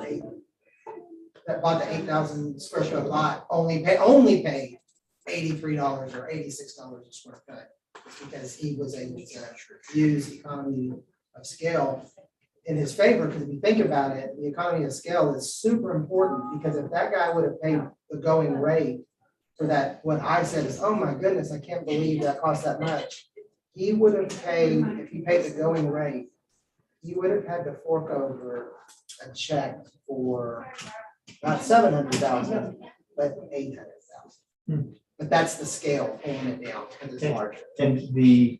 the 8,000 square foot lot, only paid $83 or $86 a square foot. Because he was able to use economy of scale in his favor, because if you think about it, the economy of scale is super important, because if that guy would have paid the going rate for that, what I said is, oh my goodness, I can't believe that cost that much. He would have paid, if he paid the going rate, he would have had to fork over a check for not 700,000, but 800,000. But that's the scale pulling it down because it's larger. And the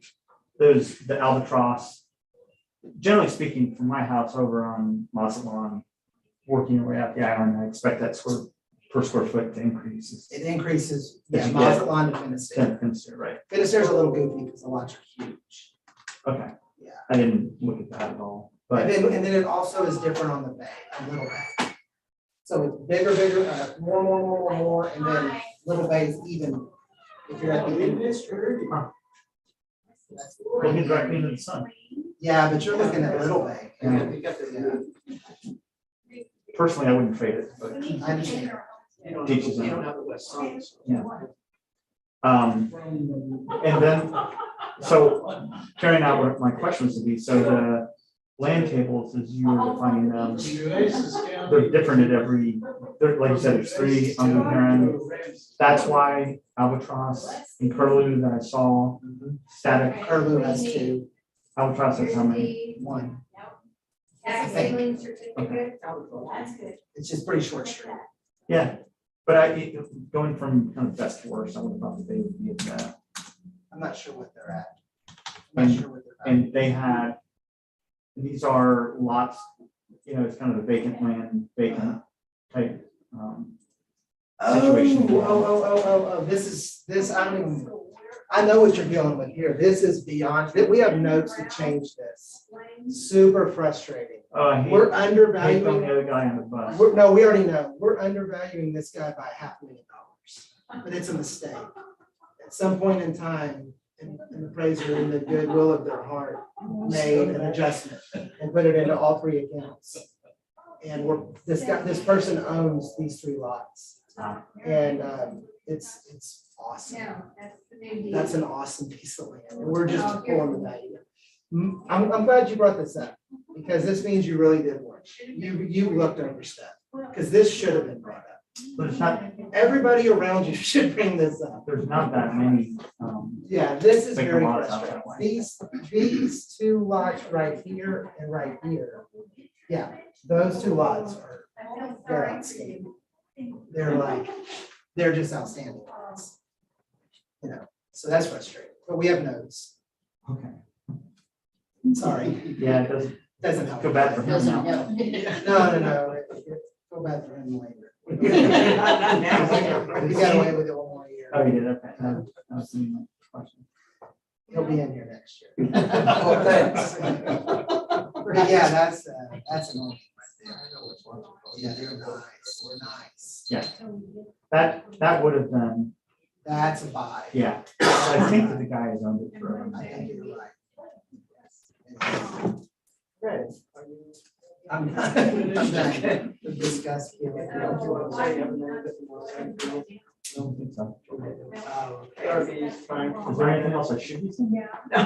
albatross, generally speaking, from my house over on Mazatlan, working your way up the island, I expect that per square foot to increase. It increases, Yeah, Mazatlan to Finisterre. Finisterre, right? Finisterre's a little goofy because the lots are huge. Okay. Yeah. I didn't look at that at all, but. And then it also is different on the bay, a little bay. So it's bigger, more, and then Little Bay is even. If you're at the end. looking directly into the sun. Yeah, but you're looking at Little Bay. Yeah. Personally, I wouldn't trade it, but I understand. teaches You them. don't have the west side. Yeah. And then, so carrying out what my questions would be, so the land tables, as you were defining them, they're different at every, like you said, it's 3 on the heron. That's why albatross and curlew that I saw, static. Curlew has 2. Albatross has how many? 1. That's a sailing certificate. That's good. It's just pretty short string. Yeah, but going from kind of best to worst, I would have thought that they would be at that. I'm not sure what they're at. I'm not sure what they're at. And they had, these are lots, it's kind of a vacant land, vacant type situation. This, I don't even, I know what you're dealing with here. This is beyond, we have notes to change this. Super frustrating. We're The undervaluing. other guy on the bus. No, we already know. We're undervaluing this guy by $500,000, but it's a mistake. At some point in time, an appraiser in the goodwill of their heart made an adjustment and put it into all 3 accounts. And this person owns these 3 lots. And it's awesome. That's an awesome piece of land. And we're just pulling the value. I'm glad you brought this up, because this means you really did work. You looked over stuff, because this should have been brought up. But it's not, Everybody around you should bring this up. there's not that many. Yeah, this is Take a very lot out frustrating. that way. These 2 lots right here and right here. Yeah, those 2 lots they're outstanding. They're just outstanding lots. So that's frustrating, but we have notes. Okay. Sorry. Yeah, it Doesn't help. feel bad for him Doesn't now. help. No. Feel bad for him later. Not now. He got away with it 1 more year. Oh, you did, okay. That was my question. He'll be in here next year. Oh, thanks. But yeah, that's annoying right there. Yeah, they're nice. We're nice. Yeah. That would have been, That's a buy. yeah. I think that the guy has owned it for. I think you're right. Right. I'm not gonna discuss. Don't think so. ARB is fine. Is there anything else I should be saying? No.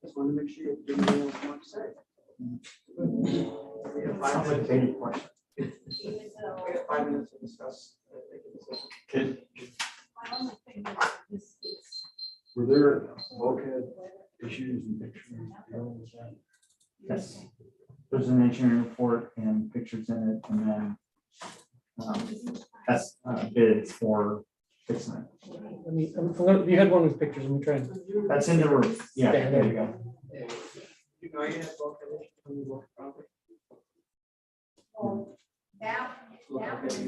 Just want to make sure you have anything else you want to say. We have 5 Sounds like a minutes. big question. We have 5 minutes to discuss. Make a decision. Were there bulkhead issues and pictures? Yes. There's an engineering report and pictures in it, and then that's bids for fixing it. You had one with pictures, let me try and. That's in the roof. Yeah, there you go. You know, you have both conditions when you look at property.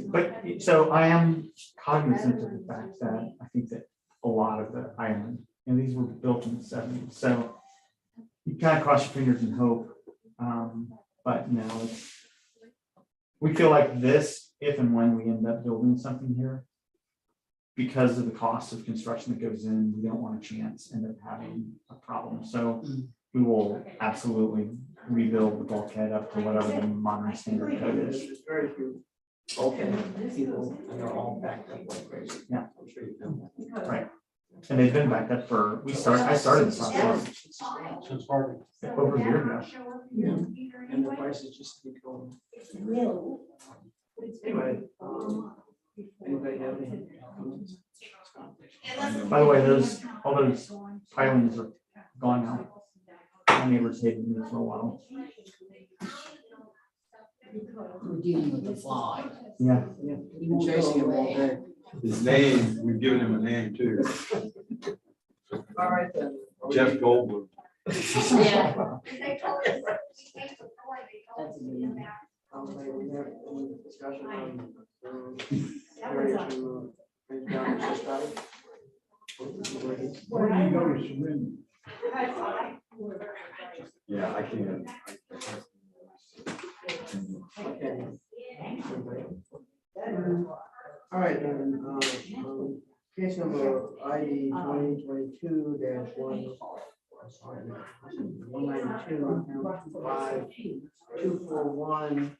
But so I am cognizant of the fact that I think that a lot of the island, and these were built in the 70s, so you kind of cross your fingers and hope. But no, we feel like this, if and when we end up building something here, because of the cost of construction that goes in, we don't want a chance end up having a problem. So we will absolutely rebuild the bulkhead up to whatever the modern standard code is. There's very few bulkhead people, and they're all backed up like crazy. Yeah. I'm sure you know. Right. And they've been backed up for, I started this last year, Since Harvey. over a year ago. And the prices just keep going. Anyway. Anybody have any comments? By the way, all those pilings are gone now. My neighbors hated me for a while. We're dealing with the fly. Yeah. You've been chasing him all day. His name, we've given him a name too, All right then. Jeff Goldblum. Yeah. We have any discussion on area to bring down the strategy? Where do you go to swim? Yeah, I can't. Okay. All right, then, Case number ID 2022-1. 192-5-241,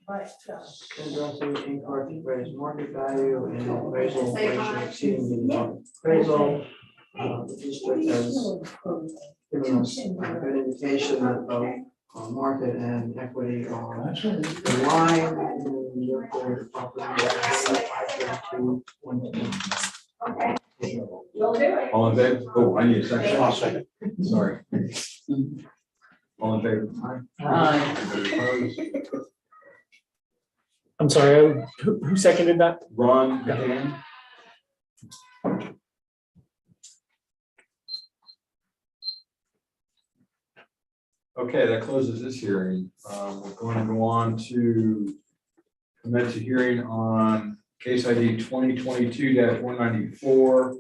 addressing incorrect appraised market value and appraisal ratio exceeding the appraisal. The district has given us a good indication that both market and equity are in line, and therefore the property is 532.1. All in favor? Oh, I need a second. I'll second. Sorry. All in favor? Aye. Anybody opposed? I'm sorry, who seconded that? Ron, Dan? Okay, that closes this hearing. We're going to go on to commence a hearing on case ID 2022-194,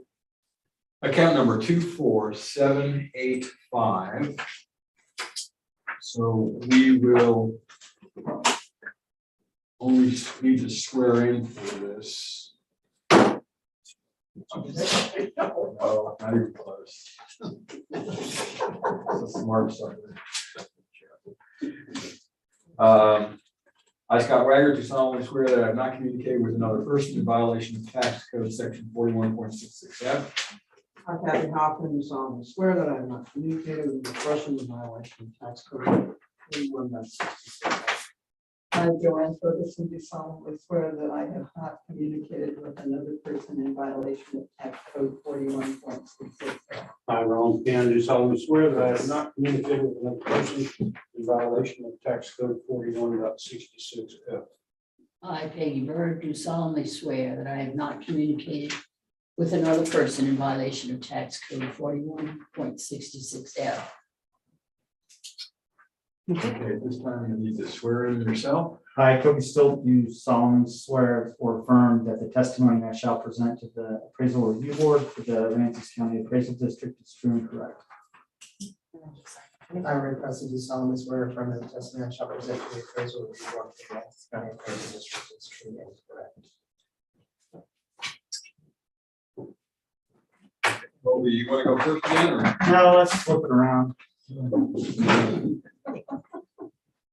account number 24785. So we will only need to swear in for this. Oh, not even close. That's a smart start. I, Scott Wagner, do solemnly swear that I have not communicated with another person in violation of tax code section 41.66F. I, Kathy Hopkins, solemnly swear that I have not communicated with the person in violation of tax code 41.66. I, Joanne Ferguson, do solemnly swear that I have not communicated with another person in violation of tax code 41.66. I, Ron Cannon, do solemnly swear that I have not communicated with another person in violation of tax code 41.66F. I, Peggy Bird, do solemnly swear that I have not communicated with another person in violation of tax code 41.66F. Okay, at this time you need to swear in yourself. I, Kobe Still, do solemnly swear or affirm that the testimony I shall present to the appraisal review board for the Aransas County Appraisal District is true and correct. I request to do solemnly swear or affirm that the testimony I shall present to the appraisal review board for the Aransas County Appraisal District is true and correct. Kobe, you want to go first again, or? No, let's flip it around.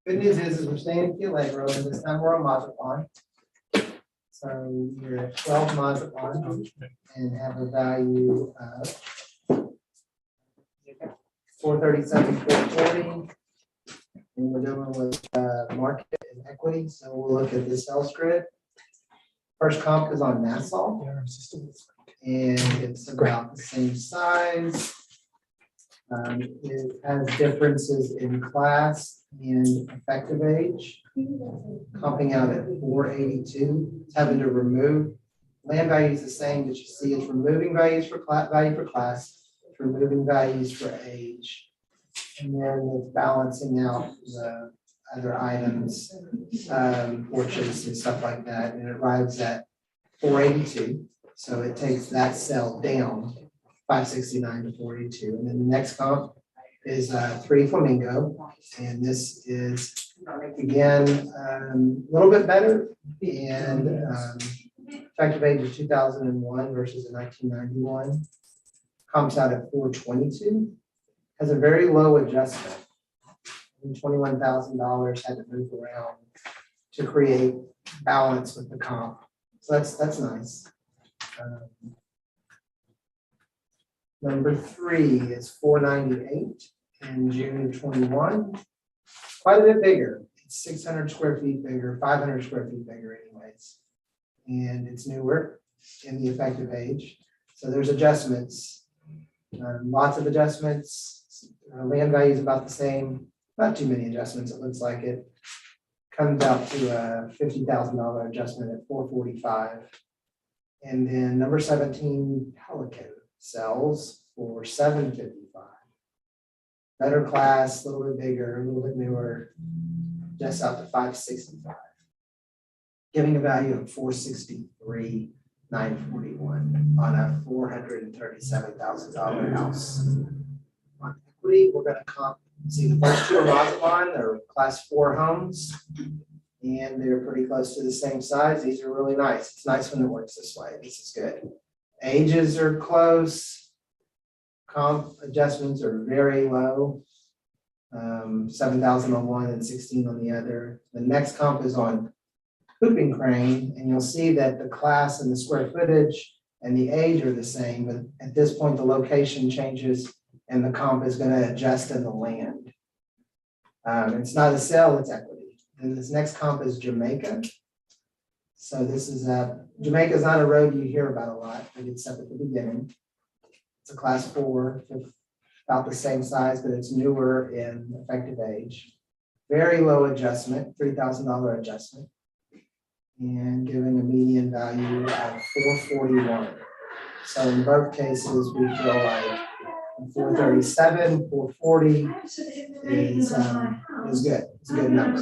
Good news is we're staying in Keel Lake Road, and this time we're on Mazatlan. So you're at 12 Mazatlan and have a value of 437,440. And we're dealing with market and equity, so we'll look at the sales grid. First comp is on Nassau, and it's about the same size. It has differences in class and effective age, comping out at 482. It's having to remove land values the same, that you see it's removing values for value for class, it's removing values for age, and then it's balancing out the other items, porches and stuff like that, and it arrives at 482. So it takes that cell down 569 to 482, and then the next comp is 3 Flamingo, and this is again a little bit better, and effective age of 2001 versus a 1991. Comps out at 422, has a very low adjustment. $21,000 had to move around to create balance with the comp, so that's nice. Number 3 is 498 in June of 21. Quite a bit bigger. It's 600 square feet bigger, 500 square feet bigger anyways. And it's newer in the effective age. So there's adjustments, lots of adjustments. Land value is about the same, not too many adjustments, it looks like it. Comes out to a $50,000 adjustment at 445. And then number 17, Pelican, sells for 755. Better class, a little bit bigger, a little bit newer, just out to 565. Giving a value of 463,941 on a $437,000 house. On equity, we're gonna comp, see the first two are Mazatlan, they're class 4 homes. And they're pretty close to the same size. These are really nice. It's nice when it works this way. This is good. Ages are close. Comp adjustments are very low. 7,000 on one and 16 on the other. The next comp is on hooping crane, and you'll see that the class and the square footage and the age are the same, but at this point, the location changes and the comp is gonna adjust in the land. It's not a sale, it's equity. And this next comp is Jamaica. So this is Jamaica is not a road you hear about a lot, but it's up at the beginning. It's a class 4, about the same size, but it's newer in effective age. Very low adjustment, $3,000 adjustment. And giving a median value of 441. So in both cases, we feel like 437, 440 is good. It's a good number.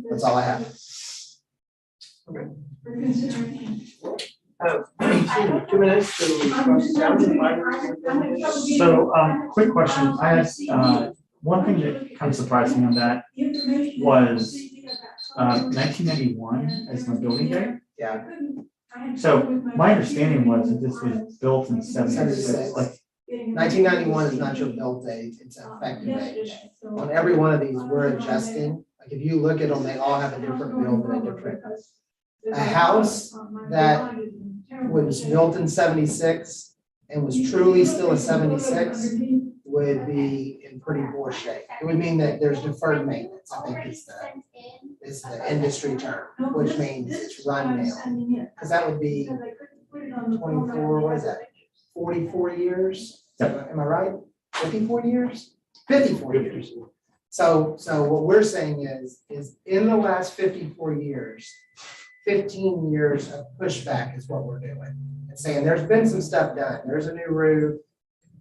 That's all I have. Oh, 2 minutes to cross. So, quick question. I had, one thing that kind of surprised me on that was 1991 as my building date. Yeah. So my understanding was that this was built in 76. Like 1991 is not your build date, it's an effective age. On every one of these, we're adjusting. Like if you look at them, they all have a different build and a different. A house that was built in 76 and was truly still a 76 would be in pretty poor shape. It would mean that there's deferred maintenance, I think is the industry term, which means it's run down. Because that would be 24, what is that? 44 years? Am I right? 54 years? 54 years. So what we're saying is in the last 54 years, 15 years of pushback is what we're doing. And saying there's been some stuff done. There's a new roof.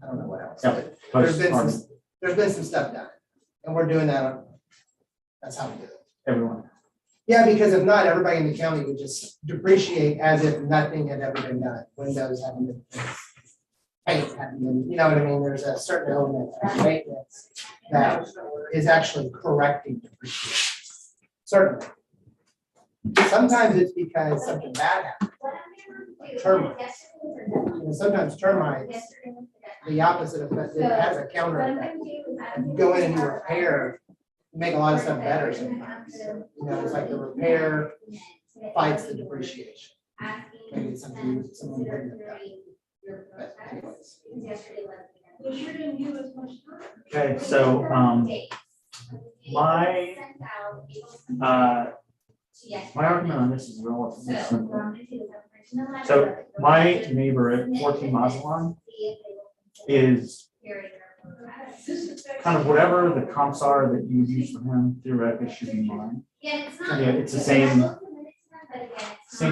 I don't know what else. Yep. But there's been some stuff done. And we're doing that. That's how we do it. everyone. Yeah, because if not, everybody in the county would just depreciate as if nothing had ever been done. Windows haven't been fixed. Paint hadn't been, you know what I mean? There's a certain element of maintenance that is actually correcting depreciation. Certainly. Sometimes it's because something bad happened. Like termites. You know, sometimes termites, the opposite effect, it has a counter effect. You go in and you repair, you make a lot of stuff better sometimes. You know, it's like the repair fights the depreciation. Maybe it's something someone wouldn't have done. But anyways. Okay, so, my argument on this is relatively simple. So my neighbor at 14 Mazatlan is kind of whatever the comps are that you use for him theoretically should be mine. Yeah, it's the same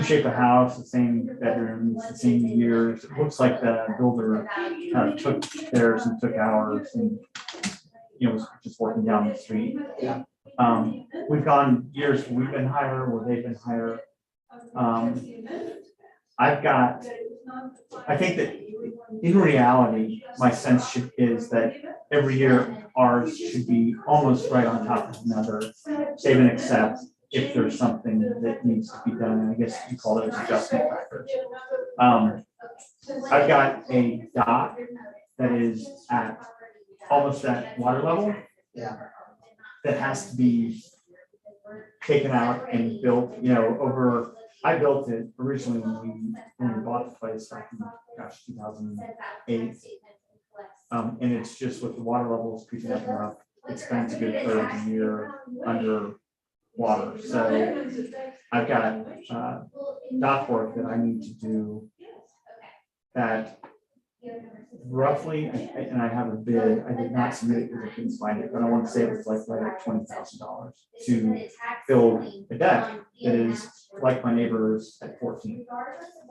shape of house, the same bedrooms, the same years. It looks like the builder kind of took theirs and took ours and, you know, was just working down the street. Yeah. We've gone years where we've been higher, where they've been higher. I think that in reality, my sense is that every year ours should be almost right on top of another, save and except if there's something that needs to be done. And I guess you call those adjustment factors. I've got a dock that is at almost at water level. Yeah. That has to be taken out and built, you know, over. I built it originally when we bought the place back in, 2008. And it's just with the water levels creeping up and up, it spends a good third of the year under water. So I've got dock work that I need to do that roughly, and I have a bid. I did not submit it because I couldn't find it, but I want to say it was like right at $20,000 to build a deck that is like my neighbors at 14.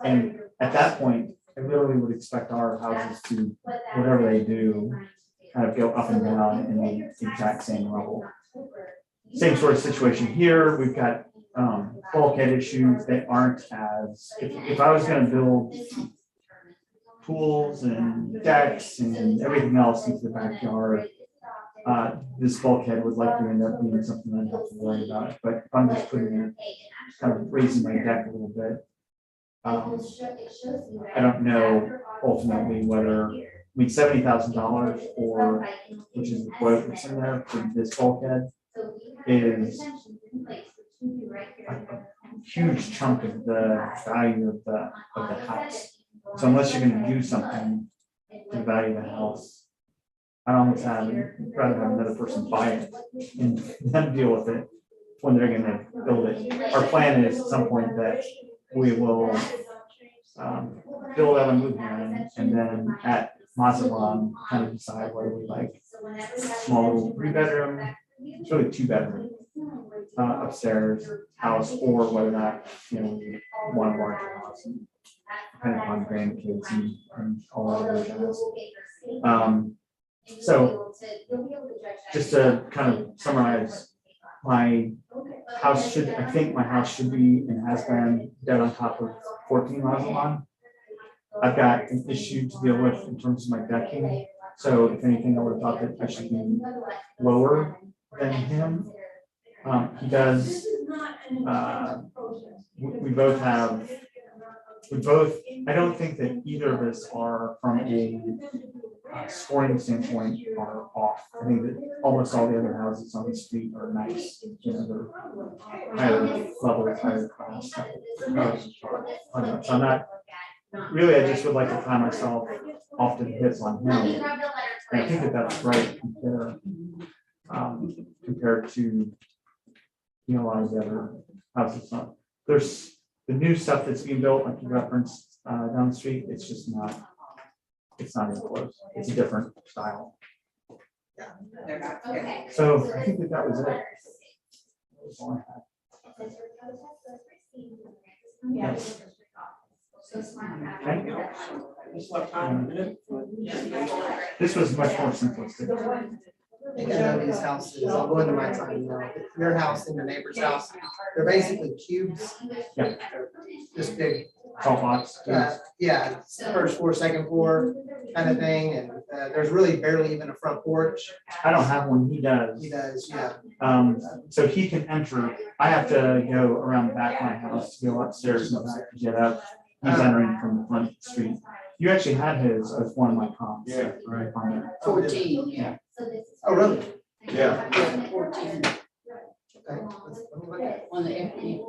And at that point, I literally would expect our houses to, whatever they do, kind of go up and down in the exact same level. Same sort of situation here. We've got bulkhead issues that aren't as, if I was going to build pools and decks and everything else into the backyard, this bulkhead would likely end up being something I'd have to worry about. But if I'm just putting it, kind of raising my deck a little bit, I don't know ultimately whether, I mean, $70,000 for, which is the quote that's in there for this bulkhead, is a huge chunk of the value of the house. So unless you're gonna do something to value the house, I almost rather have another person buy it and then deal with it when they're gonna build it. Our plan is at some point that we will build out and move here, and then at Mazatlan, kind of decide whether we like small little 3-bedroom, it's really 2-bedroom upstairs house, or whether or not, you know, we want a larger house, and depending upon grandkids and all that other jazz. So just to kind of summarize, my house should, I think my house should be and has been dead on top of 14 Mazatlan. I've got an issue to deal with in terms of my decking. So if anything, I would have thought that I should be lower than him. He does, we both have, I don't think that either of us are from a scoring standpoint are off. I think that almost all the other houses on the street are nice, you know, they're higher level, higher class. So I'm not, really, I just would like to tie myself off to the hits on him. And I think that that's right compared to, you know, a lot of the other houses. There's the new stuff that's being built, like you referenced down the street, it's just not, it's not even close. It's a different style. So I think that was it. That was all I had. Yes. This was much more simplistic. I think I know these houses, I'll go into my time now, your house and your neighbor's house, they're basically cubes. Yeah. This big. Tall box. Yeah, first floor, second floor kind of thing, and there's really barely even a front porch. I don't have one, he does. He does, yeah. So he can enter, I have to go around the back of my house to go upstairs and back to get up. He's entering from the front street. You actually had his as one of my comps. Yeah, right. 14, yeah. Oh, really? Yeah. 14 Okay, let me look at it. on the FD.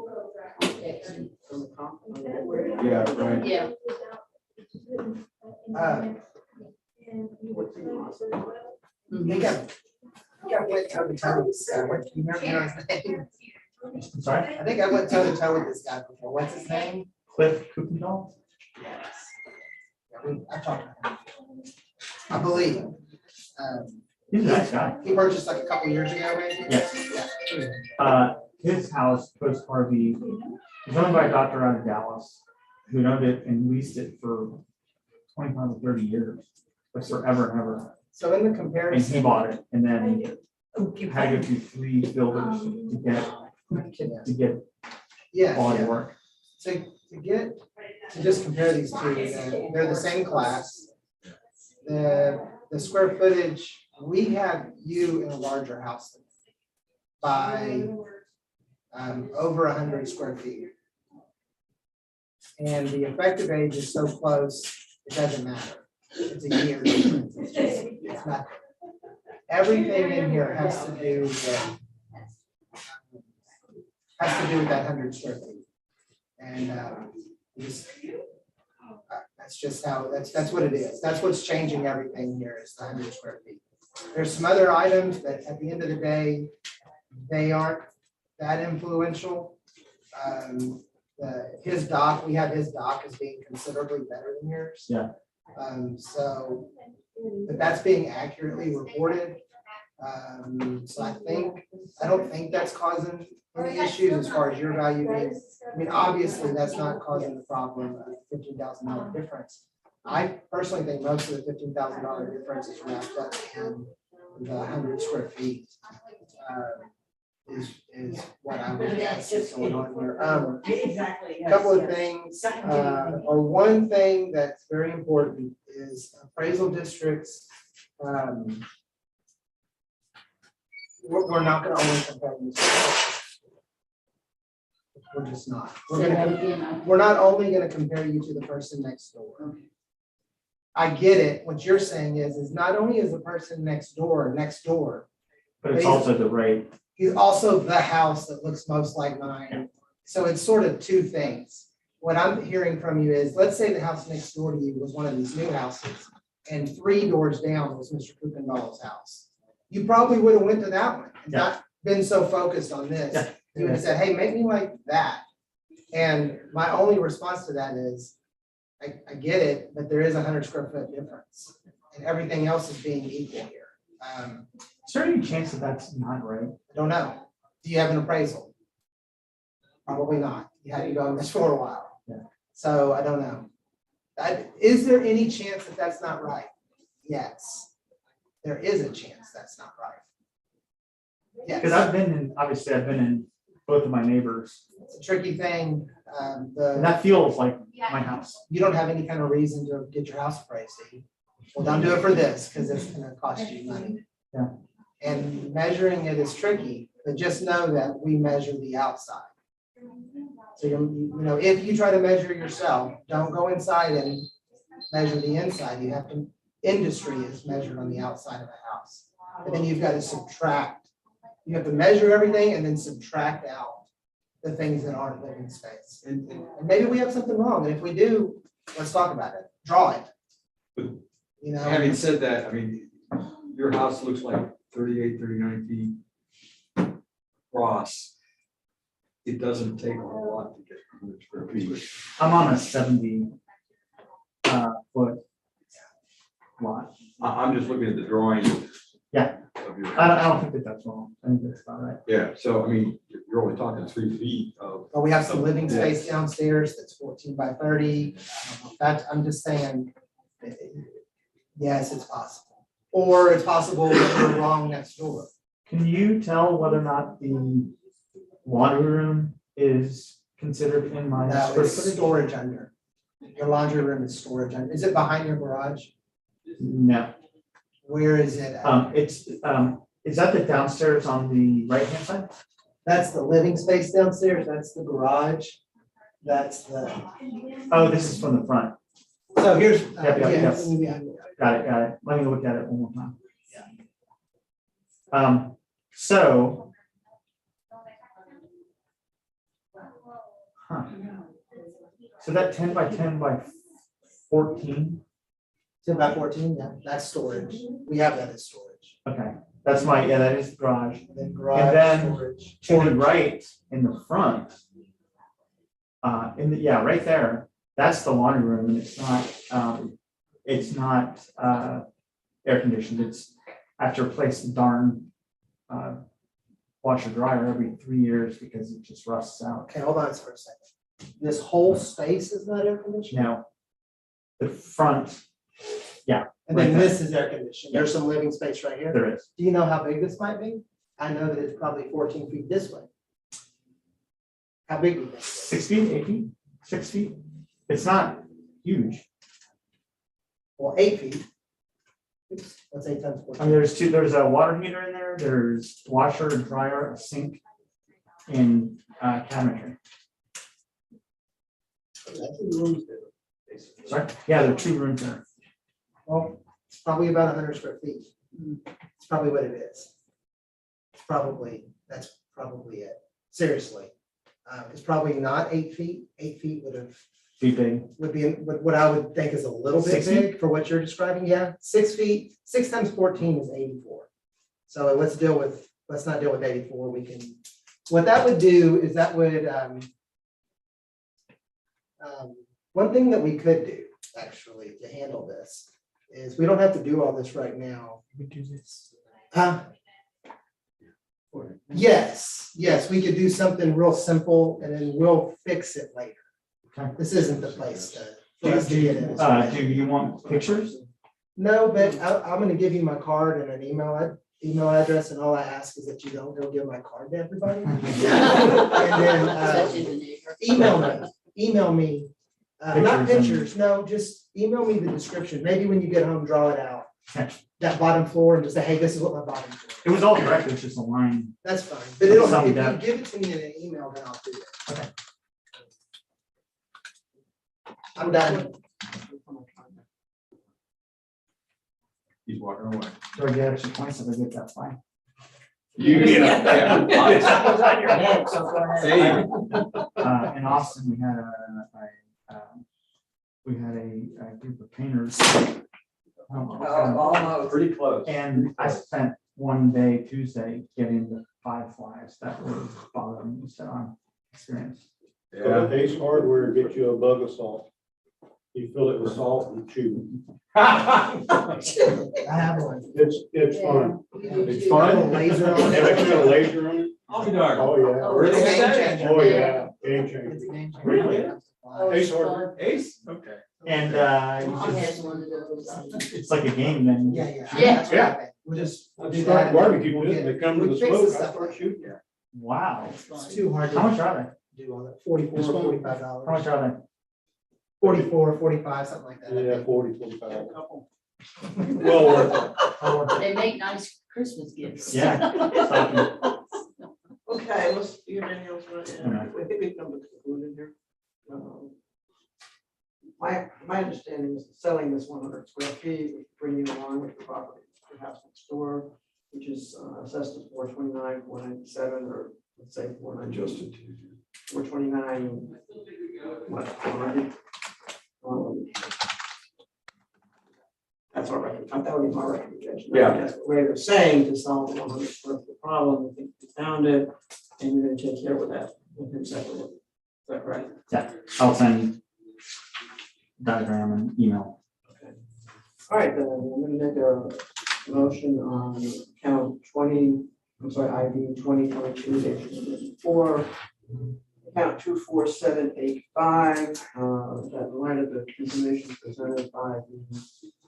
Yeah, right. Yeah. He got went toe to toe with this guy. Do you remember his name? I'm sorry? I think I went toe to toe with this guy before. What's his name? Cliff Kupendahl? Yes. Yeah, I talked to him. I believe. He's a nice guy. He purchased like a couple years ago, maybe? Yes. Yeah. His house, post RV, was owned by a doctor out of Dallas who owned it and leased it for 25 or 30 years, but forever and ever. So in the And comparison. he bought it and then had to go through 3 builders to get Yeah. quality Yeah. work. So to just compare these two, they're the same class. The square footage, we have you in a larger house than by over 100 square feet. And the effective age is so close, it doesn't matter. It's a year difference. It's not. Everything in here has to do with that 100 square feet. And that's just how, that's what it is. That's what's changing everything here is the 100 square feet. There's some other items that at the end of the day, they aren't that influential. His dock, we have his dock as being considerably better than yours. Yeah. So, but that's being accurately reported. So I don't think that's causing any issues as far as your value being. I mean, obviously, that's not causing the problem of $15,000 difference. I personally think most of the $15,000 difference is wrapped up in the 100 square feet. Is what I would guess is going on here. A couple of things, or one thing that's very important is appraisal districts. We're not going to only compare these. We're just not. Say that again. We're not only gonna compare you to the person next door. I get it. What you're saying is not only is the person next door, But it's also the rate. he's also the house that looks most like mine. So it's sort of two things. What I'm hearing from you is, let's say the house next door to you was one of these new houses, and 3 doors down was Mr. Kuykendall's house. You probably would have went to that one and not been so focused on this. Yeah. You would have said, hey, make me like that. And my only response to that is, I get it, but there is 100 square foot difference, and everything else is being equal here. Is there any chance that that's not right? I don't know. Do you have an appraisal? Probably not. You had to go on this for a while. Yeah. So I don't know. Is there any chance that that's not right? Yes. There is a chance that's not right. Yes. Because I've been in both of my neighbors, It's a tricky thing. and that feels like my house. You don't have any kind of reason to get your house appraised, do you? Well, don't do it for this, because it's gonna cost you money. Yeah. And measuring it is tricky, but just know that we measure the outside. So if you try to measure yourself, don't go inside and measure the inside. You have to, industry is measured on the outside of a house. And then you've got to subtract. You have to measure everything and then subtract out the things that aren't living space. And maybe we have something wrong, and if we do, let's talk about it. Draw it. You know. Having said that, I mean, your house looks like 38, 39 feet across. It doesn't take a whole lot to get 100 square feet. I'm on a 70 foot lot. I'm just looking at the drawing. Yeah. Of your I don't think that that's wrong. I think that's about right. Yeah, so I mean, you're only talking 3 feet of. But we have some living space downstairs that's 14 by 30. I'm just saying, yes, it's possible. Or it's possible that we're wrong next door. Can you tell whether or not the laundry room is considered in my No, square it's footage? storage under. Your laundry room is storage under. Is it behind your garage? No. Where is it at? Is that the downstairs on the right-hand side? That's the living space downstairs. That's the garage. That's the. Oh, this is from the front. So here's. Yep. Got it. Let me look at it one more time. So. So that 10 by 10 by 14. 10 by 14, yeah, that's storage. We have that as storage. Okay, that's that is the garage. Then garage, And then storage. to the right in the front, right there, that's the laundry room, and it's not air conditioned. It's I have to replace the darn washer dryer every 3 years because it just rusts out. Okay, hold on for a second. This whole space is not air conditioned? Now, the front, yeah. And then right this is air conditioned. There's some living space right here. There is. Do you know how big this might be? I know that it's probably 14 feet this way. How big do you think? 6 feet, 8 feet, 6 feet. It's not huge. Well, 8 feet. Let's say 10 to 14. I mean, there's a water heater in there, there's washer and dryer, a sink, and cabinetry. That's in rooms there. Sorry? Yeah, there are 2 rooms there. Well, it's probably about 100 square feet. It's probably what it is. That's probably it. Seriously. It's probably not 8 feet. 8 feet Be big. would be what I would think is a little bit 6 feet? big for what you're describing. Yeah, 6 feet, 6 times 14 is 84. So let's not deal with 84. What that would do is one thing that we could do actually to handle this is we don't have to do all this right now. We do this. Yes, we could do something real simple and then we'll fix it later. Okay. This isn't the place for us to get in. Do you want pictures? No, but I'm gonna give you my card and an email address, and all I ask is that you don't go give my card to everybody. And then email me, not pictures, no, just email me the description. Maybe when you get home, draw it out that bottom floor and just say, hey, this is what my bottom floor. It was all correct, it was just a line. That's fine, but it'll, Some if you depth. give it to me in an email, then I'll do it. Okay. I'm done. He's walking away. Do I get extra points if I get that fine? You get it, yeah. Goes on your head, so go ahead. Hey. In Austin, we had a group of painters. Almost. Pretty close. And I spent one day, Tuesday, getting the 5 flies that were bothering me, so I'm experienced. Go to Ace Hardware, get you a bug of salt. You fill it with salt and chew. I have one. It's fun. It's A fun. laser on Have it. you got a laser on it? Oh, dog. Oh, yeah. Where It's they a game say? changer. Oh, yeah, game It's changer. a game changer. Really? Ace Hardware. Ace? Okay. And you I just, had one of those. it's like a game then. Yeah, yeah. Yeah. That's what happened. We'll just. we'll do Start that. barbecue We'll pit, get- they come to we the fix smoke, I stuff start like shooting. that. Wow. It's too hard How much to are do all that. 44, This one? $45. they? How much are they? 44, 45, something like that. I Yeah, think. 40, 45. Well worth it. They make nice Christmas gifts. Yeah. Okay, let's, you and Daniel's, Okay. we think we've come to the conclusion here. My understanding is that selling this 100 square feet would bring you along with the property, perhaps next door, which is assessed at 429, 497, or let's say 490. Adjusted. 429. What, 400? That's our recommendation. That would be my recommendation. Yeah. That's what they're saying to solve the 100 square foot problem. I think we found it, and you're gonna take care of that with him separately. Is that correct? Yeah, I'll send diagram and email. All right, then I'm gonna make a motion on account 20, I'm sorry, ID 2022-4, account 24785, that in light of the information presented by the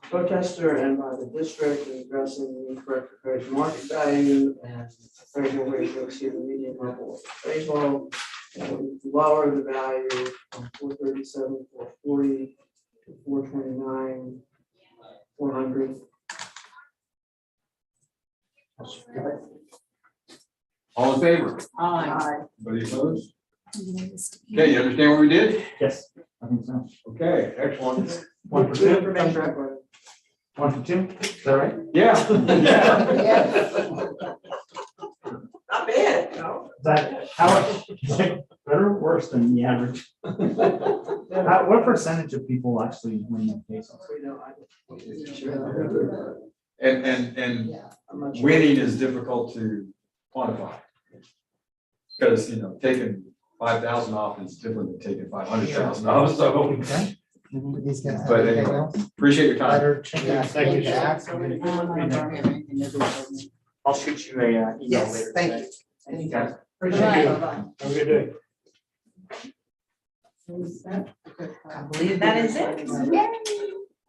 protester and by the district in addressing the incorrect appraised market value and appraisal ratio exceeding median level of appraisal, that would lower the value from 437, 440 to 429, 400. All in favor? Aye. Anybody opposed? Okay, you understand what we did? Yes, I think so. Okay, excellent. 1 for 2. Information record. 1 for 2, is that right? Yeah. Not bad, no? Is that, better or worse than the average? What percentage of people actually win the case? We know, And Yeah. I'm not sure. winning is difficult to quantify. Because, taking 5,000 off is different than taking 500,000 off, so Okay. These guys have But anything anyway. else? appreciate your time. Letter, check Yeah, it, thank you, to sir. ask. I'll shoot you a email Yes, later. thank today. you. Thank you, guys. Appreciate it. Bye-bye. Have a good day. I believe that is it.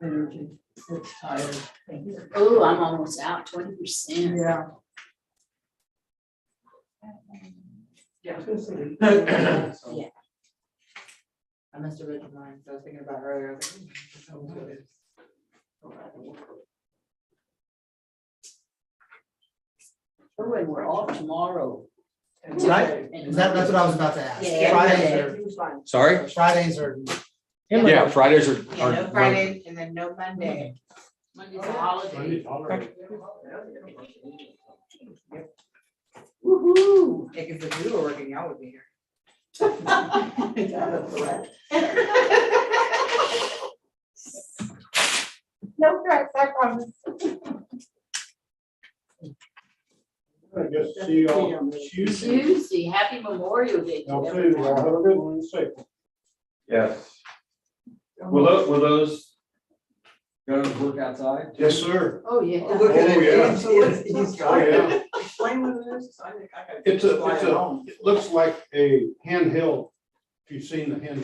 Energy, it's tired. Oh, I'm almost out 20%. Yeah. Yeah, I was gonna say. Yeah. I must have written mine, so I was thinking about earlier. Oh, and we're off tomorrow. Right? That's what I was about to ask. Yeah. Fridays Sorry? are, Fridays are, Yeah, Fridays are. Yeah, no Friday and then no Monday. Monday's a holiday. Woo-hoo. Yeah, because if we were working, y'all would be here. No threats, I promise. I guess see you all Tuesday. Tuesday, happy Memorial Day to Y'all too. everyone. Y'all have a good one. Safe. Yes. Will those guns work outside? Yes, sir. Oh, yeah. Look at Oh, yeah. it. So what's- he's Oh, yeah. Explain what it is. I think I gotta It's fly it a, home. it looks like a handheld, if you've seen the handheld